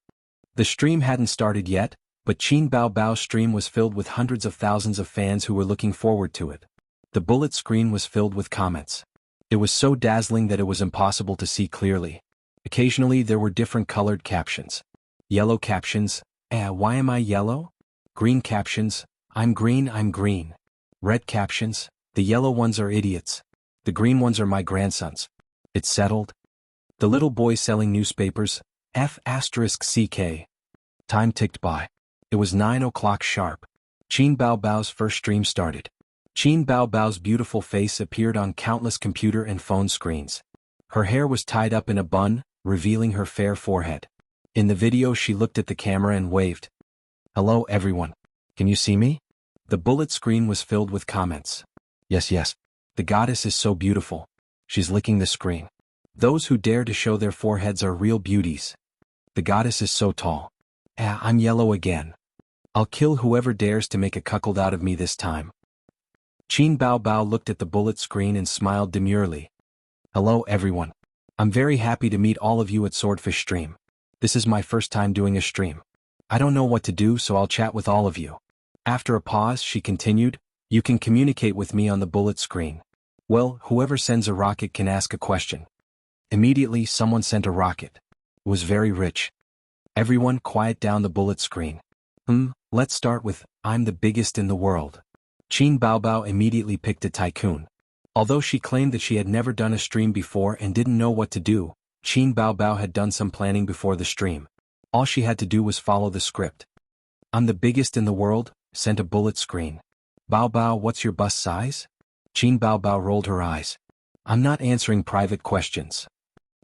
The stream hadn't started yet, but Qin Bao Bao's stream was filled with hundreds of thousands of fans who were looking forward to it. The bullet screen was filled with comments. It was so dazzling that it was impossible to see clearly. Occasionally there were different colored captions. Yellow captions, why am I yellow? Green captions, I'm green. Red captions, the yellow ones are idiots. The green ones are my grandsons. It's settled. The little boy selling newspapers, F***CK. Time ticked by. It was 9 o'clock sharp. Qin Bao Bao's first stream started. Qin Bao Bao's beautiful face appeared on countless computer and phone screens. Her hair was tied up in a bun, revealing her fair forehead. In the video she looked at the camera and waved. Hello everyone. Can you see me? The bullet screen was filled with comments. Yes. The goddess is so beautiful. She's licking the screen. Those who dare to show their foreheads are real beauties. The goddess is so tall. I'm yellow again. I'll kill whoever dares to make a cuckold out of me this time. Qin Bao Bao looked at the bullet screen and smiled demurely. Hello everyone. I'm very happy to meet all of you at Swordfish Stream. This is my first time doing a stream. I don't know what to do, so I'll chat with all of you. After a pause, she continued, you can communicate with me on the bullet screen. Well, whoever sends a rocket can ask a question. Immediately, someone sent a rocket. It was very rich. Everyone quiet down the bullet screen. Let's start with, I'm the biggest in the world. Qin Baobao immediately picked a tycoon. Although she claimed that she had never done a stream before and didn't know what to do, Qin Baobao had done some planning before the stream. All she had to do was follow the script. I'm the biggest in the world, sent a bullet screen. Baobao, what's your bust size? Qin Baobao rolled her eyes. I'm not answering private questions.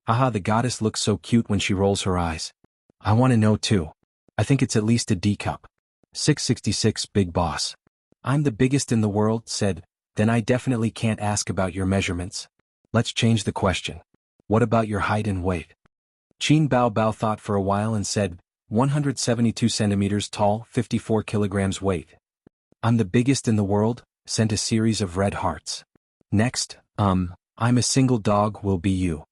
Haha, the goddess looks so cute when she rolls her eyes. I want to know too. I think it's at least a D cup. 666 Big Boss. I'm the biggest in the world, said, then I definitely can't ask about your measurements. Let's change the question. What about your height and weight? Qin Baobao thought for a while and said, 172 centimeters tall, 54 kilograms weight. I'm the biggest in the world, sent a series of red hearts. Next, I'm a single dog, will be you.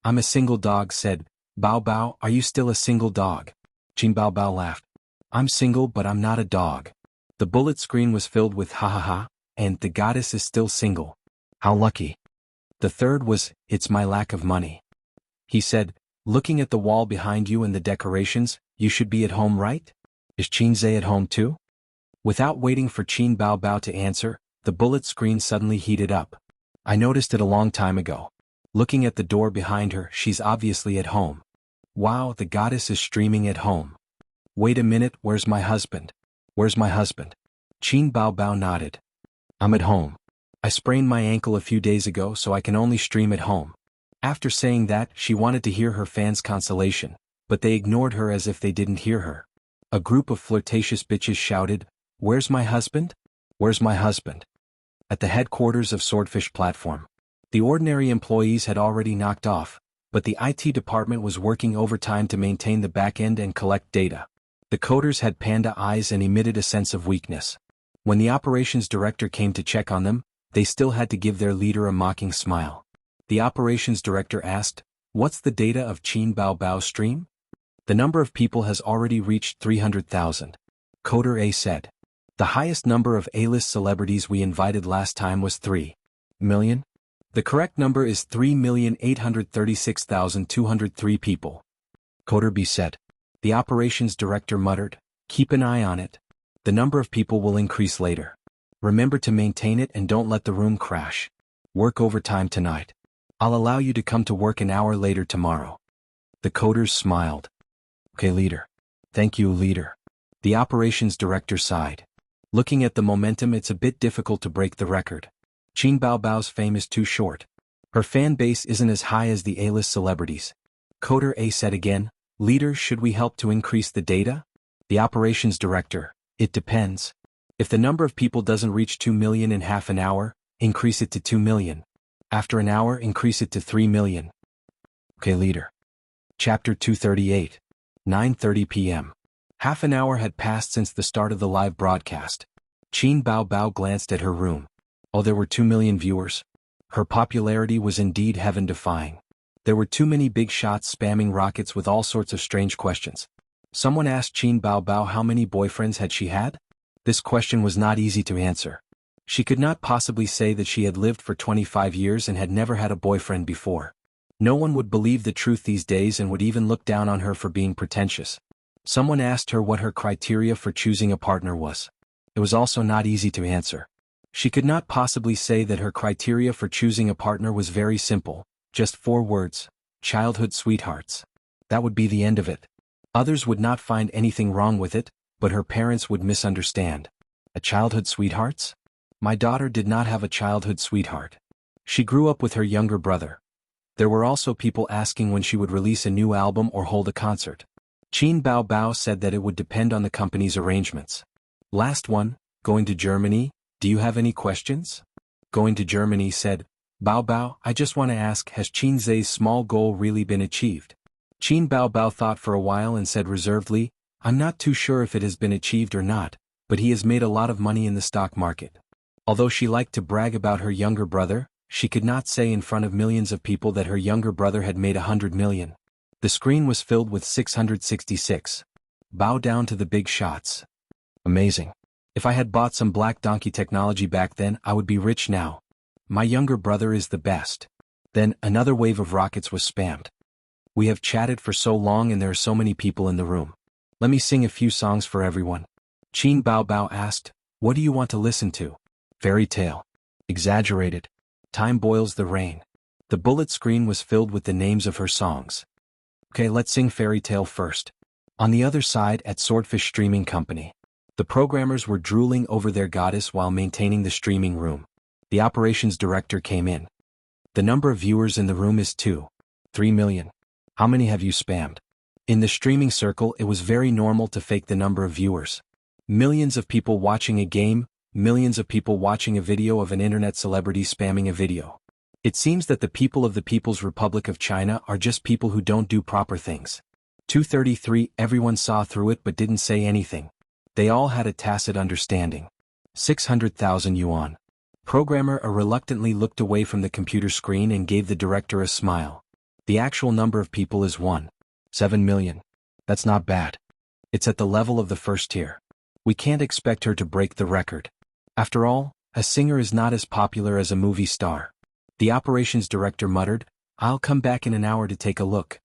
I'm a single dog, said, Baobao, are you still a single dog? Qin Baobao laughed. I'm single but I'm not a dog. The bullet screen was filled with ha ha ha, and the goddess is still single. How lucky. The third was, it's my lack of money. He said, looking at the wall behind you and the decorations, you should be at home, right? Is Qinze at home too? Without waiting for Qin Baobao to answer, the bullet screen suddenly heated up. I noticed it a long time ago. Looking at the door behind her, she's obviously at home. Wow, the goddess is streaming at home. Wait a minute, where's my husband? Where's my husband? Qin Baobao nodded. I'm at home. I sprained my ankle a few days ago so I can only stream at home. After saying that, she wanted to hear her fans' consolation, but they ignored her as if they didn't hear her. A group of flirtatious bitches shouted, Where's my husband? Where's my husband? At the headquarters of Swordfish Platform. The ordinary employees had already knocked off, but the IT department was working overtime to maintain the back-end and collect data. The coders had panda eyes and emitted a sense of weakness. When the operations director came to check on them, they still had to give their leader a mocking smile. The operations director asked, What's the data of Qin Baobao's stream? The number of people has already reached 300,000. Coder A said. The highest number of A-list celebrities we invited last time was 3 million. The correct number is 3,836,203 people. Coder B said. The operations director muttered, Keep an eye on it. The number of people will increase later. Remember to maintain it and don't let the room crash. Work overtime tonight. I'll allow you to come to work an hour later tomorrow. The coders smiled. Okay, leader. Thank you, leader. The operations director sighed. Looking at the momentum, it's a bit difficult to break the record. Qin Baobao's fame is too short. Her fan base isn't as high as the A-list celebrities. Coder A said again, Leader, should we help to increase the data? The operations director, it depends. If the number of people doesn't reach 2 million in half an hour, increase it to 2 million. After an hour, increase it to 3 million. Okay, leader. Chapter 238. 9:30 p.m. Half an hour had passed since the start of the live broadcast. Qin Baobao glanced at her room. Oh, there were 2 million viewers. Her popularity was indeed heaven-defying. There were too many big shots spamming rockets with all sorts of strange questions. Someone asked Qin Baobao how many boyfriends had she had? This question was not easy to answer. She could not possibly say that she had lived for 25 years and had never had a boyfriend before. No one would believe the truth these days and would even look down on her for being pretentious. Someone asked her what her criteria for choosing a partner was. It was also not easy to answer. She could not possibly say that her criteria for choosing a partner was very simple. Just 4 words, childhood sweethearts. That would be the end of it. Others would not find anything wrong with it, but her parents would misunderstand. A childhood sweethearts? My daughter did not have a childhood sweetheart. She grew up with her younger brother. There were also people asking when she would release a new album or hold a concert. Qin Baobao said that it would depend on the company's arrangements. Last one, going to Germany, do you have any questions? Going to Germany said, Baobao, I just want to ask, has Qinze's small goal really been achieved? Qin Baobao thought for a while and said reservedly, I'm not too sure if it has been achieved or not, but he has made a lot of money in the stock market. Although she liked to brag about her younger brother, she could not say in front of millions of people that her younger brother had made 100 million. The screen was filled with 666. Bow down to the big shots. Amazing. If I had bought some black donkey technology back then, I would be rich now. My younger brother is the best. Then, another wave of rockets was spammed. We have chatted for so long and there are so many people in the room. Let me sing a few songs for everyone. Qin Baobao asked, what do you want to listen to? Fairy tale. Exaggerated. Time boils the rain. The bullet screen was filled with the names of her songs. Okay, let's sing Fairy Tale first. On the other side at Swordfish Streaming Company. The programmers were drooling over their goddess while maintaining the streaming room. The operations director came in. The number of viewers in the room is 3 million. How many have you spammed? In the streaming circle, it was very normal to fake the number of viewers. Millions of people watching a game, millions of people watching a video of an internet celebrity spamming a video. It seems that the people of the People's Republic of China are just people who don't do proper things. 233 Everyone saw through it but didn't say anything. They all had a tacit understanding. 600,000 yuan. Programmer reluctantly looked away from the computer screen and gave the director a smile. The actual number of people is 7 million. That's not bad. It's at the level of the first tier. We can't expect her to break the record. After all, a singer is not as popular as a movie star. The operations director muttered, I'll come back in an hour to take a look.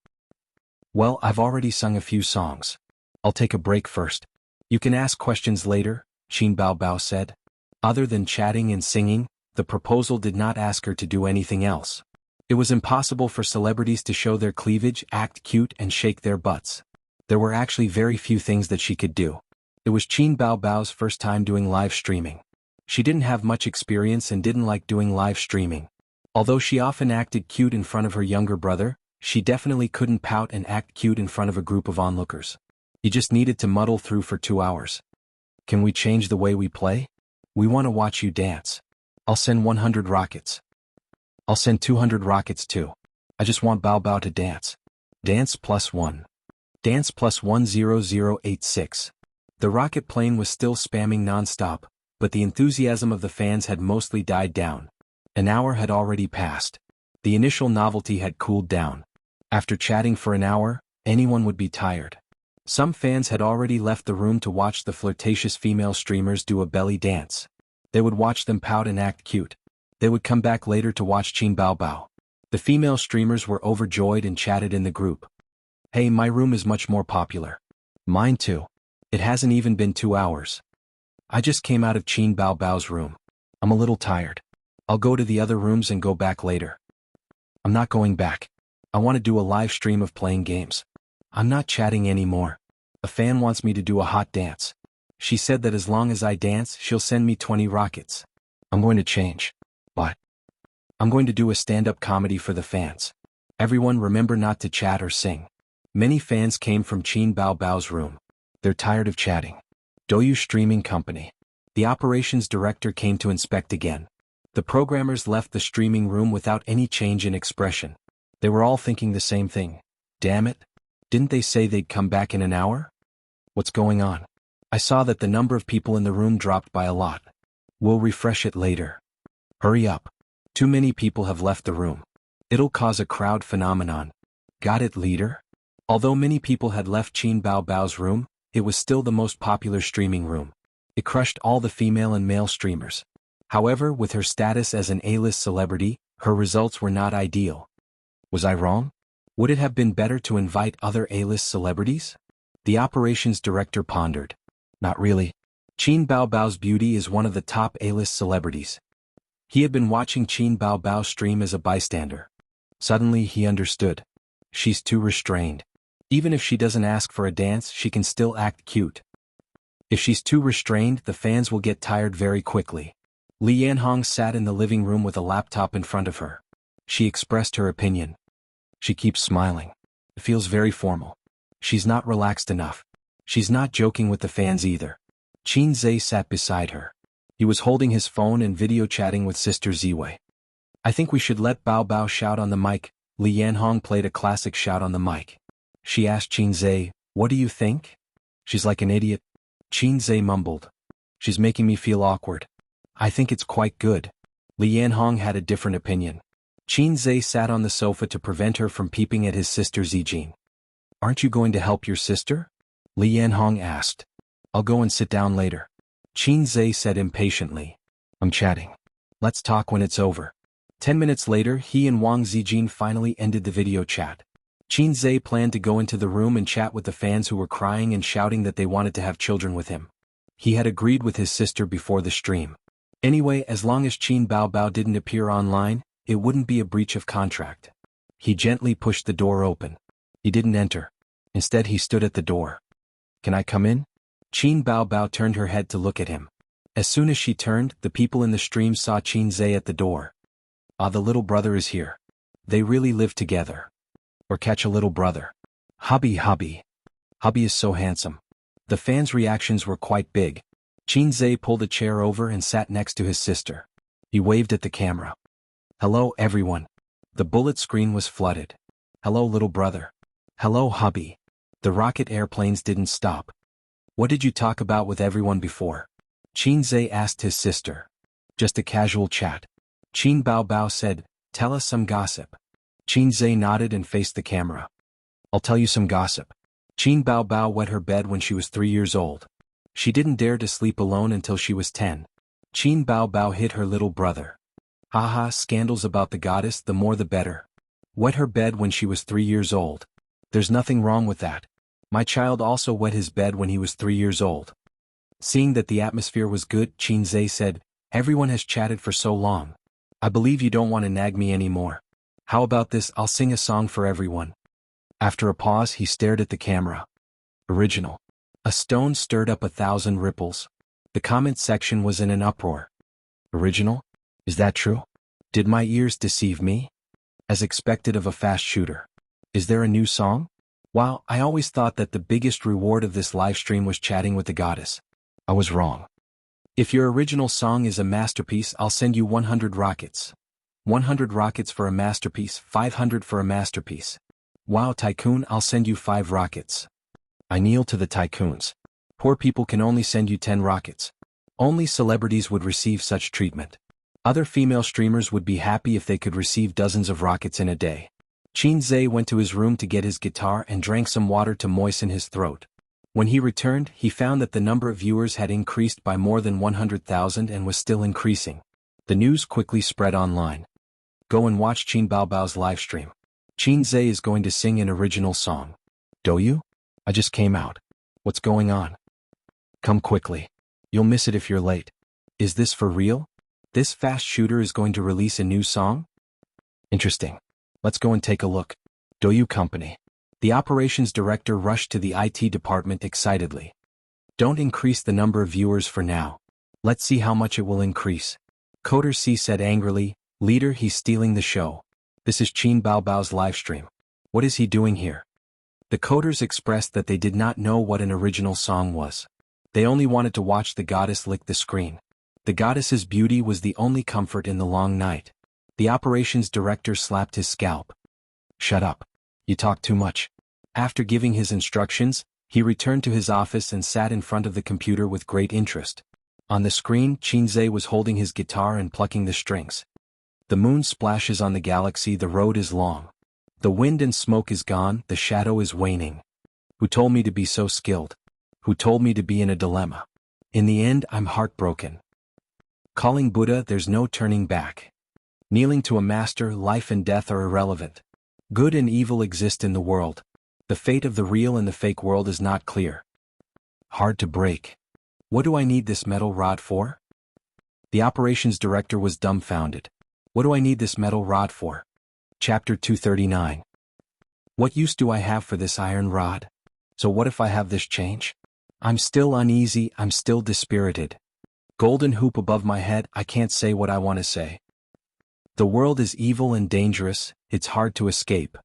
Well, I've already sung a few songs. I'll take a break first. You can ask questions later, Qin Baobao said. Other than chatting and singing, the proposal did not ask her to do anything else. It was impossible for celebrities to show their cleavage, act cute and shake their butts. There were actually very few things that she could do. It was Qin Baobao's first time doing live streaming. She didn't have much experience and didn't like doing live streaming. Although she often acted cute in front of her younger brother, she definitely couldn't pout and act cute in front of a group of onlookers. You just needed to muddle through for 2 hours. Can we change the way we play? We want to watch you dance. I'll send 100 rockets. I'll send 200 rockets too. I just want Bao Bao to dance. Dance +1. Dance +10086. The rocket plane was still spamming non-stop, but the enthusiasm of the fans had mostly died down. An hour had already passed. The initial novelty had cooled down. After chatting for an hour, anyone would be tired. Some fans had already left the room to watch the flirtatious female streamers do a belly dance. They would watch them pout and act cute. They would come back later to watch Qin Baobao. The female streamers were overjoyed and chatted in the group. Hey, my room is much more popular. Mine too. It hasn't even been 2 hours. I just came out of Qin Baobao's room. I'm a little tired. I'll go to the other rooms and go back later. I'm not going back. I want to do a live stream of playing games. I'm not chatting anymore. A fan wants me to do a hot dance. She said that as long as I dance, she'll send me 20 rockets. I'm going to change. What? I'm going to do a stand-up comedy for the fans. Everyone remember not to chat or sing. Many fans came from Qin Baobao's room. They're tired of chatting. Douyu Streaming Company. The operations director came to inspect again. The programmers left the streaming room without any change in expression. They were all thinking the same thing. Damn it. Didn't they say they'd come back in an hour? What's going on? I saw that the number of people in the room dropped by a lot. We'll refresh it later. Hurry up. Too many people have left the room. It'll cause a crowd phenomenon. Got it, leader? Although many people had left Qin Baobao's room, it was still the most popular streaming room. It crushed all the female and male streamers. However, with her status as an A-list celebrity, her results were not ideal. Was I wrong? Would it have been better to invite other A-list celebrities? The operations director pondered. Not really. Qin Baobao's beauty is one of the top A-list celebrities. He had been watching Qin Baobao stream as a bystander. Suddenly he understood. She's too restrained. Even if she doesn't ask for a dance, she can still act cute. If she's too restrained, the fans will get tired very quickly. Li Yanhong sat in the living room with a laptop in front of her. She expressed her opinion. She keeps smiling. It feels very formal. She's not relaxed enough. She's not joking with the fans either. Qin Zhe sat beside her. He was holding his phone and video chatting with Sister Ziwei. I think we should let Bao Bao shout on the mic. Li Yanhong played a classic shout on the mic. She asked Qin Zhe, what do you think? She's like an idiot. Qin Zhe mumbled. She's making me feel awkward. I think it's quite good. Li Yanhong had a different opinion. Qin Zhe sat on the sofa to prevent her from peeping at his sister Zijin. Aren't you going to help your sister? Li Yanhong asked. I'll go and sit down later. Qin Zhe said impatiently. I'm chatting. Let's talk when it's over. 10 minutes later, he and Wang Zijin finally ended the video chat. Qin Zhe planned to go into the room and chat with the fans who were crying and shouting that they wanted to have children with him. He had agreed with his sister before the stream. Anyway, as long as Qin Baobao didn't appear online, it wouldn't be a breach of contract. He gently pushed the door open. He didn't enter. Instead he stood at the door. Can I come in? Qin Baobao turned her head to look at him. As soon as she turned, the people in the stream saw Qin Zhe at the door. Ah, the little brother is here. They really live together. Or catch a little brother. Hubby. Hubby is so handsome. The fans' reactions were quite big. Qin Zhe pulled a chair over and sat next to his sister. He waved at the camera. Hello everyone. The bullet screen was flooded. Hello little brother. Hello hubby. The rocket airplanes didn't stop. What did you talk about with everyone before? Qin Zhe asked his sister. Just a casual chat. Qin Baobao said, tell us some gossip. Qin Zhe nodded and faced the camera. I'll tell you some gossip. Qin Baobao wet her bed when she was 3 years old. She didn't dare to sleep alone until she was 10. Qin Baobao hit her little brother. Haha, scandals about the goddess, the more the better. Wet her bed when she was 3 years old. There's nothing wrong with that. My child also wet his bed when he was 3 years old. Seeing that the atmosphere was good, Qin Zhe said, everyone has chatted for so long. I believe you don't want to nag me anymore. How about this, I'll sing a song for everyone. After a pause he stared at the camera. Original. A stone stirred up 1,000 ripples. The comment section was in an uproar. Original? Is that true? Did my ears deceive me? As expected of a fast shooter. Is there a new song? Wow, I always thought that the biggest reward of this livestream was chatting with the goddess. I was wrong. If your original song is a masterpiece, I'll send you 100 rockets. 100 rockets for a masterpiece, 500 for a masterpiece. Wow, tycoon, I'll send you 5 rockets. I kneel to the tycoons. Poor people can only send you 10 rockets. Only celebrities would receive such treatment. Other female streamers would be happy if they could receive dozens of rockets in a day. Qin Zhe went to his room to get his guitar and drank some water to moisten his throat. When he returned, he found that the number of viewers had increased by more than 100,000 and was still increasing. The news quickly spread online. Go and watch Qin Baobao's livestream. Qin Zhe is going to sing an original song. Do you? I just came out. What's going on? Come quickly. You'll miss it if you're late. Is this for real? This fast shooter is going to release a new song? Interesting. Let's go and take a look. Douyu Company. The operations director rushed to the IT department excitedly. Don't increase the number of viewers for now. Let's see how much it will increase. Coder C said angrily, Leader, he's stealing the show. This is Qin Baobao's livestream. What is he doing here? The coders expressed that they did not know what an original song was. They only wanted to watch the goddess lick the screen. The goddess's beauty was the only comfort in the long night. The operations director slapped his scalp. Shut up. You talk too much. After giving his instructions, he returned to his office and sat in front of the computer with great interest. On the screen, Qin Zhe was holding his guitar and plucking the strings. The moon splashes on the galaxy, the road is long. The wind and smoke is gone, the shadow is waning. Who told me to be so skilled? Who told me to be in a dilemma? In the end, I'm heartbroken. Calling Buddha, there's no turning back. Kneeling to a master, life and death are irrelevant. Good and evil exist in the world. The fate of the real and the fake world is not clear. Hard to break. What do I need this metal rod for? The operations director was dumbfounded. What do I need this metal rod for? Chapter 239. What use do I have for this iron rod? So what if I have this change? I'm still uneasy, I'm still dispirited. Golden hoop above my head, I can't say what I want to say. The world is evil and dangerous, it's hard to escape.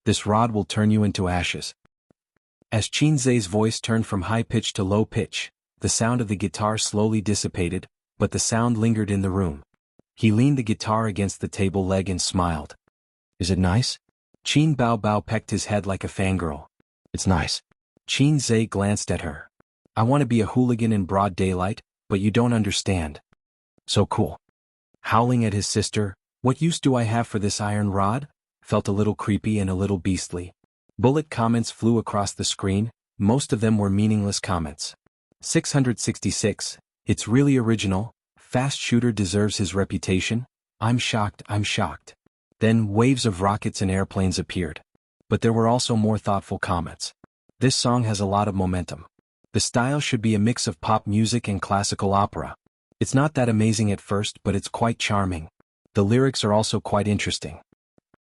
This rod will turn you into ashes. As Qin Zhe's voice turned from high pitch to low pitch, the sound of the guitar slowly dissipated, but the sound lingered in the room. He leaned the guitar against the table leg and smiled. Is it nice? Qin Baobao pecked his head like a fangirl. It's nice. Qin Zhe glanced at her. I want to be a hooligan in broad daylight, but you don't understand. So cool. Howling at his sister, what use do I have for this iron rod? Felt a little creepy and a little beastly. Bullet comments flew across the screen, most of them were meaningless comments. 666, it's really original, fast shooter deserves his reputation, I'm shocked. Then waves of rockets and airplanes appeared. But there were also more thoughtful comments. This song has a lot of momentum. The style should be a mix of pop music and classical opera. It's not that amazing at first, but it's quite charming. The lyrics are also quite interesting.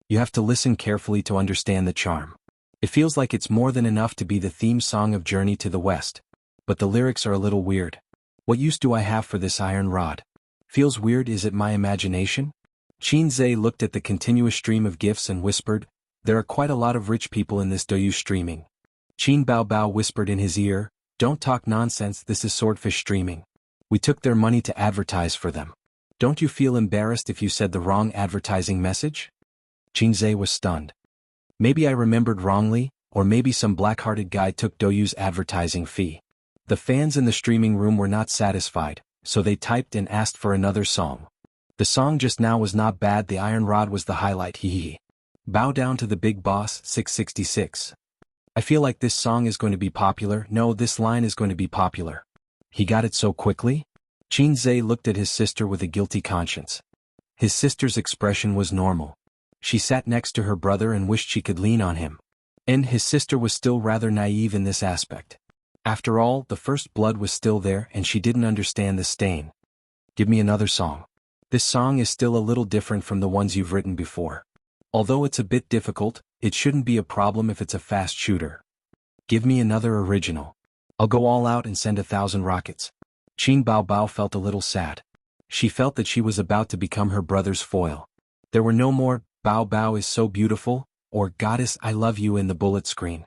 You have to listen carefully to understand the charm. It feels like it's more than enough to be the theme song of Journey to the West. But the lyrics are a little weird. What use do I have for this iron rod? Feels weird, is it my imagination? Xianxia looked at the continuous stream of gifts and whispered, there are quite a lot of rich people in this Douyu streaming. Qin Bao Bao whispered in his ear, don't talk nonsense, this is swordfish streaming. We took their money to advertise for them. Don't you feel embarrassed if you said the wrong advertising message? Xianxia was stunned. Maybe I remembered wrongly, or maybe some black-hearted guy took Douyu's advertising fee. The fans in the streaming room were not satisfied, so they typed and asked for another song. The song just now was not bad, the iron rod was the highlight, hee. Bow down to the big boss, 666. I feel like this song is going to be popular, no, this line is going to be popular. He got it so quickly? Xianxia looked at his sister with a guilty conscience. His sister's expression was normal. She sat next to her brother and wished she could lean on him. And his sister was still rather naive in this aspect. After all, the first blood was still there and she didn't understand the stain. Give me another song. This song is still a little different from the ones you've written before. Although it's a bit difficult, it shouldn't be a problem if it's a fast shooter. Give me another original. I'll go all out and send 1,000 rockets. Qin Bao Bao felt a little sad. She felt that she was about to become her brother's foil. There were no more, Bao Bao is so beautiful, or Goddess I love you in the bullet screen.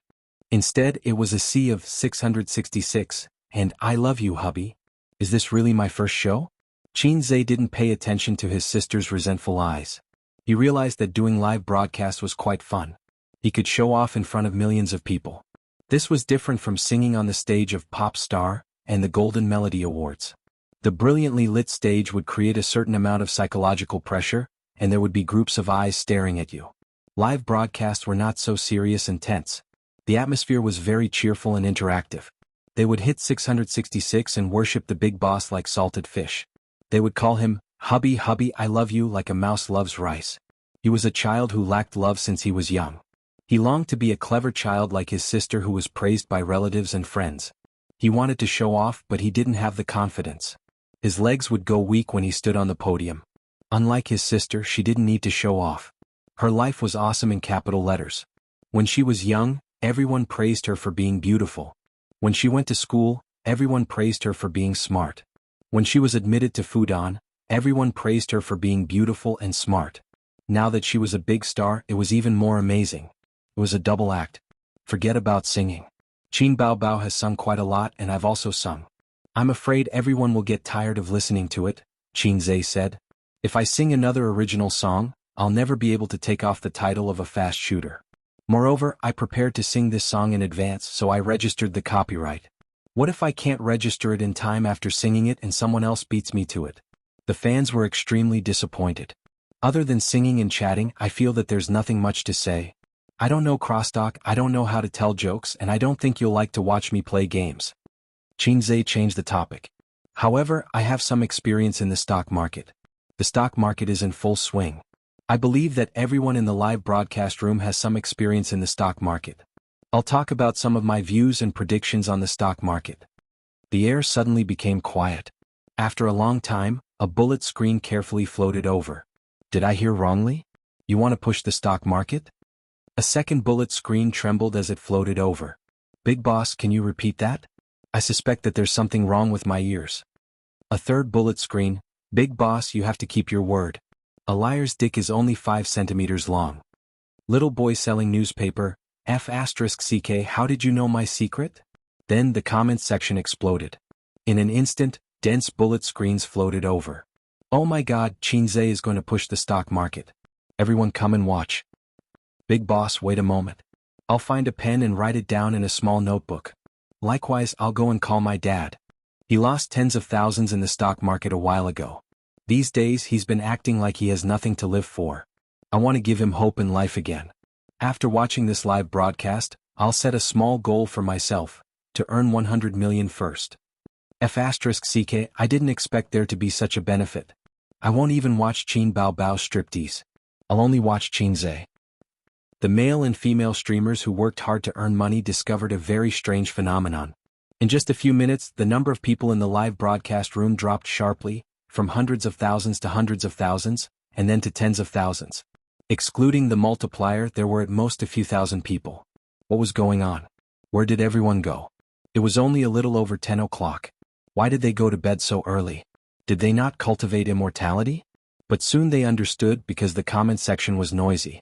Instead it was a sea of 666, and I love you hubby. Is this really my first show? Xianxia didn't pay attention to his sister's resentful eyes. He realized that doing live broadcasts was quite fun. He could show off in front of millions of people. This was different from singing on the stage of Pop Star and the Golden Melody Awards. The brilliantly lit stage would create a certain amount of psychological pressure, and there would be groups of eyes staring at you. Live broadcasts were not so serious and tense. The atmosphere was very cheerful and interactive. They would hit 666 and worship the big boss like salted fish. They would call him, hubby hubby I love you like a mouse loves rice. He was a child who lacked love since he was young. He longed to be a clever child like his sister who was praised by relatives and friends. He wanted to show off but he didn't have the confidence. His legs would go weak when he stood on the podium. Unlike his sister, she didn't need to show off. Her life was awesome in capital letters. When she was young, everyone praised her for being beautiful. When she went to school, everyone praised her for being smart. When she was admitted to Fudan, everyone praised her for being beautiful and smart. Now that she was a big star, it was even more amazing. It was a double act. Forget about singing. Qin Bao Bao has sung quite a lot and I've also sung. I'm afraid everyone will get tired of listening to it, Xianxia said. If I sing another original song, I'll never be able to take off the title of a fast shooter. Moreover, I prepared to sing this song in advance, so I registered the copyright. What if I can't register it in time after singing it and someone else beats me to it? The fans were extremely disappointed. Other than singing and chatting, I feel that there's nothing much to say. I don't know crosstalk, I don't know how to tell jokes, and I don't think you'll like to watch me play games. Xianxia changed the topic. However, I have some experience in the stock market. The stock market is in full swing. I believe that everyone in the live broadcast room has some experience in the stock market. I'll talk about some of my views and predictions on the stock market. The air suddenly became quiet. After a long time, a bullet screen carefully floated over. Did I hear wrongly? You want to push the stock market? A second bullet screen trembled as it floated over. Big boss, can you repeat that? I suspect that there's something wrong with my ears. A third bullet screen. Big boss, you have to keep your word. A liar's dick is only 5 centimeters long. Little boy selling newspaper, F***CK, how did you know my secret? Then the comments section exploded. In an instant, dense bullet screens floated over. Oh my god, Xianxia is going to push the stock market. Everyone come and watch. Big boss, wait a moment. I'll find a pen and write it down in a small notebook. Likewise, I'll go and call my dad. He lost tens of thousands in the stock market a while ago. These days he's been acting like he has nothing to live for. I want to give him hope in life again. After watching this live broadcast, I'll set a small goal for myself, to earn 100 million first. F***CK, I didn't expect there to be such a benefit. I won't even watch Qin Bao Bao striptease. I'll only watch Xianxia. The male and female streamers who worked hard to earn money discovered a very strange phenomenon. In just a few minutes, the number of people in the live broadcast room dropped sharply, from hundreds of thousands to hundreds of thousands, and then to tens of thousands. Excluding the multiplier, there were at most a few thousand people. What was going on? Where did everyone go? It was only a little over 10 o'clock. Why did they go to bed so early? Did they not cultivate immortality? But soon they understood because the comment section was noisy.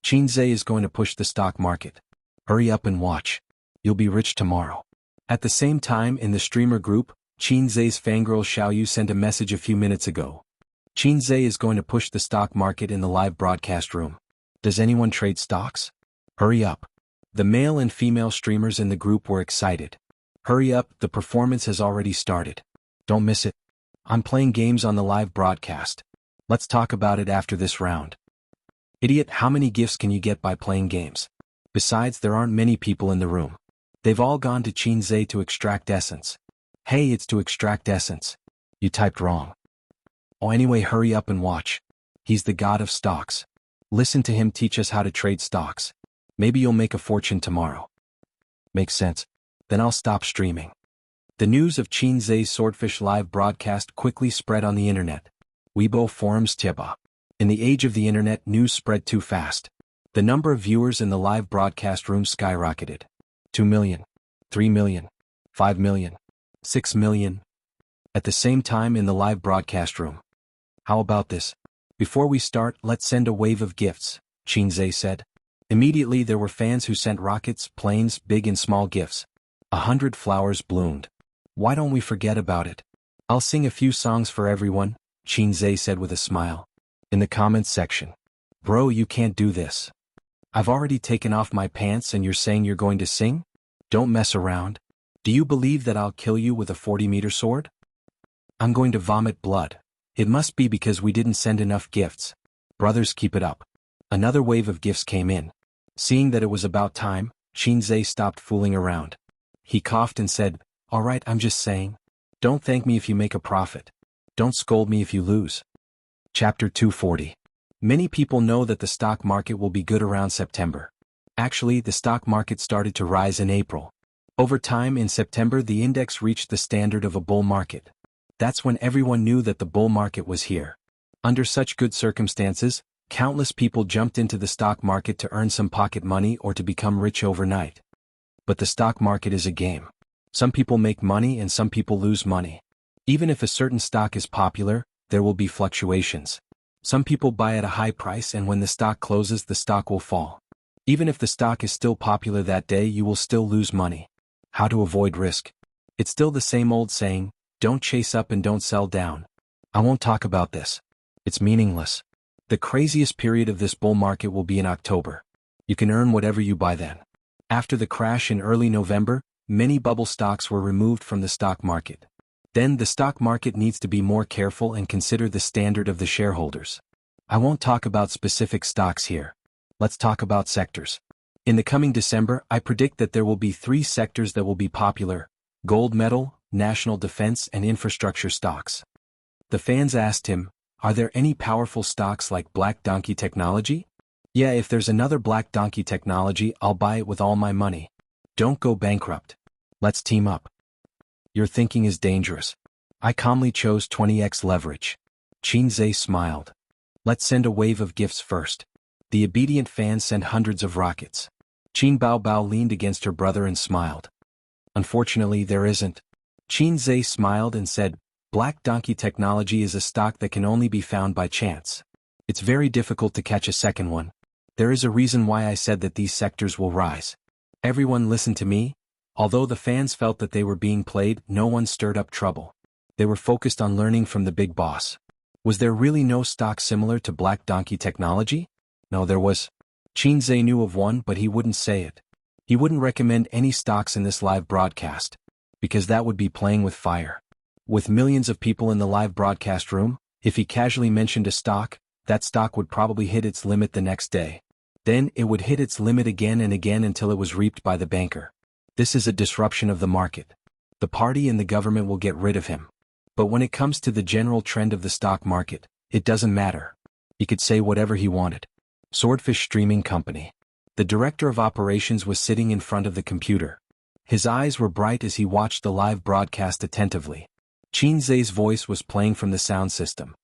Xianxia is going to push the stock market. Hurry up and watch. You'll be rich tomorrow. At the same time, in the streamer group, Xianxia's fangirl Xiaoyu sent a message a few minutes ago. Xianxia is going to push the stock market in the live broadcast room. Does anyone trade stocks? Hurry up. The male and female streamers in the group were excited. Hurry up, the performance has already started. Don't miss it. I'm playing games on the live broadcast. Let's talk about it after this round. Idiot, how many gifts can you get by playing games? Besides, there aren't many people in the room. They've all gone to Xianxia to extract essence. Hey, it's to extract essence. You typed wrong. Oh, anyway, hurry up and watch. He's the god of stocks. Listen to him teach us how to trade stocks. Maybe you'll make a fortune tomorrow. Makes sense. Then I'll stop streaming. The news of Xianxia's Swordfish live broadcast quickly spread on the internet. Weibo forums Tiba. In the age of the internet, news spread too fast. The number of viewers in the live broadcast room skyrocketed. 2 million, 3 million, 5 million, 6 million. At the same time in the live broadcast room. How about this? Before we start, let's send a wave of gifts, Xianxia said. Immediately there were fans who sent rockets, planes, big and small gifts. 100 flowers bloomed. Why don't we forget about it? I'll sing a few songs for everyone, Xianxia said with a smile. In the comments section. Bro, you can't do this. I've already taken off my pants and you're saying you're going to sing? Don't mess around. Do you believe that I'll kill you with a 40-meter sword? I'm going to vomit blood. It must be because we didn't send enough gifts. Brothers, keep it up. Another wave of gifts came in. Seeing that it was about time, Xianxia stopped fooling around. He coughed and said, All right, I'm just saying. Don't thank me if you make a profit. Don't scold me if you lose. Chapter 240. Many people know that the stock market will be good around September. Actually, the stock market started to rise in April. Over time in September the index reached the standard of a bull market. That's when everyone knew that the bull market was here. Under such good circumstances, countless people jumped into the stock market to earn some pocket money or to become rich overnight. But the stock market is a game. Some people make money and some people lose money. Even if a certain stock is popular, there will be fluctuations. Some people buy at a high price and when the stock closes the stock will fall. Even if the stock is still popular that day you will still lose money. How to avoid risk? It's still the same old saying, don't chase up and don't sell down. I won't talk about this. It's meaningless. The craziest period of this bull market will be in October. You can earn whatever you buy then. After the crash in early November, many bubble stocks were removed from the stock market. Then the stock market needs to be more careful and consider the standard of the shareholders. I won't talk about specific stocks here. Let's talk about sectors. In the coming December, I predict that there will be 3 sectors that will be popular: gold metal, national defense and infrastructure stocks. The fans asked him, are there any powerful stocks like Black Donkey Technology? Yeah, if there's another Black Donkey Technology, I'll buy it with all my money. Don't go bankrupt. Let's team up. Your thinking is dangerous. I calmly chose 20x leverage. Xianxia smiled. Let's send a wave of gifts first. The obedient fans sent hundreds of rockets. Qin Baobao leaned against her brother and smiled. Unfortunately, there isn't. Xianxia smiled and said, Black Donkey Technology is a stock that can only be found by chance. It's very difficult to catch a second one. There is a reason why I said that these sectors will rise. Everyone listened to me. Although the fans felt that they were being played, no one stirred up trouble. They were focused on learning from the big boss. Was there really no stock similar to Black Donkey Technology? No, there was. Xianxia knew of one, but he wouldn't say it. He wouldn't recommend any stocks in this live broadcast, because that would be playing with fire. With millions of people in the live broadcast room, if he casually mentioned a stock, that stock would probably hit its limit the next day. Then it would hit its limit again and again until it was reaped by the banker. This is a disruption of the market. The party and the government will get rid of him. But when it comes to the general trend of the stock market, it doesn't matter. He could say whatever he wanted. Swordfish Streaming Company. The director of operations was sitting in front of the computer. His eyes were bright as he watched the live broadcast attentively. Qin Zhe's voice was playing from the sound system.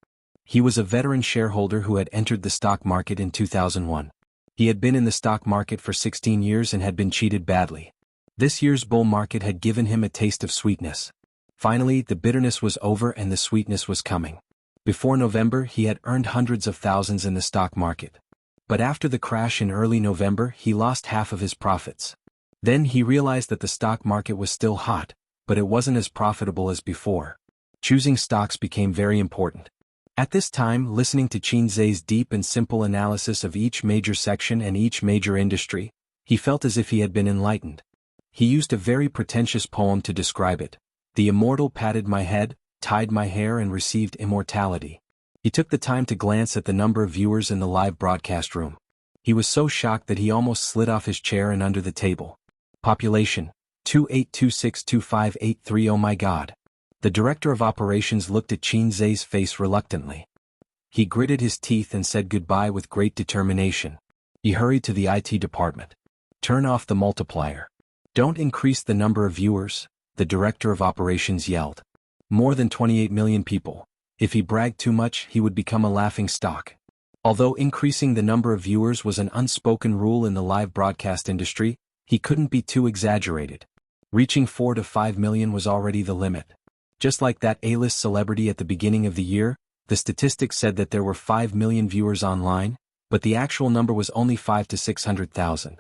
He was a veteran shareholder who had entered the stock market in 2001. He had been in the stock market for 16 years and had been cheated badly. This year's bull market had given him a taste of sweetness. Finally, the bitterness was over and the sweetness was coming. Before November, he had earned hundreds of thousands in the stock market. But after the crash in early November, he lost half of his profits. Then he realized that the stock market was still hot, but it wasn't as profitable as before. Choosing stocks became very important. At this time, listening to Qin Zhe's deep and simple analysis of each major section and each major industry, he felt as if he had been enlightened. He used a very pretentious poem to describe it. The immortal patted my head, tied my hair and received immortality. He took the time to glance at the number of viewers in the live broadcast room. He was so shocked that he almost slid off his chair and under the table. Population, 28262583. Oh my God. The director of operations looked at Qin Zhe's face reluctantly. He gritted his teeth and said goodbye with great determination. He hurried to the IT department. Turn off the multiplier. Don't increase the number of viewers, the director of operations yelled. More than 28 million people. If he bragged too much, he would become a laughing stock. Although increasing the number of viewers was an unspoken rule in the live broadcast industry, he couldn't be too exaggerated. Reaching 4 to 5 million was already the limit. Just like that A-list celebrity at the beginning of the year, the statistics said that there were 5 million viewers online, but the actual number was only 5 to 600,000. It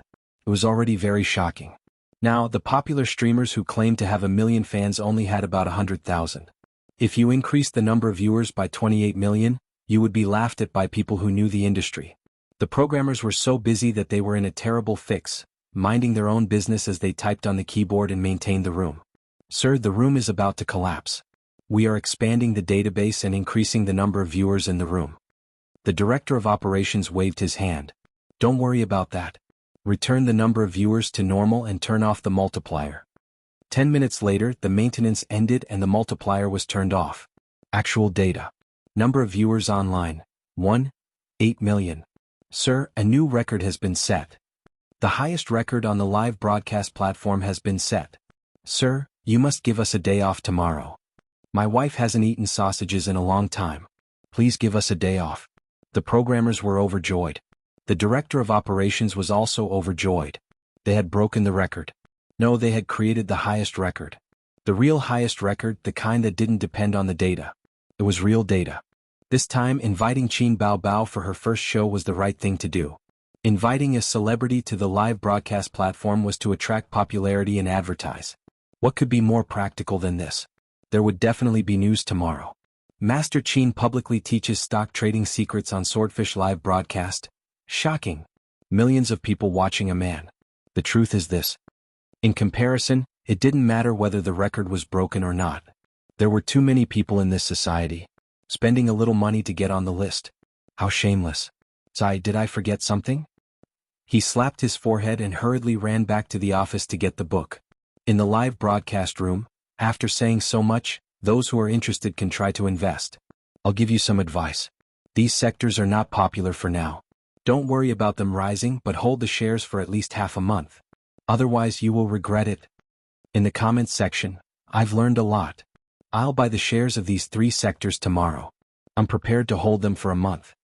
was already very shocking. Now, the popular streamers who claimed to have a million fans only had about 100,000. If you increased the number of viewers by 28 million, you would be laughed at by people who knew the industry. The programmers were so busy that they were in a terrible fix, minding their own business as they typed on the keyboard and maintained the room. Sir, the room is about to collapse. We are expanding the database and increasing the number of viewers in the room. The director of operations waved his hand. Don't worry about that. Return the number of viewers to normal and turn off the multiplier. 10 minutes later, the maintenance ended and the multiplier was turned off. Actual data. Number of viewers online. 1.8 million. Sir, a new record has been set. The highest record on the live broadcast platform has been set. Sir, you must give us a day off tomorrow. My wife hasn't eaten sausages in a long time. Please give us a day off. The programmers were overjoyed. The director of operations was also overjoyed. They had broken the record. No, they had created the highest record. The real highest record, the kind that didn't depend on the data. It was real data. This time, inviting Qin Baobao for her first show was the right thing to do. Inviting a celebrity to the live broadcast platform was to attract popularity and advertise. What could be more practical than this? There would definitely be news tomorrow. Master Qin publicly teaches stock trading secrets on Swordfish live broadcast. Shocking. Millions of people watching a man. The truth is this. In comparison, it didn't matter whether the record was broken or not. There were too many people in this society. Spending a little money to get on the list. How shameless. Zai, did I forget something? He slapped his forehead and hurriedly ran back to the office to get the book. In the live broadcast room, after saying so much, those who are interested can try to invest. I'll give you some advice. These sectors are not popular for now. Don't worry about them rising, but hold the shares for at least half a month. Otherwise you will regret it. In the comments section, I've learned a lot. I'll buy the shares of these 3 sectors tomorrow. I'm prepared to hold them for a month.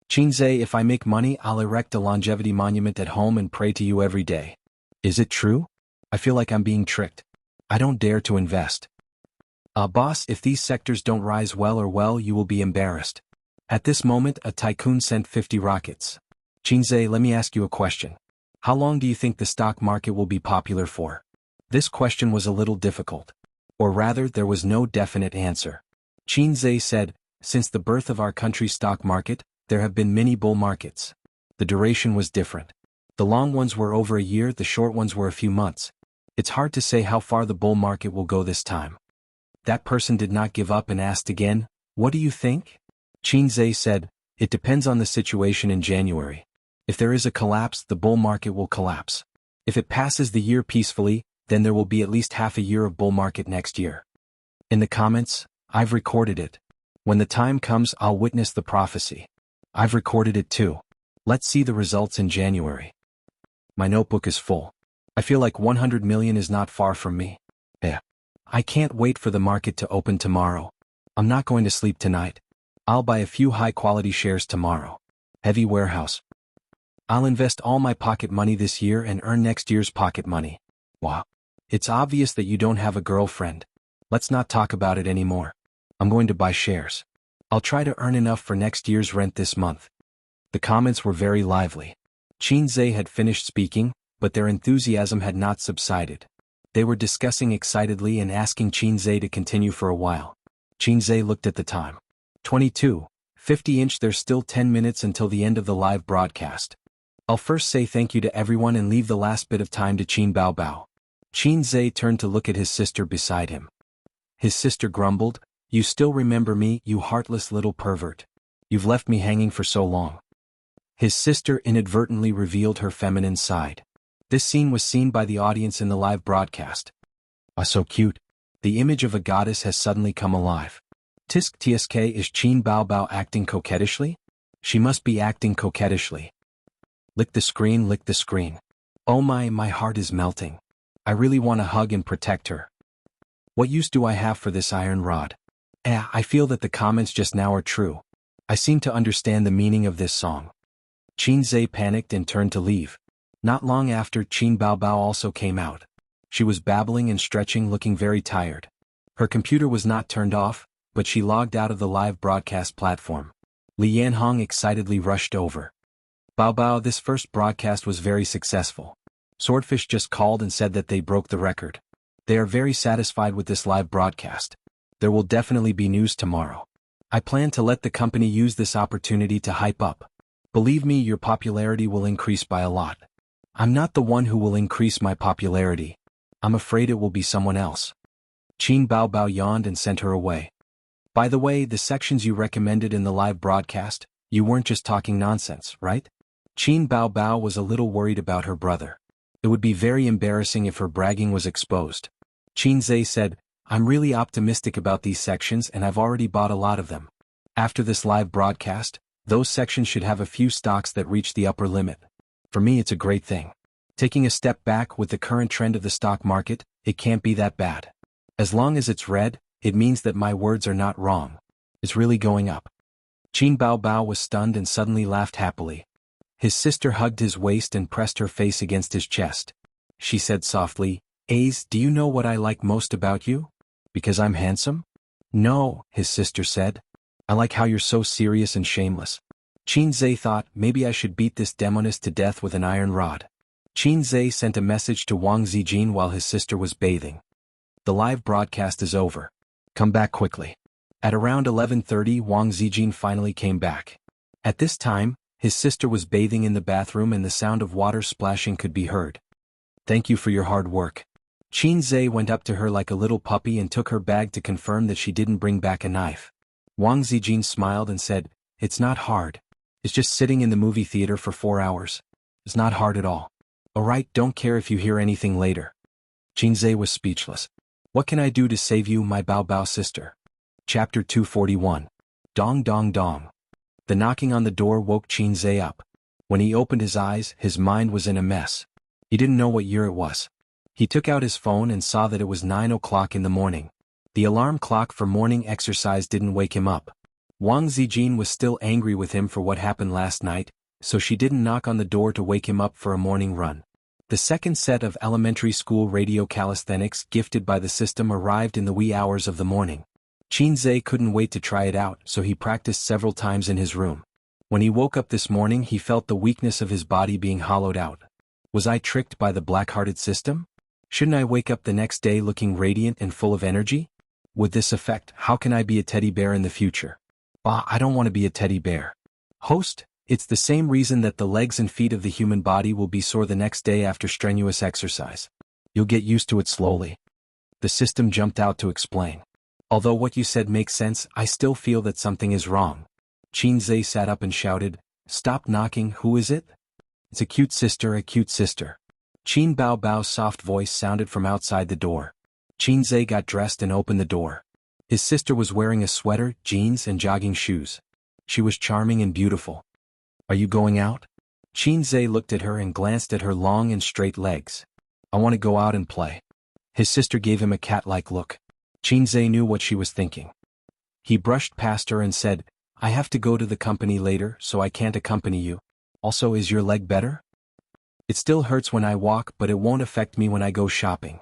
Qin Zhe, if I make money, I'll erect a longevity monument at home and pray to you every day. Is it true? I feel like I'm being tricked. I don't dare to invest. Boss, if these sectors don't rise well, you will be embarrassed. At this moment, a tycoon sent 50 rockets. Qin Zhe, let me ask you a question. How long do you think the stock market will be popular for? This question was a little difficult. Or rather, there was no definite answer. Qin Zhe said, since the birth of our country's stock market, there have been many bull markets. The duration was different. The long ones were over a year, the short ones were a few months. It's hard to say how far the bull market will go this time. That person did not give up and asked again, what do you think? Qin Zhe said, it depends on the situation in January. If there is a collapse, the bull market will collapse. If it passes the year peacefully, then there will be at least half a year of bull market next year. In the comments, I've recorded it. When the time comes, I'll witness the prophecy. I've recorded it too. Let's see the results in January. My notebook is full. I feel like 100 million is not far from me. Yeah. I can't wait for the market to open tomorrow. I'm not going to sleep tonight. I'll buy a few high-quality shares tomorrow. Heavy warehouse. I'll invest all my pocket money this year and earn next year's pocket money. Wow. It's obvious that you don't have a girlfriend. Let's not talk about it anymore. I'm going to buy shares. I'll try to earn enough for next year's rent this month. The comments were very lively. Xianxia had finished speaking, but their enthusiasm had not subsided. They were discussing excitedly and asking Xianxia to continue for a while. Xianxia looked at the time. 22:50. There's still 10 minutes until the end of the live broadcast. I'll first say thank you to everyone and leave the last bit of time to Qin Baobao. Xianxia turned to look at his sister beside him. His sister grumbled, "You still remember me, you heartless little pervert. You've left me hanging for so long." His sister inadvertently revealed her feminine side. This scene was seen by the audience in the live broadcast. Ah, so cute. The image of a goddess has suddenly come alive. Tsk, is Qin Baobao acting coquettishly? She must be acting coquettishly. Lick the screen, lick the screen. Oh my heart is melting. I really want to hug and protect her. What use do I have for this iron rod? I feel that the comments just now are true. I seem to understand the meaning of this song. Xianxia panicked and turned to leave. Not long after, Qin Baobao also came out. She was babbling and stretching, looking very tired. Her computer was not turned off, but she logged out of the live broadcast platform. Li Yanhong excitedly rushed over. Baobao, this first broadcast was very successful. Swordfish just called and said that they broke the record. They are very satisfied with this live broadcast. There will definitely be news tomorrow. I plan to let the company use this opportunity to hype up. Believe me, your popularity will increase by a lot. I'm not the one who will increase my popularity. I'm afraid it will be someone else. Qin Baobao yawned and sent her away. By the way, the sections you recommended in the live broadcast, you weren't just talking nonsense, right? Qin Baobao was a little worried about her brother. It would be very embarrassing if her bragging was exposed. Xianxia said, I'm really optimistic about these sections and I've already bought a lot of them. After this live broadcast, those sections should have a few stocks that reach the upper limit. For me, it's a great thing. Taking a step back with the current trend of the stock market, it can't be that bad. As long as it's red, it means that my words are not wrong. It's really going up. Qin Baobao was stunned and suddenly laughed happily. His sister hugged his waist and pressed her face against his chest. She said softly, "Ace, do you know what I like most about you? Because I'm handsome?" "No," his sister said. "I like how you're so serious and shameless." Xianxia thought, maybe I should beat this demoness to death with an iron rod. Xianxia sent a message to Wang Zijin while his sister was bathing. The live broadcast is over. Come back quickly. At around 11:30, Wang Zijin finally came back. At this time, his sister was bathing in the bathroom and the sound of water splashing could be heard. "Thank you for your hard work." Xianxia went up to her like a little puppy and took her bag to confirm that she didn't bring back a knife. Wang Zijin smiled and said, "It's not hard. It's just sitting in the movie theater for 4 hours. It's not hard at all. Alright, don't care if you hear anything later." Xianxia was speechless. What can I do to save you, my Baobao sister? Chapter 241. Dong dong dong. The knocking on the door woke Xianxia up. When he opened his eyes, his mind was in a mess. He didn't know what year it was. He took out his phone and saw that it was 9 o'clock in the morning. The alarm clock for morning exercise didn't wake him up. Wang Zijin was still angry with him for what happened last night, so she didn't knock on the door to wake him up for a morning run. The second set of elementary school radio calisthenics gifted by the system arrived in the wee hours of the morning. Xianxia couldn't wait to try it out, so he practiced several times in his room. When he woke up this morning, he felt the weakness of his body being hollowed out. Was I tricked by the black-hearted system? Shouldn't I wake up the next day looking radiant and full of energy? With this effect, how can I be a teddy bear in the future? I don't want to be a teddy bear. Host, it's the same reason that the legs and feet of the human body will be sore the next day after strenuous exercise. You'll get used to it slowly. The system jumped out to explain. Although what you said makes sense, I still feel that something is wrong. Xianxia sat up and shouted, "Stop knocking, who is it?" "It's a cute sister, a cute sister." Qin Baobao's soft voice sounded from outside the door. Xianxia got dressed and opened the door. His sister was wearing a sweater, jeans and jogging shoes. She was charming and beautiful. "Are you going out?" Xianxia looked at her and glanced at her long and straight legs. I want to go out and play. His sister gave him a cat-like look. Qinzhe knew what she was thinking. He brushed past her and said, I have to go to the company later, so I can't accompany you. Also, is your leg better? It still hurts when I walk, but it won't affect me when I go shopping.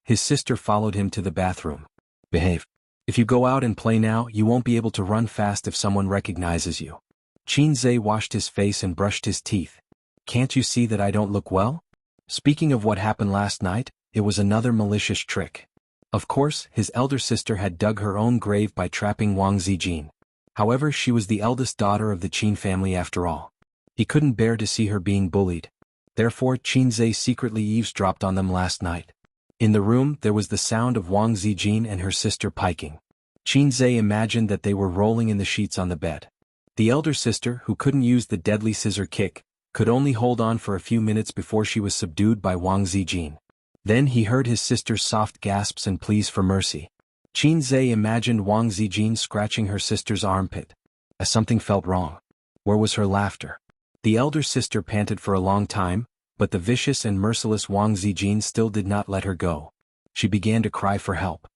His sister followed him to the bathroom. Behave. If you go out and play now, you won't be able to run fast if someone recognizes you. Qinzhe washed his face and brushed his teeth. Can't you see that I don't look well? Speaking of what happened last night, it was another malicious trick. Of course, his elder sister had dug her own grave by trapping Wang Zijin. However, she was the eldest daughter of the Qin family after all. He couldn't bear to see her being bullied. Therefore, Qinzhe secretly eavesdropped on them last night. In the room, there was the sound of Wang Zijin and her sister piking. Qinzhe imagined that they were rolling in the sheets on the bed. The elder sister, who couldn't use the deadly scissor kick, could only hold on for a few minutes before she was subdued by Wang Zijin. Then he heard his sister's soft gasps and pleas for mercy. Qinzhe imagined Wang Zijin scratching her sister's armpit. As something felt wrong. Where was her laughter? The elder sister panted for a long time, but the vicious and merciless Wang Zijin still did not let her go. She began to cry for help.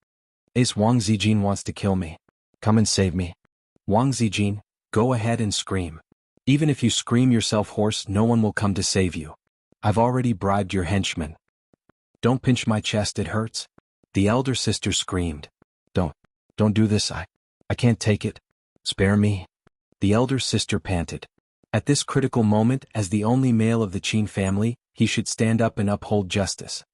Ace, Wang Zijin wants to kill me. Come and save me. Wang Zijin, go ahead and scream. Even if you scream yourself hoarse, no one will come to save you. I've already bribed your henchmen. Don't pinch my chest, it hurts. The elder sister screamed. Don't do this, I can't take it. Spare me. The elder sister panted. At this critical moment, as the only male of the Qin family, he should stand up and uphold justice.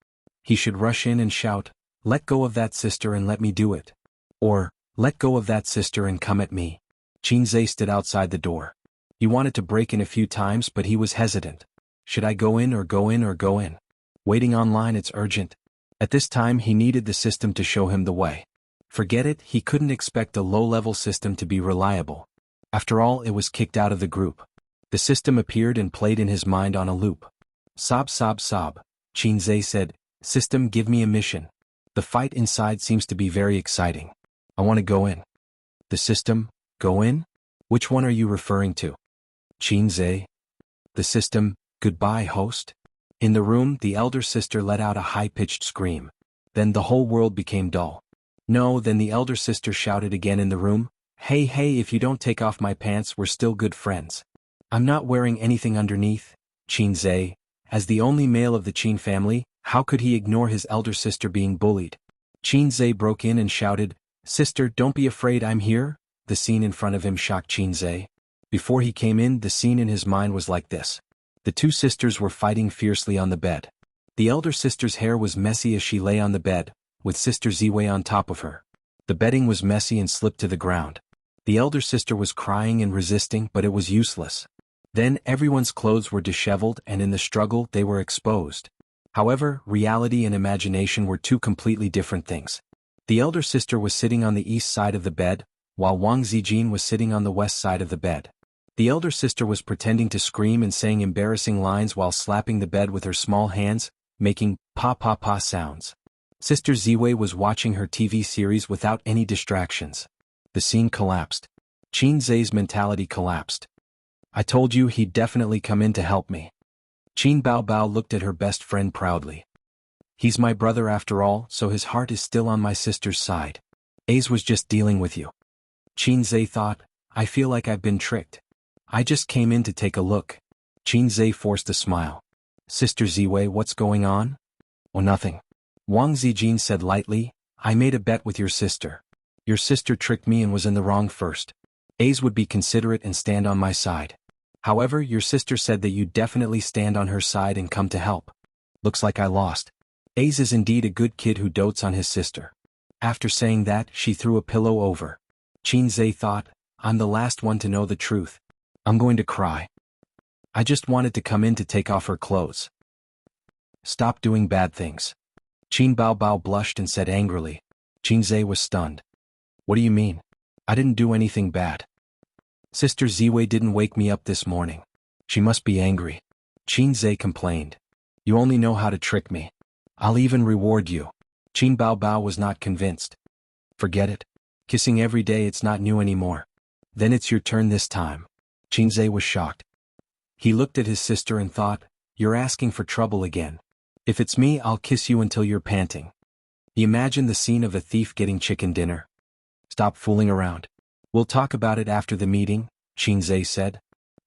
He should rush in and shout, let go of that sister and let me do it. Or, let go of that sister and come at me. Qinzhe stood outside the door. He wanted to break in a few times, but he was hesitant. Should I go in or go in or go in? Waiting online, it's urgent. At this time he needed the system to show him the way. Forget it, he couldn't expect a low-level system to be reliable. After all, it was kicked out of the group. The system appeared and played in his mind on a loop. Sob sob sob. Qinzhe said, System, give me a mission. The fight inside seems to be very exciting. I want to go in. The system, go in? Which one are you referring to? Qinzhe. The system, goodbye, host. In the room, the elder sister let out a high-pitched scream. Then the whole world became dull. No, then the elder sister shouted again in the room, Hey, if you don't take off my pants, we're still good friends. I'm not wearing anything underneath. Qinzhe, as the only male of the Qin family, how could he ignore his elder sister being bullied? Qinzhe broke in and shouted, Sister, don't be afraid, I'm here. The scene in front of him shocked Qinzhe. Before he came in, the scene in his mind was like this. The two sisters were fighting fiercely on the bed. The elder sister's hair was messy as she lay on the bed, with Sister Ziwei on top of her. The bedding was messy and slipped to the ground. The elder sister was crying and resisting, but it was useless. Then everyone's clothes were disheveled, and in the struggle they were exposed. However, reality and imagination were two completely different things. The elder sister was sitting on the east side of the bed, while Wang Zijin was sitting on the west side of the bed. The elder sister was pretending to scream and saying embarrassing lines while slapping the bed with her small hands, making pa sounds. Sister Ziwei was watching her TV series without any distractions. The scene collapsed. Qinzhe's mentality collapsed. I told you he'd definitely come in to help me. Qin Baobao looked at her best friend proudly. He's my brother after all, so his heart is still on my sister's side. Ace was just dealing with you. Qinzhe thought, I feel like I've been tricked. I just came in to take a look. Qinzhe forced a smile. Sister Ziwei, what's going on? Oh, nothing. Wang Zijin said lightly, I made a bet with your sister. Your sister tricked me and was in the wrong first. Ace would be considerate and stand on my side. However, your sister said that you'd definitely stand on her side and come to help. Looks like I lost. Ace is indeed a good kid who dotes on his sister. After saying that, she threw a pillow over. Qinzhe thought, I'm the last one to know the truth. I'm going to cry. I just wanted to come in to take off her clothes. Stop doing bad things. Qin Baobao blushed and said angrily. Qinzhe was stunned. What do you mean? I didn't do anything bad. Sister Ziwei didn't wake me up this morning. She must be angry. Qinzhe complained. You only know how to trick me. I'll even reward you. Qin Baobao was not convinced. Forget it. Kissing every day, it's not new anymore. Then it's your turn this time. Qinzhe was shocked. He looked at his sister and thought, you're asking for trouble again. If it's me, I'll kiss you until you're panting. You imagine the scene of a thief getting chicken dinner. Stop fooling around. We'll talk about it after the meeting, Xianxia said.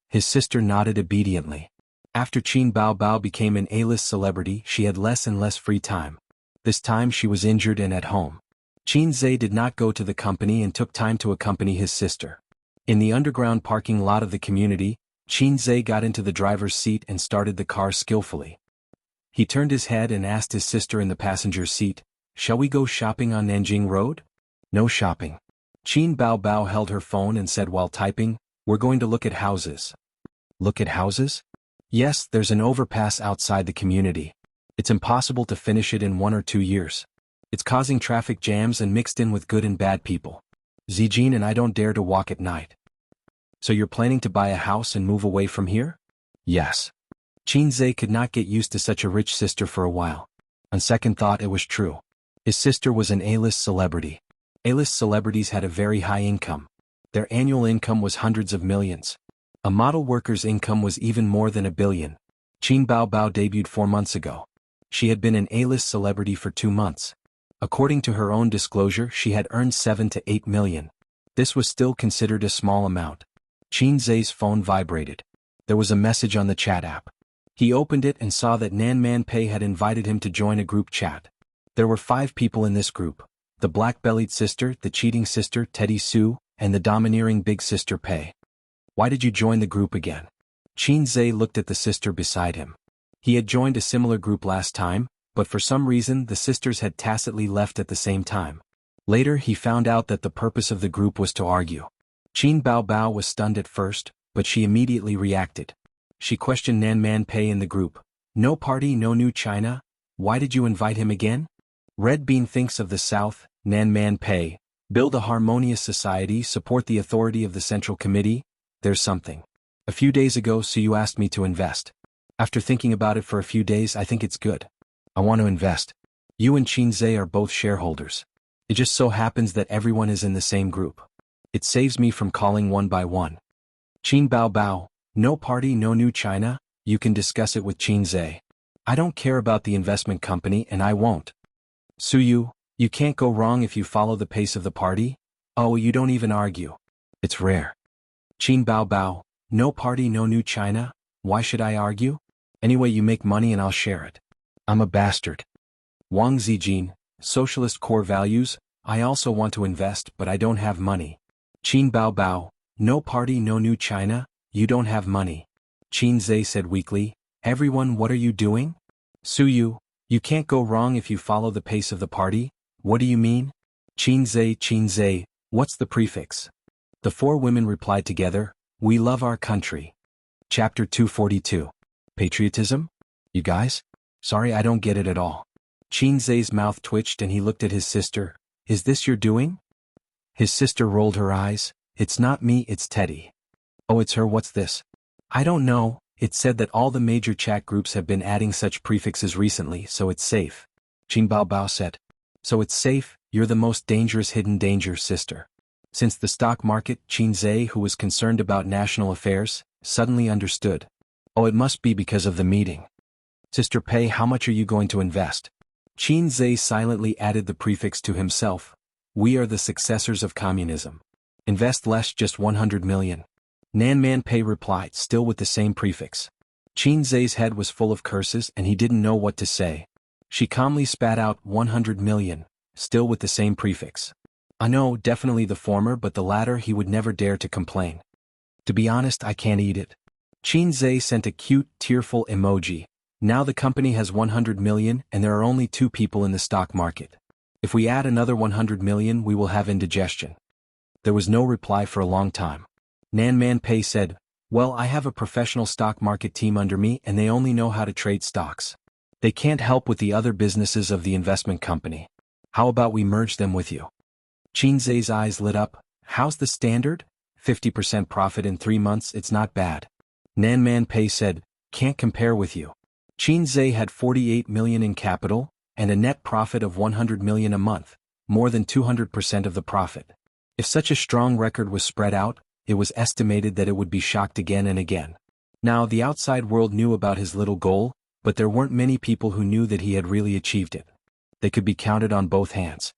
His sister nodded obediently. After Qin Baobao became an A-list celebrity, she had less and less free time. This time she was injured and at home. Xianxia did not go to the company and took time to accompany his sister. In the underground parking lot of the community, Xianxia got into the driver's seat and started the car skillfully. He turned his head and asked his sister in the passenger seat, "Shall we go shopping on Nanjing Road?" "No shopping." Qin Baobao held her phone and said while typing, "We're going to look at houses." "Look at houses?" "Yes, there's an overpass outside the community. It's impossible to finish it in 1 or 2 years. It's causing traffic jams and mixed in with good and bad people. Zijin and I don't dare to walk at night." "So you're planning to buy a house and move away from here?" "Yes." Xianxia could not get used to such a rich sister for a while. On second thought, it was true. His sister was an A-list celebrity. A-list celebrities had a very high income. Their annual income was hundreds of millions. A model worker's income was even more than $1 billion. Qin Baobao debuted 4 months ago. She had been an A-list celebrity for 2 months. According to her own disclosure, she had earned 7 to 8 million. This was still considered a small amount. Xianxia's phone vibrated. There was a message on the chat app. He opened it and saw that Nan Man Pei had invited him to join a group chat. There were 5 people in this group: the black-bellied sister, the cheating sister, Teddy Sue, and the domineering big sister Pei. "Why did you join the group again?" Xianxia looked at the sister beside him. He had joined a similar group last time, but for some reason the sisters had tacitly left at the same time. Later he found out that the purpose of the group was to argue. Qin Baobao was stunned at first, but she immediately reacted. She questioned Nan Man Pei in the group. "No party, no new China? Why did you invite him again?" Red Bean thinks of the South, Nan Man Pei. "Build a harmonious society, support the authority of the Central Committee. There's something. A few days ago, so you asked me to invest. After thinking about it for a few days, I think it's good. I want to invest. You and Xianxia are both shareholders. It just so happens that everyone is in the same group. It saves me from calling one by one." Qin Baobao, "No party, no new China? You can discuss it with Xianxia. I don't care about the investment company and I won't." Suyu, "You can't go wrong if you follow the pace of the party? Oh, you don't even argue. It's rare." Qin Baobao, "No party, no new China? Why should I argue? Anyway, you make money and I'll share it. I'm a bastard." Wang Zijin, "Socialist core values, I also want to invest but I don't have money." Qin Baobao, "No party, no new China? You don't have money." Xianxia said weakly, "Everyone, what are you doing?" Suyu, "You can't go wrong if you follow the pace of the party? What do you mean?" Xianxia, "What's the prefix?" The 4 women replied together, "We love our country." Chapter 242. Patriotism? "You guys? Sorry, I don't get it at all." Xianxia's mouth twitched and he looked at his sister. "Is this your doing?" His sister rolled her eyes. "It's not me, it's Teddy." "Oh, it's her, what's this?" "I don't know, it said that all the major chat groups have been adding such prefixes recently, so it's safe." Qin Baobao said. "So it's safe, you're the most dangerous hidden danger, sister." Since the stock market, Xianxia, who was concerned about national affairs, suddenly understood. "Oh, it must be because of the meeting. Sister Pei, how much are you going to invest?" Xianxia silently added the prefix to himself. "We are the successors of communism. Invest less, just 100 million. Nan Man Pei replied, still with the same prefix. Xianxia's head was full of curses and he didn't know what to say. She calmly spat out 100 million, still with the same prefix. I know, definitely the former, but the latter he would never dare to complain. To be honest, I can't eat it. Xianxia sent a cute, tearful emoji. Now the company has 100 million and there are only 2 people in the stock market. If we add another 100 million, we will have indigestion. There was no reply for a long time. Nan Man Pei said, "Well, I have a professional stock market team under me and they only know how to trade stocks. They can't help with the other businesses of the investment company. How about we merge them with you?" Xianxia's eyes lit up. "How's the standard? 50% profit in 3 months, it's not bad." Nan Man Pei said, "Can't compare with you. Xianxia had 48 million in capital, and a net profit of 100 million a month, more than 200% of the profit. If such a strong record was spread out, it was estimated that it would be shocked again and again. Now the outside world knew about his little goal, but there weren't many people who knew that he had really achieved it. They could be counted on both hands.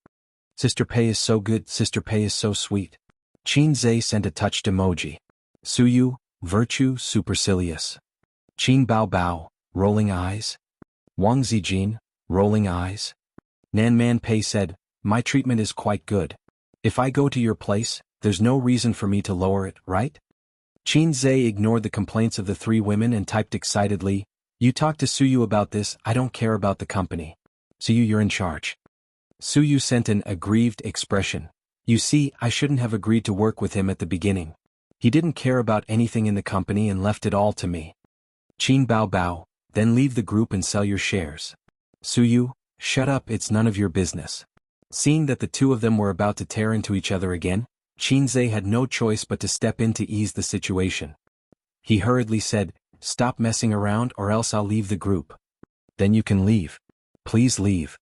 Sister Pei is so good, Sister Pei is so sweet. Qin Zhe sent a touched emoji. Suyu, virtue, supercilious. Qin Bao Bao, rolling eyes. Wang Zijin, rolling eyes. Nan Man Pei said, my treatment is quite good. If I go to your place, there's no reason for me to lower it, right? Qin Zhe ignored the complaints of the three women and typed excitedly, you talk to Suyu about this, I don't care about the company. Suyu, you're in charge. Suyu sent an aggrieved expression. You see, I shouldn't have agreed to work with him at the beginning. He didn't care about anything in the company and left it all to me. Qin Bao Bao, then leave the group and sell your shares. Suyu, shut up, it's none of your business. Seeing that the two of them were about to tear into each other again, Qin Zhe had no choice but to step in to ease the situation. He hurriedly said, stop messing around or else I'll leave the group. Then you can leave. Please leave.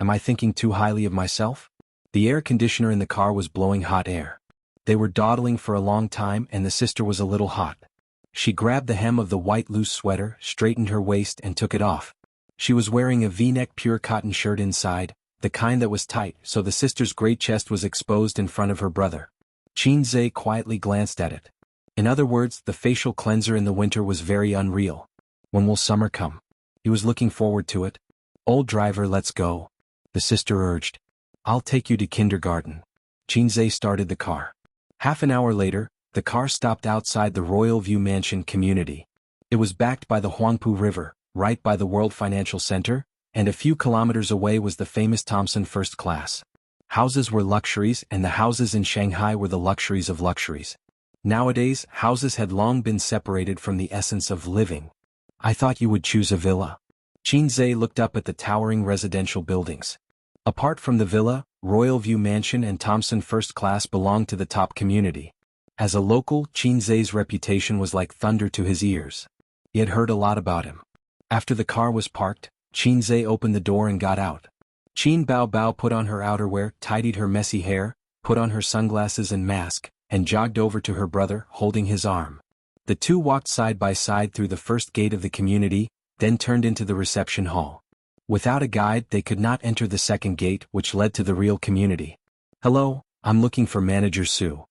Am I thinking too highly of myself? The air conditioner in the car was blowing hot air. They were dawdling for a long time and the sister was a little hot. She grabbed the hem of the white loose sweater, straightened her waist and took it off. She was wearing a V-neck pure cotton shirt inside, the kind that was tight, so the sister's great chest was exposed in front of her brother. Qin Zhe quietly glanced at it. In other words, the facial cleanser in the winter was very unreal. When will summer come? He was looking forward to it. Old driver, let's go. The sister urged. I'll take you to kindergarten. Qin Zhe started the car. Half an hour later, the car stopped outside the Royal View Mansion community. It was backed by the Huangpu River, right by the World Financial Center, and a few kilometers away was the famous Thompson First Class. Houses were luxuries and the houses in Shanghai were the luxuries of luxuries. Nowadays, houses had long been separated from the essence of living. I thought you would choose a villa. Qin Zhe looked up at the towering residential buildings. Apart from the villa, Royal View Mansion and Thompson First Class belonged to the top community. As a local, Qin Zhe's reputation was like thunder to his ears. He had heard a lot about him. After the car was parked, Qin Zhe opened the door and got out. Qin Bao Bao put on her outerwear, tidied her messy hair, put on her sunglasses and mask, and jogged over to her brother, holding his arm. The two walked side by side through the first gate of the community, then turned into the reception hall. Without a guide, they could not enter the second gate, which led to the real community. Hello, I'm looking for Manager Su.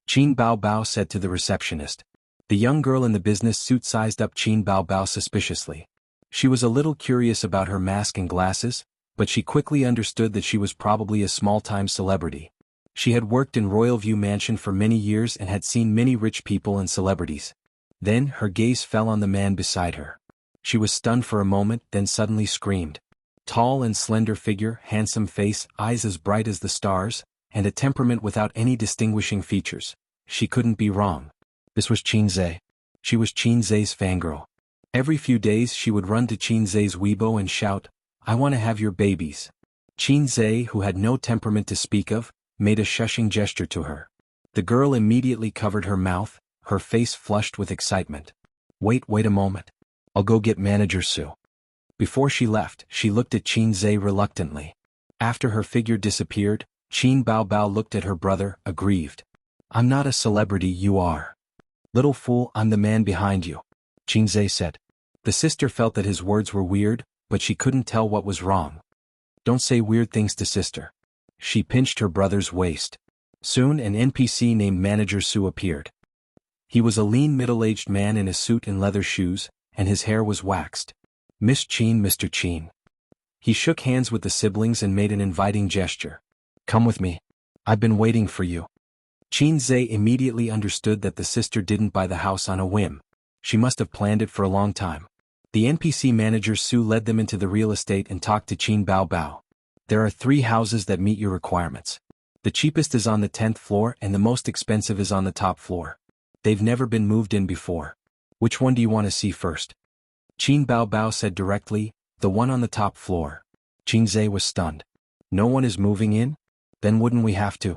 Qin Bao Bao said to the receptionist. The young girl in the business suit sized up Qin Bao Bao suspiciously. She was a little curious about her mask and glasses, but she quickly understood that she was probably a small-time celebrity. She had worked in Royal View Mansion for many years and had seen many rich people and celebrities. Then her gaze fell on the man beside her. She was stunned for a moment, then suddenly screamed. Tall and slender figure, handsome face, eyes as bright as the stars, and a temperament without any distinguishing features. She couldn't be wrong. This was Qin Zhe. She was Qin Zhe's fangirl. Every few days she would run to Qin Zhe's Weibo and shout, I want to have your babies. Qin Zhe, who had no temperament to speak of, made a shushing gesture to her. The girl immediately covered her mouth, her face flushed with excitement. Wait a moment. I'll go get Manager Su. Before she left, she looked at Qin Zhe reluctantly. After her figure disappeared, Qin Bao Bao looked at her brother, aggrieved. I'm not a celebrity, you are. Little fool, I'm the man behind you. Qin Zhe said. The sister felt that his words were weird, but she couldn't tell what was wrong. Don't say weird things to sister. She pinched her brother's waist. Soon an NPC named Manager Su appeared. He was a lean middle-aged man in a suit and leather shoes, and his hair was waxed. Miss Qin, Mr. Qin. He shook hands with the siblings and made an inviting gesture. Come with me. I've been waiting for you. Qin Zhe immediately understood that the sister didn't buy the house on a whim. She must have planned it for a long time. The NPC manager Su led them into the real estate and talked to Qin Bao Bao. There are 3 houses that meet your requirements. The cheapest is on the 10th floor and the most expensive is on the top floor. They've never been moved in before. Which one do you want to see first? Qin Bao Bao said directly, the one on the top floor. Qin Zhe was stunned. No one is moving in? Then wouldn't we have to?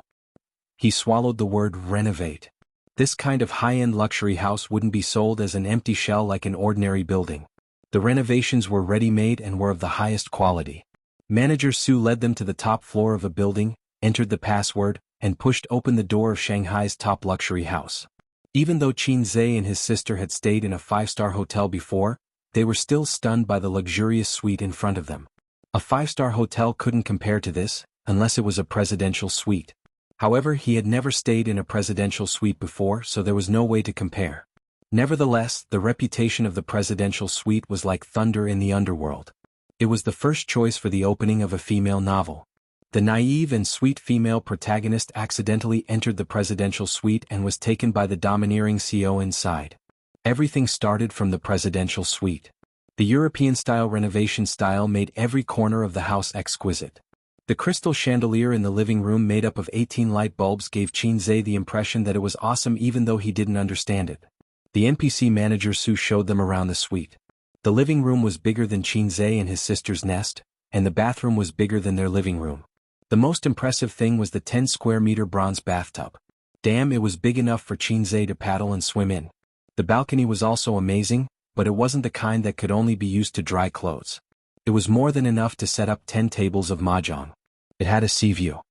He swallowed the word renovate. This kind of high-end luxury house wouldn't be sold as an empty shell like an ordinary building. The renovations were ready-made and were of the highest quality. Manager Su led them to the top floor of a building, entered the password, and pushed open the door of Shanghai's top luxury house. Even though Qin Zhe and his sister had stayed in a 5-star hotel before, they were still stunned by the luxurious suite in front of them. A five-star hotel couldn't compare to this, unless it was a presidential suite. However, he had never stayed in a presidential suite before, so there was no way to compare. Nevertheless, the reputation of the presidential suite was like thunder in the underworld. It was the first choice for the opening of a female novel. The naive and sweet female protagonist accidentally entered the presidential suite and was taken by the domineering CEO inside. Everything started from the presidential suite. The European-style renovation style made every corner of the house exquisite. The crystal chandelier in the living room made up of 18 light bulbs gave Xianxia the impression that it was awesome even though he didn't understand it. The NPC manager Su showed them around the suite. The living room was bigger than Xianxia and his sister's nest, and the bathroom was bigger than their living room. The most impressive thing was the 10 square meter bronze bathtub. Damn, it was big enough for Xianxia to paddle and swim in. The balcony was also amazing, but it wasn't the kind that could only be used to dry clothes. It was more than enough to set up 10 tables of mahjong. It had a sea view.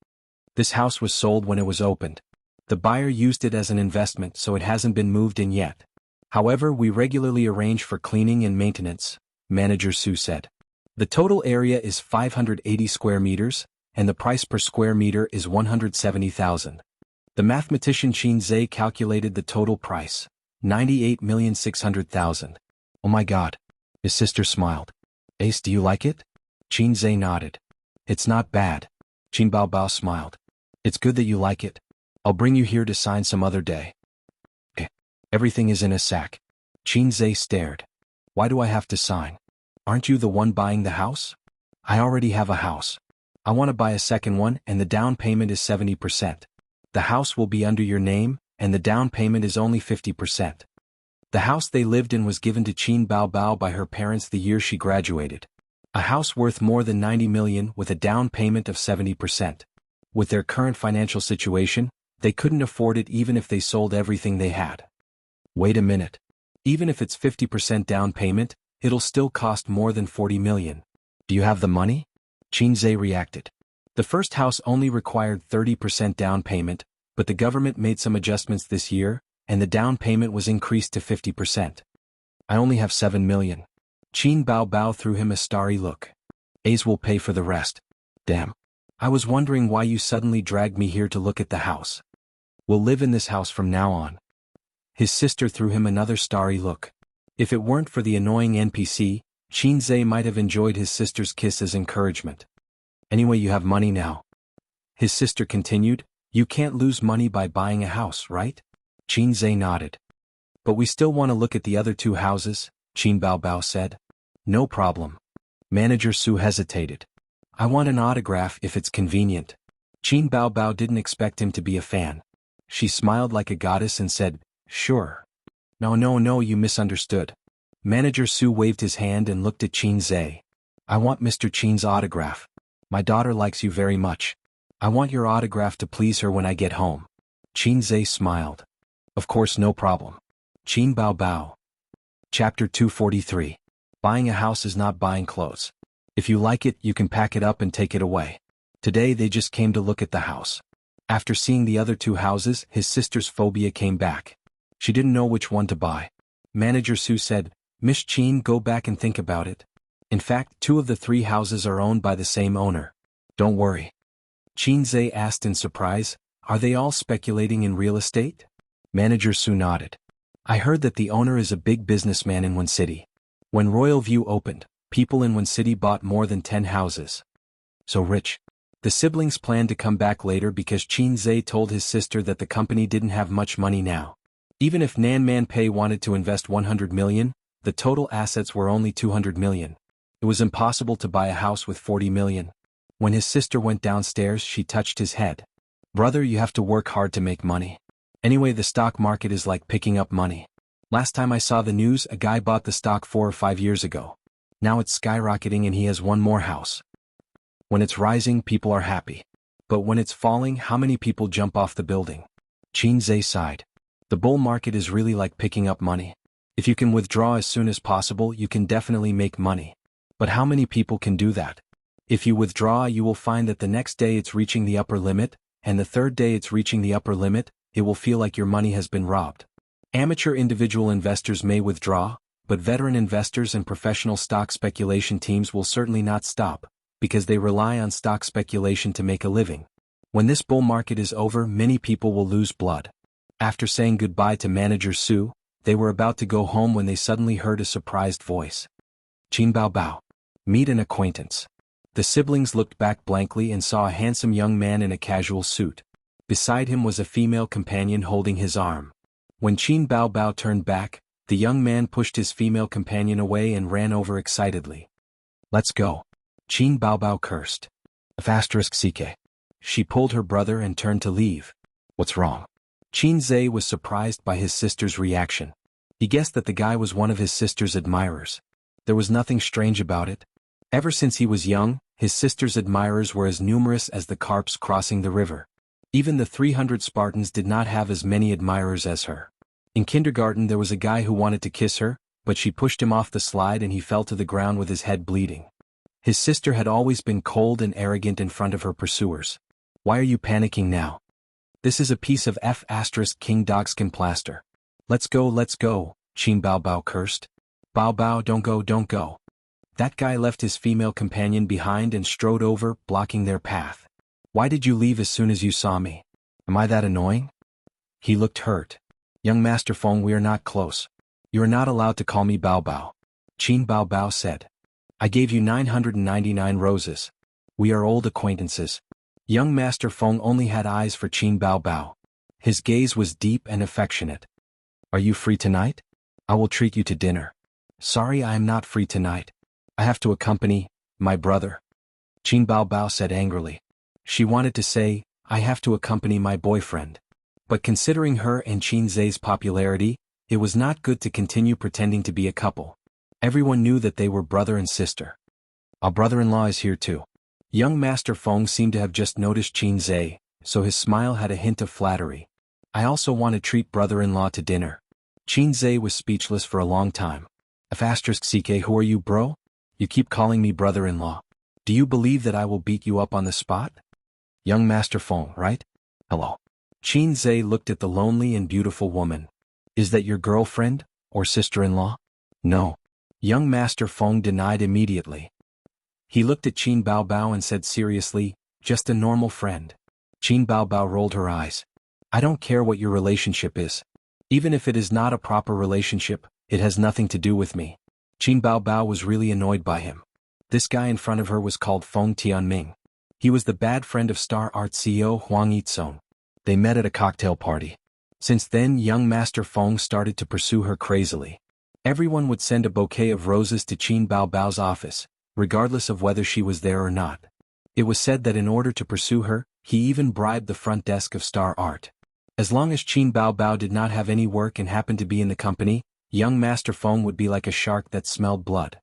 This house was sold when it was opened. The buyer used it as an investment, so it hasn't been moved in yet. However, we regularly arrange for cleaning and maintenance, Manager Su said. The total area is 580 square meters, and the price per square meter is 170,000. The mathematician Xianxia calculated the total price, 98,600,000. Oh my god. His sister smiled. Ace, do you like it? Xianxia nodded. It's not bad. Qin Baobao smiled. It's good that you like it. I'll bring you here to sign some other day. Everything is in a sack. Xianxia stared. Why do I have to sign? Aren't you the one buying the house? I already have a house. I want to buy a second one and the down payment is 70%. The house will be under your name, and the down payment is only 50%. The house they lived in was given to Qin Baobao by her parents the year she graduated. A house worth more than 90 million with a down payment of 70%. With their current financial situation, they couldn't afford it even if they sold everything they had. Wait a minute. Even if it's 50% down payment, it'll still cost more than 40 million. Do you have the money? Xianxia reacted. The first house only required 30% down payment, but the government made some adjustments this year, and the down payment was increased to 50%. I only have 7 million. Qin Baobao threw him a starry look. Ace will pay for the rest. Damn. I was wondering why you suddenly dragged me here to look at the house. We'll live in this house from now on. His sister threw him another starry look. If it weren't for the annoying NPC, Xianxia might have enjoyed his sister's kiss as encouragement. Anyway, you have money now. His sister continued, you can't lose money by buying a house, right? Xianxia nodded. But we still want to look at the other two houses, Qin Baobao said. No problem. Manager Su hesitated. I want an autograph if it's convenient. Qin Baobao didn't expect him to be a fan. She smiled like a goddess and said, sure. No, you misunderstood. Manager Su waved his hand and looked at Xianxia. I want Mr. Qin's autograph. My daughter likes you very much. I want your autograph to please her when I get home. Xianxia smiled. Of course, no problem. Qin Baobao. Chapter 243. Buying a house is not buying clothes. If you like it, you can pack it up and take it away. Today they just came to look at the house. After seeing the other two houses, his sister's phobia came back. She didn't know which one to buy. Manager Su said, Miss Qin, go back and think about it. In fact, 2 of the 3 houses are owned by the same owner. Don't worry. Xianxia asked in surprise, are they all speculating in real estate? Manager Su nodded. I heard that the owner is a big businessman in one city. When Royal View opened, people in one city bought more than 10 houses. So rich. The siblings planned to come back later because Xianxia told his sister that the company didn't have much money now. Even if Nan Man Pei wanted to invest 100 million, the total assets were only 200 million. It was impossible to buy a house with 40 million. When his sister went downstairs, she touched his head. Brother, you have to work hard to make money. Anyway, the stock market is like picking up money. Last time I saw the news, a guy bought the stock 4 or 5 years ago. Now it's skyrocketing and he has one more house. When it's rising, people are happy. But when it's falling, how many people jump off the building? Xianxia sighed. The bull market is really like picking up money. If you can withdraw as soon as possible, you can definitely make money. But how many people can do that? If you withdraw, you will find that the next day it's reaching the upper limit, and the third day it's reaching the upper limit, it will feel like your money has been robbed. Amateur individual investors may withdraw, but veteran investors and professional stock speculation teams will certainly not stop, because they rely on stock speculation to make a living. When this bull market is over, many people will lose blood. After saying goodbye to manager Su, they were about to go home when they suddenly heard a surprised voice. Qin Bao Bao. Meet an acquaintance. The siblings looked back blankly and saw a handsome young man in a casual suit. Beside him was a female companion holding his arm. When Qin Bao Bao turned back, the young man pushed his female companion away and ran over excitedly. Let's go. Qin Bao Bao cursed. *CK. She pulled her brother and turned to leave. What's wrong? Qin Zhe was surprised by his sister's reaction. He guessed that the guy was one of his sister's admirers. There was nothing strange about it. Ever since he was young, his sister's admirers were as numerous as the carps crossing the river. Even the 300 Spartans did not have as many admirers as her. In kindergarten there was a guy who wanted to kiss her, but she pushed him off the slide and he fell to the ground with his head bleeding. His sister had always been cold and arrogant in front of her pursuers. Why are you panicking now? This is a piece of King Dogskin plaster. Let's go, Qin Bao Bao cursed. Bao Bao, don't go. That guy left his female companion behind and strode over, blocking their path. Why did you leave as soon as you saw me? Am I that annoying? He looked hurt. Young Master Feng, we are not close. You are not allowed to call me Bao Bao. Qin Bao Bao said. I gave you 999 roses. We are old acquaintances. Young Master Feng only had eyes for Qin Bao Bao. His gaze was deep and affectionate. Are you free tonight? I will treat you to dinner. Sorry, I am not free tonight. I have to accompany my brother. Qin Bao Bao said angrily. She wanted to say, I have to accompany my boyfriend. But considering her and Qin Zhe's popularity, it was not good to continue pretending to be a couple. Everyone knew that they were brother and sister. Our brother-in-law is here too. Young Master Feng seemed to have just noticed Qin Zhe, so his smile had a hint of flattery. I also want to treat brother-in-law to dinner. Qin Zhe was speechless for a long time. *CK, who are you, bro? You keep calling me brother-in-law. Do you believe that I will beat you up on the spot? Young Master Feng, right? Hello. Qin Zhe looked at the lonely and beautiful woman. Is that your girlfriend, or sister-in-law? No. Young Master Feng denied immediately. He looked at Qin Bao Bao and said seriously, just a normal friend. Qin Bao Bao rolled her eyes. I don't care what your relationship is. Even if it is not a proper relationship, it has nothing to do with me. Qin Bao Bao was really annoyed by him. This guy in front of her was called Feng Tianming. He was the bad friend of Star Art CEO Huang Yitsong. They met at a cocktail party. Since then, young Master Feng started to pursue her crazily. Everyone would send a bouquet of roses to Qin Bao Bao's office, regardless of whether she was there or not. It was said that in order to pursue her, he even bribed the front desk of Star Art. As long as Qin Bao Bao did not have any work and happened to be in the company, young Master Feng would be like a shark that smelled blood.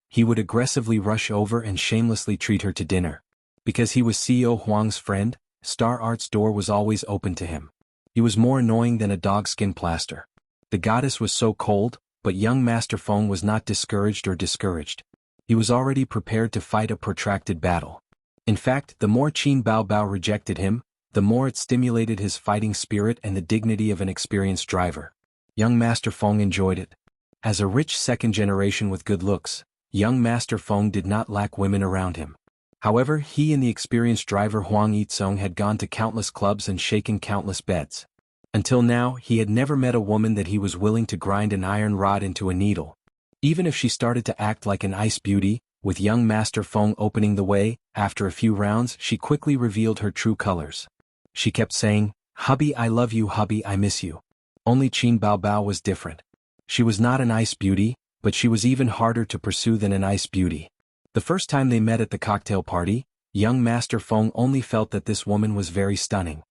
He would aggressively rush over and shamelessly treat her to dinner. Because he was CEO Huang's friend, Star Art's door was always open to him. He was more annoying than a dogskin plaster. The goddess was so cold, but young Master Feng was not discouraged. He was already prepared to fight a protracted battle. In fact, the more Qin Bao Bao rejected him, the more it stimulated his fighting spirit and the dignity of an experienced driver. Young Master Feng enjoyed it. As a rich second generation with good looks, young Master Feng did not lack women around him. However, he and the experienced driver Huang Yitsong had gone to countless clubs and shaken countless beds. Until now, he had never met a woman that he was willing to grind an iron rod into a needle. Even if she started to act like an ice beauty, with young Master Feng opening the way, after a few rounds she quickly revealed her true colors. She kept saying, "Hubby, I love you, hubby, I miss you." Only Qin Bao Bao was different. She was not an ice beauty, but she was even harder to pursue than an ice beauty. The first time they met at the cocktail party, young Master Feng only felt that this woman was very stunning.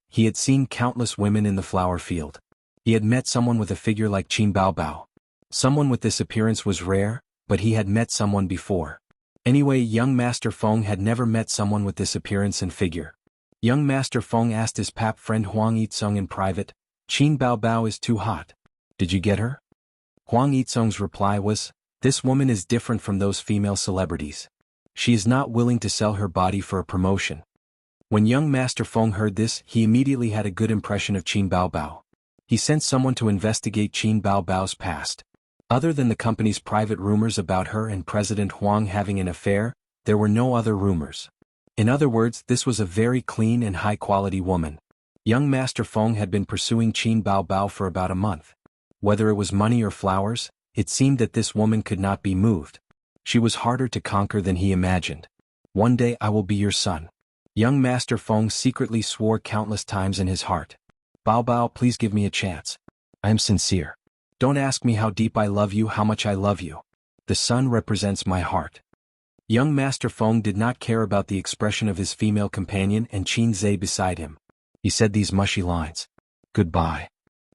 He had seen countless women in the flower field. He had met someone with a figure like Qin Bao Bao. Someone with this appearance was rare, but he had met someone before. Anyway, young Master Feng had never met someone with this appearance and figure. Young Master Feng asked his pap friend Huang Yitsong in private, "Qin Bao Bao is too hot. Did you get her?" Huang Yitsong's reply was, "This woman is different from those female celebrities. She is not willing to sell her body for a promotion." When young Master Feng heard this, he immediately had a good impression of Qin Bao Bao. He sent someone to investigate Qin Bao Bao's past. Other than the company's private rumors about her and President Huang having an affair, there were no other rumors. In other words, this was a very clean and high-quality woman. Young Master Feng had been pursuing Qin Baobao for about a month. Whether it was money or flowers, it seemed that this woman could not be moved. She was harder to conquer than he imagined. One day I will be your son. Young Master Feng secretly swore countless times in his heart. Baobao, please give me a chance. I am sincere. Don't ask me how deep I love you, how much I love you. The sun represents my heart. Young Master Feng did not care about the expression of his female companion and Qin Zhe beside him. He said these mushy lines. Goodbye.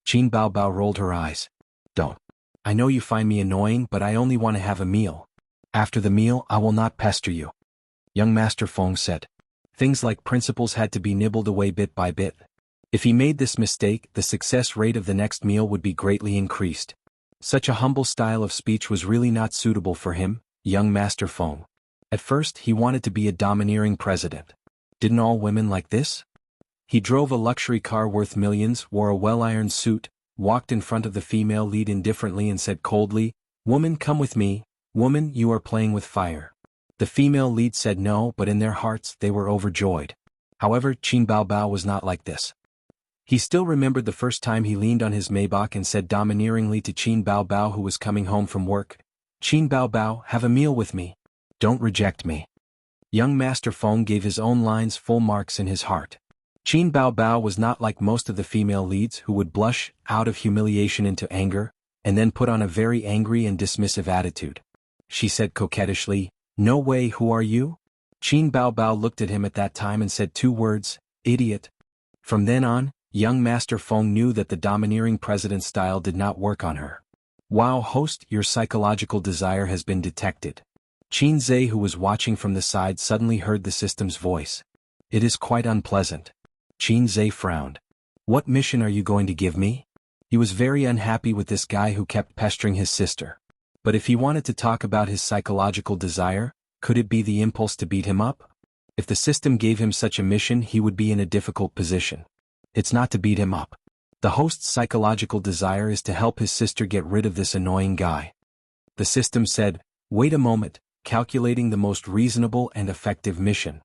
Qin Baobao rolled her eyes. Don't. I know you find me annoying, but I only want to have a meal. After the meal, I will not pester you. Young Master Feng said. Things like principles had to be nibbled away bit by bit. If he made this mistake, the success rate of the next meal would be greatly increased. Such a humble style of speech was really not suitable for him, young Master Feng. At first, he wanted to be a domineering president. Didn't all women like this? He drove a luxury car worth millions, wore a well-ironed suit, walked in front of the female lead indifferently and said coldly, "Woman, come with me. Woman, you are playing with fire." The female lead said no, but in their hearts they were overjoyed. However, Qin Baobao was not like this. He still remembered the first time he leaned on his Maybach and said domineeringly to Qin Baobao, who was coming home from work, "Qin Baobao, have a meal with me. Don't reject me." Young Master Feng gave his own lines full marks in his heart. Qin Baobao was not like most of the female leads who would blush out of humiliation into anger, and then put on a very angry and dismissive attitude. She said coquettishly, "No way, who are you?" Qin Baobao looked at him at that time and said 2 words, "Idiot." From then on, young Master Feng knew that the domineering president style did not work on her. "Wow, host, your psychological desire has been detected." Qin Zhe, who was watching from the side, suddenly heard the system's voice. "It is quite unpleasant." Qin Zhe frowned. "What mission are you going to give me?" He was very unhappy with this guy who kept pestering his sister. But if he wanted to talk about his psychological desire, could it be the impulse to beat him up? If the system gave him such a mission, he would be in a difficult position. It's not to beat him up. The host's psychological desire is to help his sister get rid of this annoying guy. The system said, "Wait a moment, calculating the most reasonable and effective mission."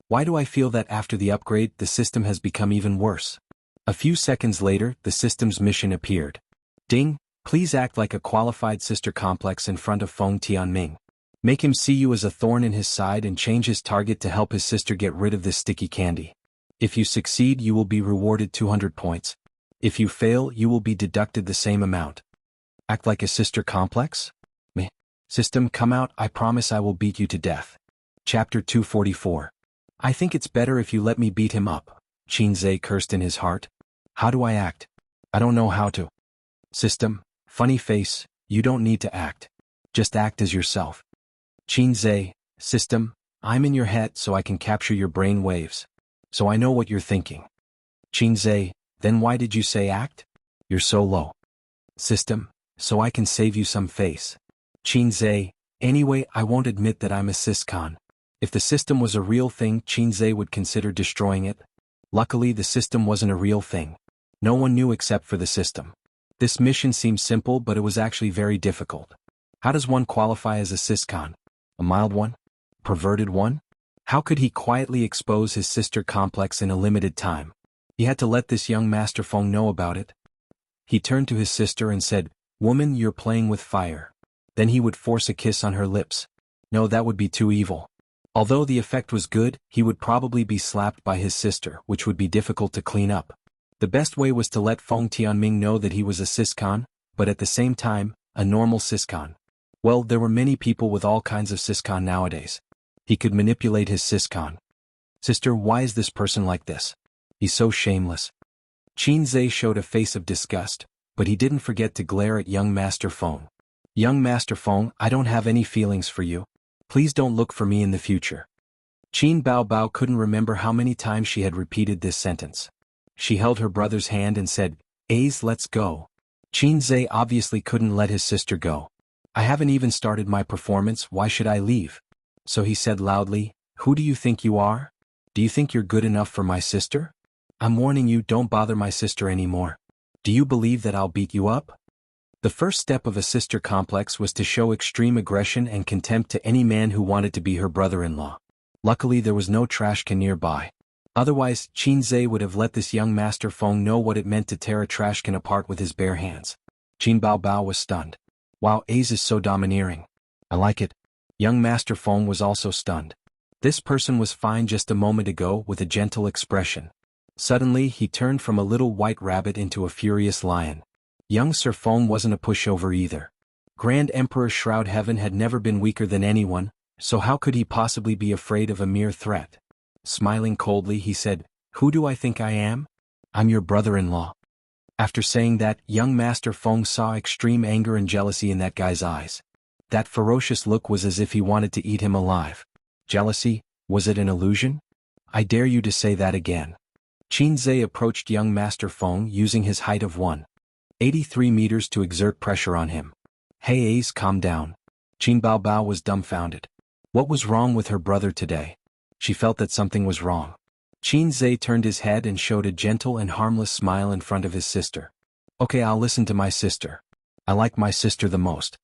Why do I feel that after the upgrade, the system has become even worse? A few seconds later, the system's mission appeared. Ding, please act like a qualified sister complex in front of Feng Tianming. Make him see you as a thorn in his side and change his target to help his sister get rid of this sticky candy. If you succeed, you will be rewarded 200 points. If you fail, you will be deducted the same amount. Act like a sister complex? Meh. System, come out, I promise I will beat you to death. Chapter 244. I think it's better if you let me beat him up. Qin Zhe cursed in his heart. How do I act? I don't know how to. System, funny face, you don't need to act. Just act as yourself. Qin Zhe, system, I'm in your head so I can capture your brain waves. So I know what you're thinking. Qin Zhe, then why did you say act? You're so low. System, so I can save you some face. Qin Zhe, anyway, I won't admit that I'm a syscon. If the system was a real thing, Qin Zhe would consider destroying it. Luckily, the system wasn't a real thing. No one knew except for the system. This mission seemed simple, but it was actually very difficult. How does one qualify as a syscon? A mild one? Perverted one? How could he quietly expose his sister complex in a limited time? He had to let this young Master Feng know about it. He turned to his sister and said, "Woman, you're playing with fire." Then he would force a kiss on her lips. No, that would be too evil. Although the effect was good, he would probably be slapped by his sister, which would be difficult to clean up. The best way was to let Feng Tianming know that he was a syscon, but at the same time, a normal syscon. Well, there were many people with all kinds of syscon nowadays. He could manipulate his syscon. Sister, why is this person like this? He's so shameless. Qin Zhe showed a face of disgust, but he didn't forget to glare at young Master Feng. Young Master Feng, I don't have any feelings for you. Please don't look for me in the future. Qin Baobao couldn't remember how many times she had repeated this sentence. She held her brother's hand and said, "Ace, let's go." Qin Zhe obviously couldn't let his sister go. I haven't even started my performance, why should I leave? So he said loudly, "Who do you think you are? Do you think you're good enough for my sister? I'm warning you, don't bother my sister anymore. Do you believe that I'll beat you up?" The first step of a sister complex was to show extreme aggression and contempt to any man who wanted to be her brother-in-law. Luckily there was no trash can nearby. Otherwise, Xianxia would have let this young Master Feng know what it meant to tear a trash can apart with his bare hands. Qin Baobao was stunned. Wow, Ace is so domineering. I like it. Young Master Feng was also stunned. This person was fine just a moment ago with a gentle expression. Suddenly he turned from a little white rabbit into a furious lion. Young Sir Feng wasn't a pushover either. Grand Emperor Shroud Heaven had never been weaker than anyone, so how could he possibly be afraid of a mere threat? Smiling coldly he said, "Who do I think I am? I'm your brother-in-law." After saying that, young Master Feng saw extreme anger and jealousy in that guy's eyes. That ferocious look was as if he wanted to eat him alive. Jealousy? Was it an illusion? I dare you to say that again. Xianxia approached young Master Feng using his height of 183 meters to exert pressure on him. Hey Ace, calm down. Qin Baobao was dumbfounded. What was wrong with her brother today? She felt that something was wrong. Xianxia turned his head and showed a gentle and harmless smile in front of his sister. Okay, I'll listen to my sister. I like my sister the most.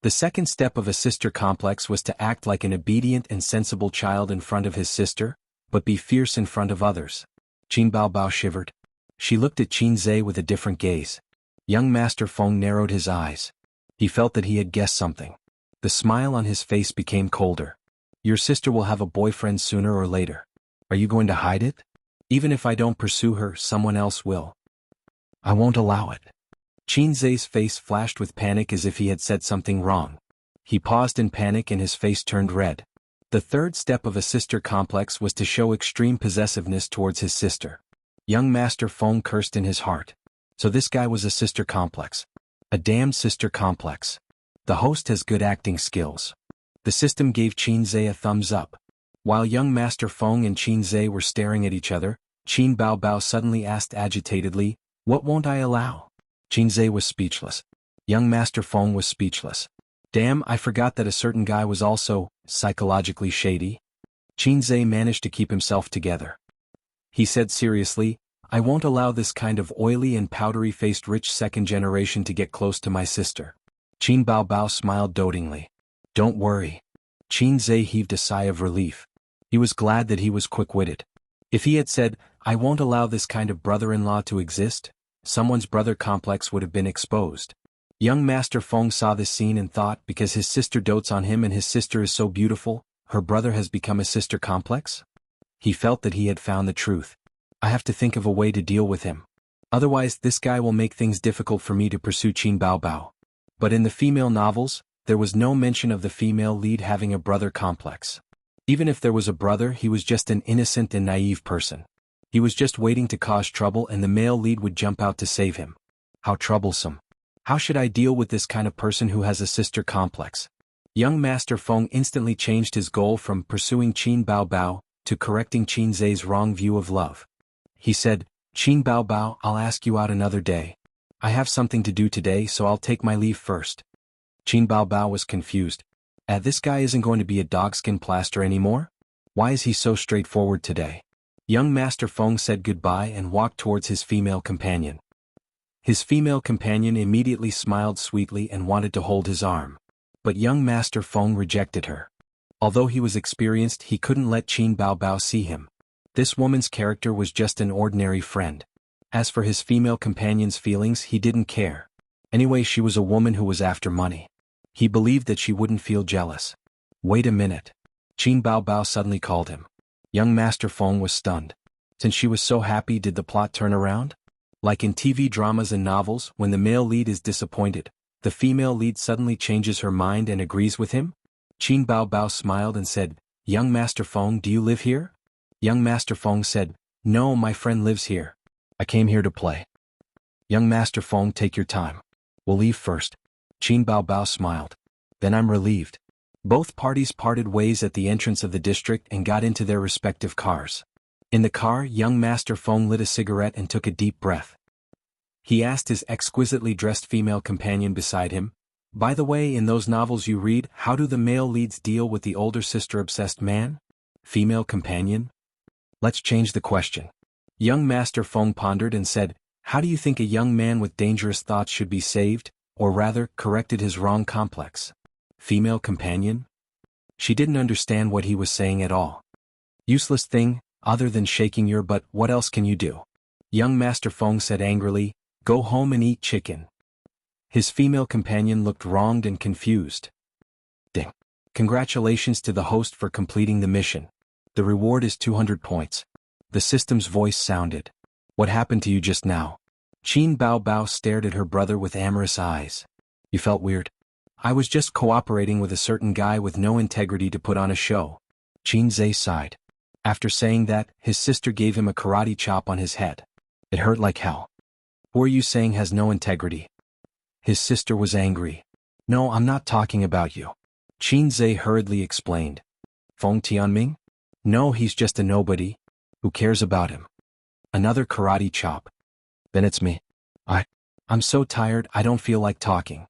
The second step of a sister complex was to act like an obedient and sensible child in front of his sister, but be fierce in front of others. Qin Baobao shivered. She looked at Xianxia with a different gaze. Young Master Feng narrowed his eyes. He felt that he had guessed something. The smile on his face became colder. Your sister will have a boyfriend sooner or later. Are you going to hide it? Even if I don't pursue her, someone else will. I won't allow it. Xianxia's face flashed with panic as if he had said something wrong. He paused in panic and his face turned red. The third step of a sister complex was to show extreme possessiveness towards his sister. Young Master Feng cursed in his heart. So this guy was a sister complex. A damned sister complex. The host has good acting skills. The system gave Xianxia a thumbs up. While young Master Feng and Xianxia were staring at each other, Qin Baobao suddenly asked agitatedly, "What won't I allow?" Xianxia was speechless. Young Master Feng was speechless. Damn, I forgot that a certain guy was also psychologically shady. Xianxia managed to keep himself together. He said seriously, I won't allow this kind of oily and powdery-faced rich second generation to get close to my sister. Qin Baobao smiled dotingly. Don't worry. Xianxia heaved a sigh of relief. He was glad that he was quick-witted. If he had said, I won't allow this kind of brother-in-law to exist, someone's brother complex would have been exposed. Young Master Feng saw this scene and thought, because his sister dotes on him and his sister is so beautiful, her brother has become a sister complex? He felt that he had found the truth. I have to think of a way to deal with him. Otherwise, this guy will make things difficult for me to pursue Qin Baobao. But in the female novels, there was no mention of the female lead having a brother complex. Even if there was a brother, he was just an innocent and naive person. He was just waiting to cause trouble and the male lead would jump out to save him. How troublesome. How should I deal with this kind of person who has a sister complex? Young Master Feng instantly changed his goal from pursuing Qin Baobao to correcting Xianxia's wrong view of love. He said, Qin Baobao, I'll ask you out another day. I have something to do today, so I'll take my leave first. Qin Baobao was confused. This guy isn't going to be a dogskin plaster anymore? Why is he so straightforward today? Young Master Feng said goodbye and walked towards his female companion. His female companion immediately smiled sweetly and wanted to hold his arm. But young Master Feng rejected her. Although he was experienced, he couldn't let Qin Baobao see him. This woman's character was just an ordinary friend. As for his female companion's feelings, he didn't care. Anyway, she was a woman who was after money. He believed that she wouldn't feel jealous. Wait a minute. Qin Baobao suddenly called him. Young Master Feng was stunned. Since she was so happy, did the plot turn around? Like in TV dramas and novels, when the male lead is disappointed, the female lead suddenly changes her mind and agrees with him? Qin Baobao smiled and said, Young Master Feng, do you live here? Young Master Feng said, No, my friend lives here. I came here to play. Young Master Feng, take your time. We'll leave first. Qin Baobao smiled. Then I'm relieved. Both parties parted ways at the entrance of the district and got into their respective cars. In the car, young Master Feng lit a cigarette and took a deep breath. He asked his exquisitely dressed female companion beside him, By the way, in those novels you read, how do the male leads deal with the older sister-obsessed man? Female companion? Let's change the question. Young Master Feng pondered and said, How do you think a young man with dangerous thoughts should be saved, or rather, corrected his wrong complex. Female companion? She didn't understand what he was saying at all. Useless thing, other than shaking your butt, what else can you do? Young Master Feng said angrily, go home and eat chicken. His female companion looked wronged and confused. Ding. Congratulations to the host for completing the mission. The reward is 200 points. The system's voice sounded. What happened to you just now? Qin Bao Bao stared at her brother with amorous eyes. You felt weird? I was just cooperating with a certain guy with no integrity to put on a show. Qin Zhe sighed. After saying that, his sister gave him a karate chop on his head. It hurt like hell. Who are you saying has no integrity? His sister was angry. No, I'm not talking about you. Qin Zhe hurriedly explained. Feng Tianming? No, he's just a nobody. Who cares about him? Another karate chop. Then it's me. I'm so tired, I don't feel like talking.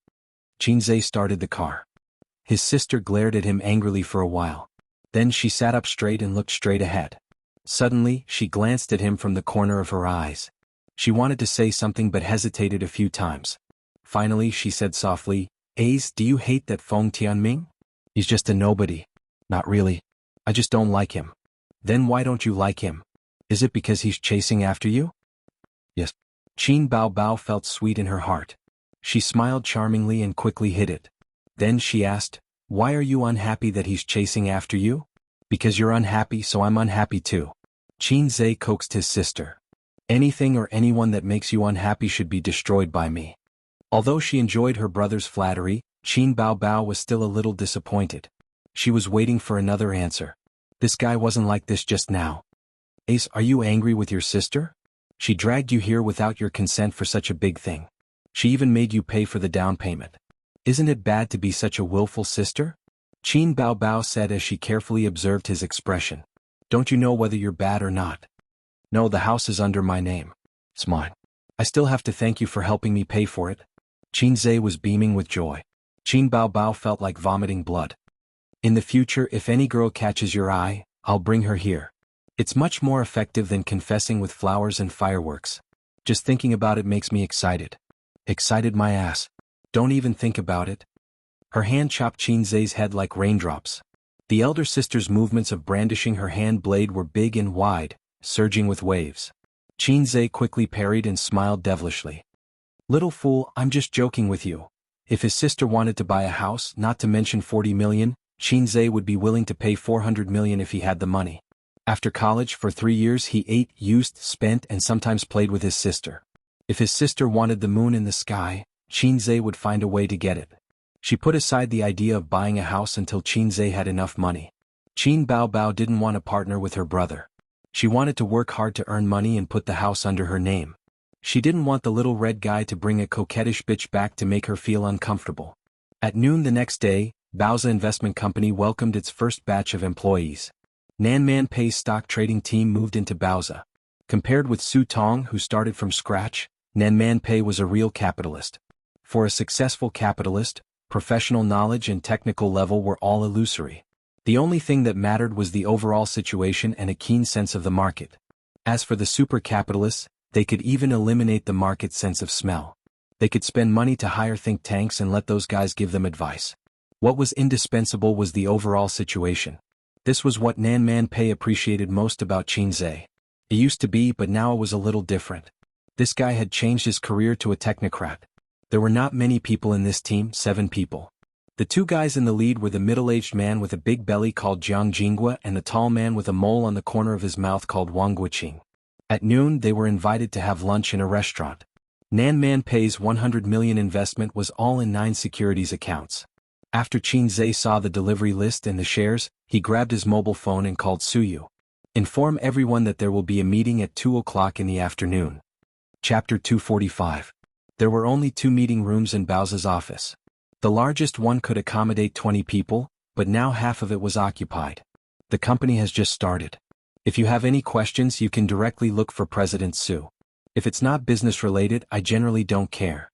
Qin Zhe started the car. His sister glared at him angrily for a while. Then she sat up straight and looked straight ahead. Suddenly, she glanced at him from the corner of her eyes. She wanted to say something but hesitated a few times. Finally, she said softly, Ace, do you hate that Feng Tianming? He's just a nobody. Not really. I just don't like him. Then why don't you like him? Is it because he's chasing after you? Yes. Qin Bao Bao felt sweet in her heart. She smiled charmingly and quickly hid it. Then she asked, why are you unhappy that he's chasing after you? Because you're unhappy, so I'm unhappy too. Qin Zhe coaxed his sister. Anything or anyone that makes you unhappy should be destroyed by me. Although she enjoyed her brother's flattery, Qin Bao Bao was still a little disappointed. She was waiting for another answer. This guy wasn't like this just now. Ace, are you angry with your sister? She dragged you here without your consent for such a big thing. She even made you pay for the down payment. Isn't it bad to be such a willful sister? Qin Bao Bao said as she carefully observed his expression. Don't you know whether you're bad or not? No, the house is under my name. It's mine. I still have to thank you for helping me pay for it. Qin Zhe was beaming with joy. Qin Bao Bao felt like vomiting blood. In the future, if any girl catches your eye, I'll bring her here. It's much more effective than confessing with flowers and fireworks. Just thinking about it makes me excited. Excited my ass. Don't even think about it. Her hand chopped Qin Zhe's head like raindrops. The elder sister's movements of brandishing her hand blade were big and wide, surging with waves. Qin Zhe quickly parried and smiled devilishly. Little fool, I'm just joking with you. If his sister wanted to buy a house, not to mention 40 million, Qin Zhe would be willing to pay 400 million if he had the money. After college, for 3 years he ate, used, spent and sometimes played with his sister. If his sister wanted the moon in the sky, Qin Zhe would find a way to get it. She put aside the idea of buying a house until Qin Zhe had enough money. Qin Bao Bao didn't want to partner with her brother. She wanted to work hard to earn money and put the house under her name. She didn't want the little red guy to bring a coquettish bitch back to make her feel uncomfortable. At noon the next day, Baoza Investment Company welcomed its first batch of employees. Nan Man Pei's stock trading team moved into Baoza. Compared with Su Tong, who started from scratch, Nan Man Pei was a real capitalist. For a successful capitalist, professional knowledge and technical level were all illusory. The only thing that mattered was the overall situation and a keen sense of the market. As for the super capitalists, they could even eliminate the market's sense of smell. They could spend money to hire think tanks and let those guys give them advice. What was indispensable was the overall situation. This was what Nan Man Pei appreciated most about Qin Zhe. It used to be, but now it was a little different. This guy had changed his career to a technocrat. There were not many people in this team, 7 people. The 2 guys in the lead were the middle-aged man with a big belly called Jianghu and the tall man with a mole on the corner of his mouth called Wang Guqing. At noon they were invited to have lunch in a restaurant. Nan Man Pei's 100 million investment was all in 9 securities accounts. After Qin Zhe saw the delivery list and the shares, he grabbed his mobile phone and called Suyu. Inform everyone that there will be a meeting at 2 o'clock in the afternoon. Chapter 245. There were only 2 meeting rooms in Baoza's office. The largest one could accommodate 20 people, but now half of it was occupied. The company has just started. If you have any questions, you can directly look for President Su. If it's not business related, I generally don't care.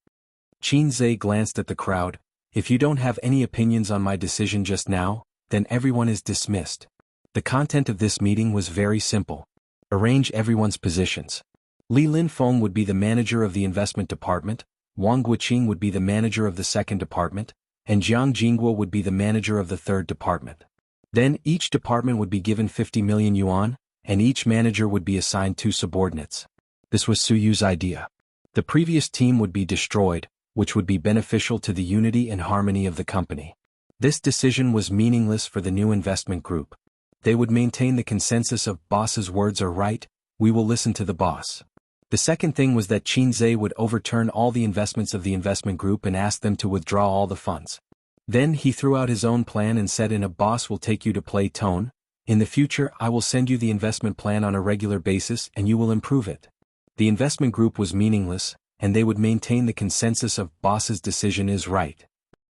Qin Zhe glanced at the crowd. If you don't have any opinions on my decision just now, then everyone is dismissed. The content of this meeting was very simple. Arrange everyone's positions. Li Linfeng would be the manager of the investment department, Wang Guiqing would be the manager of the second department, and Jiang Jingguo would be the manager of the third department. Then each department would be given 50 million yuan, and each manager would be assigned 2 subordinates. This was Su Yu's idea. The previous team would be destroyed, which would be beneficial to the unity and harmony of the company. This decision was meaningless for the new investment group. They would maintain the consensus of boss's words are right, we will listen to the boss. The second thing was that Qin Zhe would overturn all the investments of the investment group and ask them to withdraw all the funds. Then he threw out his own plan and said, "In a boss will take you to play tone. In the future I will send you the investment plan on a regular basis and you will improve it." The investment group was meaningless, and they would maintain the consensus of boss's decision is right.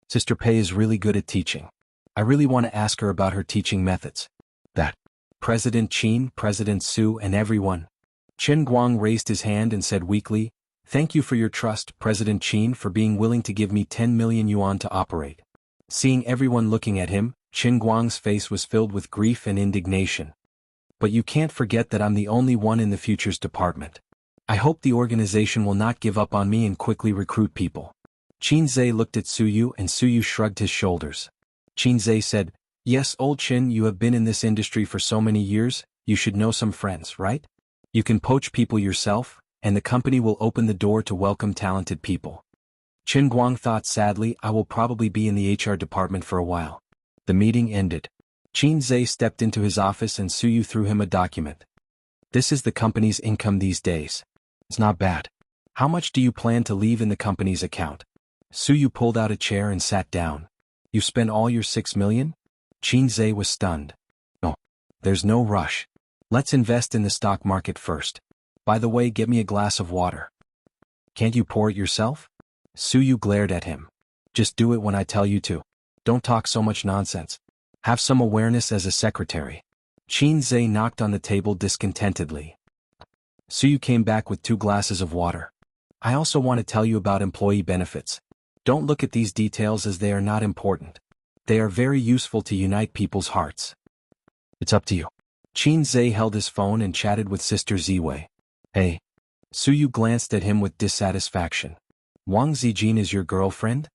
Sister Pei is really good at teaching. I really want to ask her about her teaching methods. That. President Qin, President Su and everyone. Chen Guang raised his hand and said weakly, "Thank you for your trust, President Qin, for being willing to give me 10 million yuan to operate." Seeing everyone looking at him, Chen Guang's face was filled with grief and indignation. "But you can't forget that I'm the only one in the futures department. I hope the organization will not give up on me and quickly recruit people." Qin Zhe looked at Su Yu and Su Yu shrugged his shoulders. Qin Zhe said, "Yes, old Qin, you have been in this industry for so many years, you should know some friends, right? You can poach people yourself, and the company will open the door to welcome talented people." Chen Guang thought sadly, "I will probably be in the HR department for a while." The meeting ended. Qin Zhe stepped into his office and Su Yu threw him a document. "This is the company's income these days. It's not bad. How much do you plan to leave in the company's account?" Su Yu pulled out a chair and sat down. "You spent all your 6 million? Qin Zhe was stunned. "No. There's no rush. Let's invest in the stock market first. By the way, get me a glass of water." "Can't you pour it yourself?" Su Yu glared at him. "Just do it when I tell you to. Don't talk so much nonsense. Have some awareness as a secretary." Qin Zhe knocked on the table discontentedly. Su Yu came back with 2 glasses of water. "I also want to tell you about employee benefits. Don't look at these details as they are not important. They are very useful to unite people's hearts. It's up to you." Qin Zhe held his phone and chatted with Sister Ziwei. "Hey." Su Yu glanced at him with dissatisfaction. "Wang Zijin is your girlfriend?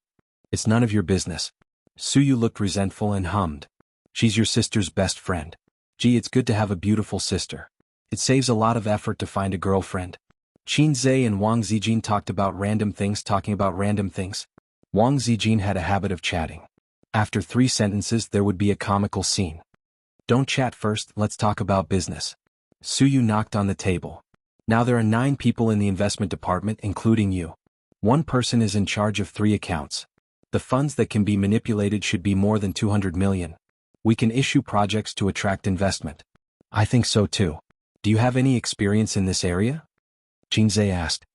It's none of your business." Su Yu looked resentful and hummed. "She's your sister's best friend. Gee, it's good to have a beautiful sister. It saves a lot of effort to find a girlfriend." Qin Zhe and Wang Zijin talked about random things talking about random things. Wang Zijin had a habit of chatting. After 3 sentences there would be a comical scene. "Don't chat first, let's talk about business." Su Yu knocked on the table. "Now there are 9 people in the investment department including you. 1 person is in charge of 3 accounts. The funds that can be manipulated should be more than 200 million. We can issue projects to attract investment." "I think so too. Do you have any experience in this area?" Qin Zhe asked.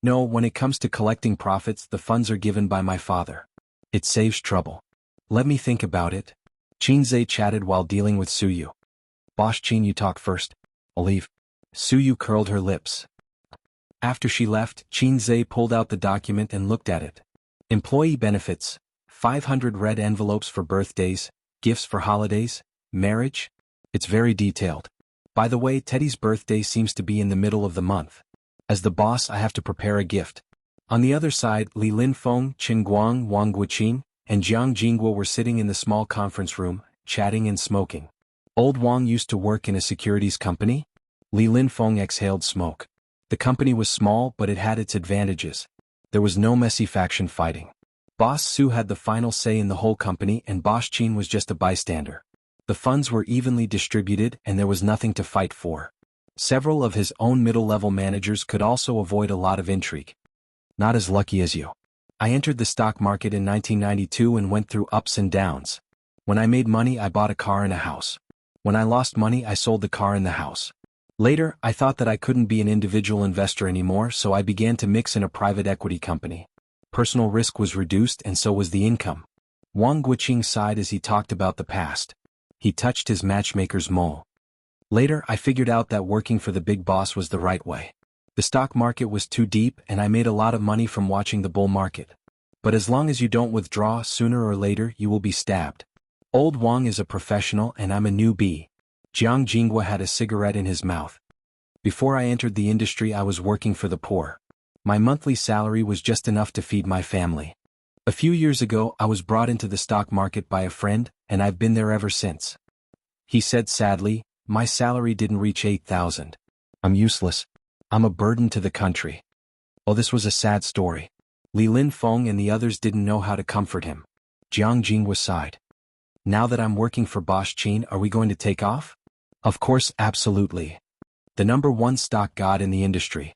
"No, when it comes to collecting profits the funds are given by my father. It saves trouble." "Let me think about it." Qin Zhe chatted while dealing with Su Yu. "Boss Qin, you talk first. I'll leave." Su Yu curled her lips. After she left, Qin Zhe pulled out the document and looked at it. Employee benefits, 500 red envelopes for birthdays, gifts for holidays, marriage. It's very detailed. By the way, Teddy's birthday seems to be in the middle of the month. As the boss I have to prepare a gift. On the other side, Li Linfeng, Qin Guang, Wang Guiqing, and Jiang Jingguo were sitting in the small conference room, chatting and smoking. Old Wang used to work in a securities company? Li Linfeng exhaled smoke. The company was small but it had its advantages. There was no messy faction fighting. Boss Su had the final say in the whole company and Boss Qin was just a bystander. The funds were evenly distributed and there was nothing to fight for. Several of his own middle-level managers could also avoid a lot of intrigue. Not as lucky as you. I entered the stock market in 1992 and went through ups and downs. When I made money I bought a car and a house. When I lost money I sold the car and the house. Later, I thought that I couldn't be an individual investor anymore so I began to mix in a private equity company. Personal risk was reduced and so was the income. Wang Guiqing sighed as he talked about the past. He touched his matchmaker's mole. Later I figured out that working for the big boss was the right way. The stock market was too deep and I made a lot of money from watching the bull market. But as long as you don't withdraw, sooner or later you will be stabbed. Old Wang is a professional and I'm a newbie. Jiang Jingguo had a cigarette in his mouth. Before I entered the industry I was working for the poor. My monthly salary was just enough to feed my family. A few years ago I was brought into the stock market by a friend, and I've been there ever since. He said sadly, my salary didn't reach 8,000. I'm useless. I'm a burden to the country. Oh, this was a sad story. Li Linfeng and the others didn't know how to comfort him. Jianghu sighed. Now that I'm working for Bosch Qin, are we going to take off? Of course, absolutely. The number one stock god in the industry.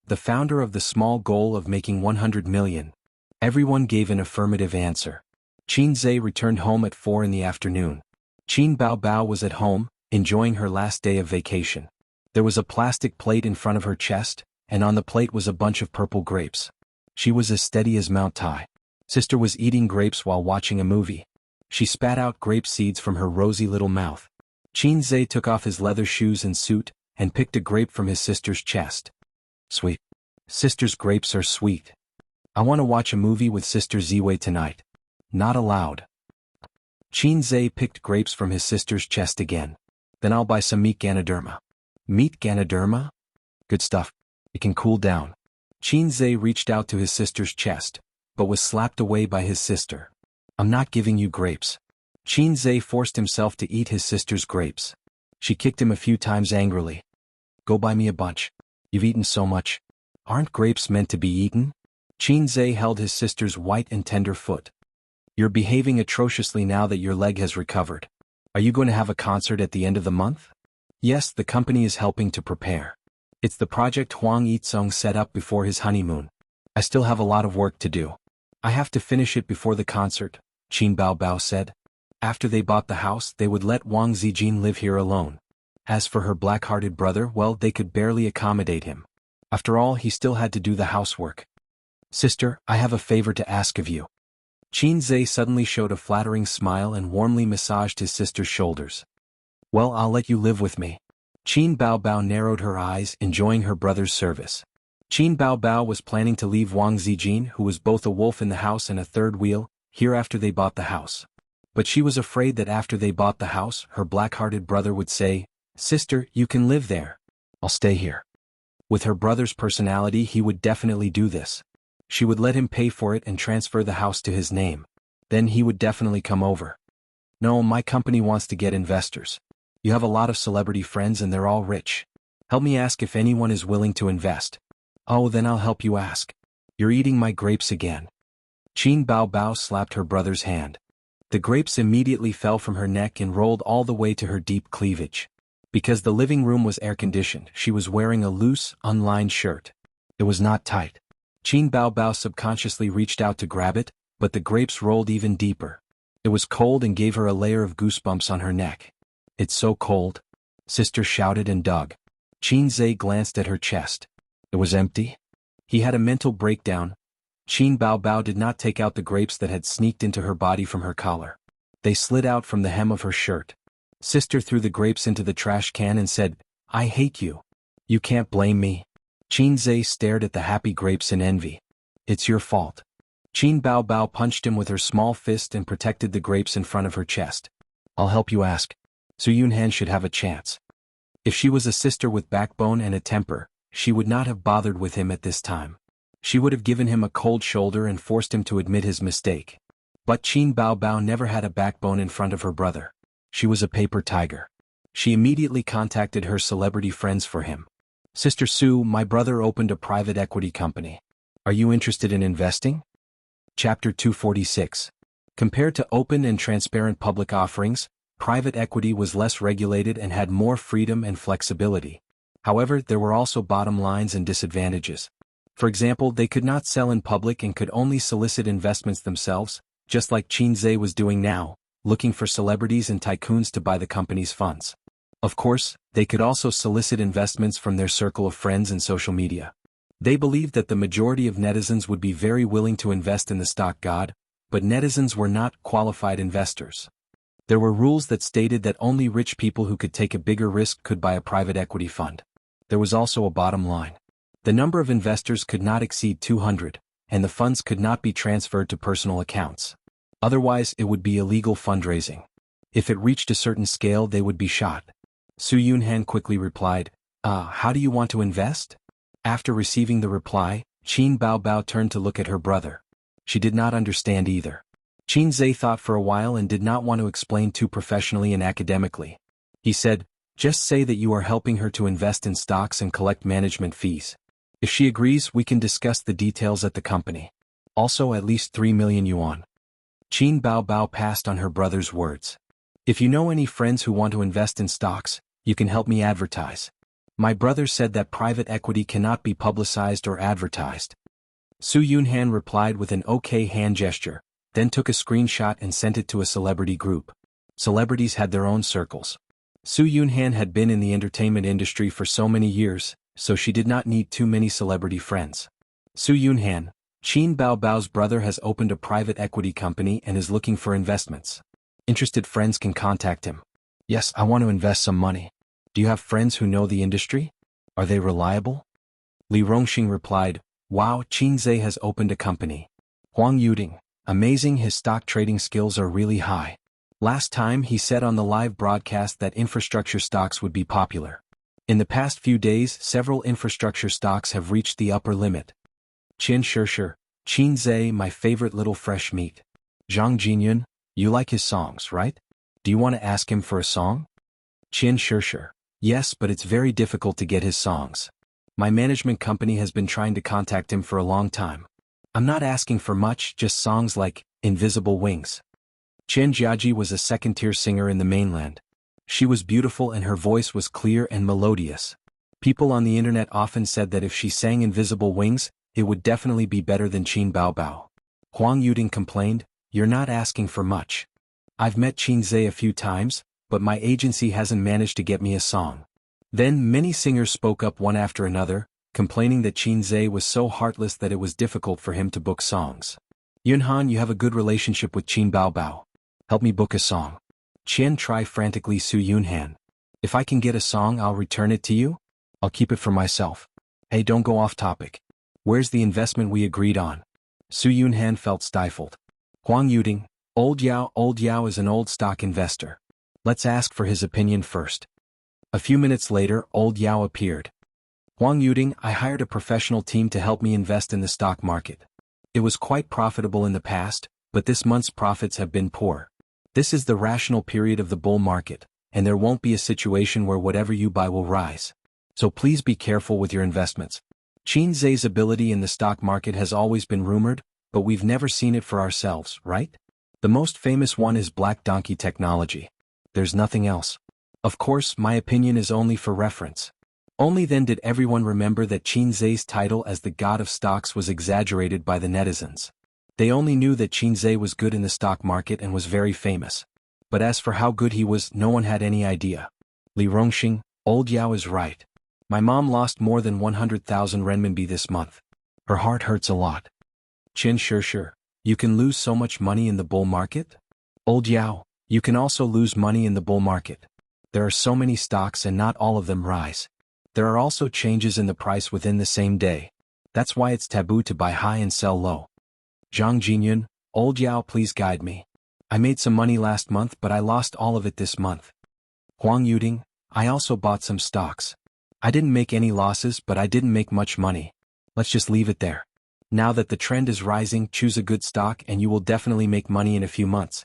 The founder of the small goal of making 100 million. Everyone gave an affirmative answer. Qin Zhe returned home at 4 in the afternoon. Qin Baobao was at home, enjoying her last day of vacation. There was a plastic plate in front of her chest, and on the plate was a bunch of purple grapes. She was as steady as Mount Tai. Sister was eating grapes while watching a movie. She spat out grape seeds from her rosy little mouth. Qin Zhe took off his leather shoes and suit, and picked a grape from his sister's chest. Sweet. Sister's grapes are sweet. I want to watch a movie with Sister Ziwei tonight. Not allowed. Qin Zhe picked grapes from his sister's chest again. Then I'll buy some meat Ganoderma. Meat Ganoderma? Good stuff. It can cool down. Qin Zhe reached out to his sister's chest, but was slapped away by his sister. I'm not giving you grapes. Qin Zhe forced himself to eat his sister's grapes. She kicked him a few times angrily. Go buy me a bunch. You've eaten so much. Aren't grapes meant to be eaten? Qin Zhe held his sister's white and tender foot. You're behaving atrociously now that your leg has recovered. Are you going to have a concert at the end of the month? Yes, the company is helping to prepare. It's the project Huang Yizong set up before his honeymoon. I still have a lot of work to do. I have to finish it before the concert, Qin Baobao said. After they bought the house, they would let Wang Zijin live here alone. As for her black-hearted brother, well, they could barely accommodate him. After all, he still had to do the housework. Sister, I have a favor to ask of you. Qin Zhe suddenly showed a flattering smile and warmly massaged his sister's shoulders. Well, I'll let you live with me. Qin Baobao narrowed her eyes, enjoying her brother's service. Qin Baobao was planning to leave Wang Zijin, who was both a wolf in the house and a third wheel, here after they bought the house. But she was afraid that after they bought the house, her black-hearted brother would say, Sister, you can live there. I'll stay here. With her brother's personality, he would definitely do this. She would let him pay for it and transfer the house to his name. Then he would definitely come over. No, my company wants to get investors. You have a lot of celebrity friends and they're all rich. Help me ask if anyone is willing to invest. Oh, then I'll help you ask. You're eating my grapes again. Qin Baobao slapped her brother's hand. The grapes immediately fell from her neck and rolled all the way to her deep cleavage. Because the living room was air-conditioned, she was wearing a loose, unlined shirt. It was not tight. Qin Baobao subconsciously reached out to grab it, but the grapes rolled even deeper. It was cold and gave her a layer of goosebumps on her neck. It's so cold. Sister shouted and dug. Qin Zhe glanced at her chest. It was empty. He had a mental breakdown. Qin Baobao did not take out the grapes that had sneaked into her body from her collar. They slid out from the hem of her shirt. Sister threw the grapes into the trash can and said, I hate you. You can't blame me. Qin Zhe stared at the happy grapes in envy. It's your fault. Qin Baobao punched him with her small fist and protected the grapes in front of her chest. I'll help you ask. Su Yunhan should have a chance. If she was a sister with backbone and a temper, she would not have bothered with him at this time. She would have given him a cold shoulder and forced him to admit his mistake. But Qin Baobao never had a backbone in front of her brother. She was a paper tiger. She immediately contacted her celebrity friends for him. Sister Su, my brother opened a private equity company. Are you interested in investing? Chapter 246. Compared to open and transparent public offerings, private equity was less regulated and had more freedom and flexibility. However, there were also bottom lines and disadvantages. For example, they could not sell in public and could only solicit investments themselves, just like Qin Zhe was doing now, looking for celebrities and tycoons to buy the company's funds. Of course, they could also solicit investments from their circle of friends and social media. They believed that the majority of netizens would be very willing to invest in the stock god, but netizens were not qualified investors. There were rules that stated that only rich people who could take a bigger risk could buy a private equity fund. There was also a bottom line. The number of investors could not exceed 200, and the funds could not be transferred to personal accounts. Otherwise, it would be illegal fundraising. If it reached a certain scale, they would be shot. Su Yunhan quickly replied, how do you want to invest? After receiving the reply, Qin Bao turned to look at her brother. She did not understand either. Qin Zhe thought for a while and did not want to explain too professionally and academically. He said, "Just say that you are helping her to invest in stocks and collect management fees. If she agrees, we can discuss the details at the company. Also at least 3 million yuan." Qin Bao passed on her brother's words. "If you know any friends who want to invest in stocks, you can help me advertise. My brother said that private equity cannot be publicized or advertised." Su Yunhan replied with an okay hand gesture, then took a screenshot and sent it to a celebrity group. Celebrities had their own circles. Su Yunhan had been in the entertainment industry for so many years, so she did not need too many celebrity friends. Su Yunhan, Qin Bao's brother, has opened a private equity company and is looking for investments. Interested friends can contact him. "Yes, I want to invest some money. Do you have friends who know the industry? Are they reliable?" Li Rongxing replied, "Wow, Qin Zhe has opened a company. Huang Yuding, amazing, his stock trading skills are really high. Last time he said on the live broadcast that infrastructure stocks would be popular. In the past few days, several infrastructure stocks have reached the upper limit. Xianxia, Qin Zhe, my favorite little fresh meat. Zhang Jinyun, you like his songs, right? Do you want to ask him for a song?" Xianxia, yes, but it's very difficult to get his songs. My management company has been trying to contact him for a long time. I'm not asking for much, just songs like Invisible Wings. Chen Jiaji was a second-tier singer in the mainland. She was beautiful and her voice was clear and melodious. People on the internet often said that if she sang Invisible Wings, it would definitely be better than Qin Bao. Huang Yuding complained, "You're not asking for much. I've met Qin Zhe a few times, but my agency hasn't managed to get me a song." Then many singers spoke up one after another, complaining that Qin Zhe was so heartless that it was difficult for him to book songs. "Yunhan, you have a good relationship with Qin Bao. Help me book a song." Qian tried frantically. Su Yunhan, "If I can get a song, I'll return it to you? I'll keep it for myself. Hey, don't go off topic. Where's the investment we agreed on?" Su Yunhan felt stifled. Huang Yuding, Old Yao is an old stock investor. Let's ask for his opinion first." A few minutes later, Old Yao appeared. "Huang Yuding, I hired a professional team to help me invest in the stock market. It was quite profitable in the past, but this month's profits have been poor. This is the rational period of the bull market, and there won't be a situation where whatever you buy will rise. So please be careful with your investments. Qin Zhe's ability in the stock market has always been rumored, but we've never seen it for ourselves, right? The most famous one is Black Donkey Technology. There's nothing else. Of course, my opinion is only for reference." Only then did everyone remember that Qin Zhe's title as the god of stocks was exaggerated by the netizens. They only knew that Qin Zhe was good in the stock market and was very famous. But as for how good he was, no one had any idea. Li Rongxing, Old Yao is right. My mom lost more than 100,000 renminbi this month. Her heart hurts a lot. Chen Shir, you can lose so much money in the bull market? Old Yao, you can also lose money in the bull market. There are so many stocks and not all of them rise. There are also changes in the price within the same day. That's why it's taboo to buy high and sell low. Zhang Jinyun, Old Yao, please guide me. I made some money last month but I lost all of it this month. Huang Yuding, I also bought some stocks. I didn't make any losses but I didn't make much money. Let's just leave it there. Now that the trend is rising, choose a good stock and you will definitely make money in a few months.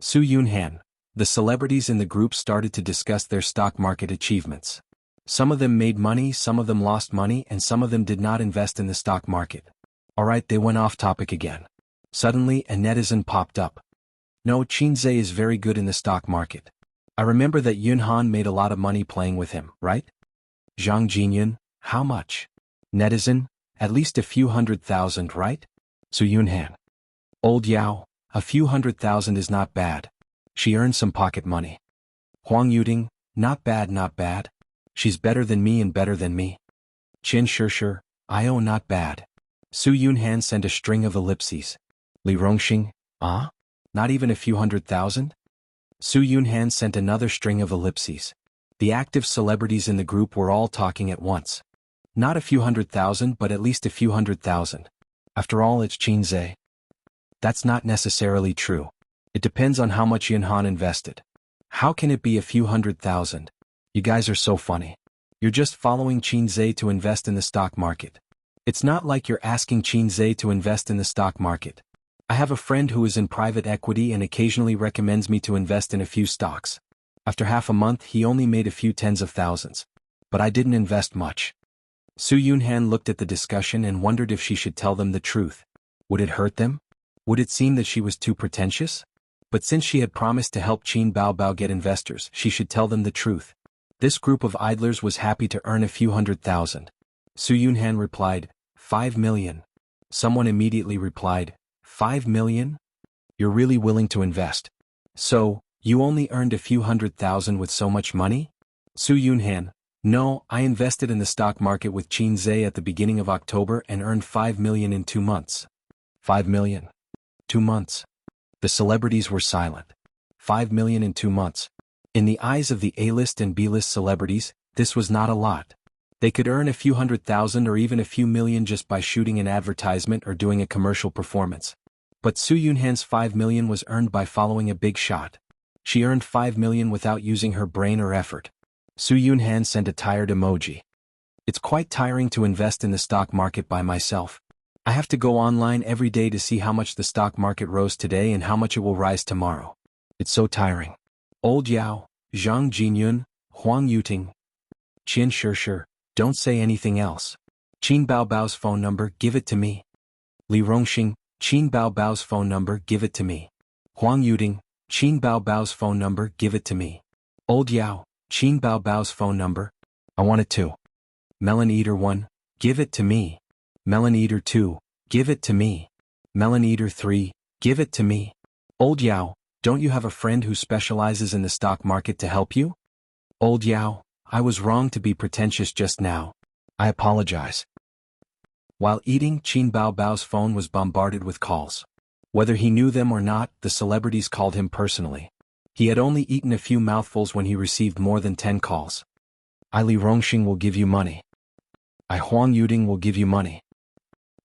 Su Yunhan. The celebrities in the group started to discuss their stock market achievements. Some of them made money, some of them lost money, and some of them did not invest in the stock market. Alright, they went off topic again. Suddenly, a netizen popped up. No, Qin Zhe is very good in the stock market. I remember that Yunhan made a lot of money playing with him, right? Zhang Jinyun, how much? Netizen, at least a few 100,000, right? Su Yunhan. Old Yao, a few 100,000 is not bad. She earned some pocket money. Huang Yuding, not bad, not bad. She's better than me and better than me. Chen Shir, I not bad. Su Yunhan sent a string of ellipses. Li Rongxing, not even a few 100,000? Su Yunhan sent another string of ellipses. The active celebrities in the group were all talking at once. Not a few 100,000 but at least a few 100,000. After all, it's Qin Zhe. That's not necessarily true. It depends on how much Yunhan invested. How can it be a few 100,000? You guys are so funny. You're just following Qin Zhe to invest in the stock market. It's not like you're asking Qinzhe to invest in the stock market. I have a friend who is in private equity and occasionally recommends me to invest in a few stocks. After half a month he only made a few tens of thousands. But I didn't invest much. Su Yunhan looked at the discussion and wondered if she should tell them the truth. Would it hurt them? Would it seem that she was too pretentious? But since she had promised to help Qin Baobao get investors, she should tell them the truth. This group of idlers was happy to earn a few 100,000. Su Yunhan replied, 5 million. Someone immediately replied, 5 million? You're really willing to invest. So, you only earned a few 100,000 with so much money? Su Yunhan, no, I invested in the stock market with Qinzhe at the beginning of October and earned 5 million in 2 months. 5 million? 2 months. The celebrities were silent. 5 million in 2 months. In the eyes of the A-list and B-list celebrities, this was not a lot. They could earn a few 100,000 or even a few million just by shooting an advertisement or doing a commercial performance. But Su Yunhan's 5 million was earned by following a big shot. She earned 5 million without using her brain or effort. Su Yunhan sent a tired emoji. It's quite tiring to invest in the stock market by myself. I have to go online every day to see how much the stock market rose today and how much it will rise tomorrow. It's so tiring. Old Yao, Zhang Jinyun, Huang Yuting. Qin Shishir, don't say anything else. Qin Baobao's phone number, give it to me. Li Rongxing, Qin Baobao's phone number, give it to me. Huang Yuting, Qin Baobao's phone number, give it to me. Old Yao, Qin Baobao's phone number. I want it too. Melon Eater 1, give it to me. Melon Eater 2, give it to me. Melon Eater 3, give it to me. Old Yao, don't you have a friend who specializes in the stock market to help you? Old Yao, I was wrong to be pretentious just now. I apologize. While eating, Qin Baobao's phone was bombarded with calls. Whether he knew them or not, the celebrities called him personally. He had only eaten a few mouthfuls when he received more than 10 calls. I Li Rongxing will give you money. I Huang Yuting will give you money.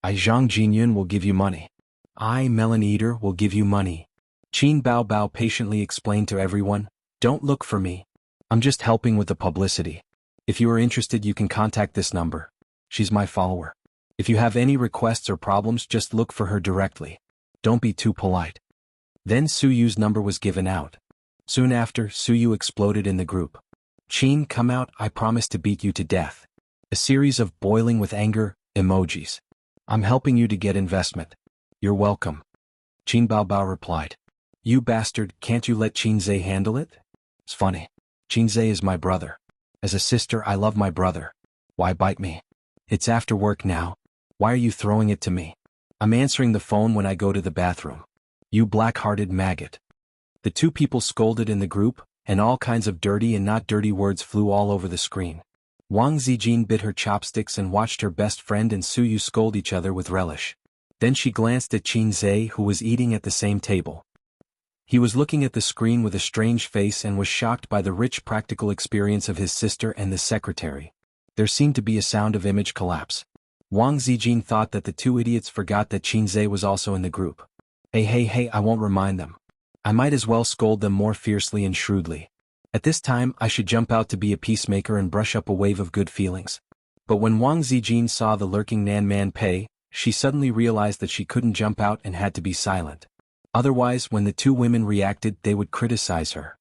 I Zhang Jinyun will give you money. I Melon Eater will give you money. Qin Baobao patiently explained to everyone, don't look for me. I'm just helping with the publicity. If you are interested you can contact this number. She's my follower. If you have any requests or problems just look for her directly. Don't be too polite. Then Su Yu's number was given out. Soon after, Su Yu exploded in the group. Qin, come out, I promise to beat you to death. A series of boiling with anger emojis. I'm helping you to get investment. You're welcome. Qin Baobao replied. You bastard, can't you let Qinzhe handle it? It's funny. Qinzhe is my brother. As a sister I love my brother. Why bite me? It's after work now. Why are you throwing it to me? I'm answering the phone when I go to the bathroom. You black-hearted maggot. The two people scolded in the group, and all kinds of dirty and not dirty words flew all over the screen. Wang Zijin bit her chopsticks and watched her best friend and Su Yu scold each other with relish. Then she glanced at Qinzhe who was eating at the same table. He was looking at the screen with a strange face and was shocked by the rich practical experience of his sister and the secretary. There seemed to be a sound of image collapse. Wang Zijin thought that the two idiots forgot that Qinzhe was also in the group. Hey, I won't remind them. I might as well scold them more fiercely and shrewdly. At this time I should jump out to be a peacemaker and brush up a wave of good feelings. But when Wang Zijin saw the lurking Nan Man Pei, she suddenly realized that she couldn't jump out and had to be silent. Otherwise, when the two women reacted, they would criticize her.